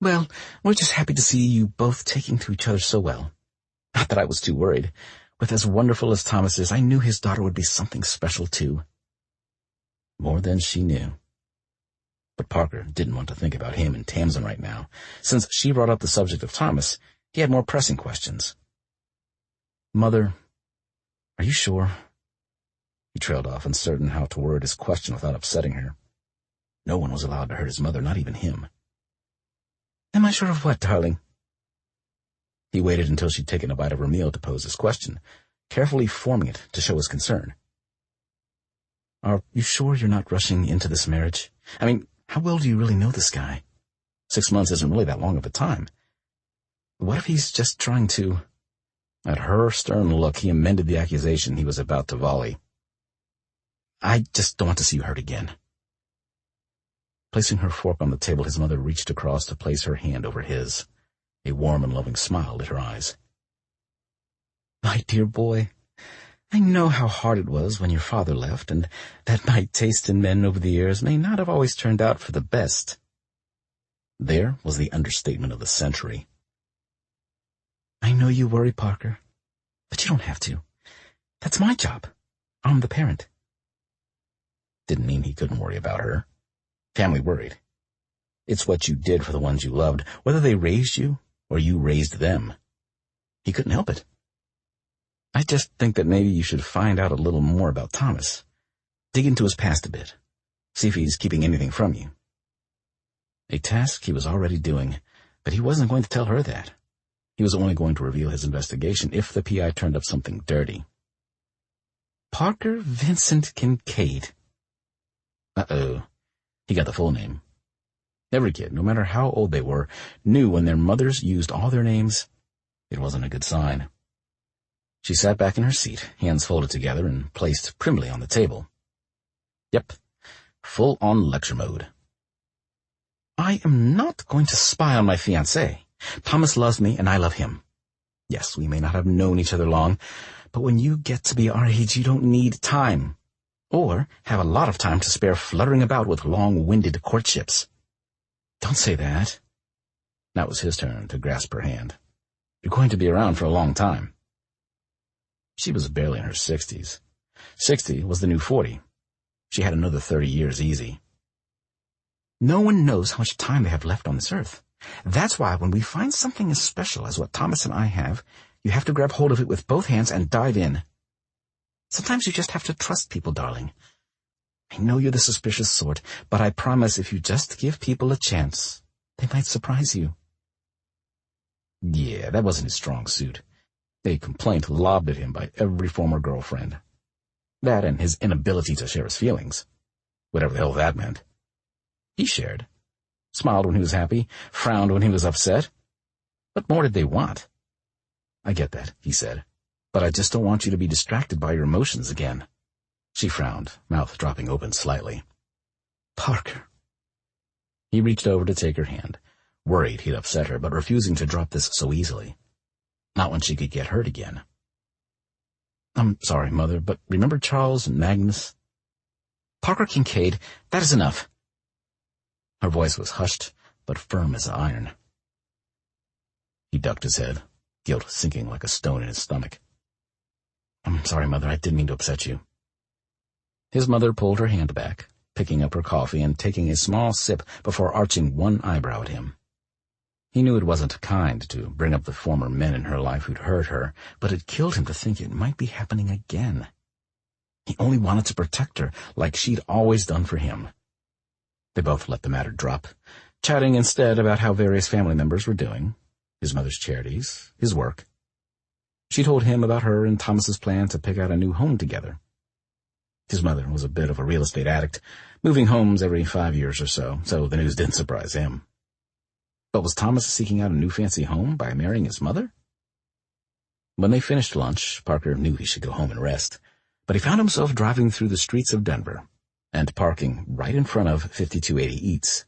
Well, we're just happy to see you both taking to each other so well. Not that I was too worried. With as wonderful as Thomas is, I knew his daughter would be something special, too. More than she knew. But Parker didn't want to think about him and Tamsin right now. Since she brought up the subject of Thomas, he had more pressing questions. Mother, are you sure? He trailed off, uncertain how to word his question without upsetting her. No one was allowed to hurt his mother, not even him. Am I sure of what, darling? He waited until she'd taken a bite of her meal to pose his question, carefully forming it to show his concern. Are you sure you're not rushing into this marriage? I mean, how well do you really know this guy? 6 months isn't really that long of a time. What if he's just trying to... At her stern look, he amended the accusation he was about to volley. I just don't want to see you hurt again. Placing her fork on the table, his mother reached across to place her hand over his. A warm and loving smile lit her eyes. My dear boy, I know how hard it was when your father left, and that my taste in men over the years may not have always turned out for the best. There was the understatement of the century. I know you worry, Parker, but you don't have to. That's my job. I'm the parent. Didn't mean he couldn't worry about her. Family worried. It's what you did for the ones you loved, whether they raised you or you raised them. He couldn't help it. I just think that maybe you should find out a little more about Thomas. Dig into his past a bit. See if he's keeping anything from you. A task he was already doing, but he wasn't going to tell her that. He was only going to reveal his investigation if the PI turned up something dirty. Parker Vincent Kincaid. Uh-oh. He got the full name. Every kid, no matter how old they were, knew when their mothers used all their names, it wasn't a good sign. She sat back in her seat, hands folded together and placed primly on the table. Yep, full-on lecture mode. I am not going to spy on my fiancé. Thomas loves me and I love him. Yes, we may not have known each other long, but when you get to be our age, you don't need time. Or have a lot of time to spare fluttering about with long-winded courtships. Don't say that. Now it was his turn to grasp her hand. You're going to be around for a long time. She was barely in her 60s. 60 was the new 40. She had another 30 years easy. No one knows how much time they have left on this earth. That's why when we find something as special as what Thomas and I have, you have to grab hold of it with both hands and dive in. Sometimes you just have to trust people, darling. I know you're the suspicious sort, but I promise if you just give people a chance, they might surprise you. Yeah, that wasn't his strong suit. A complaint lobbed at him by every former girlfriend. That and his inability to share his feelings. Whatever the hell that meant. He shared. Smiled when he was happy, frowned when he was upset. What more did they want? I get that, he said, but I just don't want you to be distracted by your emotions again. She frowned, mouth dropping open slightly. Parker. He reached over to take her hand, worried he'd upset her, but refusing to drop this so easily. Not when she could get hurt again. I'm sorry, Mother, but remember Charles and Magnus? Parker Kincaid, that is enough. Her voice was hushed, but firm as iron. He ducked his head, guilt sinking like a stone in his stomach. I'm sorry, Mother, I didn't mean to upset you. His mother pulled her hand back, picking up her coffee and taking a small sip before arching one eyebrow at him. He knew it wasn't kind to bring up the former men in her life who'd hurt her, but it killed him to think it might be happening again. He only wanted to protect her like she'd always done for him. They both let the matter drop, chatting instead about how various family members were doing, his mother's charities, his work. She told him about her and Thomas's plan to pick out a new home together. His mother was a bit of a real estate addict, moving homes every 5 years or so the news didn't surprise him. But was Thomas seeking out a new fancy home by marrying his mother? When they finished lunch, Parker knew he should go home and rest, but he found himself driving through the streets of Denver and parking right in front of 5280 Eats.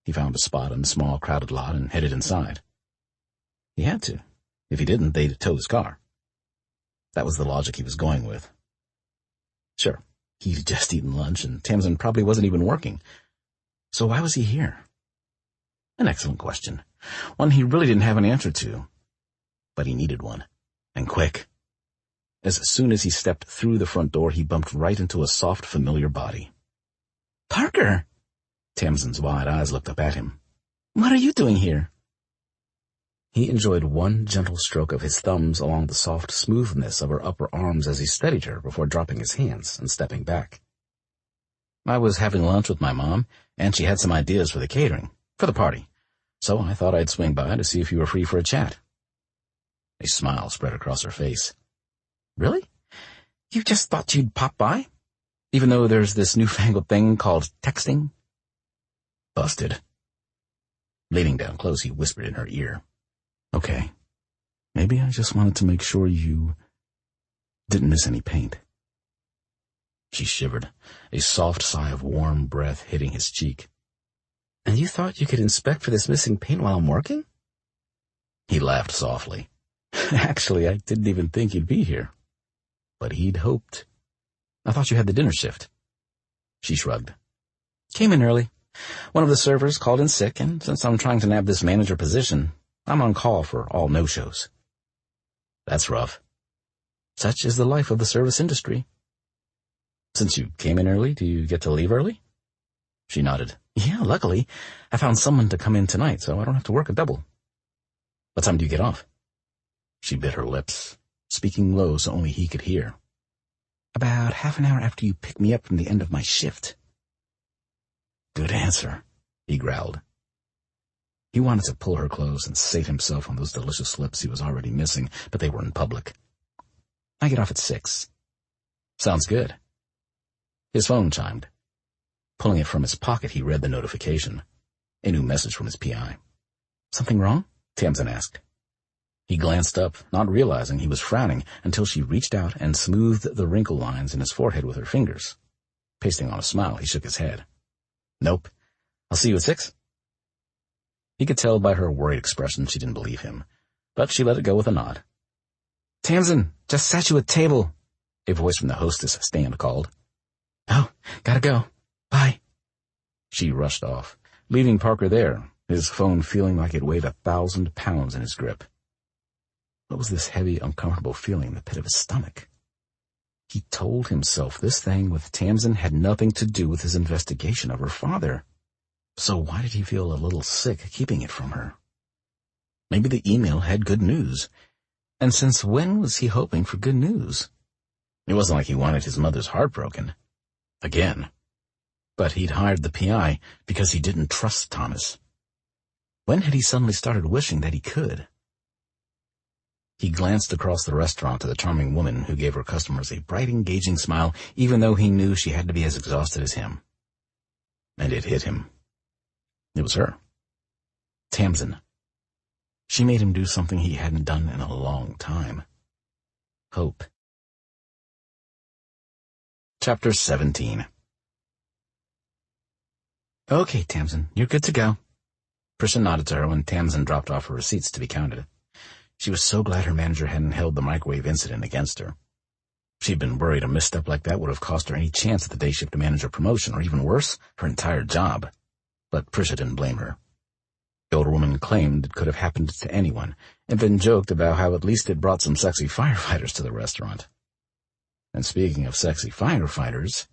He found a spot in the small, crowded lot and headed inside. He had to. If he didn't, they'd tow his car. That was the logic he was going with. Sure, he'd just eaten lunch, and Tamsin probably wasn't even working. So why was he here? An excellent question. One he really didn't have an answer to. But he needed one. And quick. As soon as he stepped through the front door, he bumped right into a soft, familiar body. Parker! Tamsin's wide eyes looked up at him. What are you doing here? He enjoyed one gentle stroke of his thumbs along the soft smoothness of her upper arms as he steadied her before dropping his hands and stepping back. I was having lunch with my mom, and she had some ideas for the catering, for the party, so I thought I'd swing by to see if you were free for a chat. A smile spread across her face. Really? You just thought you'd pop by? Even though there's this newfangled thing called texting? Busted. Leaning down close, he whispered in her ear. Okay. Maybe I just wanted to make sure you didn't miss any paint. She shivered, a soft sigh of warm breath hitting his cheek. And you thought you could inspect for this missing paint while I'm working? He laughed softly. Actually, I didn't even think you'd be here. But he'd hoped. I thought you had the dinner shift. She shrugged. Came in early. One of the servers called in sick, and since I'm trying to nab this manager position, I'm on call for all no-shows. That's rough. Such is the life of the service industry. Since you came in early, do you get to leave early? She nodded. Yeah, luckily. I found someone to come in tonight, so I don't have to work a double. What time do you get off? She bit her lips, speaking low so only he could hear. About half an hour after you pick me up from the end of my shift. Good answer, he growled. He wanted to pull her close and sate himself on those delicious lips he was already missing, but they were in public. I get off at 6. Sounds good. His phone chimed. Pulling it from his pocket, he read the notification. A new message from his PI. "Something wrong?" Tamsin asked. He glanced up, not realizing he was frowning, until she reached out and smoothed the wrinkle lines in his forehead with her fingers. Pasting on a smile, he shook his head. "Nope. I'll see you at 6. He could tell by her worried expression she didn't believe him, but she let it go with a nod. "Tamsin, just sat you at table," a voice from the hostess stand called. "Oh, gotta go. Bye." She rushed off, leaving Parker there, his phone feeling like it weighed 1,000 pounds in his grip. What was this heavy, uncomfortable feeling in the pit of his stomach? He told himself this thing with Tamsin had nothing to do with his investigation of her father. So why did he feel a little sick keeping it from her? Maybe the email had good news. And since when was he hoping for good news? It wasn't like he wanted his mother's heart broken. Again. But he'd hired the PI because he didn't trust Thomas. When had he suddenly started wishing that he could? He glanced across the restaurant to the charming woman who gave her customers a bright, engaging smile, even though he knew she had to be as exhausted as him. And it hit him. It was her. Tamsin. She made him do something he hadn't done in a long time. Hope. Chapter 17. "Okay, Tamsin, you're good to go." Prisha nodded to her when Tamsin dropped off her receipts to be counted. She was so glad her manager hadn't held the microwave incident against her. She'd been worried a misstep like that would have cost her any chance at the day shift manager promotion, or even worse, her entire job. But Prisha didn't blame her. The older woman claimed it could have happened to anyone, and then joked about how at least it brought some sexy firefighters to the restaurant. And speaking of sexy firefighters,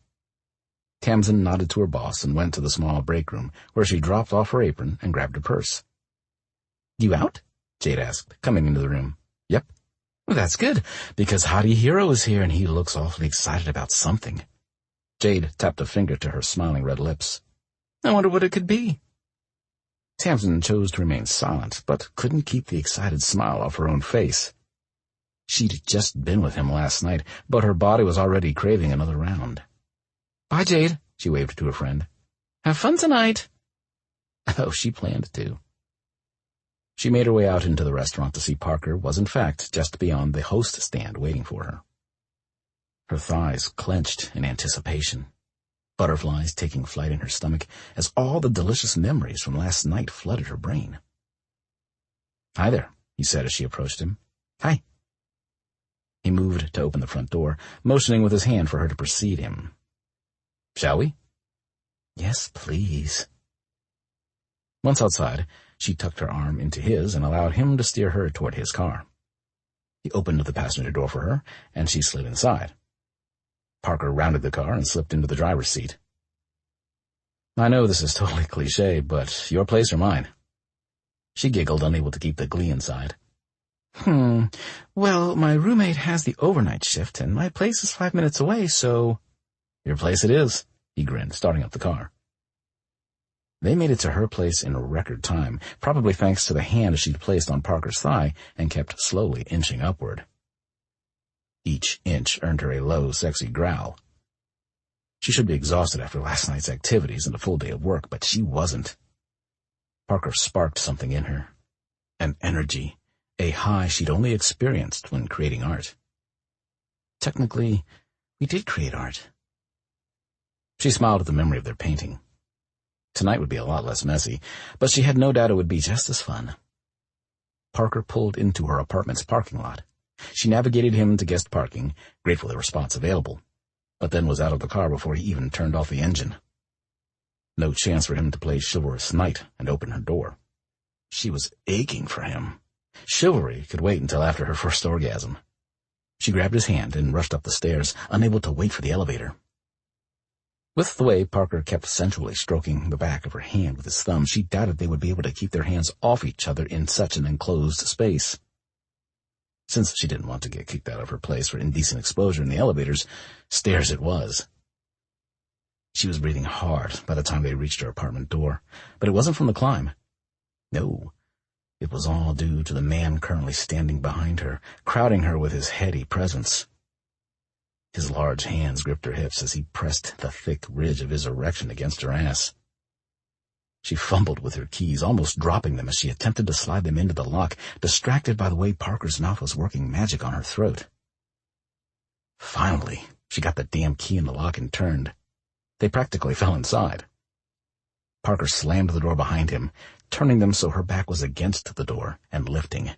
Tamsin nodded to her boss and went to the small break room, where she dropped off her apron and grabbed her purse. "You out?" Jade asked, coming into the room. "Yep." "Well, that's good, because Hottie Hero is here and he looks awfully excited about something." Jade tapped a finger to her smiling red lips. "I wonder what it could be." Tamsin chose to remain silent, but couldn't keep the excited smile off her own face. She'd just been with him last night, but her body was already craving another round. "Bye, Jade," she waved to her friend. "Have fun tonight." Oh, she planned to. She made her way out into the restaurant to see Parker was in fact just beyond the host stand waiting for her. Her thighs clenched in anticipation, butterflies taking flight in her stomach as all the delicious memories from last night flooded her brain. "Hi there," he said as she approached him. "Hi." He moved to open the front door, motioning with his hand for her to precede him. "Shall we?" "Yes, please." Once outside, she tucked her arm into his and allowed him to steer her toward his car. He opened the passenger door for her, and she slid inside. Parker rounded the car and slipped into the driver's seat. "I know this is totally cliché, but your place or mine?" She giggled, unable to keep the glee inside. Well, my roommate has the overnight shift, and my place is 5 minutes away, so—" "Your place it is," he grinned, starting up the car. They made it to her place in record time, probably thanks to the hand she'd placed on Parker's thigh and kept slowly inching upward. Each inch earned her a low, sexy growl. She should be exhausted after last night's activities and a full day of work, but she wasn't. Parker sparked something in her. An energy, a high she'd only experienced when creating art. Technically, we did create art. She smiled at the memory of their painting. Tonight would be a lot less messy, but she had no doubt it would be just as fun. Parker pulled into her apartment's parking lot. She navigated him to guest parking, grateful there were spots available, but then was out of the car before he even turned off the engine. No chance for him to play chivalrous knight and open her door. She was aching for him. Chivalry could wait until after her first orgasm. She grabbed his hand and rushed up the stairs, unable to wait for the elevator. With the way Parker kept sensually stroking the back of her hand with his thumb, she doubted they would be able to keep their hands off each other in such an enclosed space. Since she didn't want to get kicked out of her place for indecent exposure in the elevators, stairs it was. She was breathing hard by the time they reached her apartment door, but it wasn't from the climb. No, it was all due to the man currently standing behind her, crowding her with his heady presence. His large hands gripped her hips as he pressed the thick ridge of his erection against her ass. She fumbled with her keys, almost dropping them as she attempted to slide them into the lock, distracted by the way Parker's mouth was working magic on her throat. Finally, she got the damn key in the lock and turned. They practically fell inside. Parker slammed the door behind him, turning them so her back was against the door and lifting.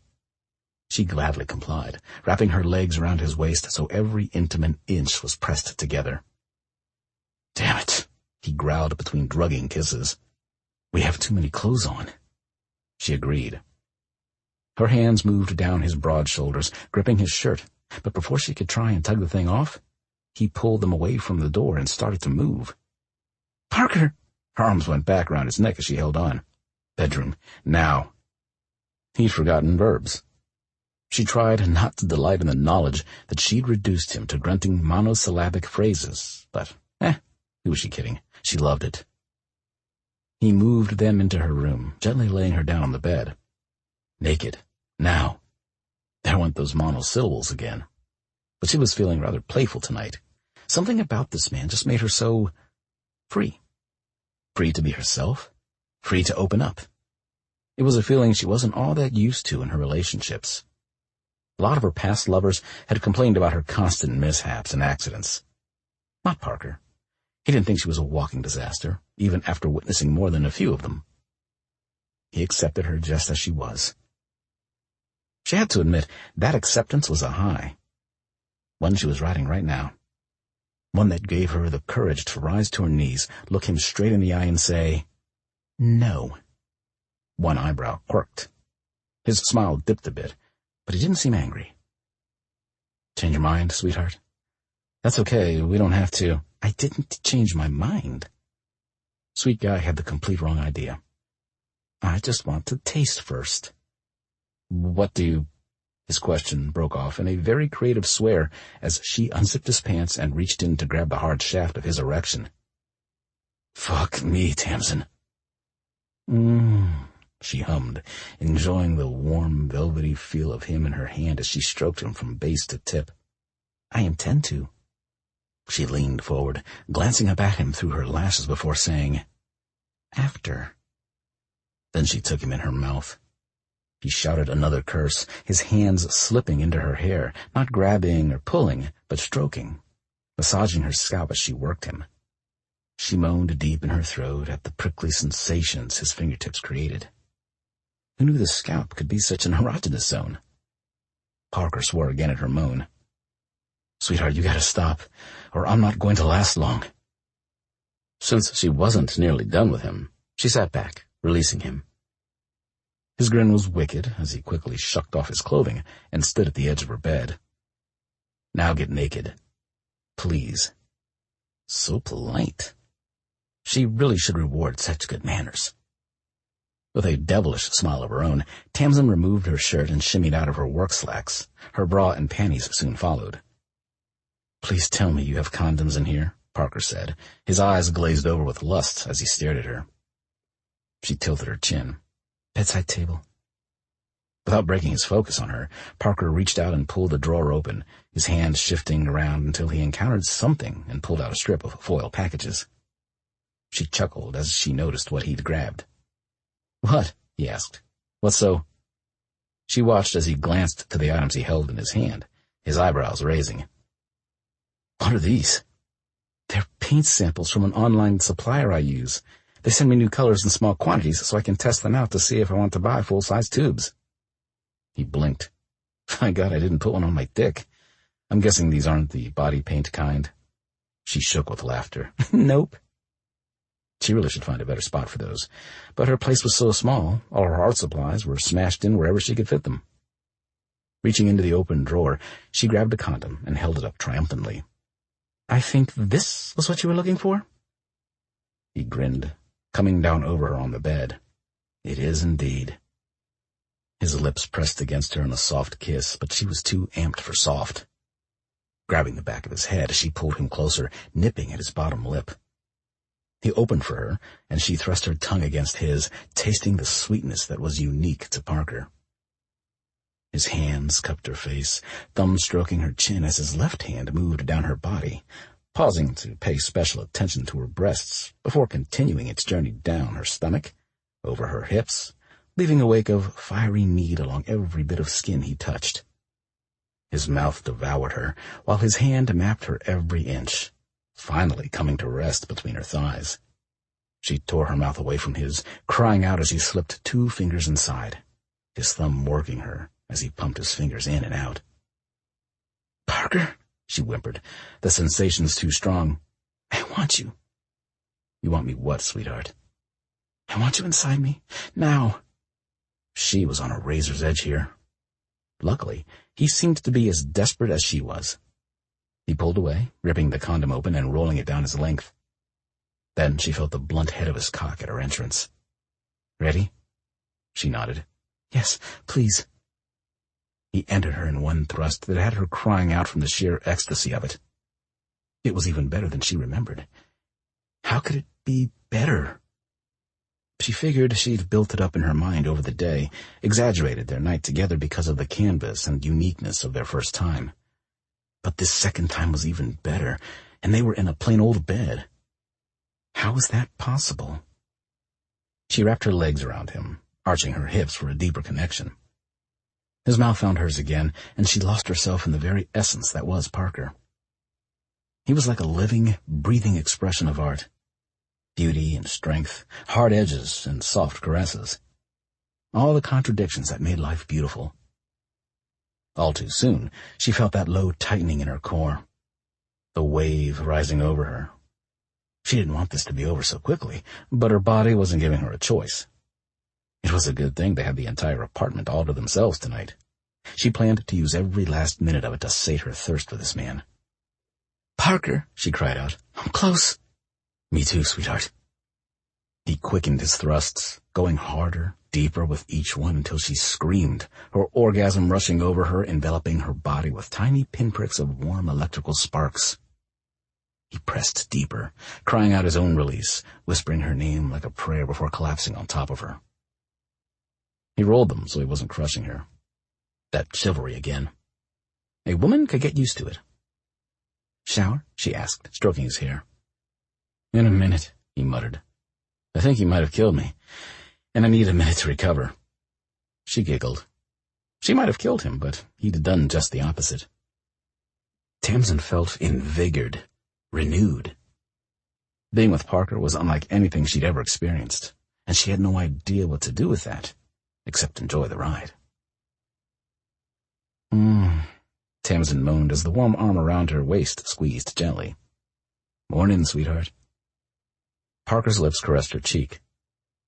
She gladly complied, wrapping her legs around his waist so every intimate inch was pressed together. "Damn it," he growled between drugging kisses. "We have too many clothes on." She agreed. Her hands moved down his broad shoulders, gripping his shirt, but before she could try and tug the thing off, he pulled them away from the door and started to move. "Parker!" Her arms went back around his neck as she held on. "Bedroom, now." He'd forgotten verbs. She tried not to delight in the knowledge that she'd reduced him to grunting monosyllabic phrases, but, who was she kidding? She loved it. He moved them into her room, gently laying her down on the bed. Naked. Now. There went those monosyllables again. But she was feeling rather playful tonight. Something about this man just made her so free. Free to be herself. Free to open up. It was a feeling she wasn't all that used to in her relationships. A lot of her past lovers had complained about her constant mishaps and accidents. Not Parker. He didn't think she was a walking disaster, even after witnessing more than a few of them. He accepted her just as she was. She had to admit, that acceptance was a high. One she was riding right now. One that gave her the courage to rise to her knees, look him straight in the eye and say, "No." One eyebrow quirked. His smile dipped a bit, but he didn't seem angry. "Change your mind, sweetheart?" "That's okay, we don't have to." "I didn't change my mind." Sweet guy had the complete wrong idea. "I just want to taste first." "What do you—" His question broke off in a very creative swear as she unzipped his pants and reached in to grab the hard shaft of his erection. "Fuck me, Tamsin." She hummed, enjoying the warm, velvety feel of him in her hand as she stroked him from base to tip. "I intend to." She leaned forward, glancing up at him through her lashes before saying, "After." Then she took him in her mouth. He shouted another curse, his hands slipping into her hair, not grabbing or pulling, but stroking, massaging her scalp as she worked him. She moaned deep in her throat at the prickly sensations his fingertips created. Who knew the scalp could be such an erogenous zone? Parker swore again at her moan. "Sweetheart, you gotta stop, or I'm not going to last long." Since she wasn't nearly done with him, she sat back, releasing him. His grin was wicked as he quickly shucked off his clothing and stood at the edge of her bed. "Now get naked. Please." So polite. She really should reward such good manners. With a devilish smile of her own, Tamsin removed her shirt and shimmied out of her work slacks. Her bra and panties soon followed. "Please tell me you have condoms in here," Parker said, his eyes glazed over with lust as he stared at her. She tilted her chin. "Bedside table." Without breaking his focus on her, Parker reached out and pulled the drawer open, his hand shifting around until he encountered something and pulled out a strip of foil packages. She chuckled as she noticed what he'd grabbed. "What?" he asked. "What's so—" She watched as he glanced to the items he held in his hand, his eyebrows raising. "What are these?" "They're paint samples from an online supplier I use. They send me new colors in small quantities so I can test them out to see if I want to buy full-size tubes." He blinked. "My God, I didn't put one on my dick. I'm guessing these aren't the body paint kind." She shook with laughter. "Nope." She really should find a better spot for those, but her place was so small, all her art supplies were smashed in wherever she could fit them. Reaching into the open drawer, she grabbed a condom and held it up triumphantly. "I think this was what you were looking for?" He grinned, coming down over her on the bed. "It is indeed." His lips pressed against her in a soft kiss, but she was too amped for soft. Grabbing the back of his head, she pulled him closer, nipping at his bottom lip. He opened for her, and she thrust her tongue against his, tasting the sweetness that was unique to Parker. His hands cupped her face, thumb stroking her chin as his left hand moved down her body, pausing to pay special attention to her breasts before continuing its journey down her stomach, over her hips, leaving a wake of fiery need along every bit of skin he touched. His mouth devoured her, while his hand mapped her every inch, finally coming to rest between her thighs. She tore her mouth away from his, crying out as he slipped 2 fingers inside, his thumb working her as he pumped his fingers in and out. "Parker," she whimpered, "the sensation's too strong. I want you." "You want me what, sweetheart?" "I want you inside me. Now." She was on a razor's edge here. Luckily, he seemed to be as desperate as she was. He pulled away, ripping the condom open and rolling it down his length. Then she felt the blunt head of his cock at her entrance. "Ready?" She nodded. "Yes, please." He entered her in one thrust that had her crying out from the sheer ecstasy of it. It was even better than she remembered. How could it be better? She figured she'd built it up in her mind over the day, exaggerated their night together because of the canvas and uniqueness of their first time. But this second time was even better, and they were in a plain old bed. How was that possible? She wrapped her legs around him, arching her hips for a deeper connection. His mouth found hers again, and she lost herself in the very essence that was Parker. He was like a living, breathing expression of art. Beauty and strength, hard edges and soft caresses. All the contradictions that made life beautiful. All too soon, she felt that low tightening in her core. The wave rising over her. She didn't want this to be over so quickly, but her body wasn't giving her a choice. It was a good thing they had the entire apartment all to themselves tonight. She planned to use every last minute of it to sate her thirst for this man. "Parker," she cried out, "I'm close." "Me too, sweetheart." He quickened his thrusts, going harder, deeper with each one until she screamed, her orgasm rushing over her, enveloping her body with tiny pinpricks of warm electrical sparks. He pressed deeper, crying out his own release, whispering her name like a prayer before collapsing on top of her. He rolled them so he wasn't crushing her. That chivalry again. A woman could get used to it. "Shower?" she asked, stroking his hair. "In a minute," he muttered. "I think he might have killed me, and I need a minute to recover." She giggled. She might have killed him, but he'd done just the opposite. Tamsin felt invigorated, renewed. Being with Parker was unlike anything she'd ever experienced, and she had no idea what to do with that, except enjoy the ride. Tamsin moaned as the warm arm around her waist squeezed gently. "Morning, sweetheart." Parker's lips caressed her cheek.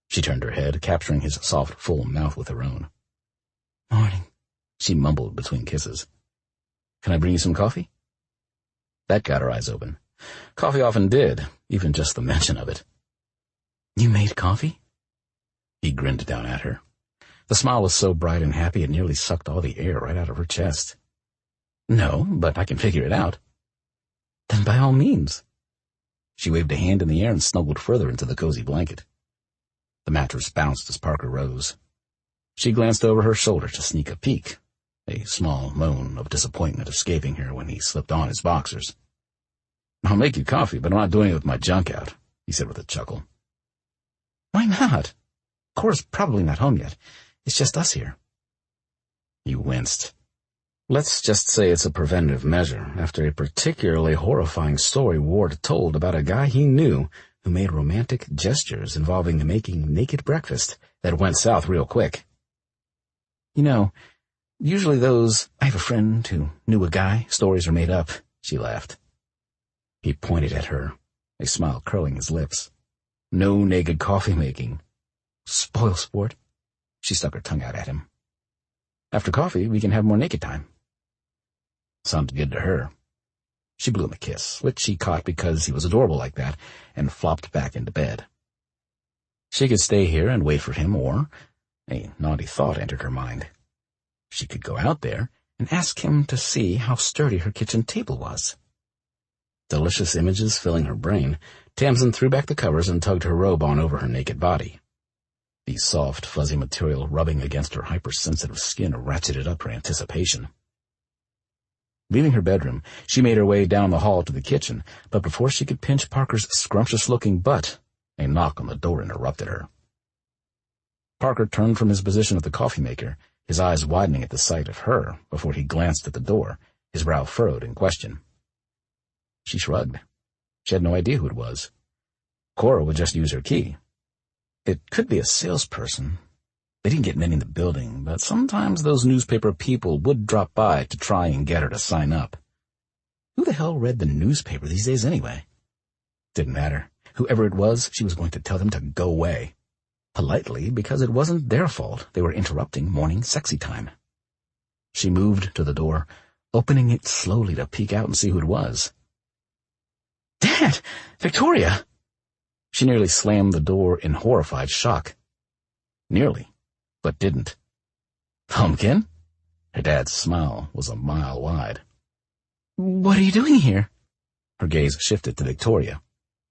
She turned her head, capturing his soft, full mouth with her own. "Morning," she mumbled between kisses. "Can I bring you some coffee?" That got her eyes open. Coffee often did, even just the mention of it. "You made coffee?" He grinned down at her. The smile was so bright and happy it nearly sucked all the air right out of her chest. "No, but I can figure it out." "Then by all means." She waved a hand in the air and snuggled further into the cozy blanket. The mattress bounced as Parker rose. She glanced over her shoulder to sneak a peek, a small moan of disappointment escaping her when he slipped on his boxers. "I'll make you coffee, but I'm not doing it with my junk out," he said with a chuckle. "Why not? Cora's probably not home yet. It's just us here." He winced. Let's just say it's a preventative measure after a particularly horrifying story Ward told about a guy he knew who made romantic gestures involving making naked breakfast that went south real quick. "You know, usually those 'I have a friend who knew a guy' stories are made up," she laughed. He pointed at her, a smile curling his lips. "No naked coffee making." "Spoil sport." She stuck her tongue out at him. "After coffee, we can have more naked time." Sounded good to her. She blew him a kiss, which she caught because he was adorable like that, and flopped back into bed. She could stay here and wait for him, or a naughty thought entered her mind. She could go out there and ask him to see how sturdy her kitchen table was. Delicious images filling her brain, Tamsin threw back the covers and tugged her robe on over her naked body. The soft, fuzzy material rubbing against her hypersensitive skin ratcheted up her anticipation. Leaving her bedroom, she made her way down the hall to the kitchen, but before she could pinch Parker's scrumptious-looking butt, a knock on the door interrupted her. Parker turned from his position at the coffee maker, his eyes widening at the sight of her before he glanced at the door, his brow furrowed in question. She shrugged. She had no idea who it was. Cora would just use her key. It could be a salesperson. They didn't get many in the building, but sometimes those newspaper people would drop by to try and get her to sign up. Who the hell read the newspaper these days anyway? Didn't matter. Whoever it was, she was going to tell them to go away. Politely, because it wasn't their fault they were interrupting morning sexy time. She moved to the door, opening it slowly to peek out and see who it was. "Dad! Victoria!" She nearly slammed the door in horrified shock. Nearly, but didn't. "Pumpkin?" Her dad's smile was a mile wide. "What are you doing here?" Her gaze shifted to Victoria.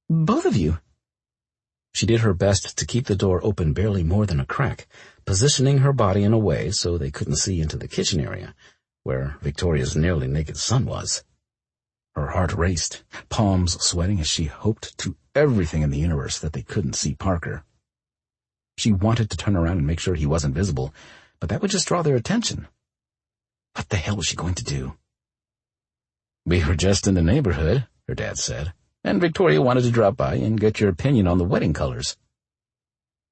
"Both of you." She did her best to keep the door open barely more than a crack, positioning her body in a way so they couldn't see into the kitchen area, where Victoria's nearly naked son was. Her heart raced, palms sweating as she hoped to everything in the universe that they couldn't see Parker. She wanted to turn around and make sure he wasn't visible, but that would just draw their attention. What the hell was she going to do? "We were just in the neighborhood," her dad said, "and Victoria wanted to drop by and get your opinion on the wedding colors."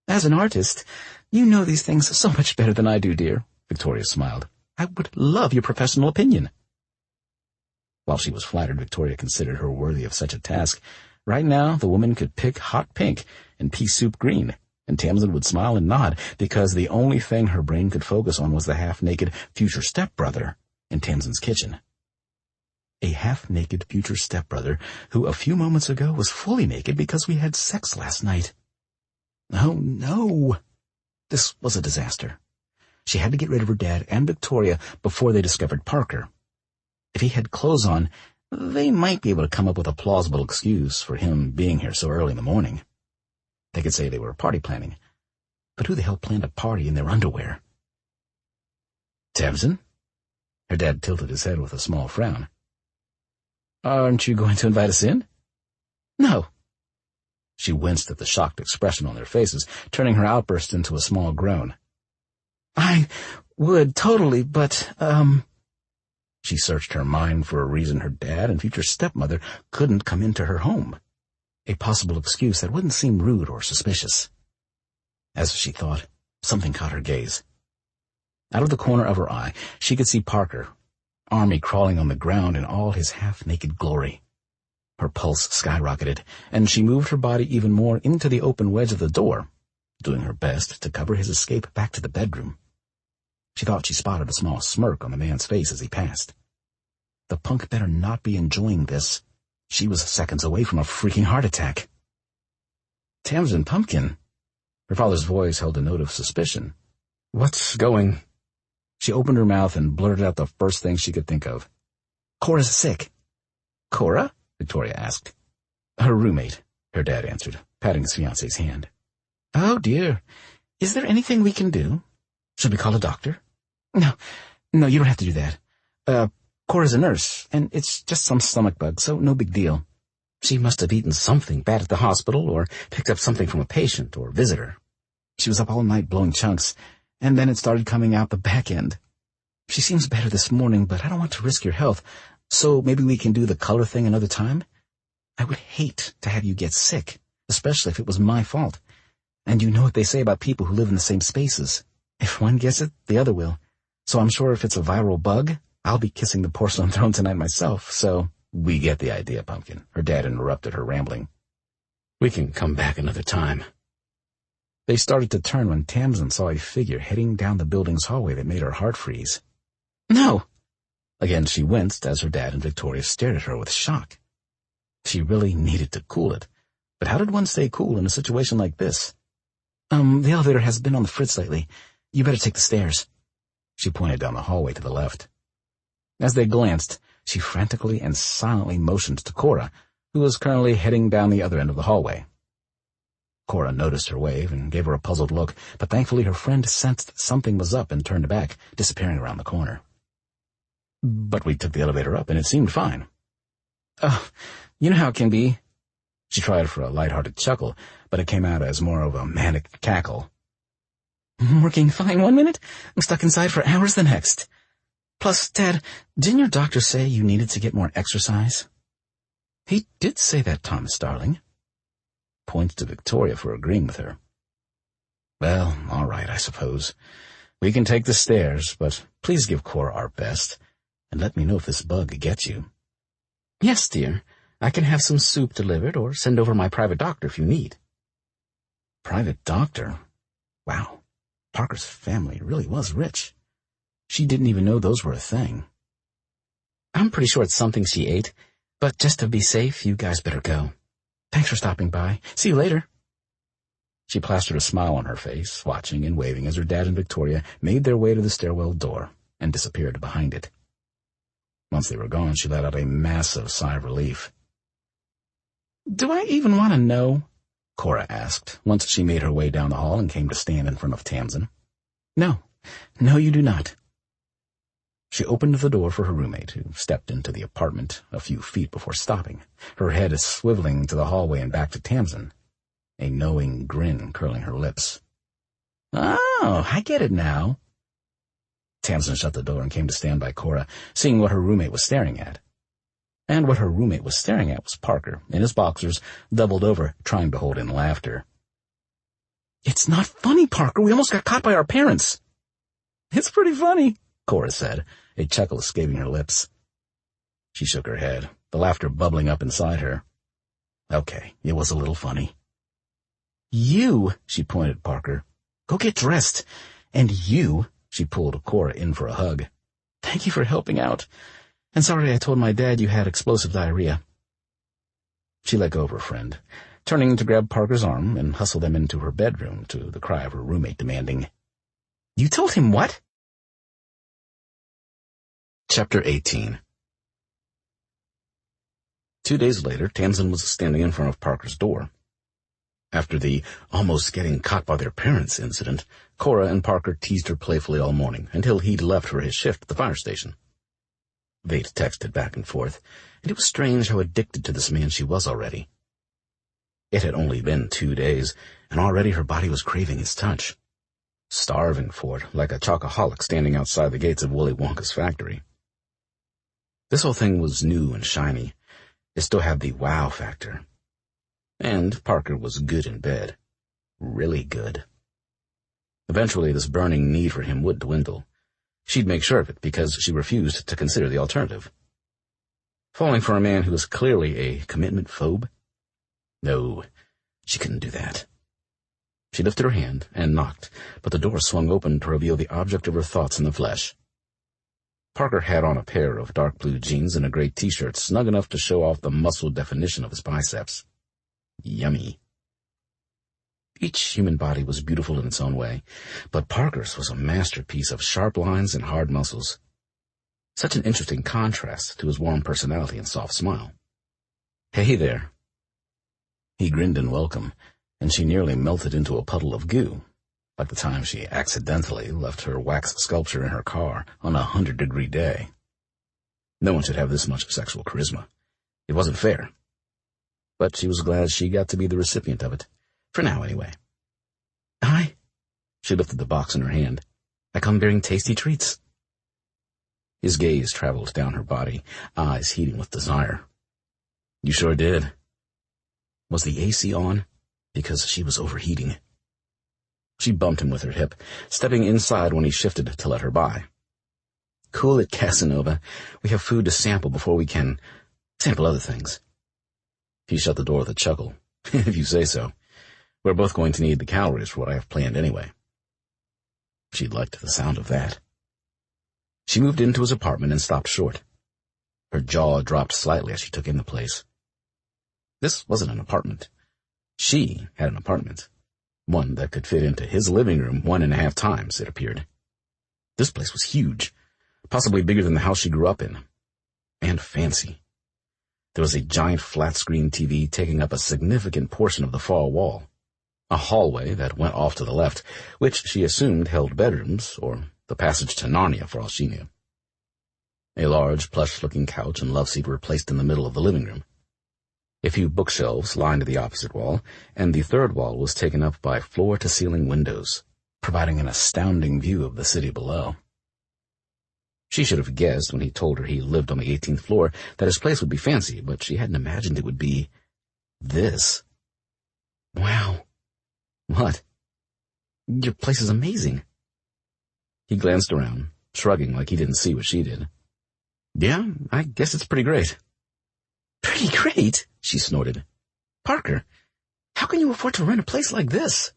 "As an artist, you know these things so much better than I do, dear," Victoria smiled. "I would love your professional opinion." While she was flattered Victoria considered her worthy of such a task, right now the woman could pick hot pink and pea soup green, and Tamsin would smile and nod because the only thing her brain could focus on was the half-naked future stepbrother in Tamsin's kitchen. A half-naked future stepbrother who a few moments ago was fully naked because we had sex last night. Oh, no. This was a disaster. She had to get rid of her dad and Victoria before they discovered Parker. If he had clothes on, they might be able to come up with a plausible excuse for him being here so early in the morning. They could say they were party planning. But who the hell planned a party in their underwear? "Tamsin?" Her dad tilted his head with a small frown. "Aren't you going to invite us in?" "No." She winced at the shocked expression on their faces, turning her outburst into a small groan. "I would totally, but, She searched her mind for a reason her dad and future stepmother couldn't come into her home. A possible excuse that wouldn't seem rude or suspicious. As she thought, something caught her gaze. Out of the corner of her eye, she could see Parker, Army crawling on the ground in all his half-naked glory. Her pulse skyrocketed, and she moved her body even more into the open wedge of the door, doing her best to cover his escape back to the bedroom. She thought she spotted a small smirk on the man's face as he passed. The punk better not be enjoying this. She was seconds away from a freaking heart attack. "Tamsin, Pumpkin." Her father's voice held a note of suspicion. "What's going?" She opened her mouth and blurted out the first thing she could think of. "Cora's sick." "Cora?" Victoria asked. "Her roommate," her dad answered, patting his fiancée's hand. "Oh, dear. Is there anything we can do? Should we call a doctor?" No, you don't have to do that. Cora's a nurse, and it's just some stomach bug, so no big deal. She must have eaten something bad at the hospital or picked up something from a patient or visitor. She was up all night blowing chunks, and then it started coming out the back end. She seems better this morning, but I don't want to risk your health, so maybe we can do the color thing another time? I would hate to have you get sick, especially if it was my fault. And you know what they say about people who live in the same spaces. If one gets it, the other will. So I'm sure if it's a viral bug, I'll be kissing the porcelain throne tonight myself, so... "We get the idea, Pumpkin," her dad interrupted her rambling. "We can come back another time." They started to turn when Tamsin saw a figure heading down the building's hallway that made her heart freeze. "No!" Again she winced as her dad and Victoria stared at her with shock. She really needed to cool it, but how did one stay cool in a situation like this? The elevator has been on the fritz lately. You better take the stairs." She pointed down the hallway to the left. As they glanced, she frantically and silently motioned to Cora, who was currently heading down the other end of the hallway. Cora noticed her wave and gave her a puzzled look, but thankfully her friend sensed something was up and turned back, disappearing around the corner. But we took the elevator up, and it seemed fine. Oh, you know how it can be. She tried for a light-hearted chuckle, but it came out as more of a manic cackle. Working fine 1 minute, I'm stuck inside for hours the next. Plus, Dad, didn't your doctor say you needed to get more exercise? He did say that, Thomas, darling. Points to Victoria for agreeing with her. Well, all right, I suppose. We can take the stairs, but please give Cora our best, and let me know if this bug gets you. Yes, dear. I can have some soup delivered or send over my private doctor if you need. Private doctor? Wow. Parker's family really was rich. She didn't even know those were a thing. I'm pretty sure it's something she ate, but just to be safe, you guys better go. Thanks for stopping by. See you later. She plastered a smile on her face, watching and waving as her dad and Victoria made their way to the stairwell door and disappeared behind it. Once they were gone, she let out a massive sigh of relief. Do I even want to know? Cora asked, once she made her way down the hall and came to stand in front of Tamsin. No, you do not. She opened the door for her roommate, who stepped into the apartment a few feet before stopping, her head swiveling to the hallway and back to Tamsin, a knowing grin curling her lips. Oh, I get it now. Tamsin shut the door and came to stand by Cora, seeing what her roommate was staring at. And what her roommate was staring at was Parker, in his boxers, doubled over, trying to hold in laughter. It's not funny, Parker. We almost got caught by our parents. It's pretty funny, Cora said, a chuckle escaping her lips. She shook her head, the laughter bubbling up inside her. Okay, it was a little funny. You, she pointed at Parker, go get dressed. And you, she pulled Cora in for a hug. Thank you for helping out. And sorry I told my dad you had explosive diarrhea. She let go of her friend, turning to grab Parker's arm and hustle them into her bedroom to the cry of her roommate demanding, You told him what? Chapter 18. 2 days later, Tamsin was standing in front of Parker's door. After the almost getting caught by their parents incident, Cora and Parker teased her playfully all morning until he'd left for his shift at the fire station. They'd texted back and forth, and it was strange how addicted to this man she was already. It had only been 2 days, and already her body was craving his touch, starving for it like a chocoholic standing outside the gates of Willy Wonka's factory. This whole thing was new and shiny. It still had the wow factor. And Parker was good in bed. Really good. Eventually, this burning need for him would dwindle. She'd make sure of it because she refused to consider the alternative. Falling for a man who was clearly a commitment phobe? No, she couldn't do that. She lifted her hand and knocked, but the door swung open to reveal the object of her thoughts in the flesh. Parker had on a pair of dark blue jeans and a gray t-shirt snug enough to show off the muscle definition of his biceps. Yummy. Each human body was beautiful in its own way, but Parker's was a masterpiece of sharp lines and hard muscles. Such an interesting contrast to his warm personality and soft smile. Hey there. He grinned in welcome, and she nearly melted into a puddle of goo, like the time she accidentally left her wax sculpture in her car on a 100-degree day. No one should have this much sexual charisma. It wasn't fair. But she was glad she got to be the recipient of it. For now, anyway. Hi. She lifted the box in her hand. I come bearing tasty treats. His gaze traveled down her body, eyes heating with desire. You sure did. Was the AC on? Because she was overheating. She bumped him with her hip, stepping inside when he shifted to let her by. Cool it, Casanova. We have food to sample before we can sample other things. He shut the door with a chuckle. If you say so. We're both going to need the calories for what I have planned anyway. She liked the sound of that. She moved into his apartment and stopped short. Her jaw dropped slightly as she took in the place. This wasn't an apartment. She had an apartment. One that could fit into his living room 1.5 times, it appeared. This place was huge, possibly bigger than the house she grew up in. And fancy. There was a giant flat-screen TV taking up a significant portion of the far wall. a hallway that went off to the left, which she assumed held bedrooms, or the passage to Narnia for all she knew. A large, plush-looking couch and love-seat were placed in the middle of the living room. A few bookshelves lined the opposite wall, and the third wall was taken up by floor-to-ceiling windows, providing an astounding view of the city below. She should have guessed when he told her he lived on the 18th floor that his place would be fancy, but she hadn't imagined it would be this. Wow. What? Your place is amazing. He glanced around, shrugging like he didn't see what she did. Yeah, I guess it's pretty great. Pretty great? She snorted. Parker, how can you afford to rent a place like this?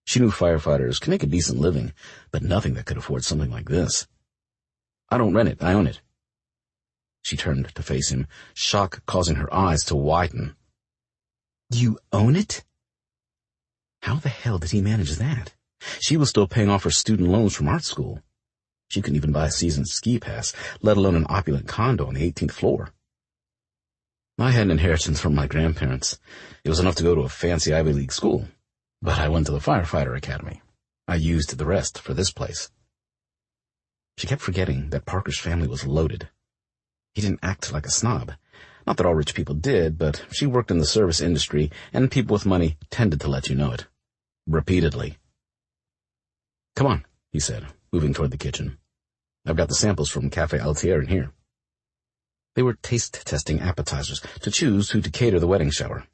She knew firefighters could make a decent living, but nothing that could afford something like this. I don't rent it, I own it. She turned to face him, shock causing her eyes to widen. You own it? How the hell did he manage that? She was still paying off her student loans from art school. She couldn't even buy a season's ski pass, let alone an opulent condo on the 18th floor. I had an inheritance from my grandparents. It was enough to go to a fancy Ivy League school, but I went to the firefighter academy. I used the rest for this place. She kept forgetting that Parker's family was loaded. He didn't act like a snob. Not that all rich people did, but she worked in the service industry, and people with money tended to let you know it. Repeatedly. Come on, he said, moving toward the kitchen. I've got the samples from Café Altier in here. They were taste-testing appetizers to choose who to cater the wedding shower.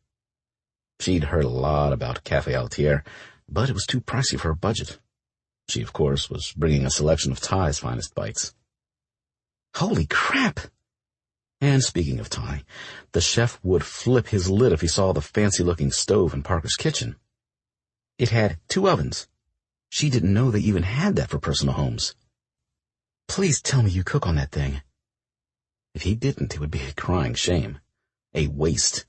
She'd heard a lot about Café Altier, but it was too pricey for her budget. She, of course, was bringing a selection of Thai's finest bites. Holy crap! And speaking of Thai, the chef would flip his lid if he saw the fancy-looking stove in Parker's kitchen. It had 2 ovens. She didn't know they even had that for personal homes. Please tell me you cook on that thing. If he didn't, it would be a crying shame. A waste.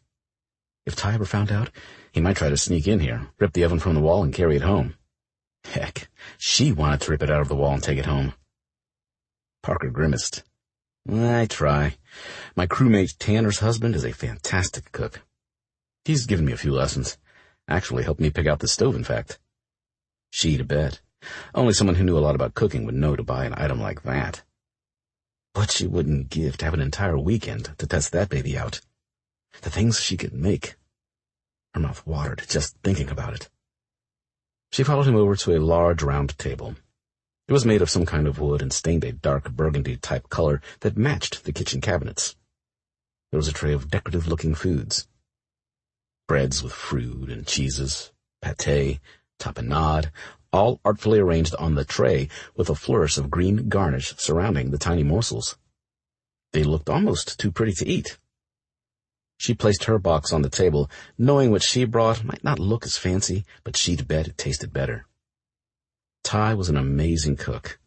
If Ty ever found out, he might try to sneak in here, rip the oven from the wall, and carry it home. Heck, she wanted to rip it out of the wall and take it home. Parker grimaced. I try. My crewmate Tanner's husband is a fantastic cook. He's given me a few lessons. Actually helped me pick out the stove, in fact. She'd bet. Only someone who knew a lot about cooking would know to buy an item like that. What she wouldn't give to have an entire weekend to test that baby out. The things she could make. Her mouth watered just thinking about it. She followed him over to a large round table. It was made of some kind of wood and stained a dark burgundy-type color that matched the kitchen cabinets. There was a tray of decorative-looking foods. Breads with fruit and cheeses, pâté, tapenade, all artfully arranged on the tray with a flourish of green garnish surrounding the tiny morsels. They looked almost too pretty to eat. She placed her box on the table, knowing what she brought might not look as fancy, but she'd bet it tasted better. Ty was an amazing cook.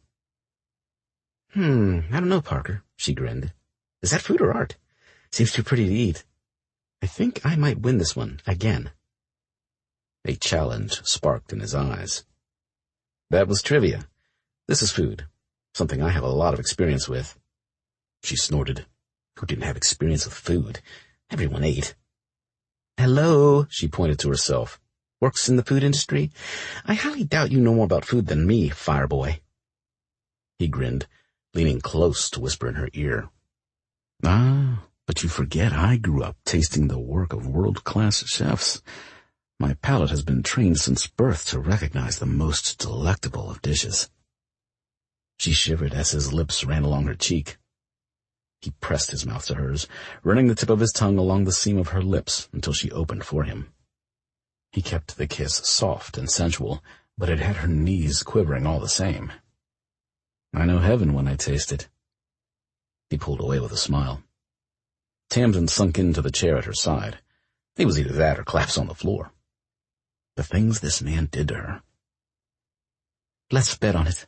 I don't know, Parker, she grinned. Is that food or art? Seems too pretty to eat. I think I might win this one again. A challenge sparked in his eyes. That was trivia. This is food, something I have a lot of experience with. She snorted. Who didn't have experience with food? Everyone ate. Hello, she pointed to herself. Works in the food industry? I highly doubt you know more about food than me, Fireboy. He grinned, leaning close to whisper in her ear. Ah, but you forget I grew up tasting the work of world-class chefs. My palate has been trained since birth to recognize the most delectable of dishes. She shivered as his lips ran along her cheek. He pressed his mouth to hers, running the tip of his tongue along the seam of her lips until she opened for him. He kept the kiss soft and sensual, but it had her knees quivering all the same. I know heaven when I taste it. He pulled away with a smile. Tamsin sunk into the chair at her side. It was either that or collapse on the floor. The things this man did to her. Let's bet on it.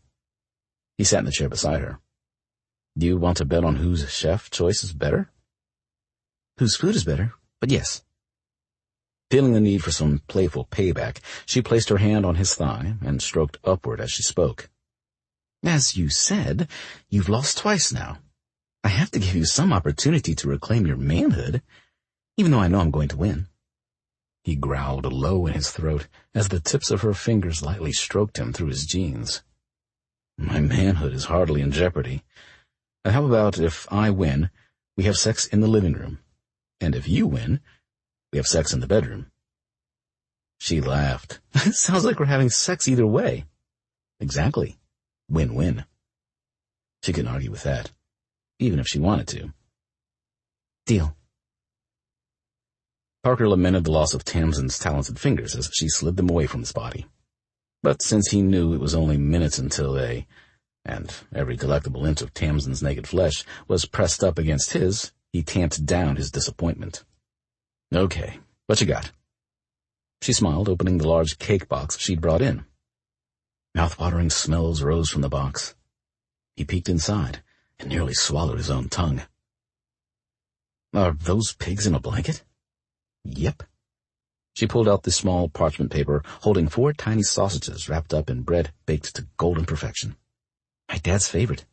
He sat in the chair beside her. Do you want to bet on whose chef choice is better? Whose food is better, but yes. Feeling the need for some playful payback, she placed her hand on his thigh and stroked upward as she spoke. As you said, you've lost twice now. I have to give you some opportunity to reclaim your manhood, even though I know I'm going to win. He growled low in his throat as the tips of her fingers lightly stroked him through his jeans. My manhood is hardly in jeopardy. How about if I win, we have sex in the living room, and if you win, we have sex in the bedroom? She laughed. Sounds like we're having sex either way. Exactly. Win-win. She couldn't argue with that, even if she wanted to. Deal. Parker lamented the loss of Tamsin's talented fingers as she slid them away from his body. But since he knew it was only minutes until and every delectable inch of Tamsin's naked flesh was pressed up against his, he tamped down his disappointment. Okay, what you got? She smiled, opening the large cake box she'd brought in. Mouth-watering smells rose from the box. He peeked inside and nearly swallowed his own tongue. Are those pigs in a blanket? Yep. She pulled out the small parchment paper holding 4 tiny sausages wrapped up in bread baked to golden perfection. My dad's favorite.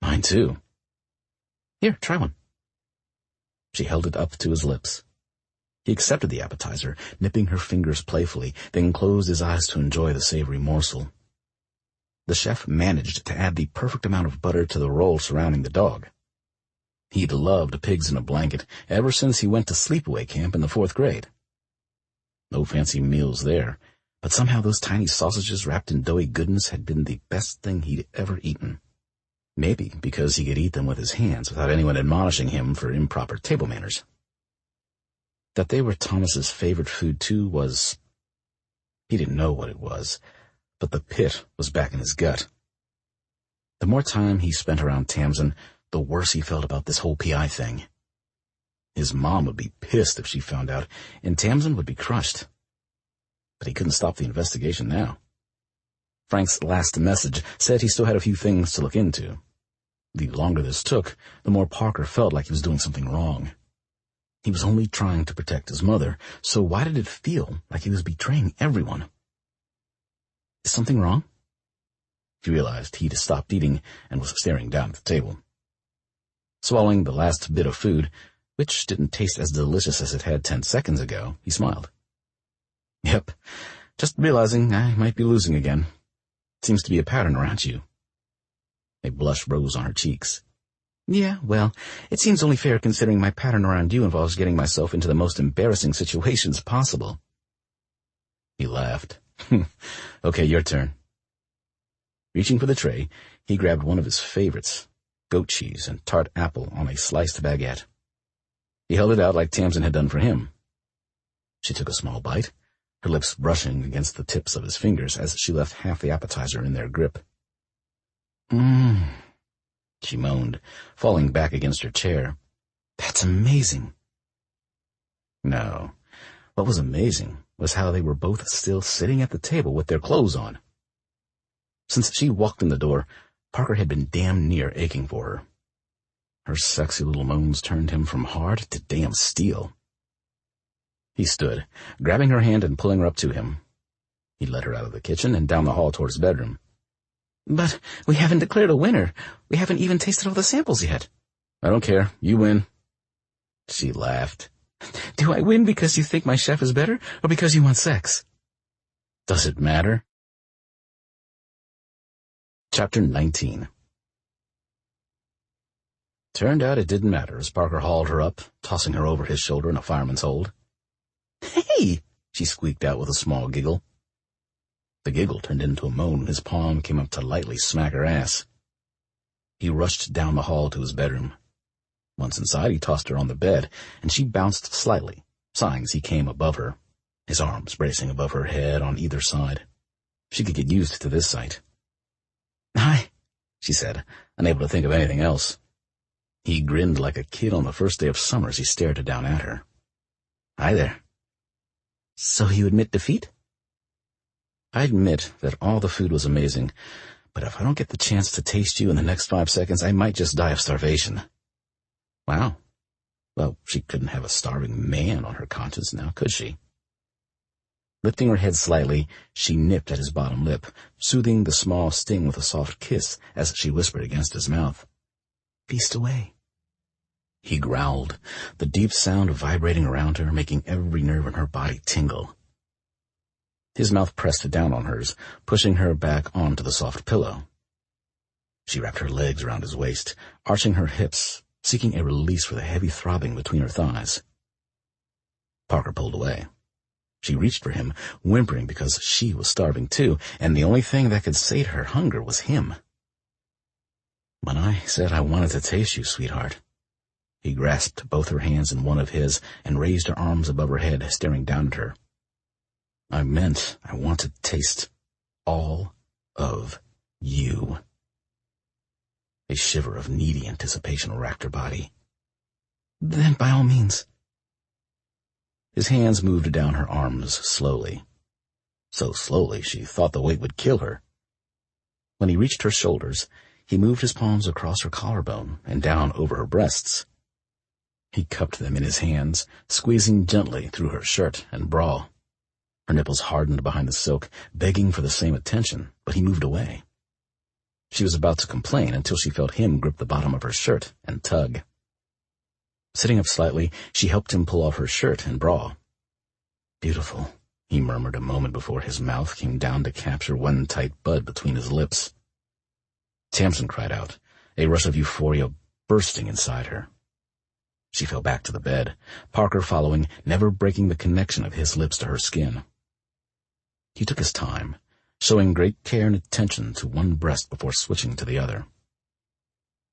Mine too. Here, try one. She held it up to his lips. He accepted the appetizer, nipping her fingers playfully, then closed his eyes to enjoy the savory morsel. The chef managed to add the perfect amount of butter to the roll surrounding the dog. He'd loved pigs in a blanket ever since he went to sleepaway camp in the 4th grade. No fancy meals there, but somehow those tiny sausages wrapped in doughy goodness had been the best thing he'd ever eaten. Maybe because he could eat them with his hands without anyone admonishing him for improper table manners. That they were Thomas's favorite food, too, was... He didn't know what it was, but the pit was back in his gut. The more time he spent around Tamsin, the worse he felt about this whole PI thing. His mom would be pissed if she found out, and Tamsin would be crushed. But he couldn't stop the investigation now. Frank's last message said he still had a few things to look into. The longer this took, the more Parker felt like he was doing something wrong. He was only trying to protect his mother, so why did it feel like he was betraying everyone? Is something wrong? He realized he'd stopped eating and was staring down at the table. Swallowing the last bit of food, which didn't taste as delicious as it had 10 seconds ago, he smiled. Yep, just realizing I might be losing again. Seems to be a pattern around you. A blush rose on her cheeks. Yeah, well, it seems only fair considering my pattern around you involves getting myself into the most embarrassing situations possible. He laughed. Okay, your turn. Reaching for the tray, he grabbed one of his favorites, goat cheese and tart apple on a sliced baguette. He held it out like Tamsin had done for him. She took a small bite, her lips brushing against the tips of his fingers as she left half the appetizer in their grip. She moaned, falling back against her chair. That's amazing. No, what was amazing was how they were both still sitting at the table with their clothes on. Since she walked in the door, Parker had been damn near aching for her. Her sexy little moans turned him from hard to damn steel. He stood, grabbing her hand and pulling her up to him. He led her out of the kitchen and down the hall toward his bedroom. But we haven't declared a winner. We haven't even tasted all the samples yet. I don't care. You win. She laughed. Do I win because you think my chef is better, or because you want sex? Does it matter? Chapter 19. Turned out it didn't matter as Parker hauled her up, tossing her over his shoulder in a fireman's hold. Hey! She squeaked out with a small giggle. The giggle turned into a moan when his palm came up to lightly smack her ass. He rushed down the hall to his bedroom. Once inside, he tossed her on the bed, and she bounced slightly, sighing as he came above her, his arms bracing above her head on either side. She could get used to this sight. Hi, she said, unable to think of anything else. He grinned like a kid on the first day of summer as he stared down at her. Hi there. So you admit defeat? I admit that all the food was amazing, but if I don't get the chance to taste you in the next 5 seconds, I might just die of starvation. Wow. Well, she couldn't have a starving man on her conscience now, could she? Lifting her head slightly, she nipped at his bottom lip, soothing the small sting with a soft kiss as she whispered against his mouth. Feast away. He growled, the deep sound vibrating around her, making every nerve in her body tingle. His mouth pressed down on hers, pushing her back onto the soft pillow. She wrapped her legs around his waist, arching her hips, seeking a release for the heavy throbbing between her thighs. Parker pulled away. She reached for him, whimpering because she was starving too, and the only thing that could sate her hunger was him. "When I said I wanted to taste you, sweetheart," he grasped both her hands in one of his and raised her arms above her head, staring down at her, "I meant I want to taste all of you." A shiver of needy anticipation racked her body. "Then by all means." His hands moved down her arms slowly. So slowly she thought the weight would kill her. When he reached her shoulders, he moved his palms across her collarbone and down over her breasts. He cupped them in his hands, squeezing gently through her shirt and bra. Her nipples hardened behind the silk, begging for the same attention, but he moved away. She was about to complain until she felt him grip the bottom of her shirt and tug. Sitting up slightly, she helped him pull off her shirt and bra. "Beautiful," he murmured a moment before his mouth came down to capture one tight bud between his lips. Tamsin cried out, a rush of euphoria bursting inside her. She fell back to the bed, Parker following, never breaking the connection of his lips to her skin. He took his time, showing great care and attention to one breast before switching to the other.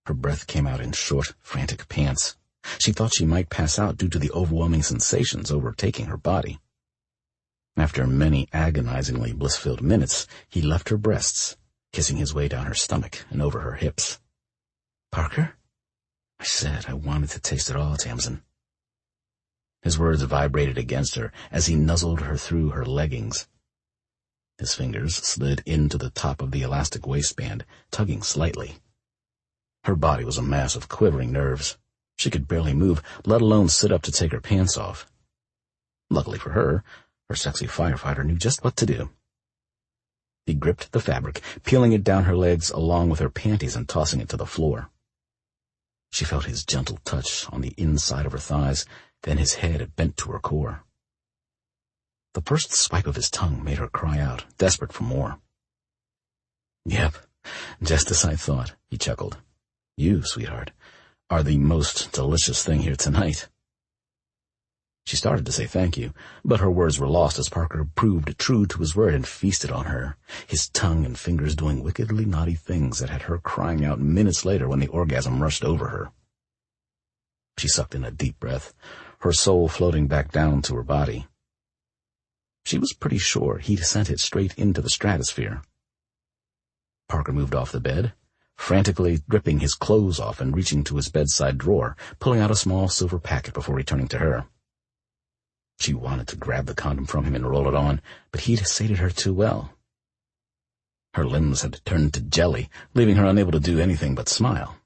Her breath came out in short, frantic pants. She thought she might pass out due to the overwhelming sensations overtaking her body. After many agonizingly bliss-filled minutes, he left her breasts, kissing his way down her stomach and over her hips. "Parker? I said I wanted to taste it all, Tamsin." His words vibrated against her as he nuzzled her through her leggings. His fingers slid into the top of the elastic waistband, tugging slightly. Her body was a mass of quivering nerves. She could barely move, let alone sit up to take her pants off. Luckily for her, her sexy firefighter knew just what to do. He gripped the fabric, peeling it down her legs along with her panties and tossing it to the floor. She felt his gentle touch on the inside of her thighs, then his head bent to her core. The first swipe of his tongue made her cry out, desperate for more. "Yep, just as I thought," he chuckled. "You, sweetheart, are the most delicious thing here tonight." She started to say thank you, but her words were lost as Parker proved true to his word and feasted on her, his tongue and fingers doing wickedly naughty things that had her crying out minutes later when the orgasm rushed over her. She sucked in a deep breath, her soul floating back down to her body. She was pretty sure he'd sent it straight into the stratosphere. Parker moved off the bed, frantically ripping his clothes off and reaching to his bedside drawer, pulling out a small silver packet before returning to her. She wanted to grab the condom from him and roll it on, but he'd sated her too well. Her limbs had turned to jelly, leaving her unable to do anything but smile.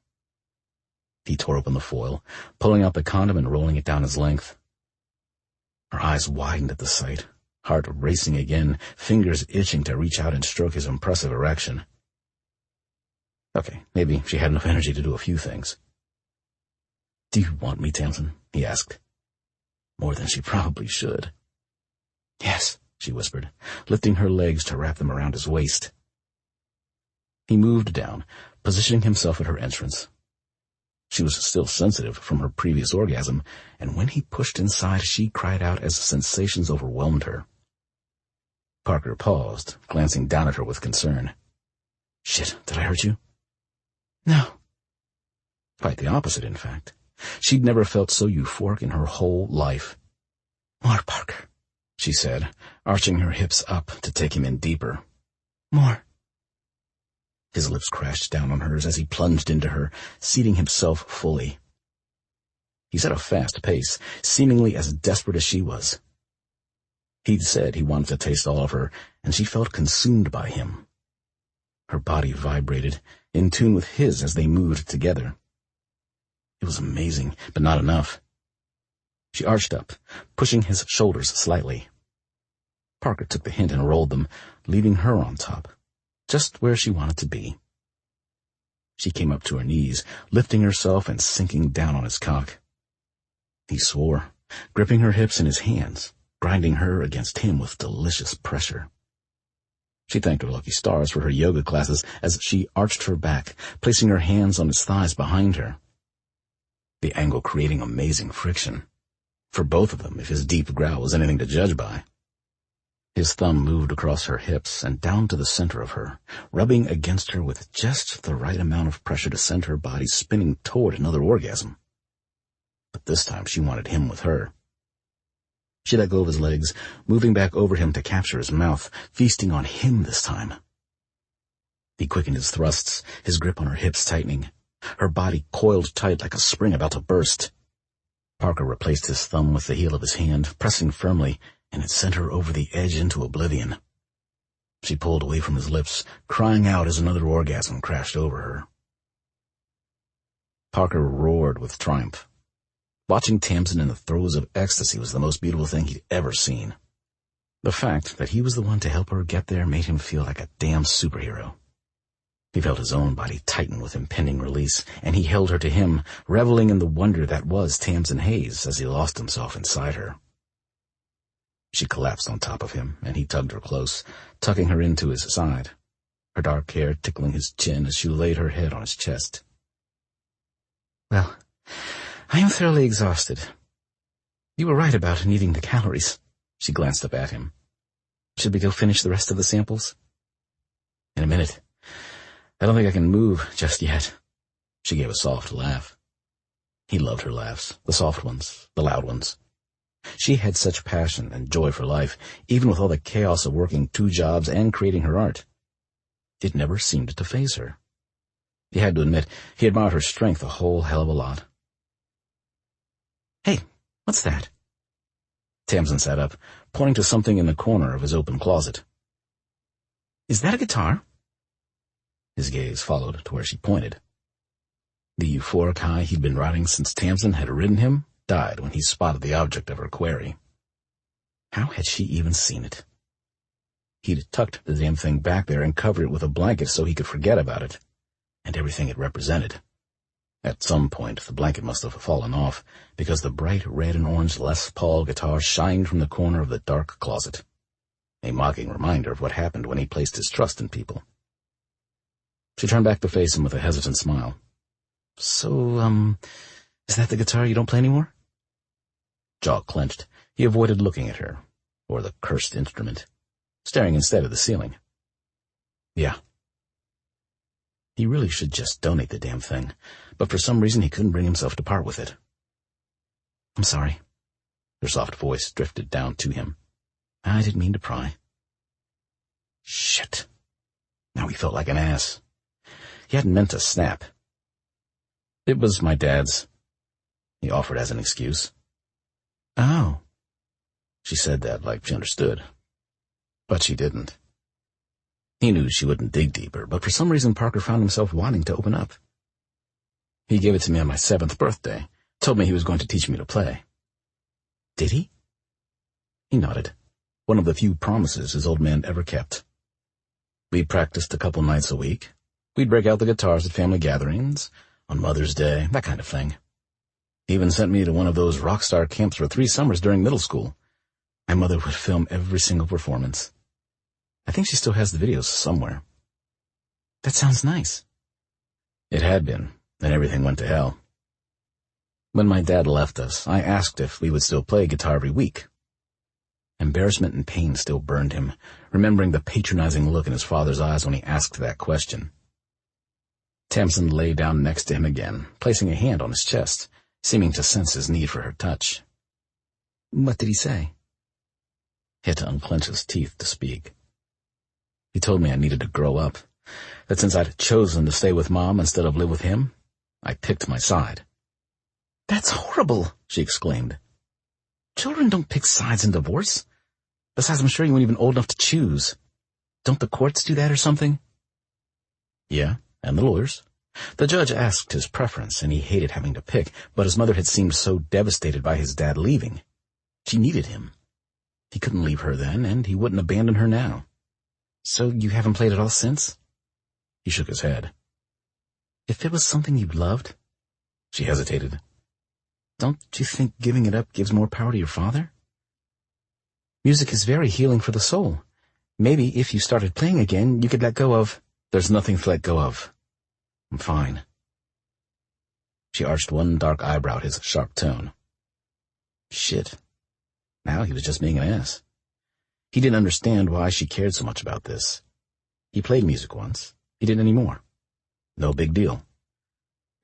He tore open the foil, pulling out the condom and rolling it down his length. Her eyes widened at the sight, heart racing again, fingers itching to reach out and stroke his impressive erection. Okay, maybe she had enough energy to do a few things. "Do you want me, Tamsin?" he asked. More than she probably should. "Yes," she whispered, lifting her legs to wrap them around his waist. He moved down, positioning himself at her entrance. She was still sensitive from her previous orgasm, and when he pushed inside, she cried out as sensations overwhelmed her. Parker paused, glancing down at her with concern. "Shit, did I hurt you?" "No." Quite the opposite, in fact. She'd never felt so euphoric in her whole life. "More, Parker," she said, arching her hips up to take him in deeper. "More." His lips crashed down on hers as he plunged into her, seating himself fully. He set a fast pace, seemingly as desperate as she was. He'd said he wanted to taste all of her, and she felt consumed by him. Her body vibrated, in tune with his as they moved together. It was amazing, but not enough. She arched up, pushing his shoulders slightly. Parker took the hint and rolled them, leaving her on top, just where she wanted to be. She came up to her knees, lifting herself and sinking down on his cock. He swore, gripping her hips in his hands, grinding her against him with delicious pressure. She thanked her lucky stars for her yoga classes as she arched her back, placing her hands on his thighs behind her. The angle creating amazing friction. For both of them, if his deep growl was anything to judge by. His thumb moved across her hips and down to the center of her, rubbing against her with just the right amount of pressure to send her body spinning toward another orgasm. But this time she wanted him with her. She let go of his legs, moving back over him to capture his mouth, feasting on him this time. He quickened his thrusts, his grip on her hips tightening, her body coiled tight like a spring about to burst. Parker replaced his thumb with the heel of his hand, pressing firmly, and it sent her over the edge into oblivion. She pulled away from his lips, crying out as another orgasm crashed over her. Parker roared with triumph. Watching Tamsin in the throes of ecstasy was the most beautiful thing he'd ever seen. The fact that he was the one to help her get there made him feel like a damn superhero. He felt his own body tighten with impending release, and he held her to him, reveling in the wonder that was Tamsin Hayes as he lost himself inside her. She collapsed on top of him, and he tugged her close, tucking her into his side, her dark hair tickling his chin as she laid her head on his chest. "Well, I am thoroughly exhausted. You were right about needing the calories." She glanced up at him. "Should we go finish the rest of the samples?" "In a minute. I don't think I can move just yet." She gave a soft laugh. He loved her laughs, the soft ones, the loud ones. She had such passion and joy for life, even with all the chaos of working 2 jobs and creating her art. It never seemed to faze her. He had to admit he admired her strength a whole hell of a lot. "Hey, what's that?" Tamsin sat up, pointing to something in the corner of his open closet. "Is that a guitar?" His gaze followed to where she pointed. The euphoric high he'd been riding since Tamsin had ridden him died when he spotted the object of her query. How had she even seen it? He'd tucked the damn thing back there and covered it with a blanket so he could forget about it, and everything it represented. At some point, the blanket must have fallen off, because the bright red and orange Les Paul guitar shined from the corner of the dark closet, a mocking reminder of what happened when he placed his trust in people. She turned back to face him with a hesitant smile. "So, is that the guitar you don't play anymore?" Jaw clenched, he avoided looking at her, or the cursed instrument, staring instead at the ceiling. "Yeah." He really should just donate the damn thing, but for some reason he couldn't bring himself to part with it. "I'm sorry." Her soft voice drifted down to him. "I didn't mean to pry." Shit. Now he felt like an ass. He hadn't meant to snap. "It was my dad's," he offered as an excuse. "Oh." She said that like she understood. But she didn't. He knew she wouldn't dig deeper, but for some reason Parker found himself wanting to open up. "He gave it to me on my 7th birthday, told me he was going to teach me to play." "Did he?" He nodded. One of the few promises his old man ever kept. We practiced a couple nights a week. We'd break out the guitars at family gatherings, on Mother's Day, that kind of thing. He even sent me to one of those rock star camps for 3 summers during middle school. My mother would film every single performance. I think she still has the videos somewhere. That sounds nice. It had been, then everything went to hell. When my dad left us, I asked if we would still play guitar every week. Embarrassment and pain still burned him, remembering the patronizing look in his father's eyes when he asked that question. Tamsin lay down next to him again, placing a hand on his chest, seeming to sense his need for her touch. "What did he say?" He had to unclench his teeth to speak. "He told me I needed to grow up, that since I'd chosen to stay with Mom instead of live with him, I picked my side." "That's horrible," she exclaimed. "Children don't pick sides in divorce. Besides, I'm sure you weren't even old enough to choose. Don't the courts do that or something?" "Yeah, and the lawyers. The judge asked his preference, and he hated having to pick, but his mother had seemed so devastated by his dad leaving. She needed him. He couldn't leave her then, and he wouldn't abandon her now." "So you haven't played at all since?" He shook his head. If it was something you loved, she hesitated. Don't you think giving it up gives more power to your father? Music is very healing for the soul. Maybe if you started playing again, you could let go of... There's nothing to let go of. I'm fine. She arched one dark eyebrow at his sharp tone. Shit. Now he was just being an ass. He didn't understand why she cared so much about this. He played music once. He didn't anymore. No big deal.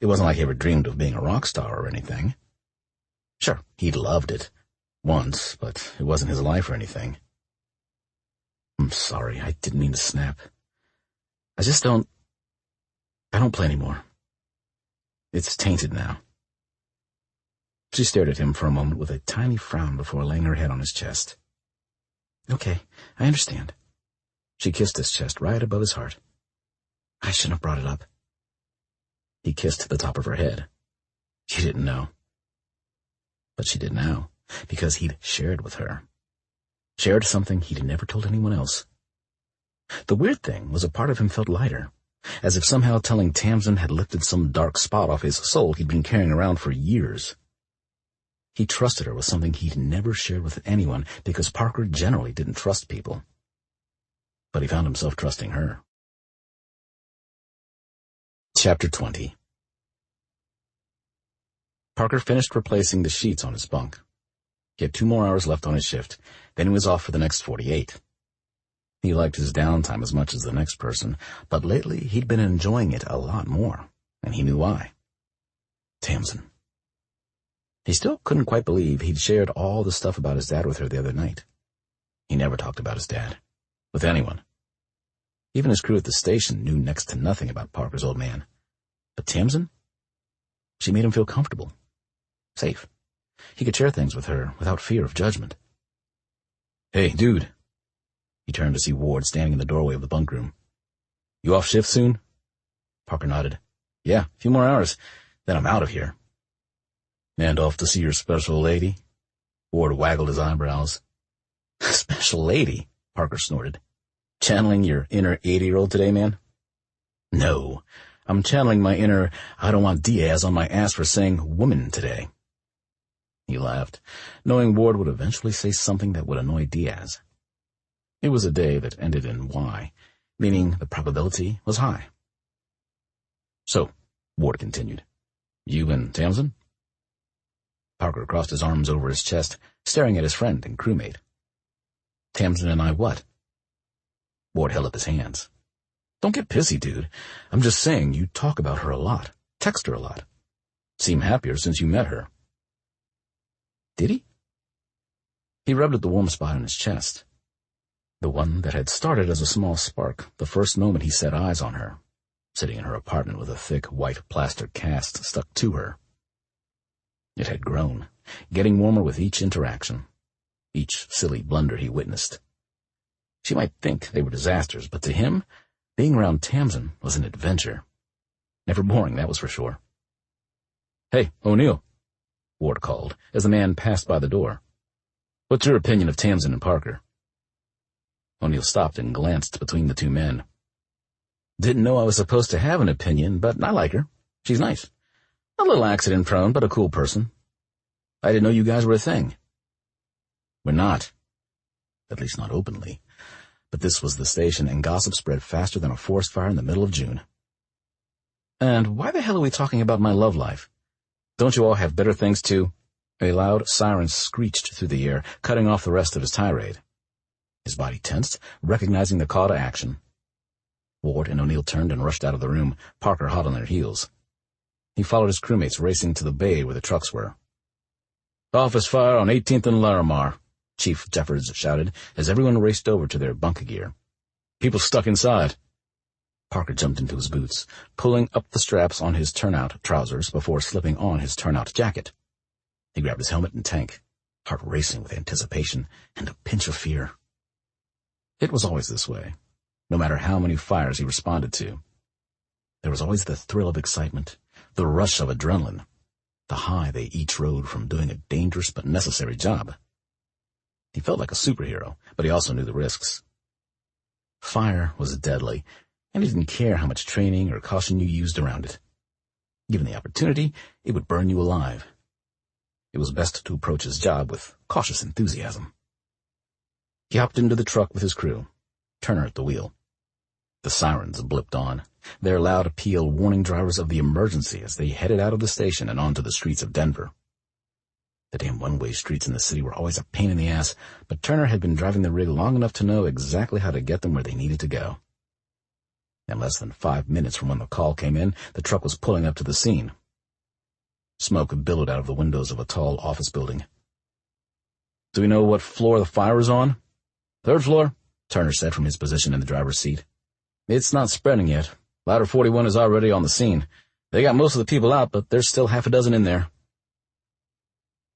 It wasn't like he ever dreamed of being a rock star or anything. Sure, he'd loved it. Once, but it wasn't his life or anything. I'm sorry, I didn't mean to snap. I don't play anymore. It's tainted now. She stared at him for a moment with a tiny frown before laying her head on his chest. Okay, I understand. She kissed his chest right above his heart. I shouldn't have brought it up. He kissed the top of her head. She didn't know. But she did now, because he'd shared with her. Shared something he'd never told anyone else. The weird thing was a part of him felt lighter, as if somehow telling Tamsin had lifted some dark spot off his soul he'd been carrying around for years. He trusted her with something he'd never shared with anyone, because Parker generally didn't trust people. But he found himself trusting her. Chapter 20. Parker finished replacing the sheets on his bunk. He had 2 more hours left on his shift, then he was off for the next 48. He liked his downtime as much as the next person, but lately he'd been enjoying it a lot more, and he knew why. Tamsin. He still couldn't quite believe he'd shared all the stuff about his dad with her the other night. He never talked about his dad. With anyone. Even his crew at the station knew next to nothing about Parker's old man. But Tamsin? She made him feel comfortable. Safe. He could share things with her without fear of judgment. Hey, dude. He turned to see Ward standing in the doorway of the bunk room. You off shift soon? Parker nodded. Yeah, a few more hours, then I'm out of here. And off to see your special lady? Ward waggled his eyebrows. Special lady? Parker snorted. Channeling your inner 80-year-old today, man? No, I'm channeling my inner I don't want Diaz on my ass for saying woman today. He laughed, knowing Ward would eventually say something that would annoy Diaz. It was a day that ended in Y, meaning the probability was high. So, Ward continued, you and Tamsin? Parker crossed his arms over his chest, staring at his friend and crewmate. Tamsin and I what? Ward held up his hands. Don't get pissy, dude. I'm just saying you talk about her a lot, text her a lot. Seem happier since you met her. Did he? He rubbed at the warm spot on his chest. The one that had started as a small spark the first moment he set eyes on her, sitting in her apartment with a thick white plaster cast stuck to her. It had grown, getting warmer with each interaction, each silly blunder he witnessed. She might think they were disasters, but to him, being around Tamsin was an adventure. Never boring, that was for sure. Hey, O'Neill, Ward called, as the man passed by the door. What's your opinion of Tamsin and Parker? O'Neill stopped and glanced between the two men. Didn't know I was supposed to have an opinion, but I like her. She's nice. A little accident-prone, but a cool person. I didn't know you guys were a thing. We're not. At least not openly. But this was the station, and gossip spread faster than a forest fire in the middle of June. And why the hell are we talking about my love life? Don't you all have better things to... A loud siren screeched through the air, cutting off the rest of his tirade. His body tensed, recognizing the call to action. Ward and O'Neill turned and rushed out of the room, Parker hot on their heels. He followed his crewmates racing to the bay where the trucks were. Office fire on 18th and Larimar, Chief Jeffords shouted as everyone raced over to their bunk gear. People stuck inside. Parker jumped into his boots, pulling up the straps on his turnout trousers before slipping on his turnout jacket. He grabbed his helmet and tank, heart racing with anticipation and a pinch of fear. It was always this way, no matter how many fires he responded to. There was always the thrill of excitement, the rush of adrenaline, the high they each rode from doing a dangerous but necessary job. He felt like a superhero, but he also knew the risks. Fire was deadly, and he didn't care how much training or caution you used around it. Given the opportunity, it would burn you alive. It was best to approach his job with cautious enthusiasm. He hopped into the truck with his crew, Turner at the wheel. The sirens blipped on, their loud appeal warning drivers of the emergency as they headed out of the station and onto the streets of Denver. The damn one-way streets in the city were always a pain in the ass, but Turner had been driving the rig long enough to know exactly how to get them where they needed to go. In less than 5 minutes from when the call came in, the truck was pulling up to the scene. Smoke billowed out of the windows of a tall office building. "Do we know what floor the fire is on?" "Third floor," Turner said from his position in the driver's seat. "It's not spreading yet. Ladder 41 is already on the scene. They got most of the people out, but there's still half a dozen in there."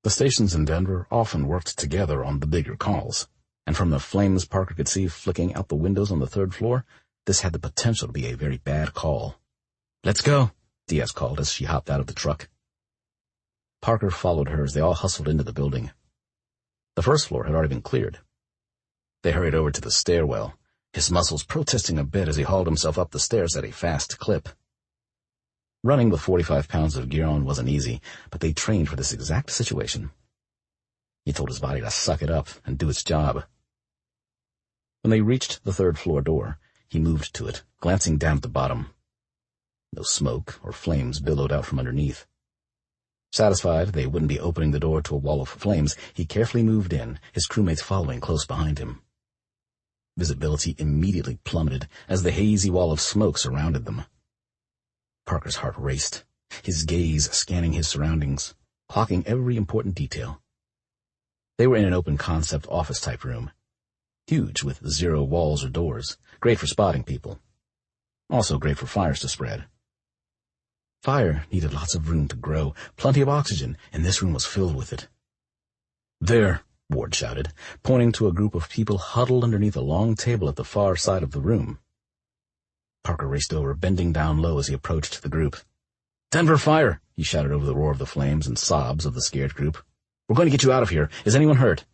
The stations in Denver often worked together on the bigger calls, and from the flames Parker could see flicking out the windows on the third floor, this had the potential to be a very bad call. "Let's go," Diaz called as she hopped out of the truck. Parker followed her as they all hustled into the building. The first floor had already been cleared. They hurried over to the stairwell, his muscles protesting a bit as he hauled himself up the stairs at a fast clip. Running with 45 pounds of gear on wasn't easy, but they trained for this exact situation. He told his body to suck it up and do its job. When they reached the third floor door, he moved to it, glancing down at the bottom. No smoke or flames billowed out from underneath. Satisfied they wouldn't be opening the door to a wall of flames, he carefully moved in, his crewmates following close behind him. Visibility immediately plummeted as the hazy wall of smoke surrounded them. Parker's heart raced, his gaze scanning his surroundings, clocking every important detail. They were in an open-concept office-type room, huge with 0 walls or doors, great for spotting people. Also great for fires to spread. Fire needed lots of room to grow, plenty of oxygen, and this room was filled with it. "There," Ward shouted, pointing to a group of people huddled underneath a long table at the far side of the room. Parker raced over, bending down low as he approached the group. "Denver fire!" he shouted over the roar of the flames and sobs of the scared group. "We're going to get you out of here. Is anyone hurt?"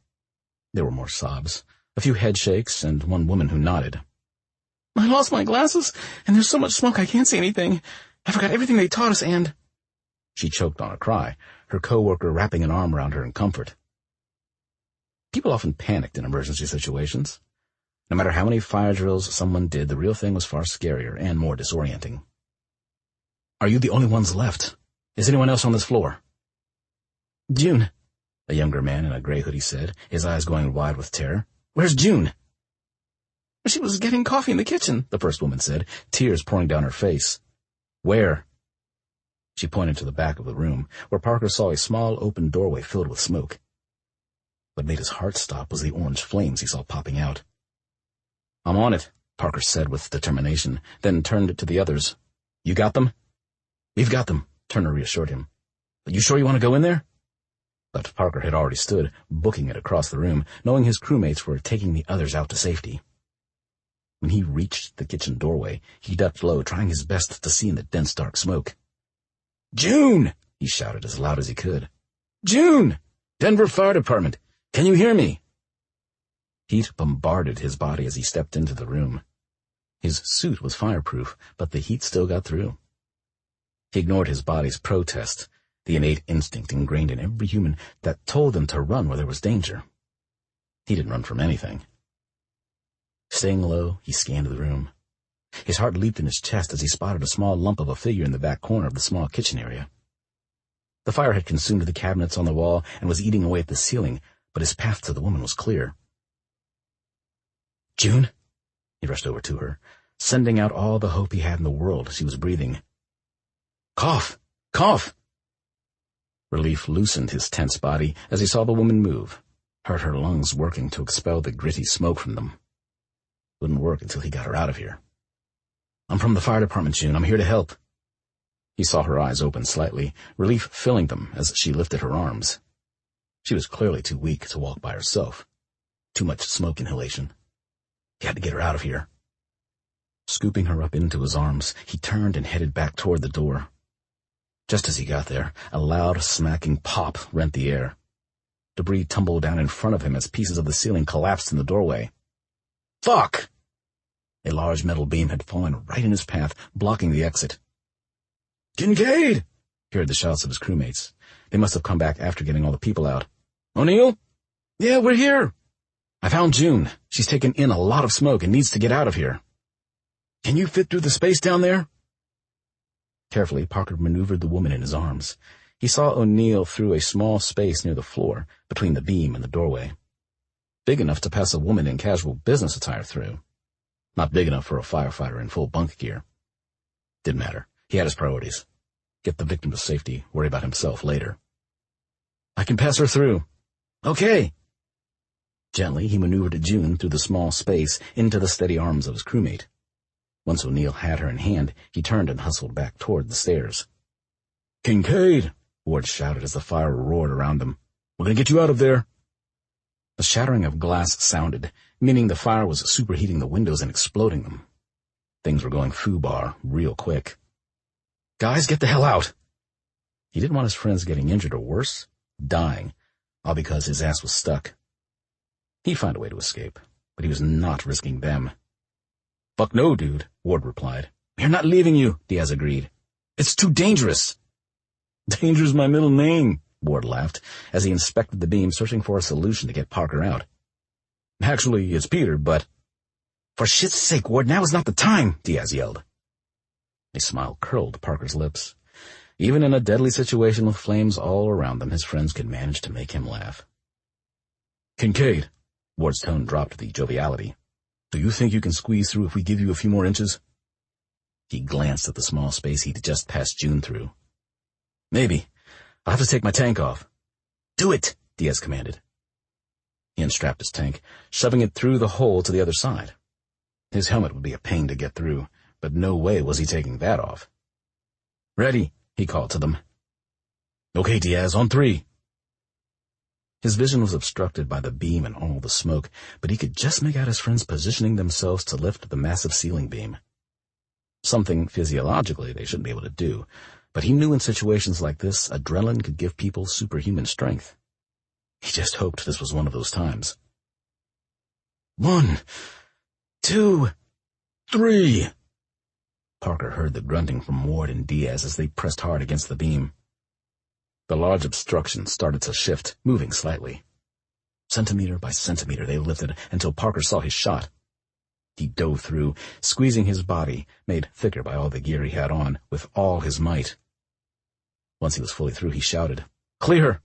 There were more sobs, a few head shakes, and one woman who nodded. "I lost my glasses, and there's so much smoke I can't see anything. I forgot everything they taught us, and—" She choked on a cry, her coworker wrapping an arm around her in comfort. People often panicked in emergency situations. No matter how many fire drills someone did, the real thing was far scarier and more disorienting. "Are you the only ones left? Is anyone else on this floor?" "June," a younger man in a gray hoodie said, his eyes going wide with terror. "Where's June?" "She was getting coffee in the kitchen," the first woman said, tears pouring down her face. "Where?" She pointed to the back of the room, where Parker saw a small open doorway filled with smoke. What made his heart stop was the orange flames he saw popping out. "I'm on it," Parker said with determination, then turned to the others. "You got them?" "We've got them," Turner reassured him. "But you sure you want to go in there?" But Parker had already stood, booking it across the room, knowing his crewmates were taking the others out to safety. When he reached the kitchen doorway, he ducked low, trying his best to see in the dense dark smoke. "June!" he shouted as loud as he could. "June! Denver Fire Department! Can you hear me?" Heat bombarded his body as he stepped into the room. His suit was fireproof, but the heat still got through. He ignored his body's protest, the innate instinct ingrained in every human that told them to run where there was danger. He didn't run from anything. Staying low, he scanned the room. His heart leaped in his chest as he spotted a small lump of a figure in the back corner of the small kitchen area. The fire had consumed the cabinets on the wall and was eating away at the ceiling, but his path to the woman was clear. "June?" He rushed over to her, sending out all the hope he had in the world as she was breathing. "Cough! Cough!" Relief loosened his tense body as he saw the woman move, heard her lungs working to expel the gritty smoke from them. Wouldn't work until he got her out of here. "I'm from the fire department, June. I'm here to help." He saw her eyes open slightly, relief filling them as she lifted her arms. She was clearly too weak to walk by herself. Too much smoke inhalation. He had to get her out of here. Scooping her up into his arms, he turned and headed back toward the door. Just as he got there, a loud, smacking pop rent the air. Debris tumbled down in front of him as pieces of the ceiling collapsed in the doorway. "Fuck!" A large metal beam had fallen right in his path, blocking the exit. "Kincaid!" He heard the shouts of his crewmates. They must have come back after getting all the people out. "O'Neill? Yeah, we're here. I found June. She's taken in a lot of smoke and needs to get out of here. Can you fit through the space down there?" Carefully, Parker maneuvered the woman in his arms. He saw O'Neill through a small space near the floor, between the beam and the doorway. Big enough to pass a woman in casual business attire through. Not big enough for a firefighter in full bunk gear. Didn't matter. He had his priorities. Get the victim to safety, worry about himself later. "I can pass her through." "Okay." Gently, he maneuvered June through the small space into the steady arms of his crewmate. Once O'Neill had her in hand, he turned and hustled back toward the stairs. "Kincaid!" Ward shouted as the fire roared around them. "We're gonna get you out of there." The shattering of glass sounded, meaning the fire was superheating the windows and exploding them. Things were going foobar real quick. "Guys, get the hell out!" He didn't want his friends getting injured or worse, dying, all because his ass was stuck. He'd find a way to escape, but he was not risking them. "Fuck no, dude," Ward replied. "We're not leaving you," Diaz agreed. "It's too dangerous." "Danger's my middle name," Ward laughed, as he inspected the beam, searching for a solution to get Parker out. "Actually, it's Peter, but—" "For shit's sake, Ward, now is not the time," Diaz yelled. A smile curled Parker's lips. Even in a deadly situation with flames all around them, his friends could manage to make him laugh. "Kincaid," Ward's tone dropped the joviality. "Do you think you can squeeze through if we give you a few more inches?" He glanced at the small space he'd just passed June through. "Maybe. I'll have to take my tank off." "Do it," Diaz commanded. He unstrapped his tank, shoving it through the hole to the other side. His helmet would be a pain to get through, but no way was he taking that off. "Ready," he called to them. "Okay, Diaz, on 3. His vision was obstructed by the beam and all the smoke, but he could just make out his friends positioning themselves to lift the massive ceiling beam. Something physiologically they shouldn't be able to do, but he knew in situations like this, adrenaline could give people superhuman strength. He just hoped this was one of those times. 1, 2, 3. Parker heard the grunting from Ward and Diaz as they pressed hard against the beam. The large obstruction started to shift, moving slightly. Centimeter by centimeter they lifted until Parker saw his shot. He dove through, squeezing his body, made thicker by all the gear he had on, with all his might. Once he was fully through, he shouted, "Clear!"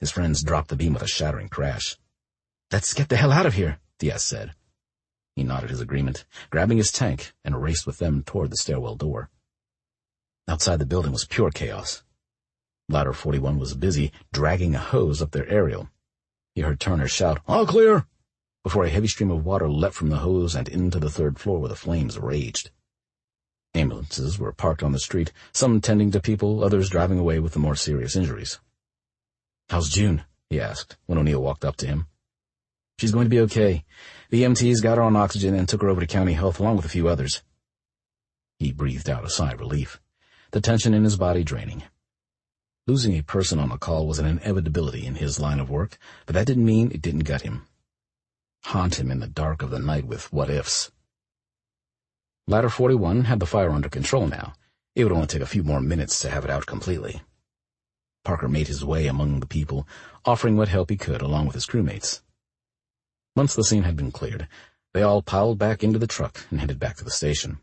His friends dropped the beam with a shattering crash. "Let's get the hell out of here," Diaz said. He nodded his agreement, grabbing his tank, and raced with them toward the stairwell door. Outside the building was pure chaos. Ladder 41 was busy dragging a hose up their aerial. He heard Turner shout, "All clear!" before a heavy stream of water leapt from the hose and into the third floor where the flames raged. Ambulances were parked on the street, some tending to people, others driving away with the more serious injuries. "How's June?" he asked when O'Neill walked up to him. "She's going to be okay. The EMTs got her on oxygen and took her over to County Health along with a few others." He breathed out a sigh of relief, the tension in his body draining. Losing a person on a call was an inevitability in his line of work, but that didn't mean it didn't gut him. Haunt him in the dark of the night with what-ifs. Ladder 41 had the fire under control now. It would only take a few more minutes to have it out completely. Parker made his way among the people, offering what help he could along with his crewmates. Once the scene had been cleared, they all piled back into the truck and headed back to the station.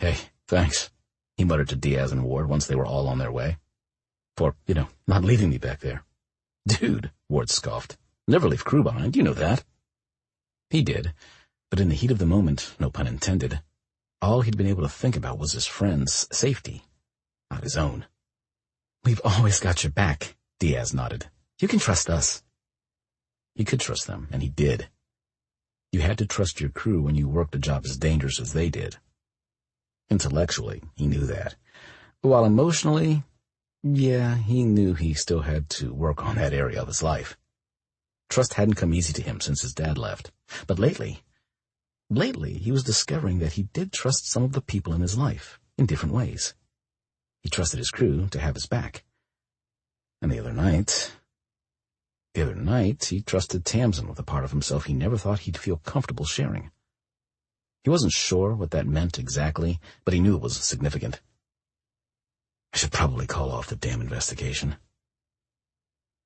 "Hey, thanks," he muttered to Diaz and Ward once they were all on their way. "For, not leaving me back there." "Dude," Ward scoffed. "Never leave crew behind, you know that." He did, but in the heat of the moment, no pun intended, all he'd been able to think about was his friend's safety, not his own. "We've always got your back," Diaz nodded. "You can trust us." He could trust them, and he did. You had to trust your crew when you worked a job as dangerous as they did. Intellectually, he knew that. While emotionally, yeah, he knew he still had to work on that area of his life. Trust hadn't come easy to him since his dad left. But lately, he was discovering that he did trust some of the people in his life, in different ways. He trusted his crew to have his back. And the other night, he trusted Tamsin with a part of himself he never thought he'd feel comfortable sharing. He wasn't sure what that meant exactly, but he knew it was significant. I should probably call off the damn investigation.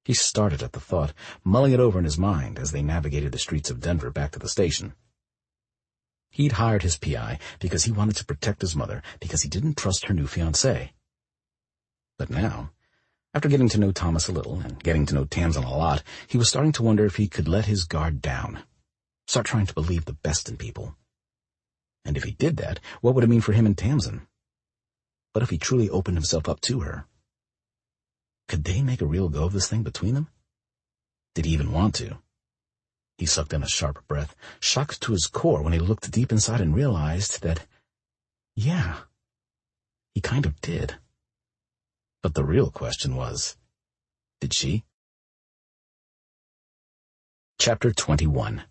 He started at the thought, mulling it over in his mind as they navigated the streets of Denver back to the station. He'd hired his PI because he wanted to protect his mother, because he didn't trust her new fiancé. But now, after getting to know Thomas a little and getting to know Tamsin a lot, he was starting to wonder if he could let his guard down, start trying to believe the best in people. And if he did that, what would it mean for him and Tamsin? What if he truly opened himself up to her? Could they make a real go of this thing between them? Did he even want to? He sucked in a sharp breath, shocked to his core when he looked deep inside and realized that, yeah, he kind of did. But the real question was, did she? Chapter 21.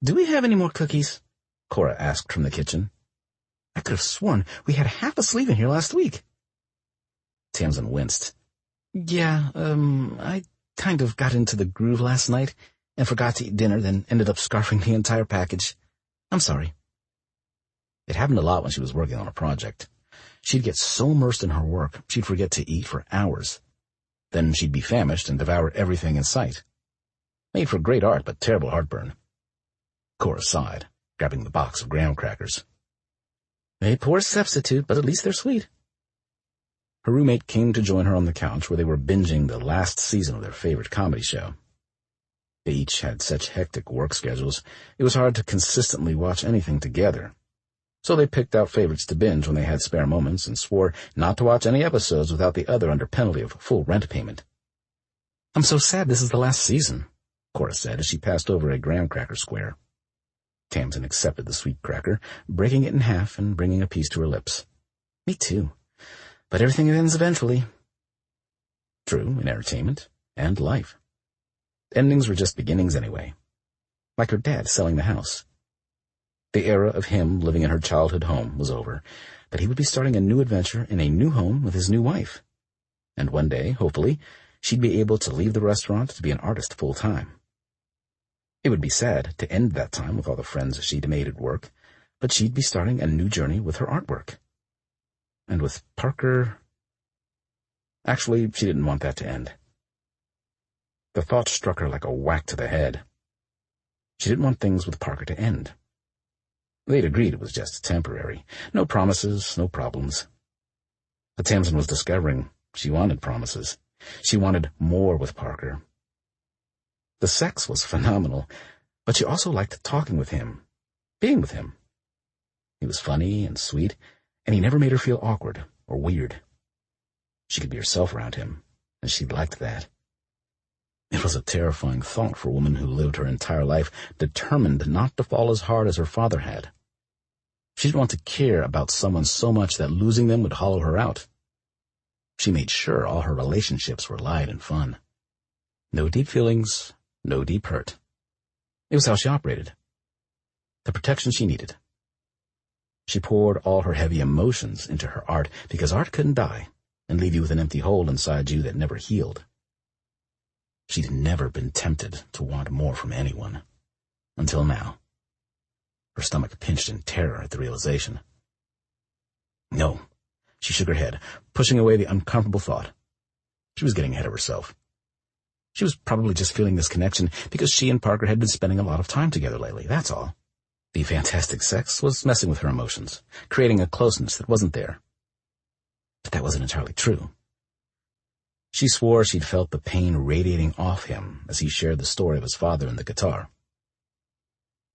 "Do we have any more cookies?" Cora asked from the kitchen. "I could have sworn we had half a sleeve in here last week." Tamsin winced. "Yeah, I kind of got into the groove last night and forgot to eat dinner, then ended up scarfing the entire package. I'm sorry." It happened a lot when she was working on a project. She'd get so immersed in her work, she'd forget to eat for hours. Then she'd be famished and devour everything in sight. Made for great art, but terrible heartburn. Cora sighed, grabbing the box of graham crackers. "A poor substitute, but at least they're sweet." Her roommate came to join her on the couch where they were binging the last season of their favorite comedy show. They each had such hectic work schedules, it was hard to consistently watch anything together. So they picked out favorites to binge when they had spare moments and swore not to watch any episodes without the other under penalty of full rent payment. "I'm so sad this is the last season," Cora said as she passed over a graham cracker square. Tamsin accepted the sweet cracker, breaking it in half and bringing a piece to her lips. "Me too. But everything ends eventually." True, in entertainment and life. Endings were just beginnings anyway. Like her dad selling the house. The era of him living in her childhood home was over, but he would be starting a new adventure in a new home with his new wife. And one day, hopefully, she'd be able to leave the restaurant to be an artist full-time. It would be sad to end that time with all the friends she'd made at work, but she'd be starting a new journey with her artwork. And with Parker... Actually, she didn't want that to end. The thought struck her like a whack to the head. She didn't want things with Parker to end. They'd agreed it was just temporary. No promises, no problems. But Tamsin was discovering she wanted promises. She wanted more with Parker. The sex was phenomenal, but she also liked talking with him, being with him. He was funny and sweet, and he never made her feel awkward or weird. She could be herself around him, and she liked that. It was a terrifying thought for a woman who lived her entire life determined not to fall as hard as her father had. She didn't want to care about someone so much that losing them would hollow her out. She made sure all her relationships were light and fun. No deep feelings, no deep hurt. It was how she operated. The protection she needed. She poured all her heavy emotions into her art because art couldn't die and leave you with an empty hole inside you that never healed. She'd never been tempted to want more from anyone. Until now. Her stomach pinched in terror at the realization. No. She shook her head, pushing away the uncomfortable thought. She was getting ahead of herself. She was probably just feeling this connection because she and Parker had been spending a lot of time together lately, that's all. The fantastic sex was messing with her emotions, creating a closeness that wasn't there. But that wasn't entirely true. She swore she'd felt the pain radiating off him as he shared the story of his father and the guitar.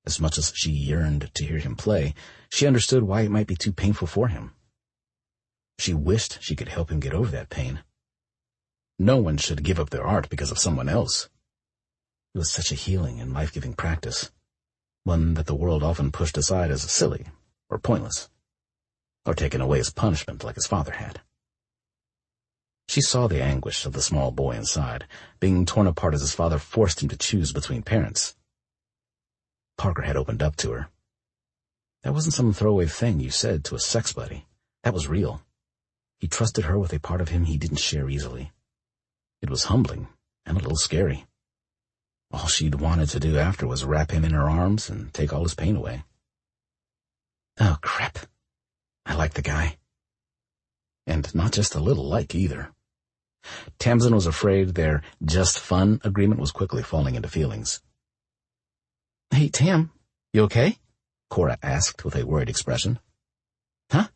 As much as she yearned to hear him play, she understood why it might be too painful for him. She wished she could help him get over that pain. No one should give up their art because of someone else. It was such a healing and life-giving practice, one that the world often pushed aside as silly or pointless, or taken away as punishment like his father had. She saw the anguish of the small boy inside, being torn apart as his father forced him to choose between parents. Parker had opened up to her. That wasn't some throwaway thing you said to a sex buddy. That was real. He trusted her with a part of him he didn't share easily. It was humbling and a little scary. All she'd wanted to do after was wrap him in her arms and take all his pain away. Oh, crap. I like the guy. and not just a little like either. Tamsin was afraid their just fun agreement was quickly falling into feelings. "Hey, Tam, you okay?" Cora asked with a worried expression. "Huh?"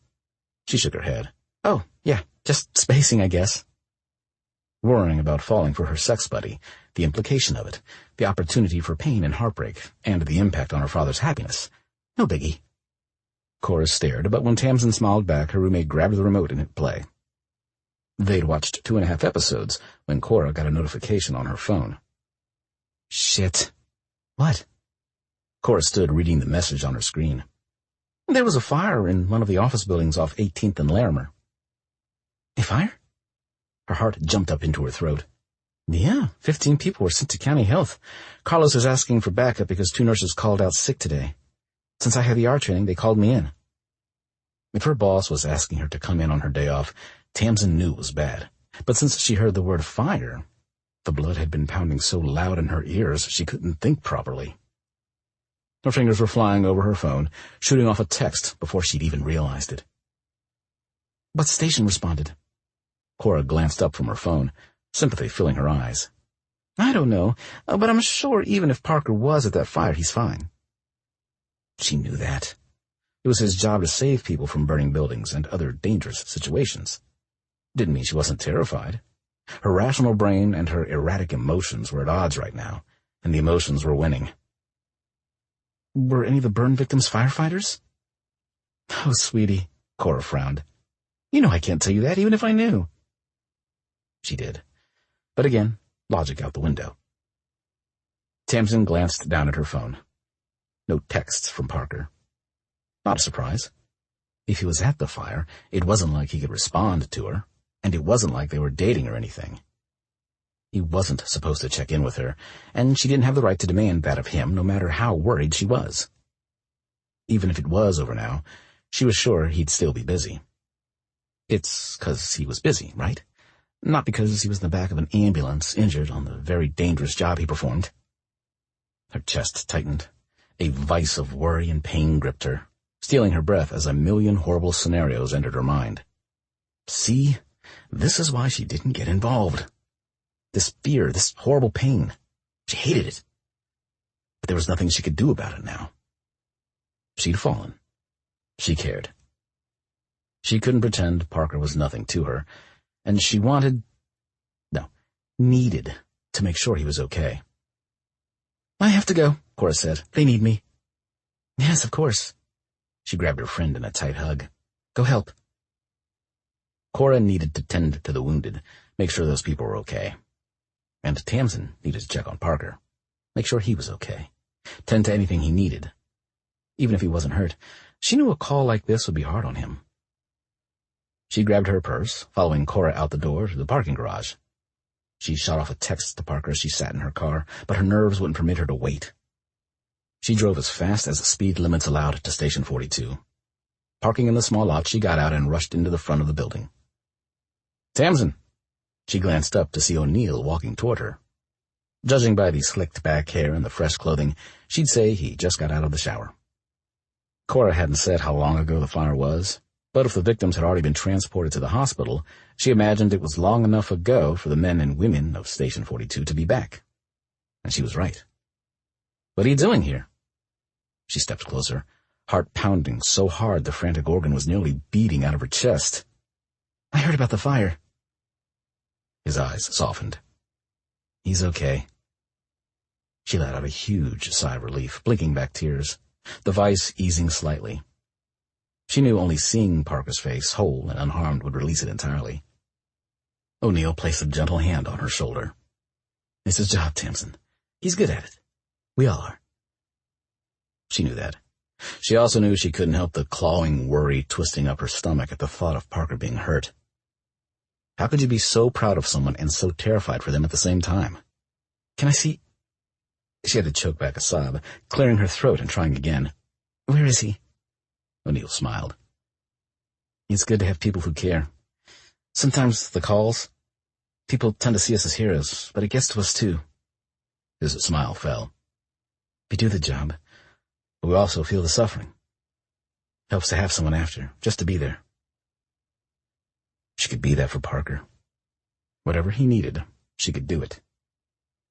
She shook her head. "Oh, yeah, just spacing, I guess." Worrying about falling for her sex buddy, the implication of it, the opportunity for pain and heartbreak, and the impact on her father's happiness. No biggie. Cora stared, but when Tamsin smiled back, her roommate grabbed the remote and hit play. They'd watched 2.5 episodes when Cora got a notification on her phone. Shit. What? Cora stood reading the message on her screen. There was a fire in one of the office buildings off 18th and Larimer. A fire? Her heart jumped up into her throat. Yeah, 15 people were sent to county health. Carlos is asking for backup because 2 nurses called out sick today. Since I had the art training, they called me in. If her boss was asking her to come in on her day off, Tamsin knew it was bad. But since she heard the word fire, the blood had been pounding so loud in her ears she couldn't think properly. Her fingers were flying over her phone, shooting off a text before she'd even realized it. What station responded? Cora glanced up from her phone, sympathy filling her eyes. I don't know, but I'm sure even if Parker was at that fire, he's fine. She knew that. It was his job to save people from burning buildings and other dangerous situations. Didn't mean she wasn't terrified. Her rational brain and her erratic emotions were at odds right now, and the emotions were winning. Were any of the burn victims firefighters? Oh, sweetie, Cora frowned. You know I can't tell you that, even if I knew. She did. But again, logic out the window. Tamsin glanced down at her phone. No texts from Parker. Not a surprise. If he was at the fire, it wasn't like he could respond to her, and it wasn't like they were dating or anything. He wasn't supposed to check in with her, and she didn't have the right to demand that of him, no matter how worried she was. Even if it was over now, she was sure he'd still be busy. It's 'cause he was busy, right? Not because he was in the back of an ambulance, injured on the very dangerous job he performed. Her chest tightened. A vice of worry and pain gripped her, stealing her breath as a million horrible scenarios entered her mind. See, this is why she didn't get involved. This fear, this horrible pain. She hated it. But there was nothing she could do about it now. She'd fallen. She cared. She couldn't pretend Parker was nothing to her, and she needed to make sure he was okay. I have to go, Cora said. They need me. Yes, of course. She grabbed her friend in a tight hug. Go help. Cora needed to tend to the wounded, make sure those people were okay. And Tamsin needed to check on Parker, make sure he was okay, tend to anything he needed. Even if he wasn't hurt, she knew a call like this would be hard on him. She grabbed her purse, following Cora out the door to the parking garage. She shot off a text to Parker as she sat in her car, but her nerves wouldn't permit her to wait. She drove as fast as speed limits allowed to Station 42. Parking in the small lot, she got out and rushed into the front of the building. Tamsin! She glanced up to see O'Neill walking toward her. Judging by the slicked back hair and the fresh clothing, she'd say he just got out of the shower. Cora hadn't said how long ago the fire was, but if the victims had already been transported to the hospital, she imagined it was long enough ago for the men and women of Station 42 to be back. And she was right. What are you doing here? She stepped closer, heart pounding so hard the frantic organ was nearly beating out of her chest. I heard about the fire. His eyes softened. He's okay. She let out a huge sigh of relief, blinking back tears, the vice easing slightly. She knew only seeing Parker's face, whole and unharmed, would release it entirely. O'Neill placed a gentle hand on her shoulder. It's his job, Tamsin. He's good at it. We all are. She knew that. She also knew she couldn't help the clawing worry twisting up her stomach at the thought of Parker being hurt. How could you be so proud of someone and so terrified for them at the same time? Can I see? She had to choke back a sob, clearing her throat and trying again. Where is he? O'Neill smiled. It's good to have people who care. Sometimes the calls, people tend to see us as heroes, but it gets to us too. His smile fell. We do the job, but we also feel the suffering. Helps to have someone after, just to be there. She could could be that for Parker. Whatever he needed, she could do it.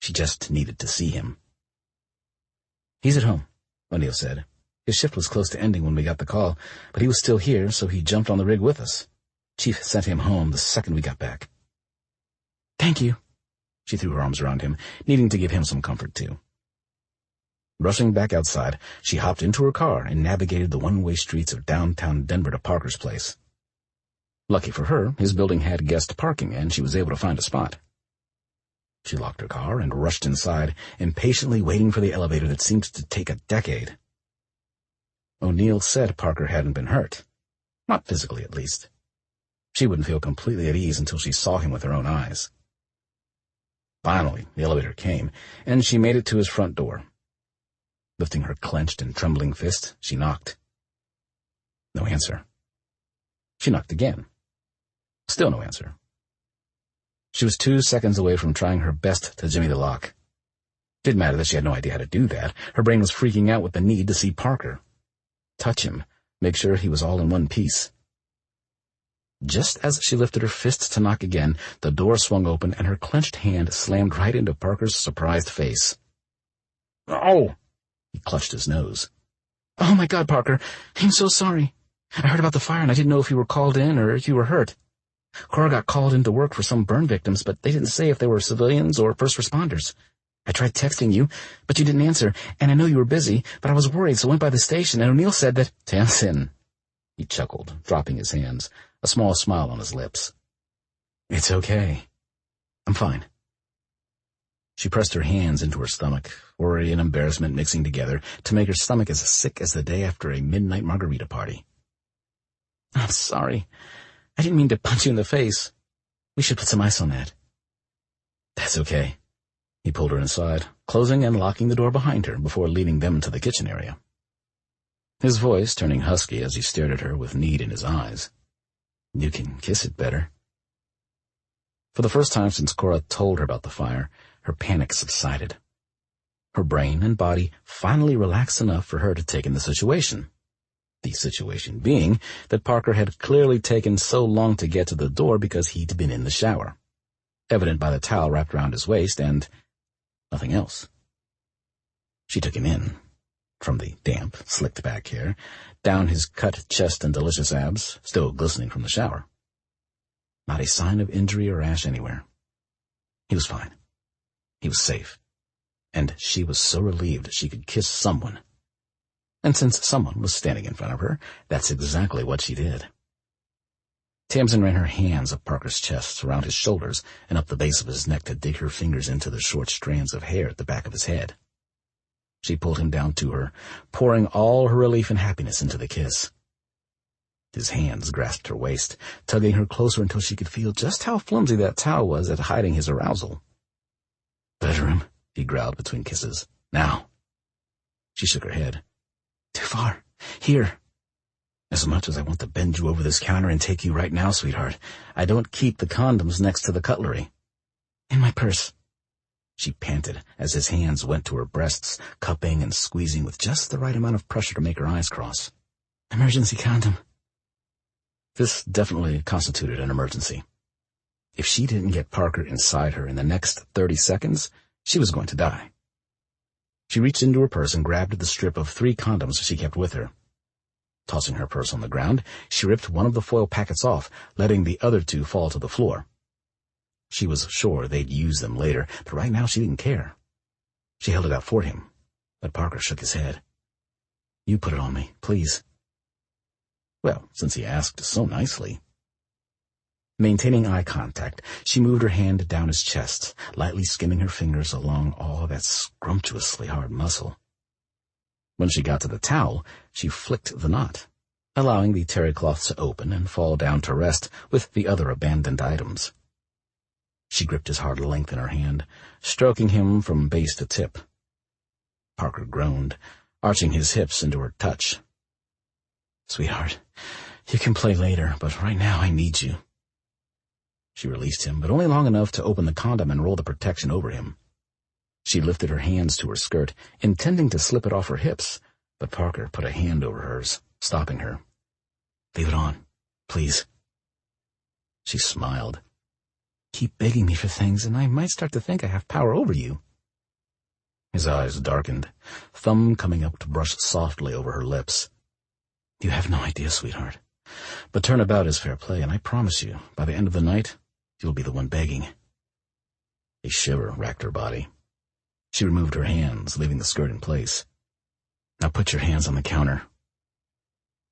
She just needed to see him. "He's at home," O'Neill said. "His shift was close to ending when we got the call, but he was still here, so he jumped on the rig with us. Chief sent him home the second we got back." "Thank you." She threw her arms around him, needing to give him some comfort, too. Rushing back outside, she hopped into her car and navigated the one-way streets of downtown Denver to Parker's place. Lucky for her, his building had guest parking, and she was able to find a spot. She locked her car and rushed inside, impatiently waiting for the elevator that seemed to take a decade. O'Neill said Parker hadn't been hurt. Not physically, at least. She wouldn't feel completely at ease until she saw him with her own eyes. Finally, the elevator came, and she made it to his front door. Lifting her clenched and trembling fist, she knocked. No answer. She knocked again. Still no answer. She was 2 seconds away from trying her best to jimmy the lock. Didn't matter that she had no idea how to do that. Her brain was freaking out with the need to see Parker. Touch him. Make sure he was all in one piece. Just as she lifted her fist to knock again, the door swung open and her clenched hand slammed right into Parker's surprised face. "Oh!" He clutched his nose. "Oh my God, Parker. I'm so sorry. I heard about the fire and I didn't know if you were called in or if you were hurt. Cora got called into work for some burn victims, but they didn't say if they were civilians or first responders. I tried texting you, but you didn't answer, and I know you were busy, but I was worried, so I went by the station, and O'Neill said that—" "Tamsin," he chuckled, dropping his hands, a small smile on his lips. "It's okay. I'm fine." She pressed her hands into her stomach, worry and embarrassment mixing together to make her stomach as sick as the day after a midnight margarita party. "I'm sorry. I didn't mean to punch you in the face. We should put some ice on that." "That's okay." He pulled her inside, closing and locking the door behind her before leading them to the kitchen area. His voice turning husky as he stared at her with need in his eyes. "You can kiss it better." For the first time since Cora told her about the fire, her panic subsided. Her brain and body finally relaxed enough for her to take in the situation. The situation being that Parker had clearly taken so long to get to the door because he'd been in the shower, evident by the towel wrapped around his waist and nothing else. She took him in, from the damp, slicked-back hair, down his cut chest and delicious abs, still glistening from the shower. Not a sign of injury or ash anywhere. He was fine. He was safe. And she was so relieved she could kiss someone. And since someone was standing in front of her, that's exactly what she did. Tamsin ran her hands up Parker's chest, around his shoulders, and up the base of his neck to dig her fingers into the short strands of hair at the back of his head. She pulled him down to her, pouring all her relief and happiness into the kiss. His hands grasped her waist, tugging her closer until she could feel just how flimsy that towel was at hiding his arousal. "Bedroom," he growled between kisses. "Now." She shook her head. "Too far. Here." "As much as I want to bend you over this counter and take you right now, sweetheart, I don't keep the condoms next to the cutlery." "In my purse." She panted as his hands went to her breasts, cupping and squeezing with just the right amount of pressure to make her eyes cross. "Emergency condom." This definitely constituted an emergency. If she didn't get Parker inside her in the next 30 seconds, she was going to die. She reached into her purse and grabbed the strip of 3 condoms she kept with her. Tossing her purse on the ground, she ripped one of the foil packets off, letting the other 2 fall to the floor. She was sure they'd use them later, but right now she didn't care. She held it out for him, but Parker shook his head. "You put it on me, please." Well, since he asked so nicely. Maintaining eye contact, she moved her hand down his chest, lightly skimming her fingers along all that scrumptiously hard muscle. When she got to the towel, she flicked the knot, allowing the terry cloth to open and fall down to rest with the other abandoned items. She gripped his hard length in her hand, stroking him from base to tip. Parker groaned, arching his hips into her touch. "Sweetheart, you can play later, but right now I need you." She released him, but only long enough to open the condom and roll the protection over him. She lifted her hands to her skirt, intending to slip it off her hips, but Parker put a hand over hers, stopping her. "Leave it on, please." She She smiled. Keep begging me for things, and I might start to think I have power over you. His eyes darkened, thumb coming up to brush softly over her lips. You have no idea, sweetheart. But turnabout is fair play, and I promise you, by the end of the night, you'll be the one begging. A shiver racked her body. She removed her hands, leaving the skirt in place. Now put your hands on the counter.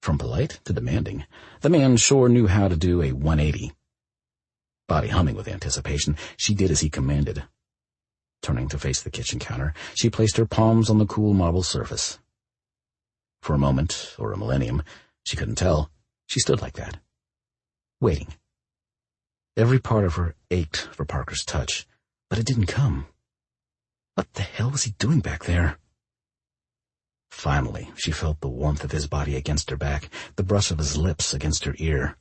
From polite to demanding, the man sure knew how to do a 180. Body humming with anticipation, she did as he commanded. Turning to face the kitchen counter, she placed her palms on the cool marble surface. For a moment, or a millennium, she couldn't tell, she stood like that, waiting. Every part of her ached for Parker's touch, but it didn't come. What the hell was he doing back there? Finally, she felt the warmth of his body against her back, the brush of his lips against her ear.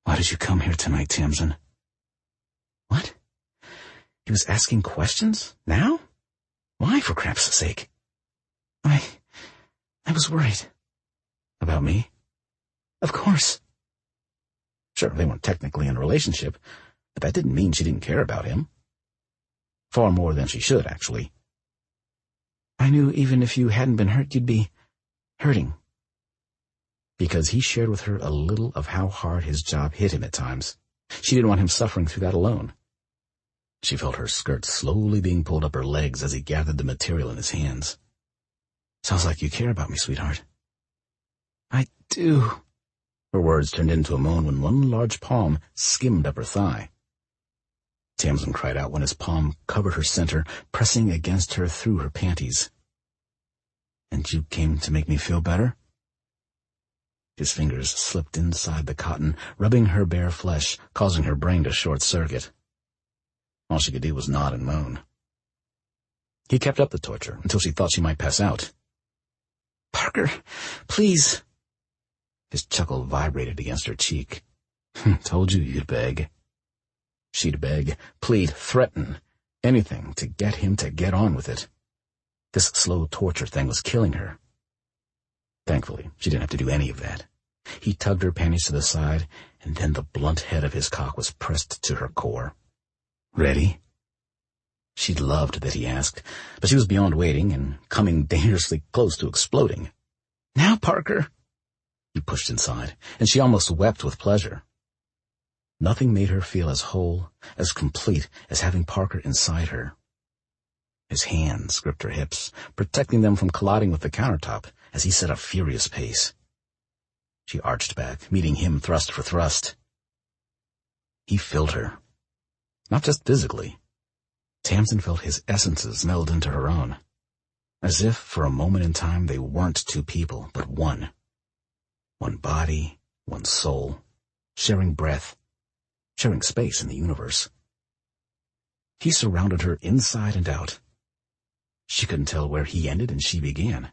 Why did you come here tonight, Tamsin? What? He was asking questions? Now? Why, for crap's sake? I was worried. About me? Of course. Sure, they weren't technically in a relationship, but that didn't mean she didn't care about him. Far more than she should, actually. I knew even if you hadn't been hurt, you'd be hurting. Because he shared with her a little of how hard his job hit him at times. She didn't want him suffering through that alone. She felt her skirt slowly being pulled up her legs as he gathered the material in his hands. Sounds like you care about me, sweetheart. I do. Her words turned into a moan when one large palm skimmed up her thigh. Tamsin cried out when his palm covered her center, pressing against her through her panties. And you came to make me feel better? His fingers slipped inside the cotton, rubbing her bare flesh, causing her brain to short-circuit. All she could do was nod and moan. He kept up the torture until she thought she might pass out. Parker, please. His chuckle vibrated against her cheek. Told you you'd beg. She'd beg, plead, threaten, anything to get him to get on with it. This slow torture thing was killing her. Thankfully, she didn't have to do any of that. He tugged her panties to the side, and then the blunt head of his cock was pressed to her core. Ready? She'd loved that he asked, but she was beyond waiting and coming dangerously close to exploding. Now, Parker! He pushed inside, and she almost wept with pleasure. Nothing made her feel as whole, as complete as having Parker inside her. His hands gripped her hips, protecting them from colliding with the countertop as he set a furious pace. She arched back, meeting him thrust for thrust. He filled her. Not just physically. Tamsin felt his essences meld into her own, as if for a moment in time they weren't two people, but one. One body, one soul, sharing breath, sharing space in the universe. He surrounded her inside and out. She couldn't tell where he ended and she began.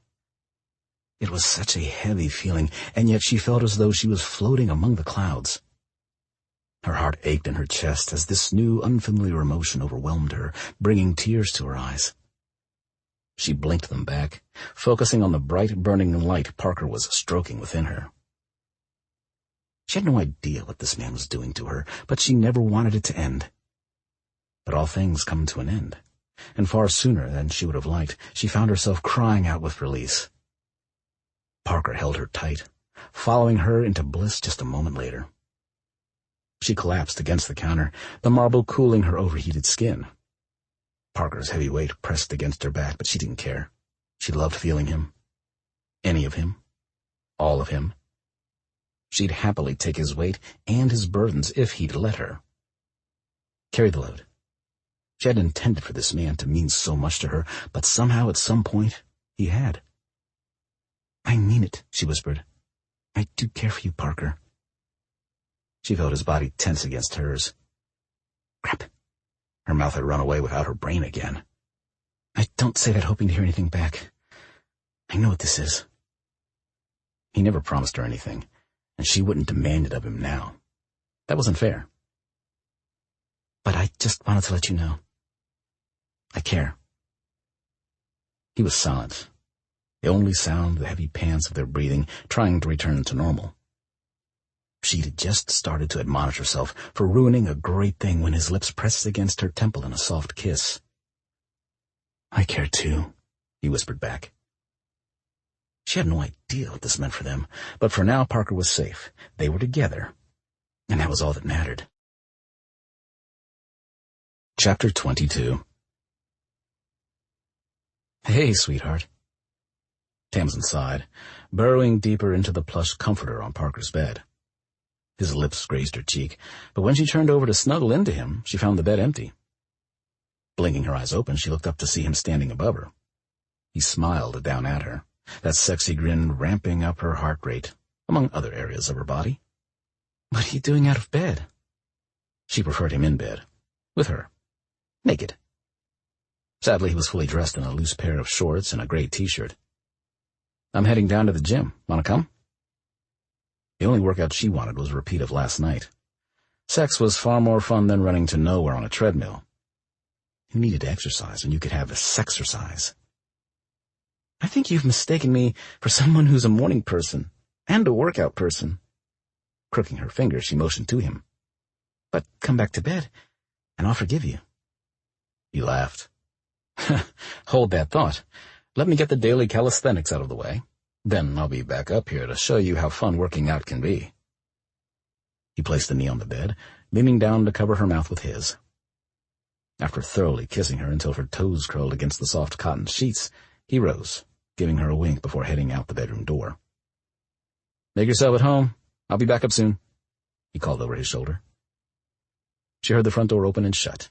It was such a heavy feeling, and yet she felt as though she was floating among the clouds. Her heart ached in her chest as this new, unfamiliar emotion overwhelmed her, bringing tears to her eyes. She blinked them back, focusing on the bright, burning light Parker was stroking within her. She had no idea what this man was doing to her, but she never wanted it to end. But all things come to an end, and far sooner than she would have liked, she found herself crying out with release. Parker held her tight, following her into bliss just a moment later. She collapsed against the counter, the marble cooling her overheated skin. Parker's heavy weight pressed against her back, but she didn't care. She loved feeling him. Any of him. All of him. She'd happily take his weight and his burdens if he'd let her. Carry the load. She hadn't intended for this man to mean so much to her, but somehow at some point he had. I mean it, she whispered. I do care for you, Parker. She felt his body tense against hers. Crap. Her mouth had run away without her brain again. I don't say that hoping to hear anything back. I know what this is. He never promised her anything, and she wouldn't demand it of him now. That wasn't fair. But I just wanted to let you know. I care. He was silent. The only sound the heavy pants of their breathing, trying to return to normal. She'd just started to admonish herself for ruining a great thing when his lips pressed against her temple in a soft kiss. "I care too," he whispered back. She had no idea what this meant for them, but for now Parker was safe. They were together, and that was all that mattered. Chapter 22. "Hey, sweetheart." Tamsin sighed, burrowing deeper into the plush comforter on Parker's bed. His lips grazed her cheek, but when she turned over to snuggle into him, she found the bed empty. Blinking her eyes open, she looked up to see him standing above her. He smiled down at her, that sexy grin ramping up her heart rate, among other areas of her body. "What are you doing out of bed?" She preferred him in bed, with her, naked. Sadly, he was fully dressed in a loose pair of shorts and a gray t-shirt. "I'm heading down to the gym. Wanna come?" The only workout she wanted was a repeat of last night. Sex was far more fun than running to nowhere on a treadmill. You needed to exercise, and you could have a sexercise. "I think you've mistaken me for someone who's a morning person and a workout person." Crooking her finger, she motioned to him. "But come back to bed, and I'll forgive you." He laughed. "Hold that thought. Let me get the daily calisthenics out of the way. Then I'll be back up here to show you how fun working out can be." He placed the knee on the bed, leaning down to cover her mouth with his. After thoroughly kissing her until her toes curled against the soft cotton sheets, he rose, giving her a wink before heading out the bedroom door. "Make yourself at home. I'll be back up soon," he called over his shoulder. She heard the front door open and shut.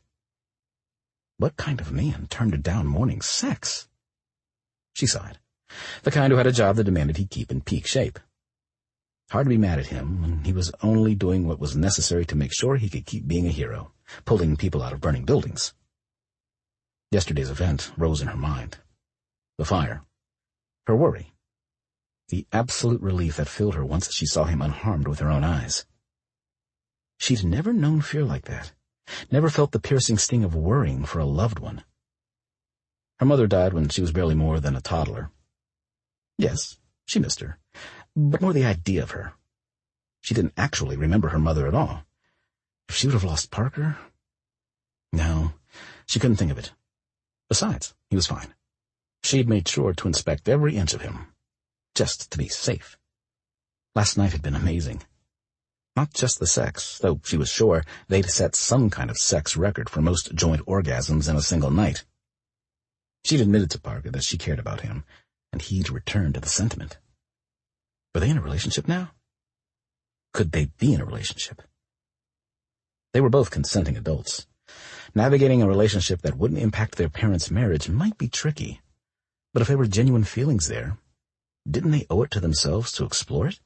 What kind of man turned down morning sex? She sighed. The kind who had a job that demanded he keep in peak shape. Hard to be mad at him when he was only doing what was necessary to make sure he could keep being a hero, pulling people out of burning buildings. Yesterday's event rose in her mind. The fire. Her worry. The absolute relief that filled her once she saw him unharmed with her own eyes. She'd never known fear like that, never felt the piercing sting of worrying for a loved one. Her mother died when she was barely more than a toddler. Yes, she missed her, but more the idea of her. She didn't actually remember her mother at all. If she would have lost Parker? No, she couldn't think of it. Besides, he was fine. She'd made sure to inspect every inch of him, just to be safe. Last night had been amazing. Not just the sex, though she was sure they'd set some kind of sex record for most joint orgasms in a single night. She'd admitted to Parker that she cared about him, and he'd returned to the sentiment. Were they in a relationship now? Could they be in a relationship? They were both consenting adults. Navigating a relationship that wouldn't impact their parents' marriage might be tricky, but if there were genuine feelings there, didn't they owe it to themselves to explore it?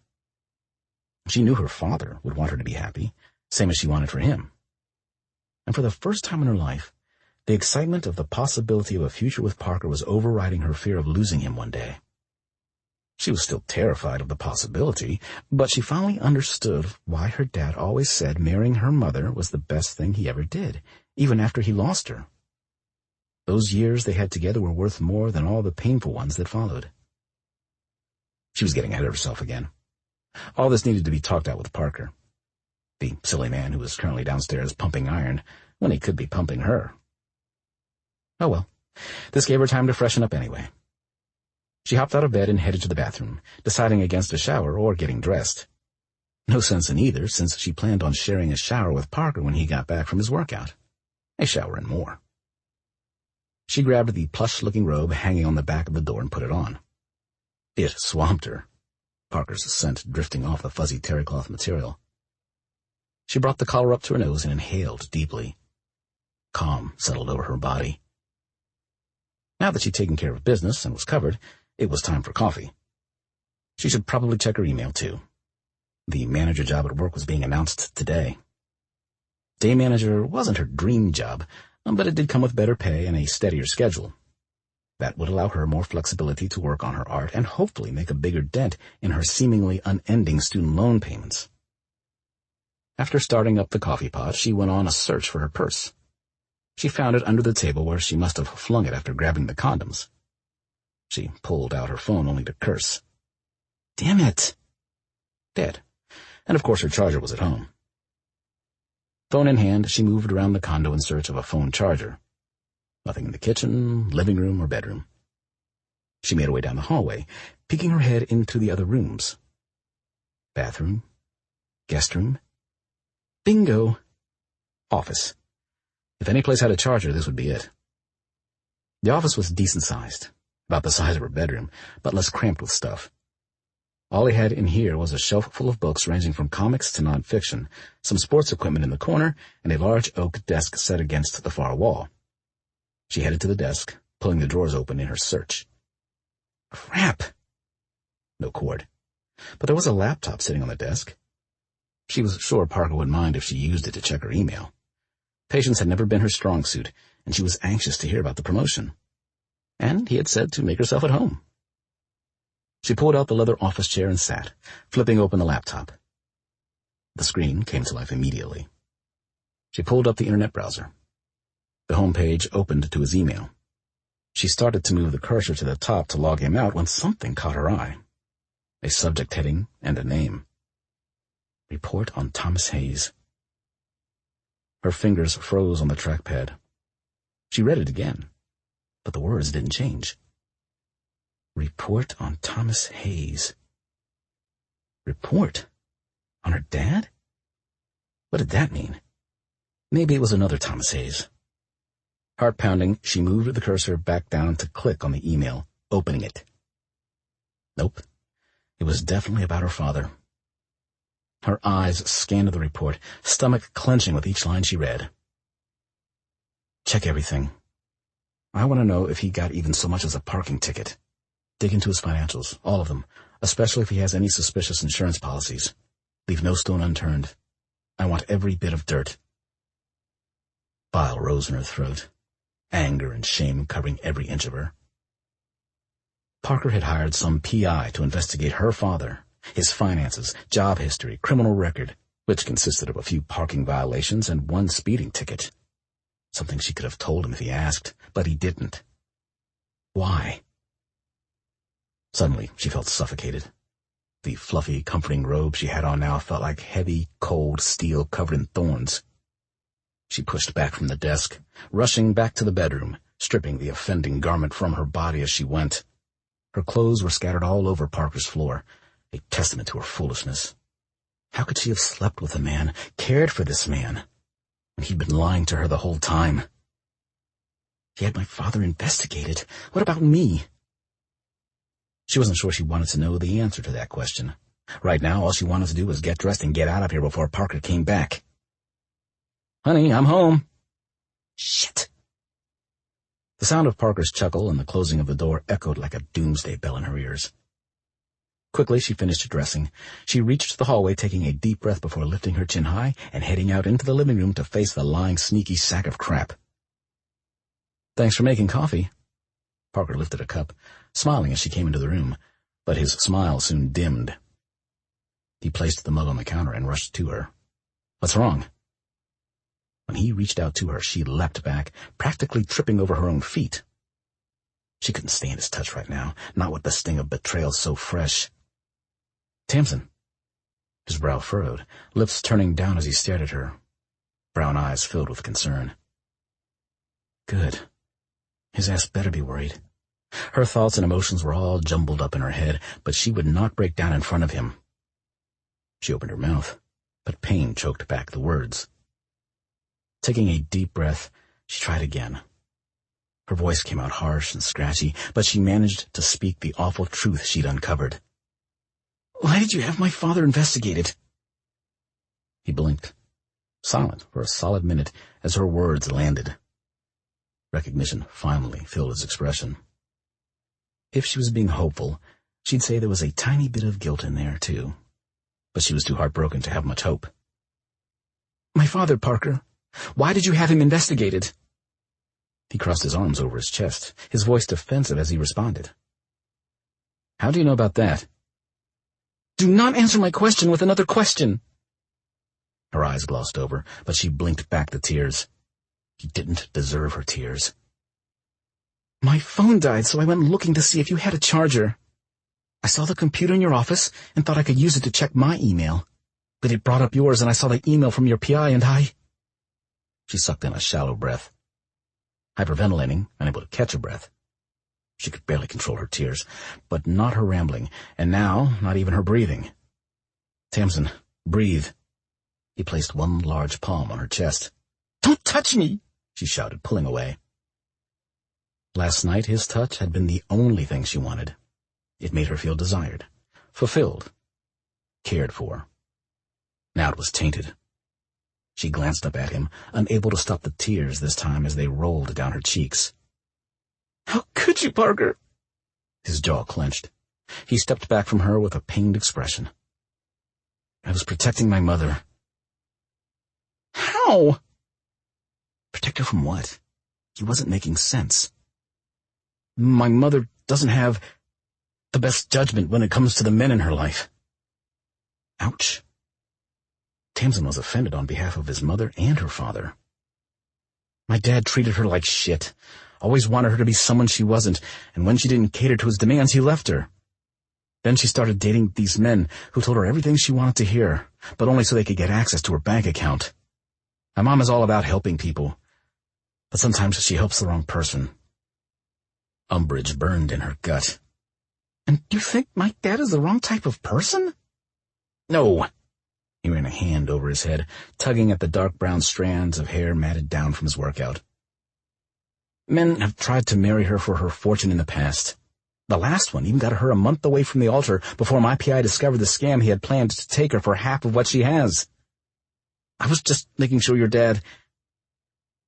She knew her father would want her to be happy, same as she wanted for him. And for the first time in her life, the excitement of the possibility of a future with Parker was overriding her fear of losing him one day. She was still terrified of the possibility, but she finally understood why her dad always said marrying her mother was the best thing he ever did, even after he lost her. Those years they had together were worth more than all the painful ones that followed. She was getting ahead of herself again. All this needed to be talked out with Parker, the silly man who was currently downstairs pumping iron when he could be pumping her. Oh well, this gave her time to freshen up anyway. She hopped out of bed and headed to the bathroom, deciding against a shower or getting dressed. No sense in either, since she planned on sharing a shower with Parker when he got back from his workout. A shower and more. She grabbed the plush-looking robe hanging on the back of the door and put it on. It swamped her, Parker's scent drifting off the fuzzy terrycloth material. She brought the collar up to her nose and inhaled deeply. Calm settled over her body. Now that she'd taken care of business and was covered, it was time for coffee. She should probably check her email, too. The manager job at work was being announced today. Day manager wasn't her dream job, but it did come with better pay and a steadier schedule. That would allow her more flexibility to work on her art and hopefully make a bigger dent in her seemingly unending student loan payments. After starting up the coffee pot, she went on a search for her purse. She found it under the table where she must have flung it after grabbing the condoms. She pulled out her phone only to curse. Damn it! Dead. And of course her charger was at home. Phone in hand, she moved around the condo in search of a phone charger. Nothing in the kitchen, living room, or bedroom. She made her way down the hallway, peeking her head into the other rooms. Bathroom. Guest room. Bingo! Office. If any place had a charger, this would be it. The office was decent-sized, about the size of her bedroom, but less cramped with stuff. All he had in here was a shelf full of books ranging from comics to nonfiction, some sports equipment in the corner, and a large oak desk set against the far wall. She headed to the desk, pulling the drawers open in her search. Crap! No cord. But there was a laptop sitting on the desk. She was sure Parker wouldn't mind if she used it to check her email. Patience had never been her strong suit, and she was anxious to hear about the promotion. And he had said to make herself at home. She pulled out the leather office chair and sat, flipping open the laptop. The screen came to life immediately. She pulled up the internet browser. The home page opened to his email. She started to move the cursor to the top to log him out when something caught her eye. A subject heading and a name. Report on Thomas Hayes. Her fingers froze on the trackpad. She read it again, but the words didn't change. Report on Thomas Hayes. Report? On her dad? What did that mean? Maybe it was another Thomas Hayes. Heart pounding, she moved the cursor back down to click on the email, opening it. Nope. It was definitely about her father. Her eyes scanned the report, stomach clenching with each line she read. Check everything. I want to know if he got even so much as a parking ticket. Dig into his financials, all of them, especially if he has any suspicious insurance policies. Leave no stone unturned. I want every bit of dirt. Bile rose in her throat, anger and shame covering every inch of her. Parker had hired some PI to investigate her father, his finances, job history, criminal record, which consisted of a few parking violations and one speeding ticket. Something she could have told him if he asked, but he didn't. Why? Suddenly, she felt suffocated. The fluffy, comforting robe she had on now felt like heavy, cold steel covered in thorns. She pushed back from the desk, rushing back to the bedroom, stripping the offending garment from her body as she went. Her clothes were scattered all over Parker's floor, a testament to her foolishness. How could she have slept with a man, cared for this man, when he'd been lying to her the whole time? She had my father investigated. What about me? She wasn't sure she wanted to know the answer to that question. Right now, all she wanted to do was get dressed and get out of here before Parker came back. Honey, I'm home. Shit. The sound of Parker's chuckle and the closing of the door echoed like a doomsday bell in her ears. Quickly, she finished dressing. She reached the hallway, taking a deep breath before lifting her chin high and heading out into the living room to face the lying, sneaky sack of crap. Thanks for making coffee. Parker lifted a cup, smiling as she came into the room, but his smile soon dimmed. He placed the mug on the counter and rushed to her. What's wrong? When he reached out to her, she leapt back, practically tripping over her own feet. She couldn't stand his touch right now, not with the sting of betrayal so fresh. Tamsin. His brow furrowed, lips turning down as he stared at her, brown eyes filled with concern. Good. His ass better be worried. Her thoughts and emotions were all jumbled up in her head, but she would not break down in front of him. She opened her mouth, but pain choked back the words. Taking a deep breath, she tried again. Her voice came out harsh and scratchy, but she managed to speak the awful truth she'd uncovered. Why did you have my father investigated? He blinked, silent for a solid minute as her words landed. Recognition finally filled his expression. If she was being hopeful, she'd say there was a tiny bit of guilt in there, too. But she was too heartbroken to have much hope. My father, Parker. Why did you have him investigated? He crossed his arms over his chest, his voice defensive as he responded. How do you know about that? Do not answer my question with another question. Her eyes glossed over, but she blinked back the tears. He didn't deserve her tears. My phone died, so I went looking to see if you had a charger. I saw the computer in your office and thought I could use it to check my email. But it brought up yours, and I saw the email from your PI, and I—" She sucked in a shallow breath. Hyperventilating, unable to catch a breath. She could barely control her tears, but not her rambling, and now not even her breathing. "Tamsin, breathe." He placed one large palm on her chest. "Don't touch me!" she shouted, pulling away. Last night his touch had been the only thing she wanted. It made her feel desired, fulfilled, cared for. Now it was tainted. She glanced up at him, unable to stop the tears this time as they rolled down her cheeks. "How could you, Parker?" His jaw clenched. He stepped back from her with a pained expression. "I was protecting my mother." "How?" Protect her from what? He wasn't making sense. "My mother doesn't have the best judgment when it comes to the men in her life." Ouch. Tamsin was offended on behalf of his mother and her father. "My dad treated her like shit, always wanted her to be someone she wasn't, and when she didn't cater to his demands, he left her. Then she started dating these men who told her everything she wanted to hear, but only so they could get access to her bank account. My mom is all about helping people, but sometimes she helps the wrong person." Umbrage burned in her gut. "And you think my dad is the wrong type of person?" "No." He ran a hand over his head, tugging at the dark brown strands of hair matted down from his workout. "Men have tried to marry her for her fortune in the past. The last one even got her a month away from the altar before my PI discovered the scam he had planned to take her for half of what she has. I was just making sure your dad...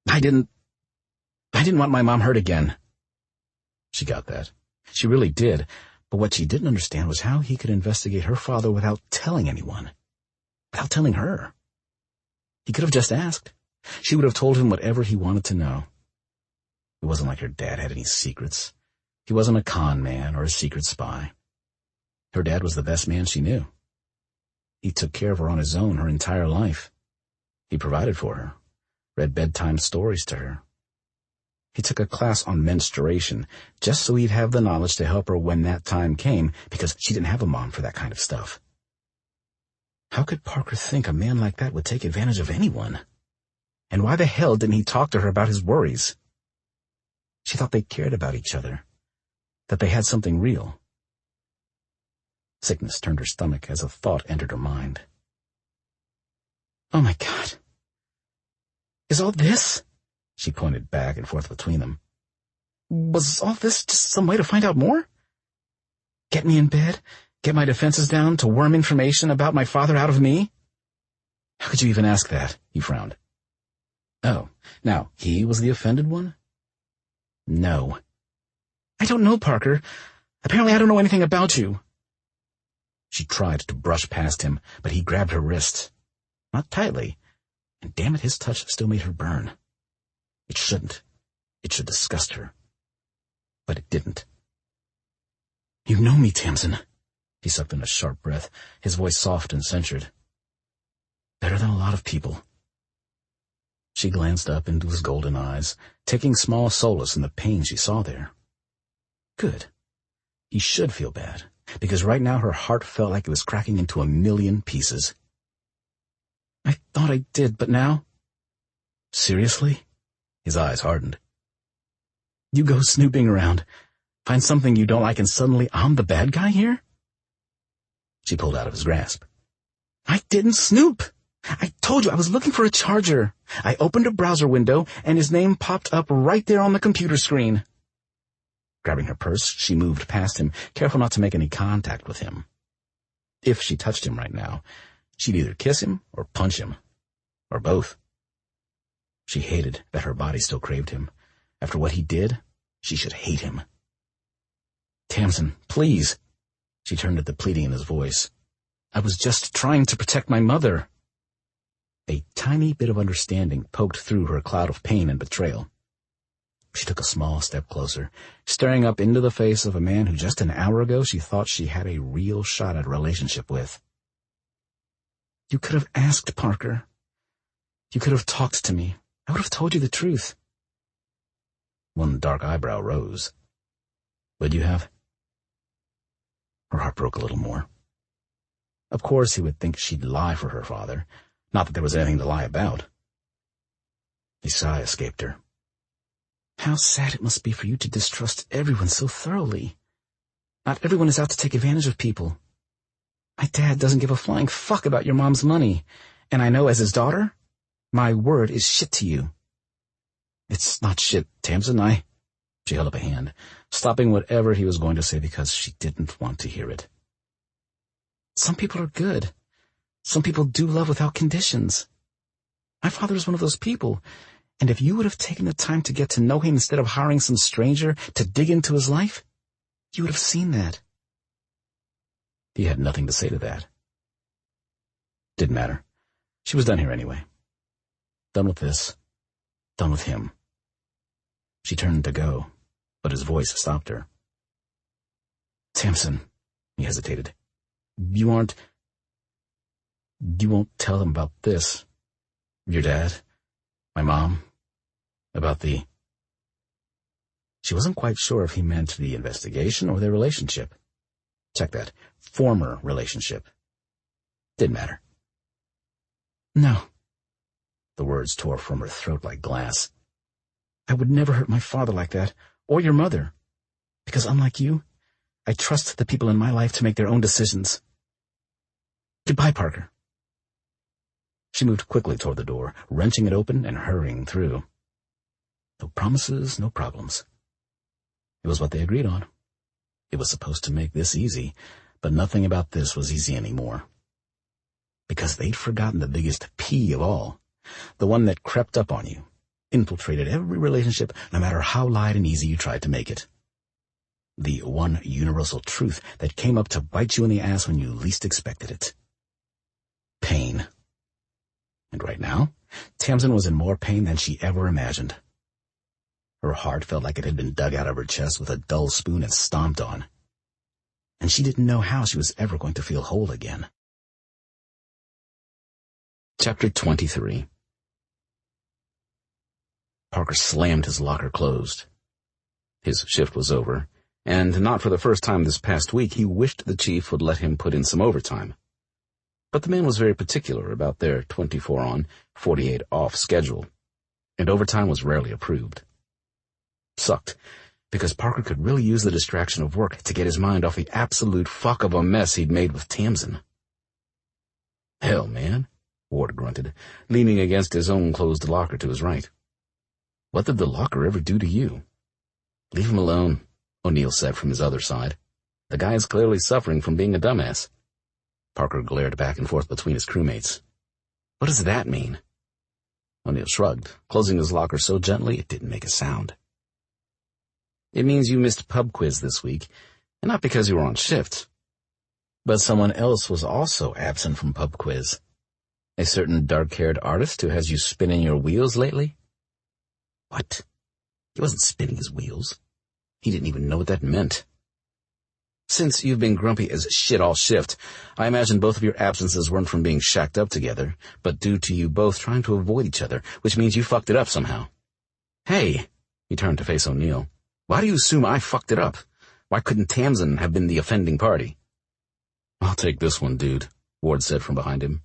I didn't want my mom hurt again." She got that. She really did, but what she didn't understand was how he could investigate her father without telling anyone. Without telling her. He could have just asked. She would have told him whatever he wanted to know. It wasn't like her dad had any secrets. He wasn't a con man or a secret spy. Her dad was the best man she knew. He took care of her on his own her entire life. He provided for her, read bedtime stories to her. He took a class on menstruation just so he'd have the knowledge to help her when that time came, because she didn't have a mom for that kind of stuff. How could Parker think a man like that would take advantage of anyone? And why the hell didn't he talk to her about his worries? She thought they cared about each other, that they had something real. Sickness turned her stomach as a thought entered her mind. "Oh my God. Is all this?" She pointed back and forth between them. "Was all this just some way to find out more? Get me in bed? Get my defenses down to worm information about my father out of me?" "How could you even ask that?" He frowned. "Oh, now, he was the offended one?" "No." "I don't know, Parker. Apparently I don't know anything about you." She tried to brush past him, but he grabbed her wrist. Not tightly, and damn it, his touch still made her burn. It shouldn't. It should disgust her. But it didn't. "You know me, Tamsin." He sucked in a sharp breath, his voice soft and censured. "Better than a lot of people." She glanced up into his golden eyes, taking small solace in the pain she saw there. Good. He should feel bad, because right now her heart felt like it was cracking into 1,000,000 pieces. "I thought I did, but now—" "Seriously?" His eyes hardened. "You go snooping around, find something you don't like, and suddenly I'm the bad guy here?" She pulled out of his grasp. "I didn't snoop. I told you I was looking for a charger. I opened a browser window, and his name popped up right there on the computer screen." Grabbing her purse, she moved past him, careful not to make any contact with him. If she touched him right now, she'd either kiss him or punch him, or both. She hated that her body still craved him. After what he did, she should hate him. "Tamsin, please." She turned at the pleading in his voice. "I was just trying to protect my mother." A tiny bit of understanding poked through her cloud of pain and betrayal. She took a small step closer, staring up into the face of a man who just an hour ago she thought she had a real shot at a relationship with. "You could have asked, Parker. You could have talked to me. I would have told you the truth." One dark eyebrow rose. "Would you have?" Her heart broke a little more. Of course he would think she'd lie for her father, not that there was anything to lie about. A sigh escaped her. How sad it must be for you to distrust everyone so thoroughly. Not everyone is out to take advantage of people. My dad doesn't give a flying fuck about your mom's money, and I know as his daughter, my word is shit to you. It's not shit, Tamsin, She held up a hand, stopping whatever he was going to say because she didn't want to hear it. Some people are good. Some people do love without conditions. My father is one of those people, and if you would have taken the time to get to know him instead of hiring some stranger to dig into his life, you would have seen that. He had nothing to say to that. Didn't matter. She was done here anyway. Done with this. Done with him. She turned to go, but his voice stopped her. Tamsin, he hesitated. You won't tell them about this. Your dad, my mom, about the... She wasn't quite sure if he meant the investigation or their relationship. Check that. Former relationship. Didn't matter. No. The words tore from her throat like glass. I would never hurt my father like that, or your mother. Because unlike you, I trust the people in my life to make their own decisions. Goodbye, Parker. She moved quickly toward the door, wrenching it open and hurrying through. No promises, no problems. It was what they agreed on. It was supposed to make this easy, but nothing about this was easy anymore. Because they'd forgotten the biggest P of all, the one that crept up on you, infiltrated every relationship, no matter how light and easy you tried to make it. The one universal truth that came up to bite you in the ass when you least expected it. Pain. And right now, Tamsin was in more pain than she ever imagined. Her heart felt like it had been dug out of her chest with a dull spoon and stomped on. And she didn't know how she was ever going to feel whole again. Chapter 23. Parker slammed his locker closed. His shift was over, and not for the first time this past week he wished the chief would let him put in some overtime. But the man was very particular about their 24-on, 48-off schedule, and overtime was rarely approved. Sucked, because Parker could really use the distraction of work to get his mind off the absolute fuck of a mess he'd made with Tamsin. Hell, man, Ward grunted, leaning against his own closed locker to his right. What did the locker ever do to you? Leave him alone, O'Neill said from his other side. The guy is clearly suffering from being a dumbass. Parker glared back and forth between his crewmates. What does that mean? O'Neill shrugged, closing his locker so gently it didn't make a sound. It means you missed pub quiz this week, and not because you were on shift. But someone else was also absent from pub quiz. A certain dark-haired artist who has you spinning your wheels lately? What? He wasn't spinning his wheels. He didn't even know what that meant. Since you've been grumpy as shit all shift, I imagine both of your absences weren't from being shacked up together, but due to you both trying to avoid each other, which means you fucked it up somehow. Hey, he turned to face O'Neill. Why do you assume I fucked it up? Why couldn't Tamsin have been the offending party? I'll take this one, dude, Ward said from behind him.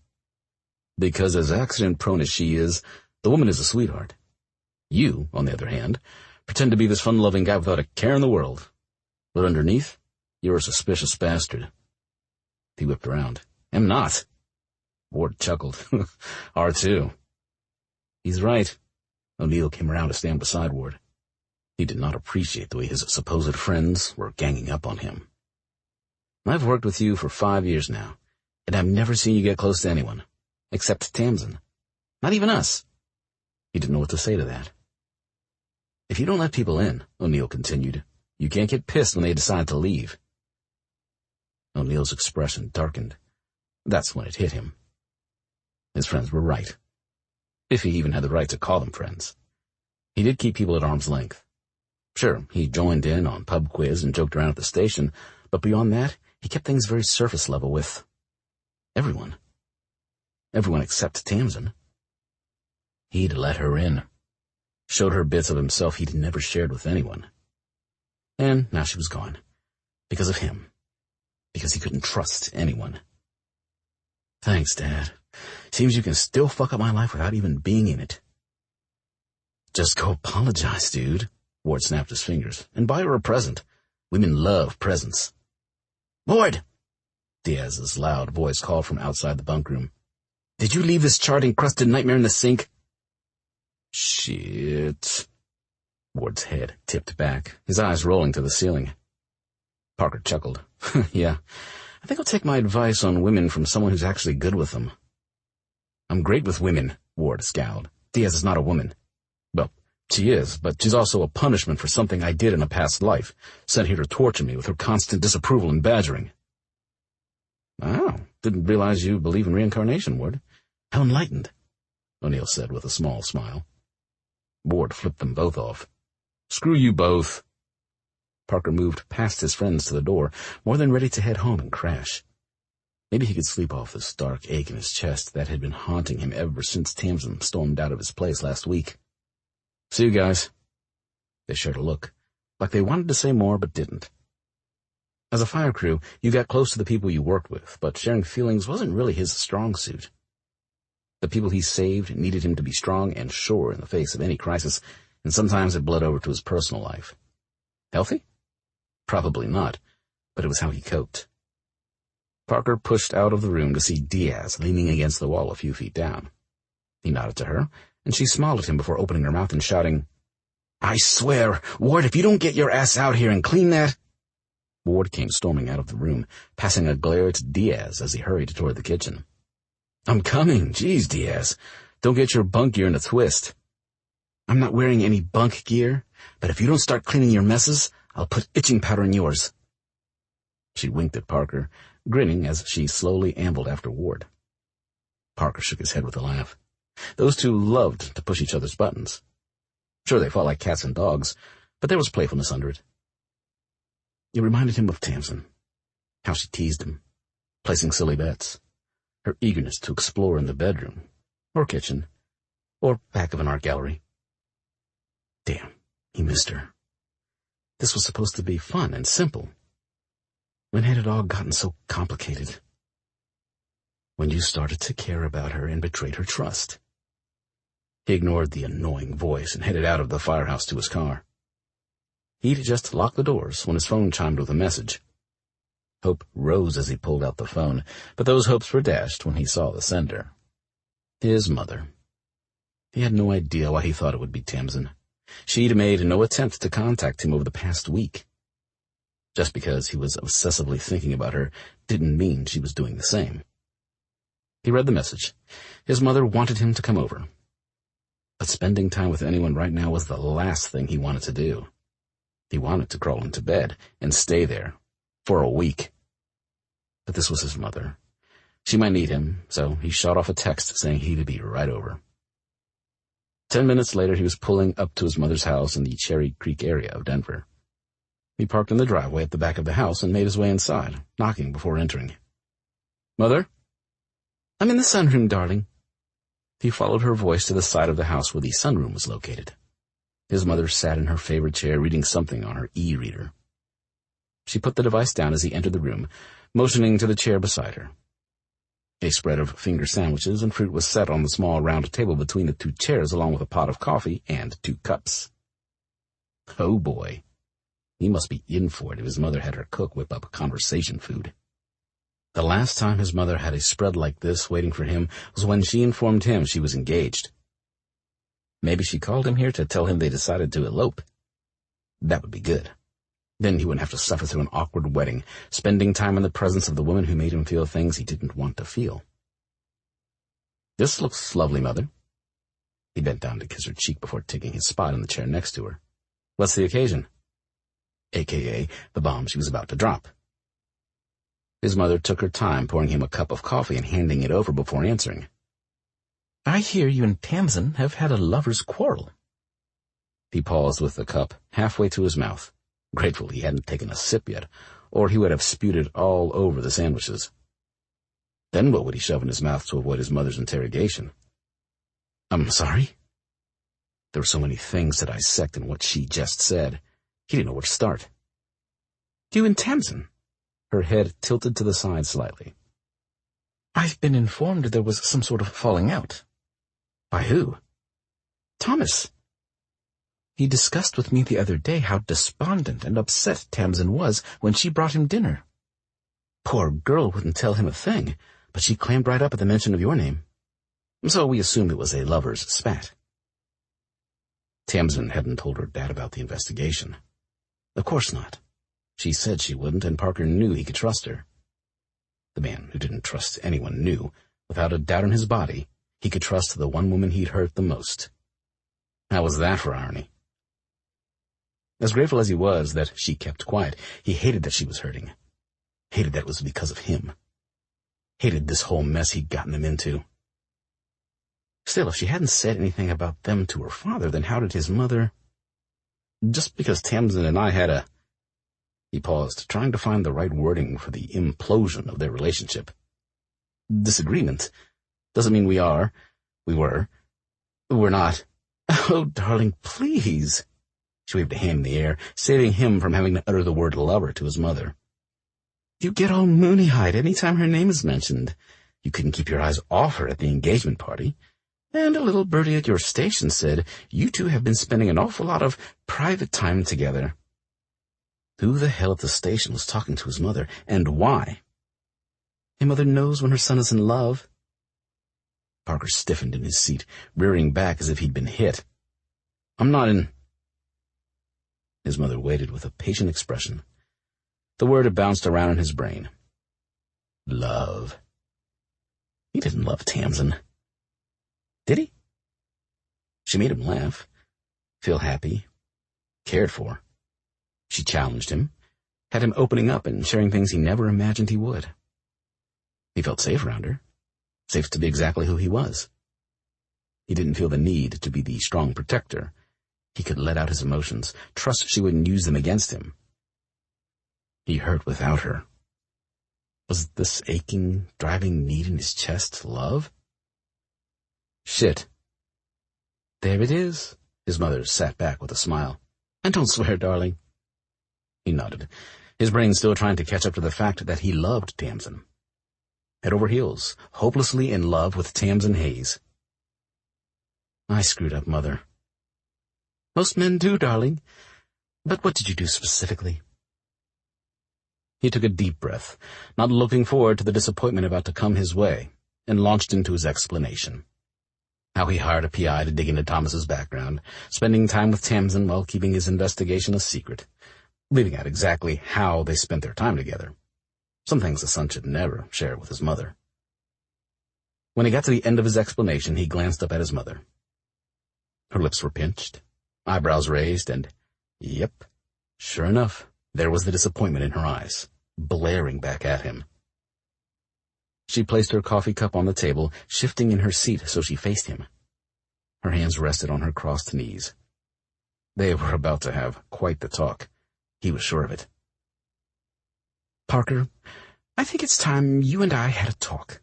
Because as accident-prone as she is, the woman is a sweetheart. You, on the other hand, pretend to be this fun-loving guy without a care in the world. But underneath, you're a suspicious bastard. He whipped around. Am not. Ward chuckled. R2. He's right. O'Neill came around to stand beside Ward. He did not appreciate the way his supposed friends were ganging up on him. I've worked with you for 5 years now, and I've never seen you get close to anyone, except Tamsin. Not even us. He didn't know what to say to that. If you don't let people in, O'Neill continued, you can't get pissed when they decide to leave. O'Neill's expression darkened. That's when it hit him. His friends were right. If he even had the right to call them friends. He did keep people at arm's length. Sure, he joined in on pub quiz and joked around at the station, but beyond that, he kept things very surface level with everyone. Everyone except Tamsin. He'd let her in. Showed her bits of himself he'd never shared with anyone. And now she was gone. Because of him. Because he couldn't trust anyone. Thanks, Dad. Seems you can still fuck up my life without even being in it. Just go apologize, dude. Ward snapped his fingers. And buy her a present. Women love presents. Ward! Diaz's loud voice called from outside the bunk room. Did you leave this chart-encrusted nightmare in the sink? Shit. Ward's head tipped back, his eyes rolling to the ceiling. Parker chuckled. Yeah, I think I'll take my advice on women from someone who's actually good with them. I'm great with women, Ward scowled. Diaz is not a woman. Well, she is, but she's also a punishment for something I did in a past life, sent here to torture me with her constant disapproval and badgering. Oh, didn't realize you believe in reincarnation, Ward. How enlightened, O'Neill said with a small smile. Ward flipped them both off. Screw you both. Parker moved past his friends to the door, more than ready to head home and crash. Maybe he could sleep off this dark ache in his chest that had been haunting him ever since Tamsin stormed out of his place last week. See you guys. They shared a look, like they wanted to say more but didn't. As a fire crew, you got close to the people you worked with, but sharing feelings wasn't really his strong suit. The people he saved needed him to be strong and sure in the face of any crisis, and sometimes it bled over to his personal life. Healthy? Probably not, but it was how he coped. Parker pushed out of the room to see Diaz leaning against the wall a few feet down. He nodded to her, and she smiled at him before opening her mouth and shouting, I swear, Ward, if you don't get your ass out here and clean that— Ward came storming out of the room, passing a glare to Diaz as he hurried toward the kitchen. I'm coming. Geez, Diaz. Don't get your bunk gear in a twist. I'm not wearing any bunk gear, but if you don't start cleaning your messes, I'll put itching powder in yours. She winked at Parker, grinning as she slowly ambled after Ward. Parker shook his head with a laugh. Those two loved to push each other's buttons. Sure, they fought like cats and dogs, but there was playfulness under it. It reminded him of Tamsin, how she teased him, placing silly bets, her eagerness to explore in the bedroom, or kitchen, or back of an art gallery. Damn, he missed her. This was supposed to be fun and simple. When had it all gotten so complicated? When you started to care about her and betrayed her trust. He ignored the annoying voice and headed out of the firehouse to his car. He'd just locked the doors when his phone chimed with a message. Hope rose as he pulled out the phone, but those hopes were dashed when he saw the sender. His mother. He had no idea why he thought it would be Tamsin. She'd made no attempt to contact him over the past week. Just because he was obsessively thinking about her didn't mean she was doing the same. He read the message. His mother wanted him to come over. But spending time with anyone right now was the last thing he wanted to do. He wanted to crawl into bed and stay there for a week. But this was his mother. She might need him, so he shot off a text saying he'd be right over. 10 minutes later, he was pulling up to his mother's house in the Cherry Creek area of Denver. He parked in the driveway at the back of the house and made his way inside, knocking before entering. Mother? I'm in the sunroom, darling. He followed her voice to the side of the house where the sunroom was located. His mother sat in her favorite chair reading something on her e-reader. She put the device down as he entered the room, motioning to the chair beside her. A spread of finger sandwiches and fruit was set on the small round table between the two chairs, along with a pot of coffee and 2 cups. Oh boy. He must be in for it if his mother had her cook whip up conversation food. The last time his mother had a spread like this waiting for him was when she informed him she was engaged. Maybe she called him here to tell him they decided to elope. That would be good. Then he wouldn't have to suffer through an awkward wedding, spending time in the presence of the woman who made him feel things he didn't want to feel. This looks lovely, Mother. He bent down to kiss her cheek before taking his spot in the chair next to her. What's the occasion? AKA the bomb she was about to drop. His mother took her time pouring him a cup of coffee and handing it over before answering. I hear you and Tamsin have had a lover's quarrel. He paused with the cup halfway to his mouth, grateful he hadn't taken a sip yet, or he would have spewed it all over the sandwiches. Then what would he shove in his mouth to avoid his mother's interrogation? I'm sorry? There were so many things to dissect in what she just said. He didn't know where to start. You and Tamsin? Her head tilted to the side slightly. I've been informed there was some sort of falling out. By who? Thomas. He discussed with me the other day how despondent and upset Tamsin was when she brought him dinner. Poor girl wouldn't tell him a thing, but she clammed right up at the mention of your name. So we assumed it was a lover's spat. Tamsin hadn't told her dad about the investigation. Of course not. She said she wouldn't, and Parker knew he could trust her. The man who didn't trust anyone knew, without a doubt in his body, he could trust the one woman he'd hurt the most. How was that for irony? As grateful as he was that she kept quiet, he hated that she was hurting. Hated that it was because of him. Hated this whole mess he'd gotten him into. Still, if she hadn't said anything about them to her father, then how did his mother... Just because Tamsin and I had a... He paused, trying to find the right wording for the implosion of their relationship. Disagreement doesn't mean we are. We were. We're not. Oh, darling, please. She waved a hand in the air, saving him from having to utter the word lover to his mother. You get all moony-eyed any time her name is mentioned. You couldn't keep your eyes off her at the engagement party. And a little birdie at your station said you two have been spending an awful lot of private time together. Who the hell at the station was talking to his mother, and why? A mother knows when her son is in love. Parker stiffened in his seat, rearing back as if he'd been hit. I'm not in... His mother waited with a patient expression. The word had bounced around in his brain. Love. He didn't love Tamsin. Did he? She made him laugh, feel happy, cared for. She challenged him, had him opening up and sharing things he never imagined he would. He felt safe around her, safe to be exactly who he was. He didn't feel the need to be the strong protector. He could let out his emotions, trust she wouldn't use them against him. He hurt without her. Was this aching, driving need in his chest love? Shit. There it is. His mother sat back with a smile. And don't swear, darling. He nodded, his brain still trying to catch up to the fact that he loved Tamsin. Head over heels, hopelessly in love with Tamsin Hayes. I screwed up, Mother. Most men do, darling. But what did you do specifically? He took a deep breath, not looking forward to the disappointment about to come his way, and launched into his explanation. How he hired a PI to dig into Thomas's background, spending time with Tamsin while keeping his investigation a secret, leaving out exactly how they spent their time together. Some things a son should never share with his mother. When he got to the end of his explanation, he glanced up at his mother. Her lips were pinched, eyebrows raised, and, yep, sure enough, there was the disappointment in her eyes, blaring back at him. She placed her coffee cup on the table, shifting in her seat so she faced him. Her hands rested on her crossed knees. They were about to have quite the talk. He was sure of it. Parker, I think it's time you and I had a talk.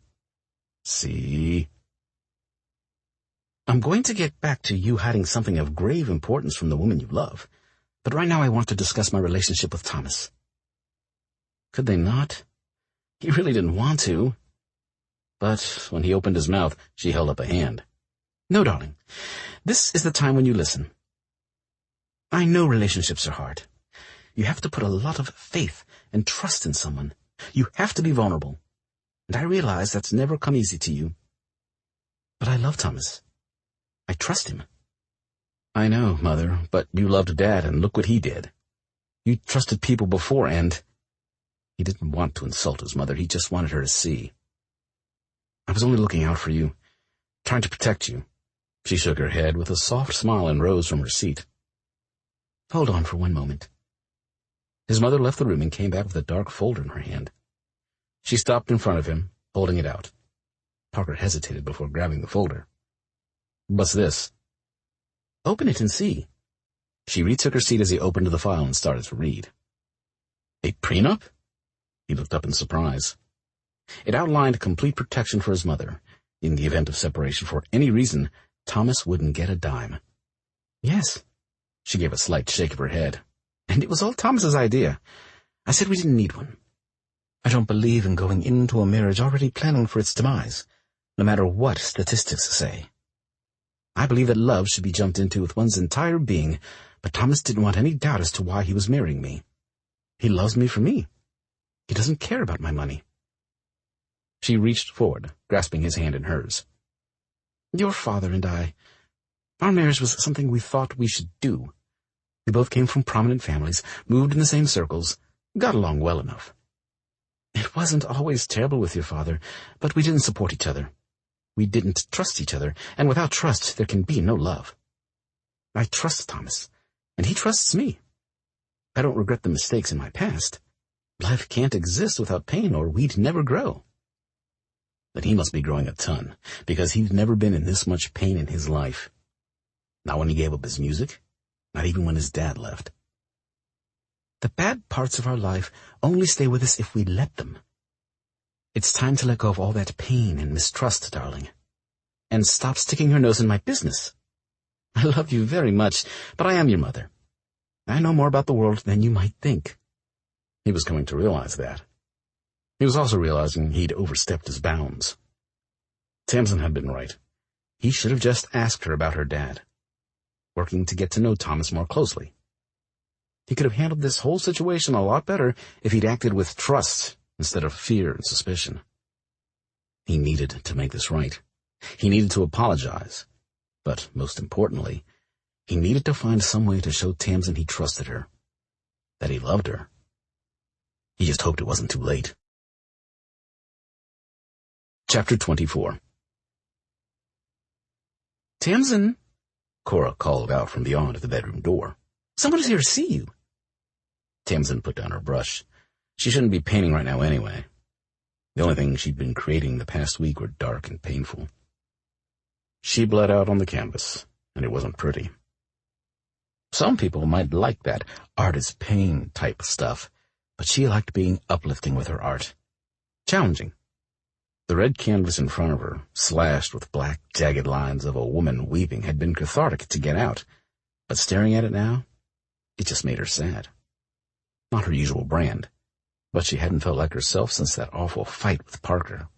See? I'm going to get back to you hiding something of grave importance from the woman you love, but right now I want to discuss my relationship with Thomas. Could they not? He really didn't want to. But when he opened his mouth, she held up a hand. No, darling. This is the time when you listen. I know relationships are hard. You have to put a lot of faith and trust in someone. You have to be vulnerable. And I realize that's never come easy to you. But I love Thomas. I trust him. I know, Mother, but you loved Dad, and look what he did. You trusted people before, and... He didn't want to insult his mother. He just wanted her to see. I was only looking out for you, trying to protect you. She shook her head with a soft smile and rose from her seat. Hold on for one moment. His mother left the room and came back with a dark folder in her hand. She stopped in front of him, holding it out. Parker hesitated before grabbing the folder. What's this? Open it and see. She retook her seat as he opened the file and started to read. A prenup? He looked up in surprise. It outlined complete protection for his mother. In the event of separation for any reason, Thomas wouldn't get a dime. Yes. She gave a slight shake of her head. And it was all Thomas's idea. I said we didn't need one. I don't believe in going into a marriage already planning for its demise, no matter what statistics say. I believe that love should be jumped into with one's entire being, but Thomas didn't want any doubt as to why he was marrying me. He loves me for me. He doesn't care about my money. She reached forward, grasping his hand in hers. Your father and I, our marriage was something we thought we should do. We both came from prominent families, moved in the same circles, got along well enough. It wasn't always terrible with your father, but we didn't support each other. We didn't trust each other, and without trust there can be no love. I trust Thomas, and he trusts me. I don't regret the mistakes in my past. Life can't exist without pain, or we'd never grow. But he must be growing a ton, because he'd never been in this much pain in his life. Not when he gave up his music, not even when his dad left. The bad parts of our life only stay with us if we let them. It's time to let go of all that pain and mistrust, darling, and stop sticking your nose in my business. I love you very much, but I am your mother. I know more about the world than you might think. He was coming to realize that. He was also realizing he'd overstepped his bounds. Tamsin had been right. He should have just asked her about her dad, working to get to know Thomas more closely. He could have handled this whole situation a lot better if he'd acted with trust instead of fear and suspicion. He needed to make this right. He needed to apologize. But most importantly, he needed to find some way to show Tamsin he trusted her, that he loved her. He just hoped it wasn't too late. Chapter 24. Tamsin, Cora called out from beyond the bedroom door. Someone is here to see you. Tamsin put down her brush. She shouldn't be painting right now anyway. The only things she'd been creating the past week were dark and painful. She bled out on the canvas, and it wasn't pretty. Some people might like that art is pain type stuff, but she liked being uplifting with her art. Challenging. The red canvas in front of her, slashed with black, jagged lines of a woman weeping, had been cathartic to get out, but staring at it now, it just made her sad. Not her usual brand, but she hadn't felt like herself since that awful fight with Parker.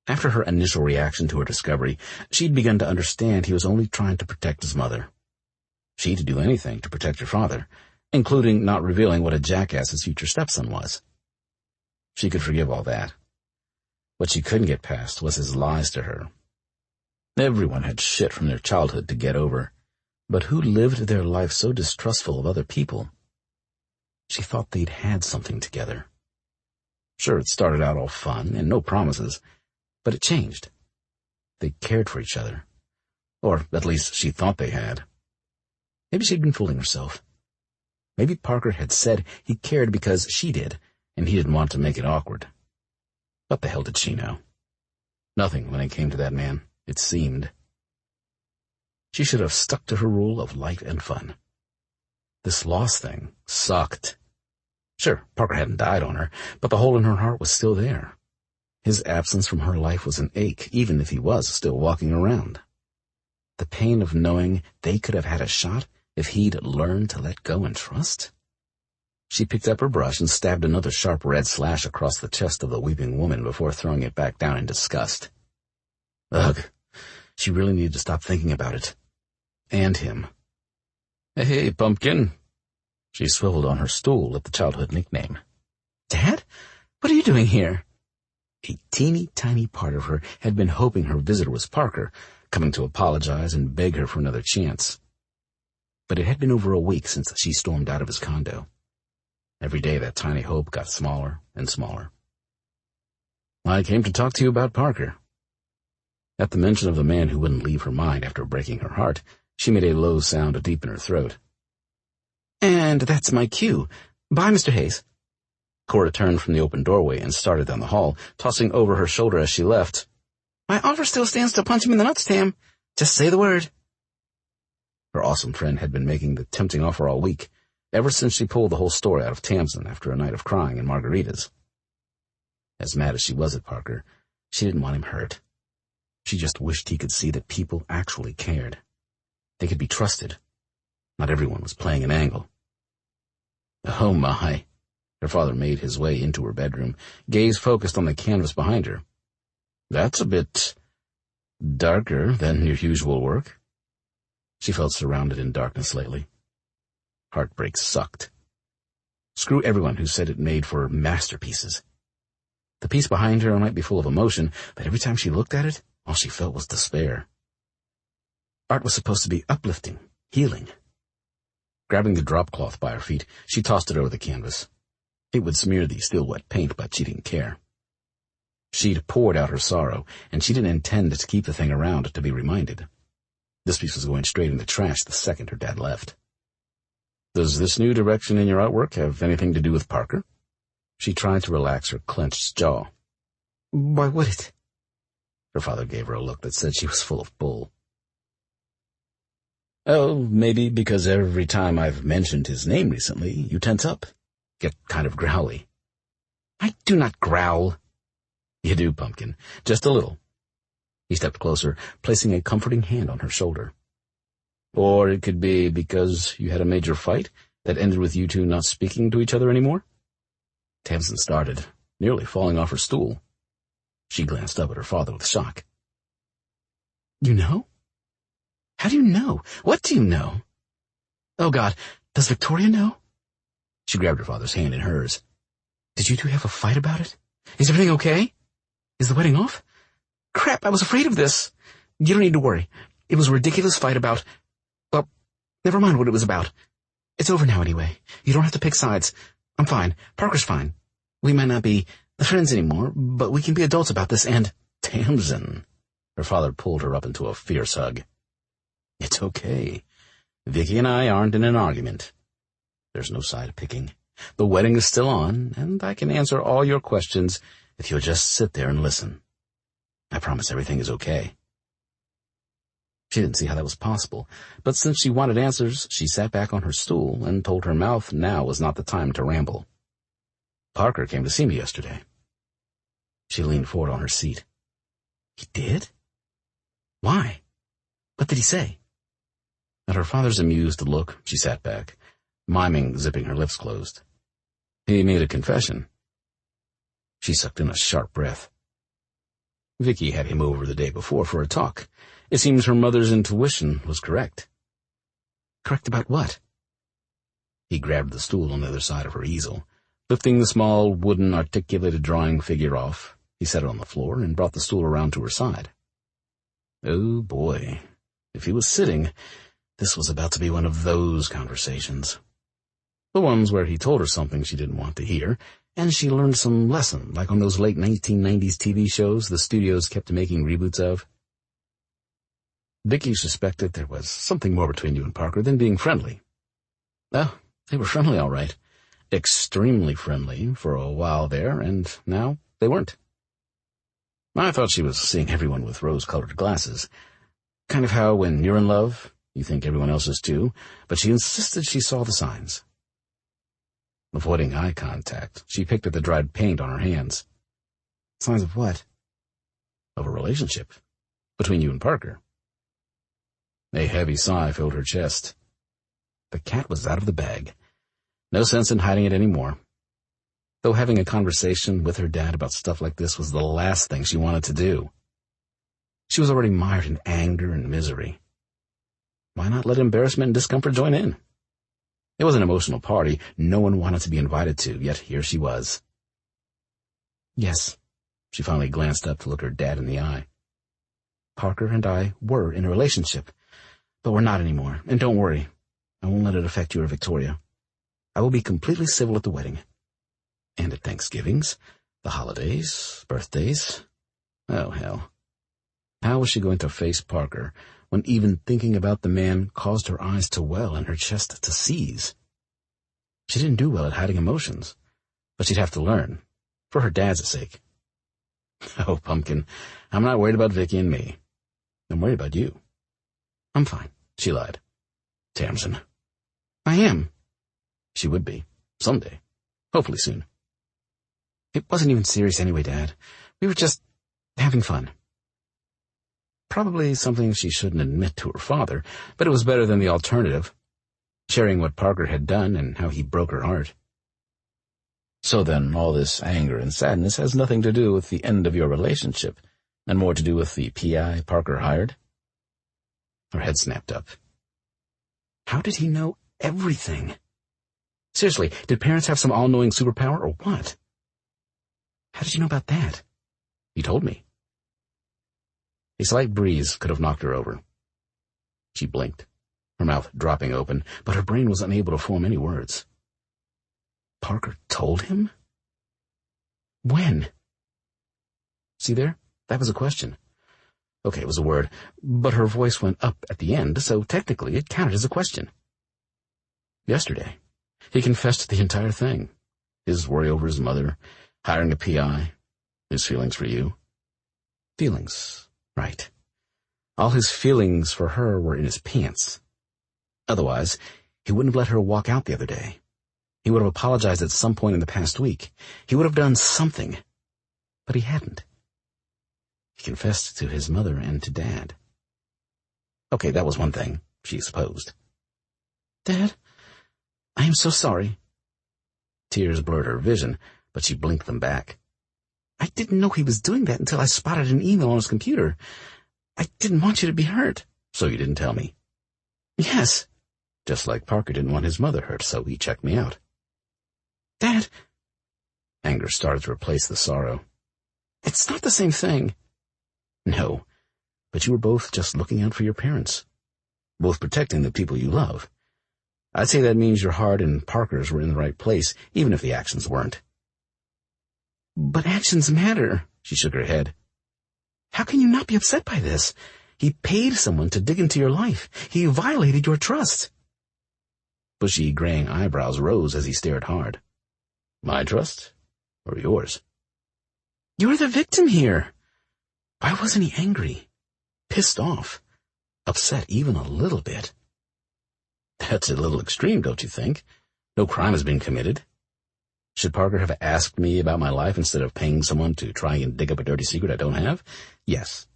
After her initial reaction to her discovery, she'd begun to understand he was only trying to protect his mother. She'd do anything to protect her father, including not revealing what a jackass his future stepson was. She could forgive all that. What she couldn't get past was his lies to her. Everyone had shit from their childhood to get over, but who lived their life so distrustful of other people? She thought they'd had something together. Sure, it started out all fun and no promises, but it changed. They cared for each other. Or at least she thought they had. Maybe she'd been fooling herself. Maybe Parker had said he cared because she did, and he didn't want to make it awkward. What the hell did she know? Nothing when it came to that man, it seemed. She should have stuck to her rule of light and fun. This loss thing sucked. Sure, Parker hadn't died on her, but the hole in her heart was still there. His absence from her life was an ache, even if he was still walking around. The pain of knowing they could have had a shot if he'd learned to let go and trust. She picked up her brush and stabbed another sharp red slash across the chest of the weeping woman before throwing it back down in disgust. Ugh, she really needed to stop thinking about it. And him. Hey, Pumpkin. She swiveled on her stool at the childhood nickname. Dad? What are you doing here? A teeny tiny part of her had been hoping her visitor was Parker, coming to apologize and beg her for another chance. But it had been over a week since she stormed out of his condo. Every day that tiny hope got smaller and smaller. I came to talk to you about Parker. At the mention of the man who wouldn't leave her mind after breaking her heart, she made a low sound deep in her throat. And that's my cue. Bye, Mr. Hayes. Cora turned from the open doorway and started down the hall, tossing over her shoulder as she left. My offer still stands to punch him in the nuts, Tam. Just say the word. Her awesome friend had been making the tempting offer all week, ever since she pulled the whole story out of Tamsin after a night of crying and margaritas. As mad as she was at Parker, she didn't want him hurt. She just wished he could see that people actually cared. They could be trusted. Not everyone was playing an angle. Oh my. Her father made his way into her bedroom, gaze focused on the canvas behind her. That's a bit darker than your usual work. She felt surrounded in darkness lately. Heartbreak sucked. Screw everyone who said it made for masterpieces. The piece behind her might be full of emotion, but every time she looked at it, all she felt was despair. Art was supposed to be uplifting, healing. Grabbing the drop cloth by her feet, she tossed it over the canvas. It would smear the still-wet paint, but she didn't care. She'd poured out her sorrow, and she didn't intend to keep the thing around to be reminded. This piece was going straight in the trash the second her dad left. Does this new direction in your artwork have anything to do with Parker? She tried to relax her clenched jaw. Why would it? Her father gave her a look that said she was full of bull. Oh, maybe because every time I've mentioned his name recently, you tense up. Get kind of growly. I do not growl. You do, Pumpkin. Just a little. He stepped closer, placing a comforting hand on her shoulder. Or it could be because you had a major fight that ended with you two not speaking to each other anymore? Tamsin started, nearly falling off her stool. She glanced up at her father with shock. You know? How do you know? What do you know? Oh, God, does Victoria know? She grabbed her father's hand in hers. Did you two have a fight about it? Is everything okay? Is the wedding off? Crap, I was afraid of this. You don't need to worry. It was a ridiculous fight about... Well, never mind what it was about. It's over now anyway. You don't have to pick sides. I'm fine. Parker's fine. We might not be friends anymore, but we can be adults about this and... Tamsin. Her father pulled her up into a fierce hug. It's okay. Vicky and I aren't in an argument. There's no side picking. The wedding is still on, and I can answer all your questions if you'll just sit there and listen. I promise everything is okay. She didn't see how that was possible, but since she wanted answers, she sat back on her stool and told her mouth now was not the time to ramble. Parker came to see me yesterday. She leaned forward on her seat. He did? Why? What did he say? At her father's amused look, she sat back, miming zipping her lips closed. He made a confession. She sucked in a sharp breath. Vicky had him over the day before for a talk. It seems her mother's intuition was correct. Correct about what? He grabbed the stool on the other side of her easel. Lifting the small, wooden, articulated drawing figure off, he set it on the floor and brought the stool around to her side. Oh, boy. If he was sitting, this was about to be one of those conversations. The ones where he told her something she didn't want to hear, and she learned some lesson, like on those late 1990s TV shows the studios kept making reboots of. Vicky suspected there was something more between you and Parker than being friendly. Oh, they were friendly, all right. Extremely friendly for a while there, and now they weren't. I thought she was seeing everyone with rose-colored glasses. Kind of how when you're in love, you think everyone else is too, but she insisted she saw the signs. Avoiding eye contact, she picked at the dried paint on her hands. Signs of what? Of a relationship. Between you and Parker. A heavy sigh filled her chest. The cat was out of the bag. No sense in hiding it anymore. Though having a conversation with her dad about stuff like this was the last thing she wanted to do. She was already mired in anger and misery. Why not let embarrassment and discomfort join in? It was an emotional party no one wanted to be invited to, yet here she was. Yes, she finally glanced up to look her dad in the eye. Parker and I were in a relationship, but we're not anymore, and don't worry, I won't let it affect you or Victoria. I will be completely civil at the wedding. And at Thanksgivings, the holidays, birthdays. Oh, hell. How was she going to face Parker when even thinking about the man caused her eyes to well and her chest to seize? She didn't do well at hiding emotions, but she'd have to learn, for her dad's sake. Oh, Pumpkin, I'm not worried about Vicky and me. I'm worried about you. I'm fine, she lied. Tamsin. I am. She would be, someday, hopefully soon. It wasn't even serious anyway, Dad. We were just having fun. Probably something she shouldn't admit to her father, but it was better than the alternative, sharing what Parker had done and how he broke her heart. So then, all this anger and sadness has nothing to do with the end of your relationship, and more to do with the PI Parker hired? Her head snapped up. How did he know everything? Seriously, did parents have some all-knowing superpower, or what? How did you know about that? You told me. A slight breeze could have knocked her over. She blinked, her mouth dropping open, but her brain was unable to form any words. Parker told him? When? See there? That was a question. Okay, it was a word, but her voice went up at the end, so technically it counted as a question. Yesterday. He confessed the entire thing. His worry over his mother, hiring a PI, his feelings for you. Feelings, right. All his feelings for her were in his pants. Otherwise, he wouldn't have let her walk out the other day. He would have apologized at some point in the past week. He would have done something. But he hadn't. He confessed to his mother and to Dad. Okay, that was one thing, she supposed. Dad, I am so sorry. Tears blurred her vision, but she blinked them back. I didn't know he was doing that until I spotted an email on his computer. I didn't want you to be hurt. So you didn't tell me? Yes. Just like Parker didn't want his mother hurt, so he checked me out. Dad. Anger started to replace the sorrow. It's not the same thing. No, but you were both just looking out for your parents. Both protecting the people you love. I'd say that means your heart and Parker's were in the right place, even if the actions weren't. But actions matter, she shook her head. How can you not be upset by this? He paid someone to dig into your life. He violated your trust. Bushy, graying eyebrows rose as he stared hard. My trust? Or yours? You're the victim here. Why wasn't he angry? Pissed off? Upset even a little bit? That's a little extreme, don't you think? No crime has been committed. Should Parker have asked me about my life instead of paying someone to try and dig up a dirty secret I don't have? Yes.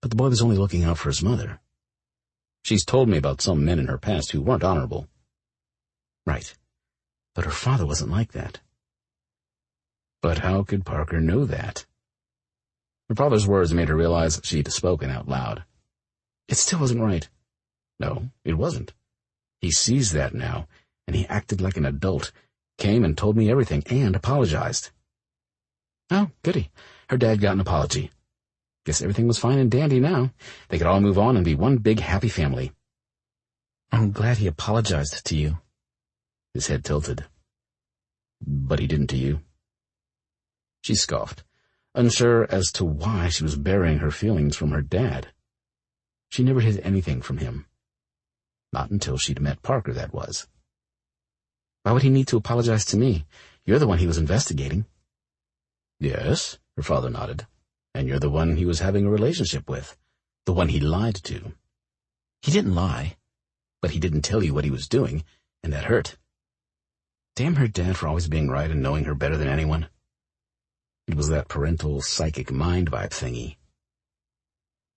But the boy was only looking out for his mother. She's told me about some men in her past who weren't honorable. Right. But her father wasn't like that. But how could Parker know that? Her father's words made her realize she'd spoken out loud. It still wasn't right. No, it wasn't. He sees that now, and he acted like an adult, came and told me everything, and apologized. Oh, goody. Her dad got an apology. Guess everything was fine and dandy now. They could all move on and be one big happy family. I'm glad he apologized to you. His head tilted. But he didn't to you. She scoffed, unsure as to why she was burying her feelings from her dad. She never hid anything from him. Not until she'd met Parker, that was. Why would he need to apologize to me? You're the one he was investigating. Yes, her father nodded. And you're the one he was having a relationship with. The one he lied to. He didn't lie, but he didn't tell you what he was doing, and that hurt. Damn her dad for always being right and knowing her better than anyone. It was that parental psychic mind vibe thingy.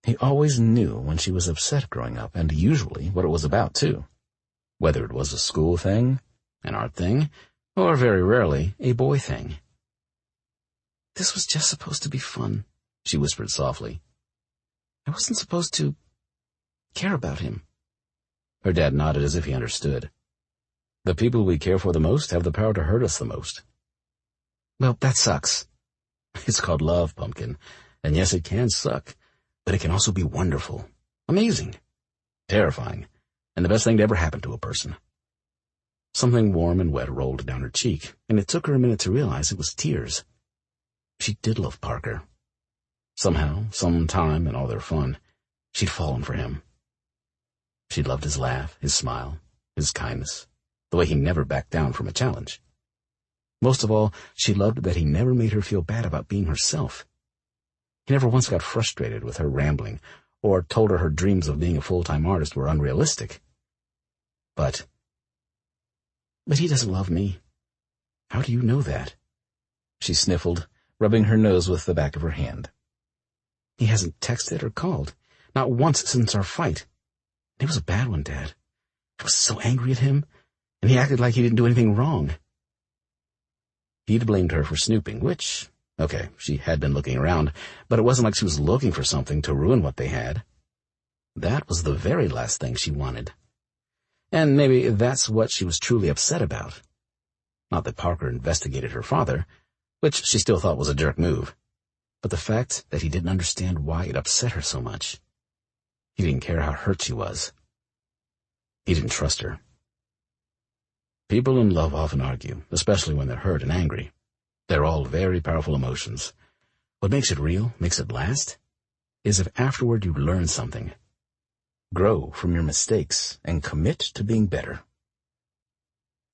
He always knew when she was upset growing up, and usually what it was about, too. Whether it was a school thing, an art thing, or very rarely a boy thing. This was just supposed to be fun, she whispered softly. I wasn't supposed to care about him. Her dad nodded as if he understood. The people we care for the most have the power to hurt us the most. Well, that sucks. It's called love, Pumpkin, and yes, it can suck, but it can also be wonderful, amazing, terrifying, and the best thing to ever happen to a person. Something warm and wet rolled down her cheek, and it took her a minute to realize it was tears. She did love Parker. Somehow, sometime, in all their fun, she'd fallen for him. She loved his laugh, his smile, his kindness, the way he never backed down from a challenge. Most of all, she loved that he never made her feel bad about being herself. He never once got frustrated with her rambling, or told her dreams of being a full-time artist were unrealistic. But he doesn't love me. How do you know that? She sniffled, rubbing her nose with the back of her hand. He hasn't texted or called, not once since our fight. It was a bad one, Dad. I was so angry at him, and he acted like he didn't do anything wrong. He'd blamed her for snooping, which, okay, she had been looking around, but it wasn't like she was looking for something to ruin what they had. That was the very last thing she wanted. And maybe that's what she was truly upset about. Not that Parker investigated her father, which she still thought was a jerk move, but the fact that he didn't understand why it upset her so much. He didn't care how hurt she was. He didn't trust her. People in love often argue, especially when they're hurt and angry. They're all very powerful emotions. What makes it real, makes it last, is if afterward you learn something. Grow from your mistakes and commit to being better.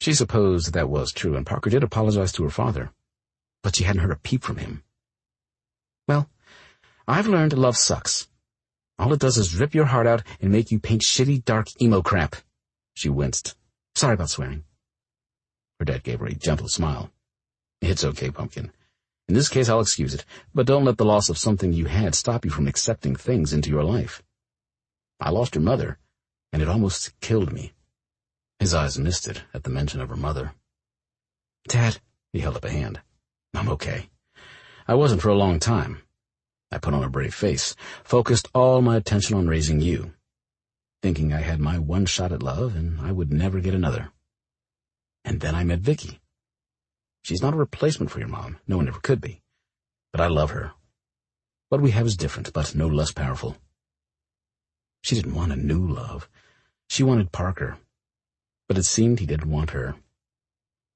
She supposed that was true, and Parker did apologize to her father, but she hadn't heard a peep from him. Well, I've learned love sucks. All it does is rip your heart out and make you paint shitty, dark, emo crap. She winced. Sorry about swearing. Her dad gave her a gentle smile. It's okay, Pumpkin. In this case, I'll excuse it, but don't let the loss of something you had stop you from accepting things into your life. I lost your mother, and it almost killed me. His eyes misted at the mention of her mother. Dad, he held up a hand. I'm okay. I wasn't for a long time. I put on a brave face, focused all my attention on raising you, thinking I had my one shot at love and I would never get another. And then I met Vicky. She's not a replacement for your mom. No one ever could be. But I love her. What we have is different, but no less powerful. She didn't want a new love. She wanted Parker. But it seemed he didn't want her.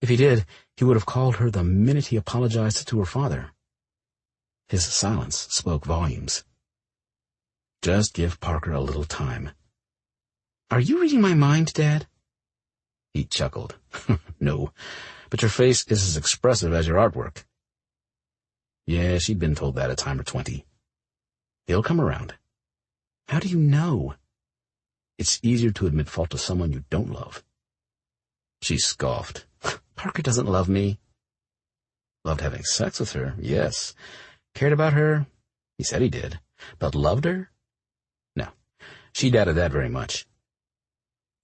If he did, he would have called her the minute he apologized to her father. His silence spoke volumes. Just give Parker a little time. Are you reading my mind, Dad? He chuckled. No, but your face is as expressive as your artwork. Yeah, she'd been told that a time or 20. He'll come around. How do you know? It's easier to admit fault to someone you don't love. She scoffed. Parker doesn't love me. Loved having sex with her, yes. Cared about her? He said he did. But loved her? No, she doubted that very much.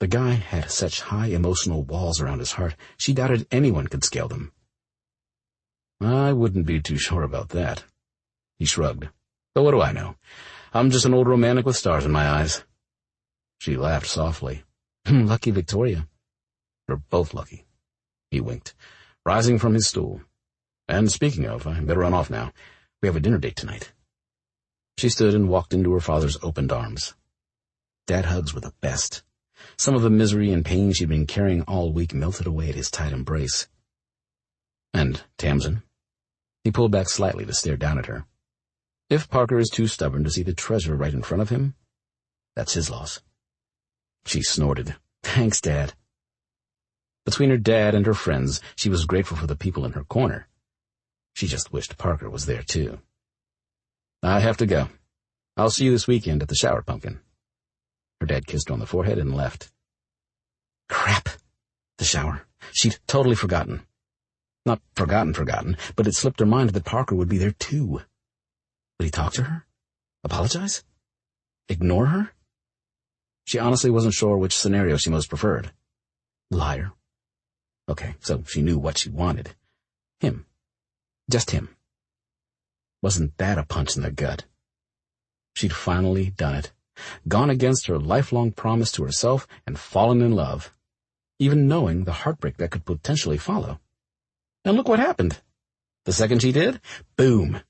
The guy had such high emotional walls around his heart, she doubted anyone could scale them. I wouldn't be too sure about that. He shrugged. But what do I know? I'm just an old romantic with stars in my eyes. She laughed softly. Lucky Victoria. We're both lucky. He winked, rising from his stool. And speaking of, I better run off now. We have a dinner date tonight. She stood and walked into her father's opened arms. Dad hugs were the best. Some of the misery and pain she'd been carrying all week melted away at his tight embrace. And Tamsin? He pulled back slightly to stare down at her. If Parker is too stubborn to see the treasure right in front of him, that's his loss. She snorted. Thanks, Dad. Between her dad and her friends, she was grateful for the people in her corner. She just wished Parker was there, too. I have to go. I'll see you this weekend at the shower, Pumpkin. Her dad kissed her on the forehead and left. Crap. The shower. She'd totally forgotten. Not forgotten, but it slipped her mind that Parker would be there, too. Would he talk to her? Apologize? Ignore her? She honestly wasn't sure which scenario she most preferred. Liar. Okay, so she knew what she wanted. Him. Just him. Wasn't that a punch in the gut? She'd finally done it. Gone against her lifelong promise to herself and fallen in love, even knowing the heartbreak that could potentially follow. And look what happened. The second she did, boom.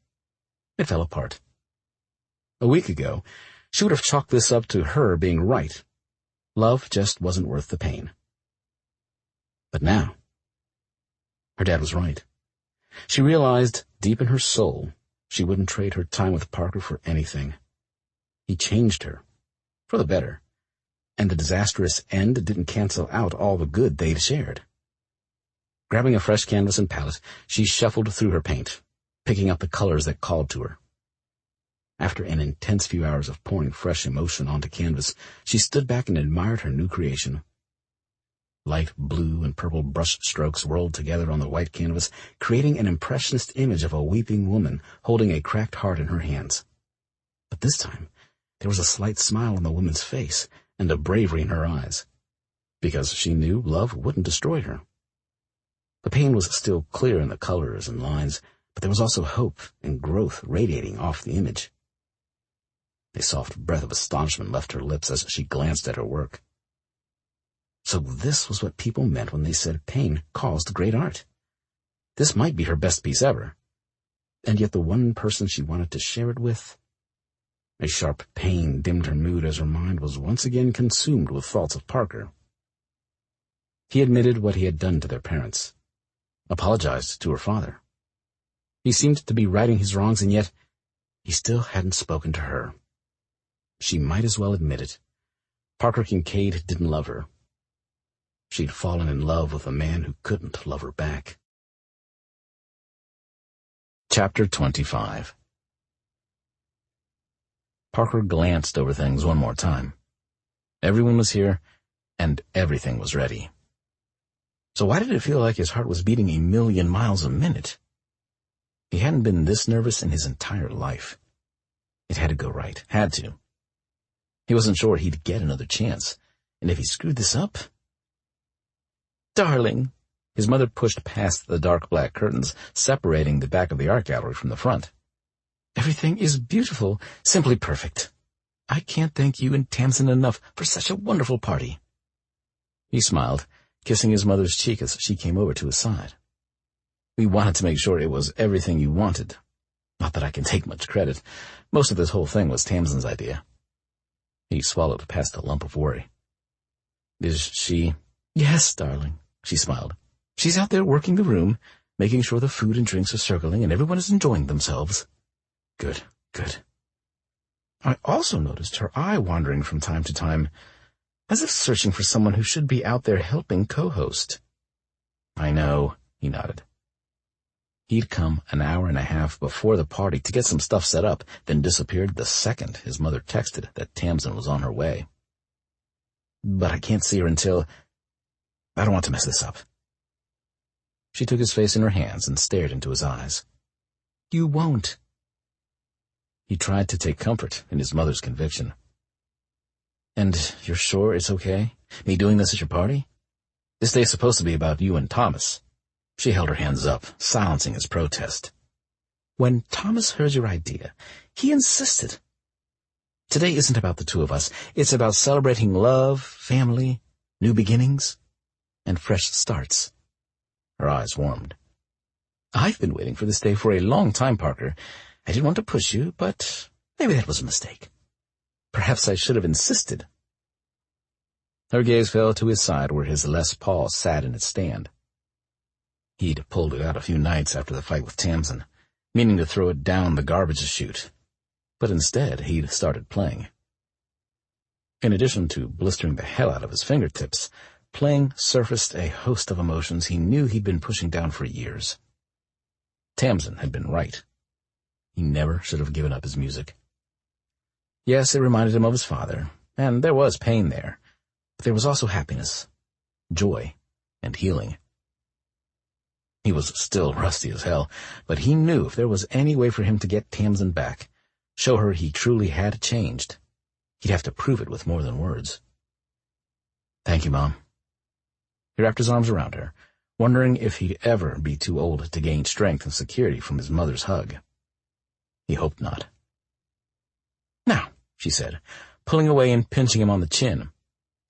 It fell apart. A week ago, she would have chalked this up to her being right. Love just wasn't worth the pain. But now, her dad was right. She realized deep in her soul she wouldn't trade her time with Parker for anything. He changed her, for the better, and the disastrous end didn't cancel out all the good they'd shared. Grabbing a fresh canvas and palette, she shuffled through her paint, picking out the colors that called to her. After an intense few hours of pouring fresh emotion onto canvas, she stood back and admired her new creation. Light blue and purple brush strokes whirled together on the white canvas, creating an impressionist image of a weeping woman holding a cracked heart in her hands. But this time, there was a slight smile on the woman's face and a bravery in her eyes, because she knew love wouldn't destroy her. The pain was still clear in the colors and lines, but there was also hope and growth radiating off the image. A soft breath of astonishment left her lips as she glanced at her work. So this was what people meant when they said pain caused great art. This might be her best piece ever. And yet the one person she wanted to share it with... A sharp pain dimmed her mood as her mind was once again consumed with thoughts of Parker. He admitted what he had done to their parents, apologized to her father. He seemed to be righting his wrongs, and yet he still hadn't spoken to her. She might as well admit it. Parker Kincaid didn't love her. She'd fallen in love with a man who couldn't love her back. Chapter 25. Parker glanced over things one more time. Everyone was here, and everything was ready. So why did it feel like his heart was beating 1,000,000 miles a minute? He hadn't been this nervous in his entire life. It had to go right. Had to. He wasn't sure he'd get another chance, and if he screwed this up... Darling! His mother pushed past the dark black curtains, separating the back of the art gallery from the front. Everything is beautiful, simply perfect. I can't thank you and Tamsin enough for such a wonderful party. He smiled, kissing his mother's cheek as she came over to his side. We wanted to make sure it was everything you wanted. Not that I can take much credit. Most of this whole thing was Tamsin's idea. He swallowed past a lump of worry. Is she... Yes, darling, she smiled. She's out there working the room, making sure the food and drinks are circling and everyone is enjoying themselves. Good, good. I also noticed her eye wandering from time to time, as if searching for someone who should be out there helping co-host. I know, he nodded. He'd come an hour and a half before the party to get some stuff set up, then disappeared the second his mother texted that Tamsin was on her way. But I can't see her until... I don't want to mess this up. She took his face in her hands and stared into his eyes. You won't. He tried to take comfort in his mother's conviction. And you're sure it's okay, me doing this at your party? This day's supposed to be about you and Thomas. She held her hands up, silencing his protest. When Thomas heard your idea, he insisted. Today isn't about the two of us. It's about celebrating love, family, new beginnings, and fresh starts. Her eyes warmed. I've been waiting for this day for a long time, Parker. I didn't want to push you, but maybe that was a mistake. Perhaps I should have insisted. Her gaze fell to his side where his Les Paul sat in its stand. He'd pulled it out a few nights after the fight with Tamsin, meaning to throw it down the garbage chute, but instead he'd started playing. In addition to blistering the hell out of his fingertips, playing surfaced a host of emotions he knew he'd been pushing down for years. Tamsin had been right. He never should have given up his music. Yes, it reminded him of his father, and there was pain there, but there was also happiness, joy, and healing. He was still rusty as hell, but he knew if there was any way for him to get Tamsin back, show her he truly had changed, he'd have to prove it with more than words. Thank you, Mom. He wrapped his arms around her, wondering if he'd ever be too old to gain strength and security from his mother's hug. He hoped not. Now, she said, pulling away and pinching him on the chin,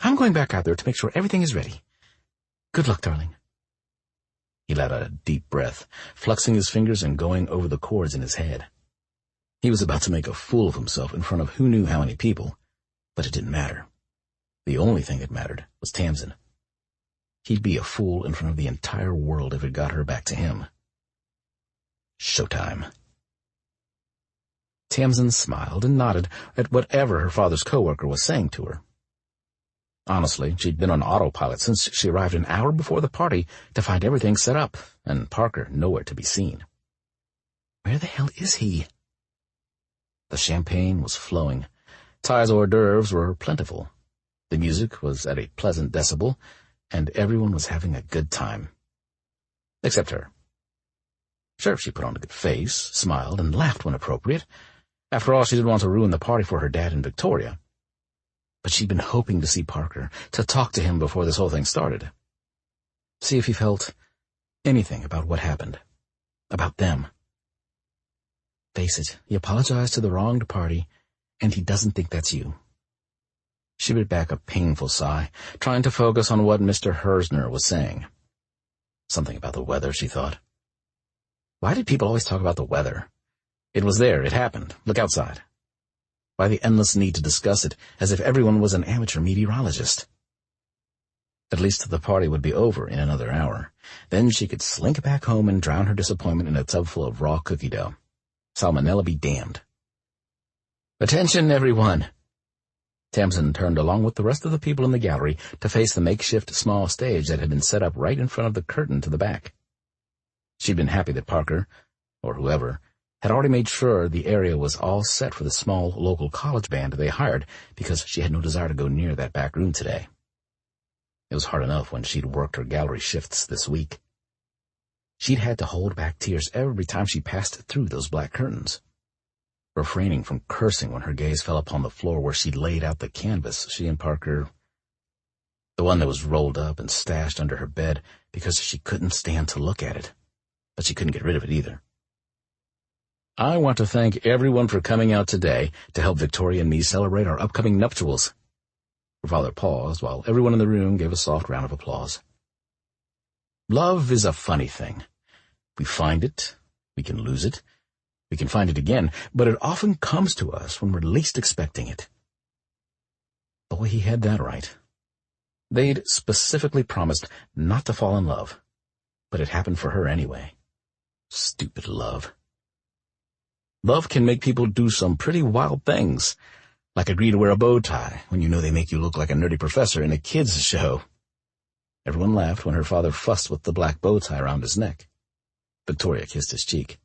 I'm going back out there to make sure everything is ready. Good luck, darling. He let out a deep breath, flexing his fingers and going over the chords in his head. He was about to make a fool of himself in front of who knew how many people, but it didn't matter. The only thing that mattered was Tamsin. He'd be a fool in front of the entire world if it got her back to him. Showtime. Tamsin smiled and nodded at whatever her father's coworker was saying to her. Honestly, she'd been on autopilot since she arrived an hour before the party to find everything set up, and Parker nowhere to be seen. Where the hell is he? The champagne was flowing. Ty's hors d'oeuvres were plentiful. The music was at a pleasant decibel, and everyone was having a good time. Except her. Sure, she put on a good face, smiled, and laughed when appropriate. After all, she didn't want to ruin the party for her dad and Victoria. But she'd been hoping to see Parker, to talk to him before this whole thing started. See if he felt Anything about what happened. About them. Face it, he apologized to the wronged party, and he doesn't think that's you. She bit back a painful sigh, trying to focus on what Mr. Hersner was saying. Something about the weather, she thought. Why did people always talk about the weather? It was there, it happened. Look outside. Why the endless need to discuss it, as if everyone was an amateur meteorologist? At least the party would be over in another hour. Then she could slink back home and drown her disappointment in a tub full of raw cookie dough. Salmonella be damned. Attention, everyone! Tamsin turned along with the rest of the people in the gallery to face the makeshift small stage that had been set up right in front of the curtain to the back. She'd been happy that Parker, or whoever, had already made sure the area was all set for the small local college band they hired, because she had no desire to go near that back room today. It was hard enough when she'd worked her gallery shifts this week. She'd had to hold back tears every time she passed through those black curtains, refraining from cursing when her gaze fell upon the floor where she'd laid out the canvas she and Parker, the one that was rolled up and stashed under her bed because she couldn't stand to look at it, but she couldn't get rid of it either. I want to thank everyone for coming out today to help Victoria and me celebrate our upcoming nuptials. Her father paused while everyone in the room gave a soft round of applause. Love is a funny thing. We find it, we can lose it, we can find it again, but it often comes to us when we're least expecting it. Boy, he had that right. They'd specifically promised not to fall in love, but it happened for her anyway. Stupid love. Love can make people do some pretty wild things, like agree to wear a bow tie when you know they make you look like a nerdy professor in a kids' show. Everyone laughed when her father fussed with the black bow tie around his neck. Victoria kissed his cheek.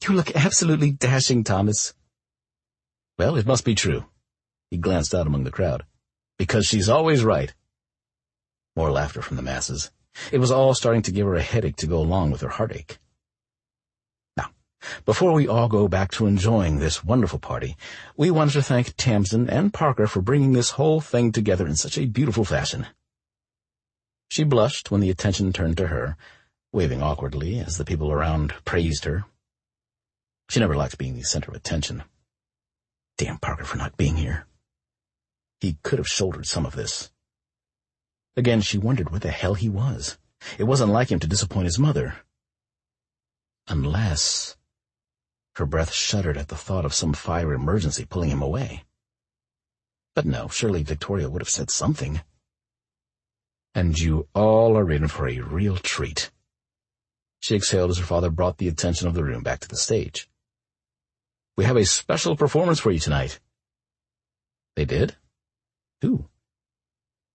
You look absolutely dashing, Thomas. Well, it must be true. He glanced out among the crowd. Because she's always right. More laughter from the masses. It was all starting to give her a headache to go along with her heartache. Now, before we all go back to enjoying this wonderful party, we wanted to thank Tamsin and Parker for bringing this whole thing together in such a beautiful fashion. She blushed when the attention turned to her, waving awkwardly as the people around praised her. She never liked being the center of attention. Damn Parker for not being here. He could have shouldered some of this. Again, she wondered where the hell he was. It wasn't like him to disappoint his mother. Unless... Her breath shuddered at the thought of some fire emergency pulling him away. But no, surely Victoria would have said something. And you all are in for a real treat. She exhaled as her father brought the attention of the room back to the stage. We have a special performance for you tonight. They did? Who?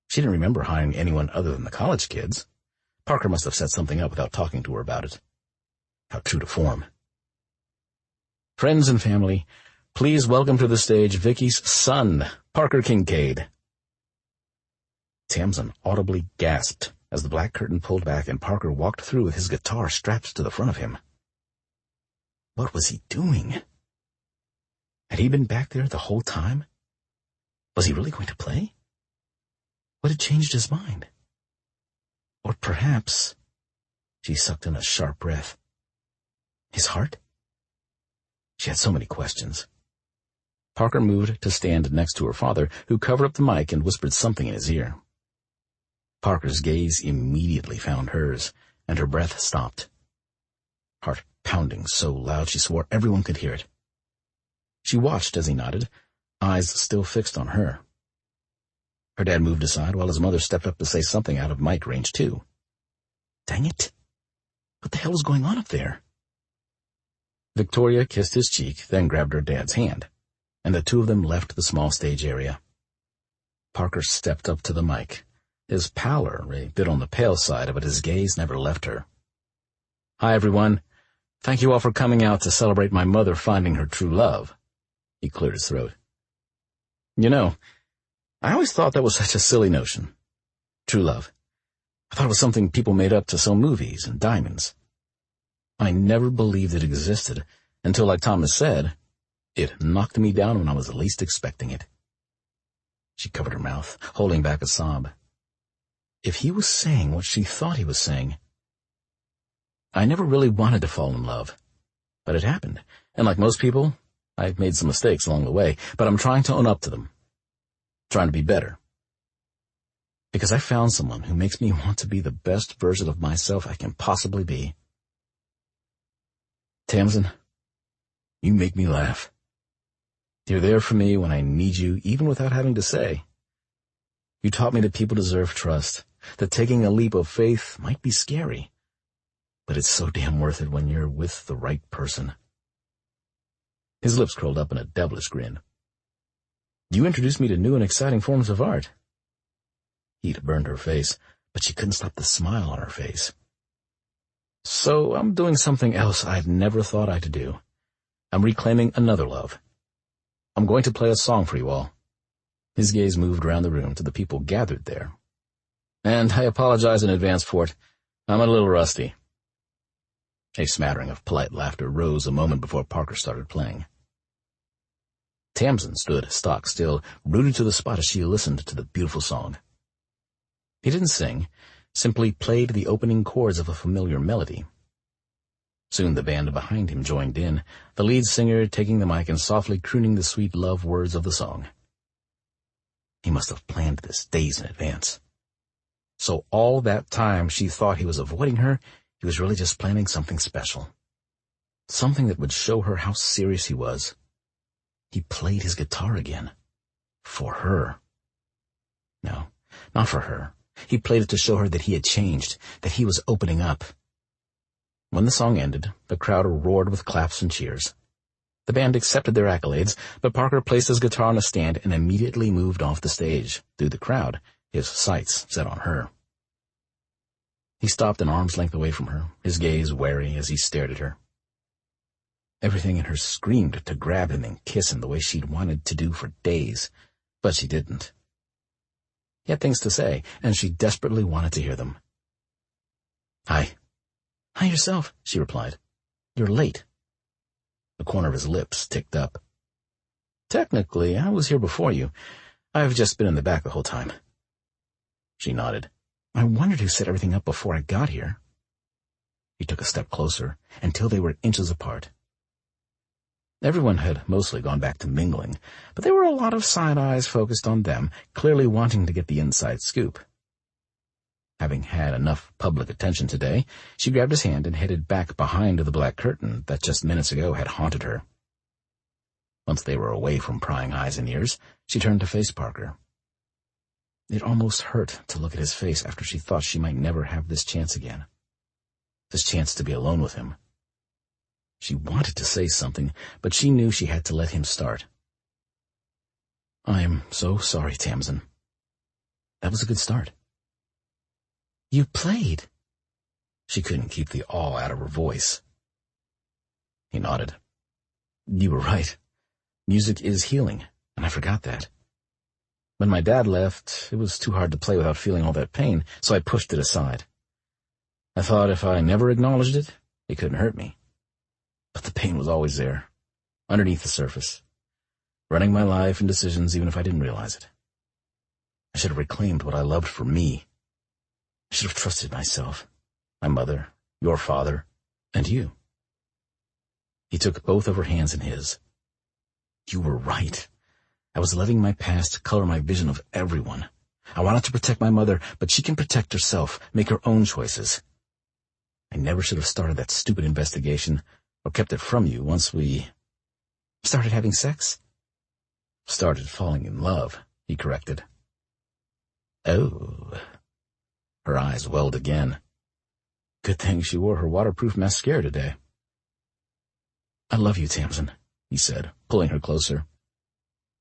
She didn't remember hiring anyone other than the college kids. Parker must have set something up without talking to her about it. How true to form. Friends and family, please welcome to the stage Vicky's son, Parker Kincaid. Tamsin audibly gasped as the black curtain pulled back and Parker walked through with his guitar strapped to the front of him. What was he doing? Had he been back there the whole time? Was he really going to play? What had changed his mind? Or perhaps... She sucked in a sharp breath. His heart? She had so many questions. Parker moved to stand next to her father, who covered up the mic and whispered something in his ear. Parker's gaze immediately found hers, and her breath stopped. Heart pounding so loud she swore everyone could hear it. She watched as he nodded, eyes still fixed on her. Her dad moved aside while his mother stepped up to say something out of mic range too. Dang it! What the hell was going on up there? Victoria kissed his cheek, then grabbed her dad's hand, and the two of them left the small stage area. Parker stepped up to the mic, his pallor a bit on the pale side, but his gaze never left her. Hi, everyone. Thank you all for coming out to celebrate my mother finding her true love. He cleared his throat. You know, I always thought that was such a silly notion. True love. I thought it was something people made up to sell movies and diamonds. I never believed it existed until, like Thomas said, it knocked me down when I was least expecting it. She covered her mouth, holding back a sob. If he was saying what she thought he was saying, I never really wanted to fall in love, but it happened, and like most people, I've made some mistakes along the way, but I'm trying to own up to them, trying to be better. Because I found someone who makes me want to be the best version of myself I can possibly be. Tamsin, you make me laugh. You're there for me when I need you, even without having to say. You taught me that people deserve trust, that taking a leap of faith might be scary, but it's so damn worth it when you're with the right person. His lips curled up in a devilish grin. You introduced me to new and exciting forms of art. Heat burned her face, but she couldn't stop the smile on her face. So I'm doing something else I've never thought I'd do. I'm reclaiming another love. I'm going to play a song for you all. His gaze moved around the room to the people gathered there. And I apologize in advance for it. I'm a little rusty. A smattering of polite laughter rose a moment before Parker started playing. Tamsin stood stock still, rooted to the spot as she listened to the beautiful song. He didn't sing, simply played the opening chords of a familiar melody. Soon the band behind him joined in, the lead singer taking the mic and softly crooning the sweet love words of the song. He must have planned this days in advance. So all that time she thought he was avoiding her, he was really just planning something special. Something that would show her how serious he was. He played his guitar again. For her. No, not for her. He played it to show her that he had changed, that he was opening up. When the song ended, the crowd roared with claps and cheers. The band accepted their accolades, but Parker placed his guitar on a stand and immediately moved off the stage, through the crowd, his sights set on her. He stopped an arm's length away from her, his gaze wary as he stared at her. Everything in her screamed to grab him and kiss him the way she'd wanted to do for days, but she didn't. He had things to say, and she desperately wanted to hear them. Hi. Hi yourself, she replied. You're late. The corner of his lips ticked up. Technically, I was here before you. I've just been in the back the whole time. She nodded. I wondered who set everything up before I got here. He took a step closer, until they were inches apart. Everyone had mostly gone back to mingling, but there were a lot of side eyes focused on them, clearly wanting to get the inside scoop. Having had enough public attention today, she grabbed his hand and headed back behind the black curtain that just minutes ago had haunted her. Once they were away from prying eyes and ears, she turned to face Parker. It almost hurt to look at his face after she thought she might never have this chance again. This chance to be alone with him. She wanted to say something, but she knew she had to let him start. I am so sorry, Tamsin. That was a good start. You played. She couldn't keep the awe out of her voice. He nodded. You were right. Music is healing, and I forgot that. When my dad left, it was too hard to play without feeling all that pain, so I pushed it aside. I thought if I never acknowledged it, it couldn't hurt me. But the pain was always there, underneath the surface, running my life and decisions even if I didn't realize it. I should have reclaimed what I loved for me. I should have trusted myself, my mother, your father, and you. He took both of her hands in his. You were right. I was letting my past color my vision of everyone. I wanted to protect my mother, but she can protect herself, make her own choices. I never should have started that stupid investigation, or kept it from you once we started having sex. Started falling in love, he corrected. Oh. Her eyes welled again. Good thing she wore her waterproof mascara today. I love you, Tamsin, he said, pulling her closer.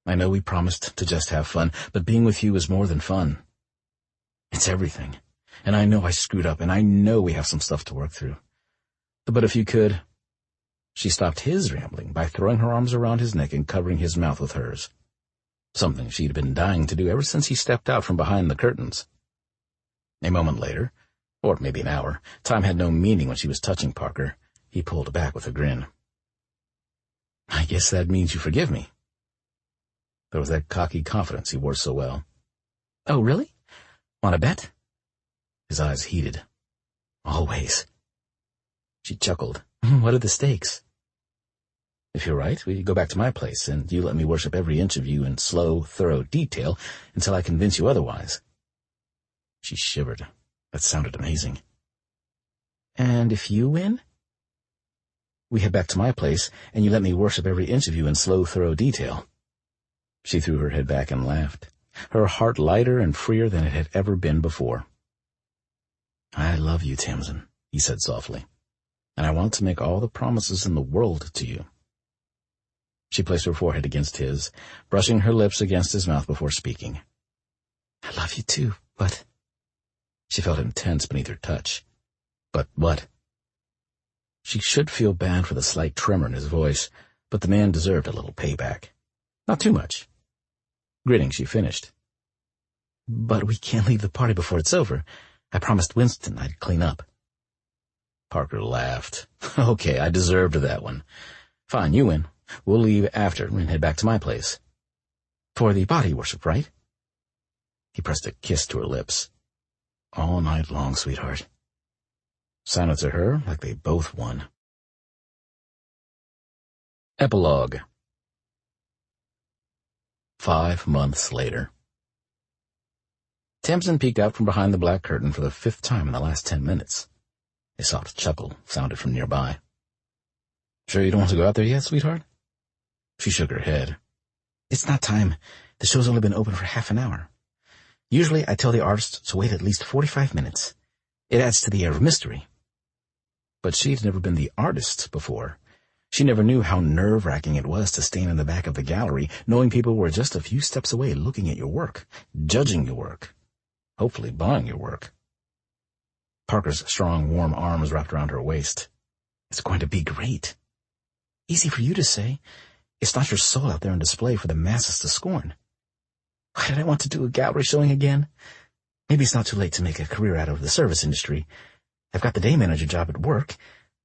I know we promised to just have fun, but being with you is more than fun. It's everything. And I know I screwed up, and I know we have some stuff to work through. But if you could... She stopped his rambling by throwing her arms around his neck and covering his mouth with hers. Something she'd been dying to do ever since he stepped out from behind the curtains. A moment later, or maybe an hour, time had no meaning when she was touching Parker. He pulled back with a grin. I guess that means you forgive me. There was that cocky confidence he wore so well. Oh, really? Want to bet? His eyes heated. Always. She chuckled. What are the stakes? If you're right, we go back to my place, and you let me worship every inch of you in slow, thorough detail until I convince you otherwise. She shivered. That sounded amazing. And if you win? We head back to my place, and you let me worship every inch of you in slow, thorough detail. She threw her head back and laughed, her heart lighter and freer than it had ever been before. I love you, Tamsin, he said softly, and I want to make all the promises in the world to you. She placed her forehead against his, brushing her lips against his mouth before speaking. I love you too, but... She felt him tense beneath her touch. But what? She should feel bad for the slight tremor in his voice, but the man deserved a little payback. Not too much. Grinning, she finished. But we can't leave the party before it's over. I promised Winston I'd clean up. Parker laughed. Okay, I deserved that one. Fine, you win. We'll leave after and head back to my place. For the body worship, right? He pressed a kiss to her lips. All night long, sweetheart. Sounded to her like they both won. Epilogue. 5 months later. Tamsin peeked out from behind the black curtain for the 5th time in the last 10 minutes. A soft chuckle sounded from nearby. Sure you don't want to go out there yet, sweetheart? She shook her head. It's not time. The show's only been open for half an hour. Usually I tell the artists to wait at least 45 minutes. It adds to the air of mystery. But she'd never been the artist before. She never knew how nerve-wracking it was to stand in the back of the gallery, knowing people were just a few steps away looking at your work, judging your work, hopefully buying your work. Parker's strong, warm arms wrapped around her waist. It's going to be great. Easy for you to say. It's not your soul out there on display for the masses to scorn. Why did I want to do a gallery showing again? Maybe it's not too late to make a career out of the service industry. I've got the day manager job at work.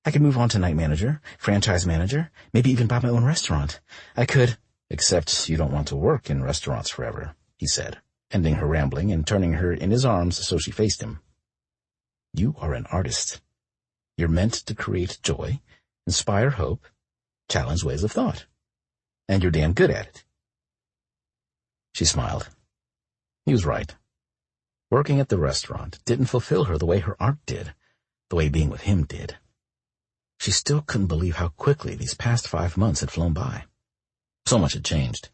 I could move on to night manager, franchise manager, maybe even buy my own restaurant. I could... Except you don't want to work in restaurants forever, he said, ending her rambling and turning her in his arms so she faced him. You are an artist. You're meant to create joy, inspire hope, challenge ways of thought. And you're damn good at it. She smiled. He was right. Working at the restaurant didn't fulfill her the way her art did, the way being with him did. She still couldn't believe how quickly these past 5 months had flown by. So much had changed.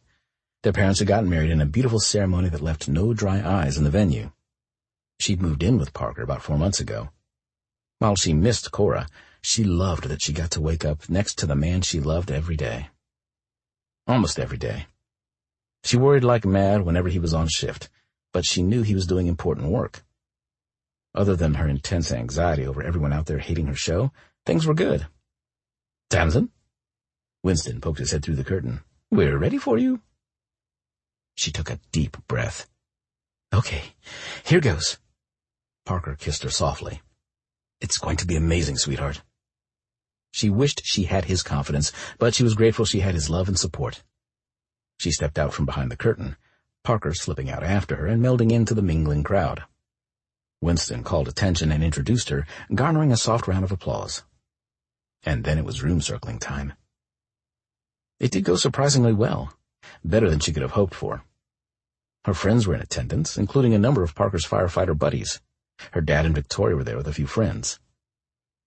Their parents had gotten married in a beautiful ceremony that left no dry eyes in the venue. She'd moved in with Parker about 4 months ago. While she missed Cora, she loved that she got to wake up next to the man she loved every day. Almost every day. She worried like mad whenever he was on shift, but she knew he was doing important work. Other than her intense anxiety over everyone out there hating her show, things were good. Tamsin? Winston poked his head through the curtain. We're ready for you. She took a deep breath. Okay, here goes. Parker kissed her softly. It's going to be amazing, sweetheart. She wished she had his confidence, but she was grateful she had his love and support. She stepped out from behind the curtain, Parker slipping out after her and melding into the mingling crowd. Winston called attention and introduced her, garnering a soft round of applause. And then it was room-circling time. It did go surprisingly well, better than she could have hoped for. Her friends were in attendance, including a number of Parker's firefighter buddies. Her dad and Victoria were there with a few friends.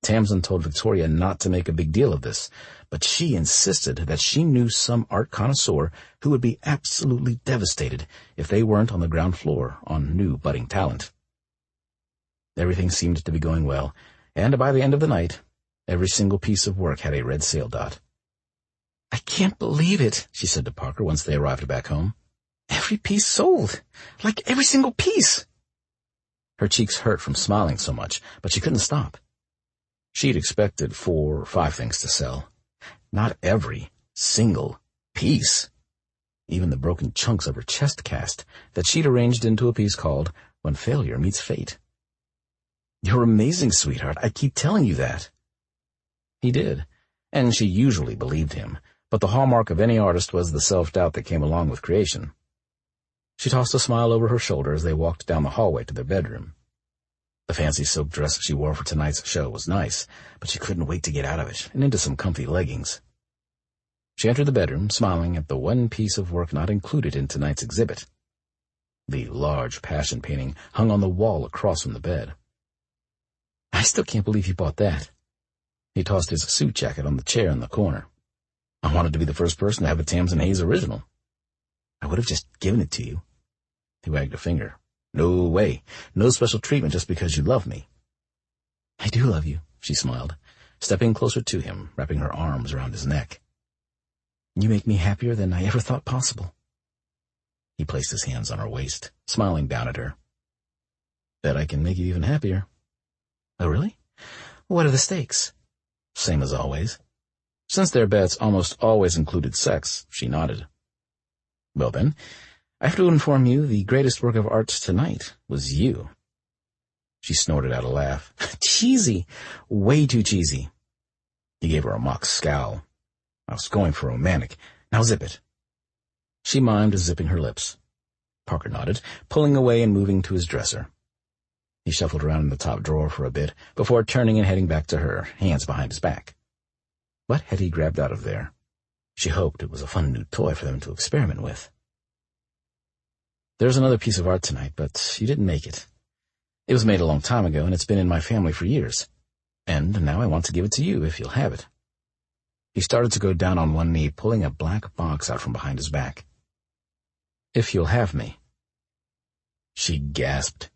Tamsin told Victoria not to make a big deal of this, but she insisted that she knew some art connoisseur who would be absolutely devastated if they weren't on the ground floor on new budding talent. Everything seemed to be going well, and by the end of the night, every single piece of work had a red sail dot. I can't believe it, she said to Parker once they arrived back home. Every piece sold. Like every single piece. Her cheeks hurt from smiling so much, but she couldn't stop. She'd expected 4 or 5 things to sell. Not every single piece. Even the broken chunks of her chest cast that she'd arranged into a piece called When Failure Meets Fate. You're amazing, sweetheart. I keep telling you that. He did, and she usually believed him, but the hallmark of any artist was the self-doubt that came along with creation. She tossed a smile over her shoulder as they walked down the hallway to their bedroom. The fancy silk dress she wore for tonight's show was nice, but she couldn't wait to get out of it and into some comfy leggings. She entered the bedroom, smiling at the one piece of work not included in tonight's exhibit. The large passion painting hung on the wall across from the bed. I still can't believe you bought that. He tossed his suit jacket on the chair in the corner. I wanted to be the first person to have a Tamsin Hayes original. I would have just given it to you. He wagged a finger. No way. No special treatment just because you love me. I do love you, she smiled, stepping closer to him, wrapping her arms around his neck. You make me happier than I ever thought possible. He placed his hands on her waist, smiling down at her. Bet I can make you even happier. Oh, really? What are the stakes? Same as always. Since their bets almost always included sex, she nodded. Well then, I have to inform you the greatest work of art tonight was you. She snorted out a laugh. Cheesy. Way too cheesy. He gave her a mock scowl. I was going for romantic. Now zip it. She mimed zipping her lips. Parker nodded, pulling away and moving to his dresser. He shuffled around in the top drawer for a bit before turning and heading back to her, hands behind his back. What had he grabbed out of there? She hoped it was a fun new toy for them to experiment with. There's another piece of art tonight, but you didn't make it. It was made a long time ago, and it's been in my family for years. And now I want to give it to you, if you'll have it. He started to go down on one knee, pulling a black box out from behind his back. If you'll have me. She gasped,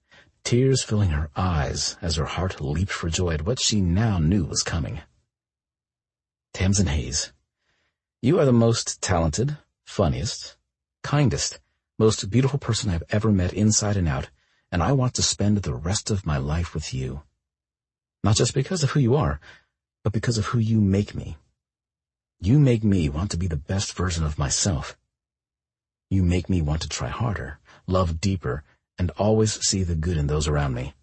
tears filling her eyes as her heart leaped for joy at what she now knew was coming. Tamsin Hayes, you are the most talented, funniest, kindest, most beautiful person I've ever met inside and out, and I want to spend the rest of my life with you. Not just because of who you are, but because of who you make me. You make me want to be the best version of myself. You make me want to try harder, love deeper, and always see the good in those around me.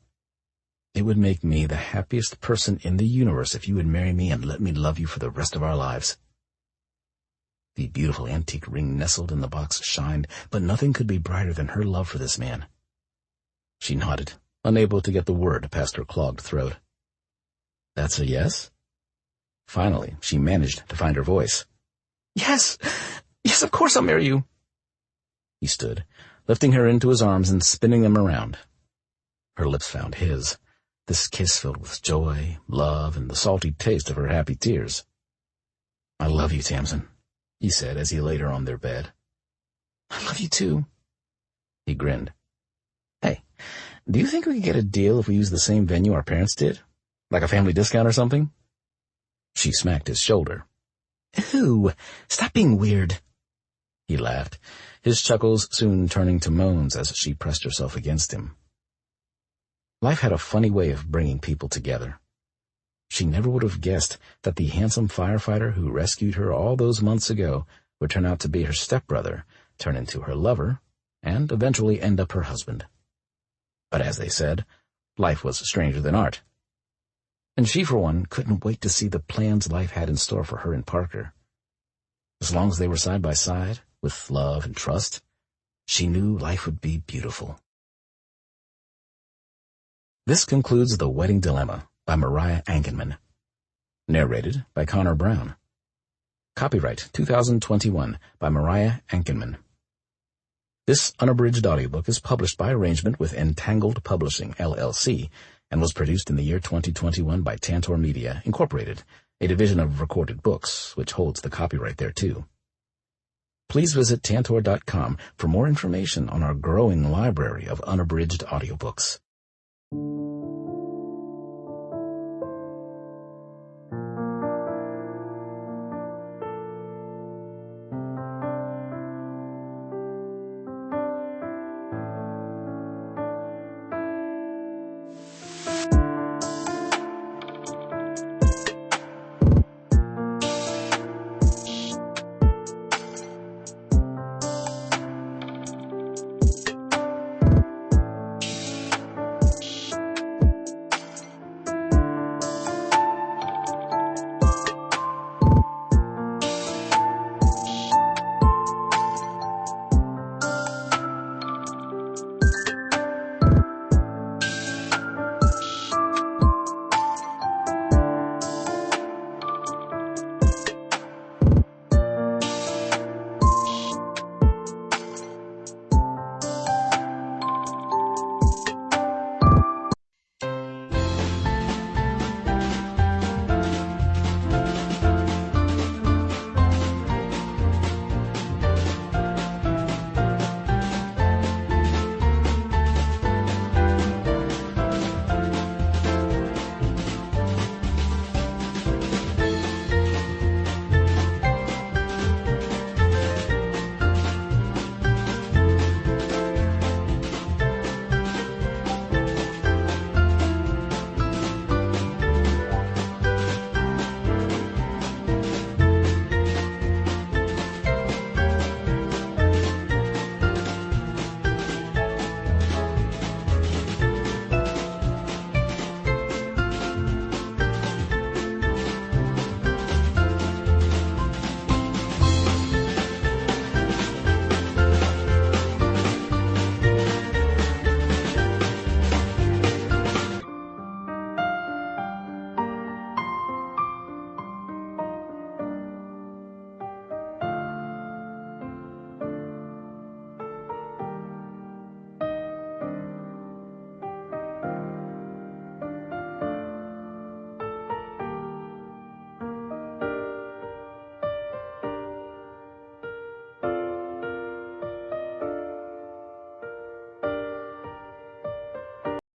It would make me the happiest person in the universe if you would marry me and let me love you for the rest of our lives. The beautiful antique ring nestled in the box shined, but nothing could be brighter than her love for this man. She nodded, unable to get the word past her clogged throat. That's a yes? Finally, she managed to find her voice. Yes, of course I'll marry you. He stood, lifting her into his arms and spinning them around. Her lips found his, this kiss filled with joy, love, and the salty taste of her happy tears. I love you, Tamsin, he said as he laid her on their bed. I love you too. He grinned. Hey, do you think we could get a deal if we use the same venue our parents did? Like a family discount or something? She smacked his shoulder. Ooh, stop being weird. He laughed, his chuckles soon turning to moans as she pressed herself against him. Life had a funny way of bringing people together. She never would have guessed that the handsome firefighter who rescued her all those months ago would turn out to be her stepbrother, turn into her lover, and eventually end up her husband. But as they said, life was stranger than art. And she, for one, couldn't wait to see the plans life had in store for her and Parker. As long as they were side by side, with love and trust, she knew life would be beautiful. This concludes The Wedding Dilemma by Mariah Ankenman. Narrated by Connor Brown. Copyright 2021 by Mariah Ankenman. This unabridged audiobook is published by arrangement with Entangled Publishing, LLC, and was produced in the year 2021 by Tantor Media, Incorporated, a division of Recorded Books, which holds the copyright thereto. Please visit Tantor.com for more information on our growing library of unabridged audiobooks.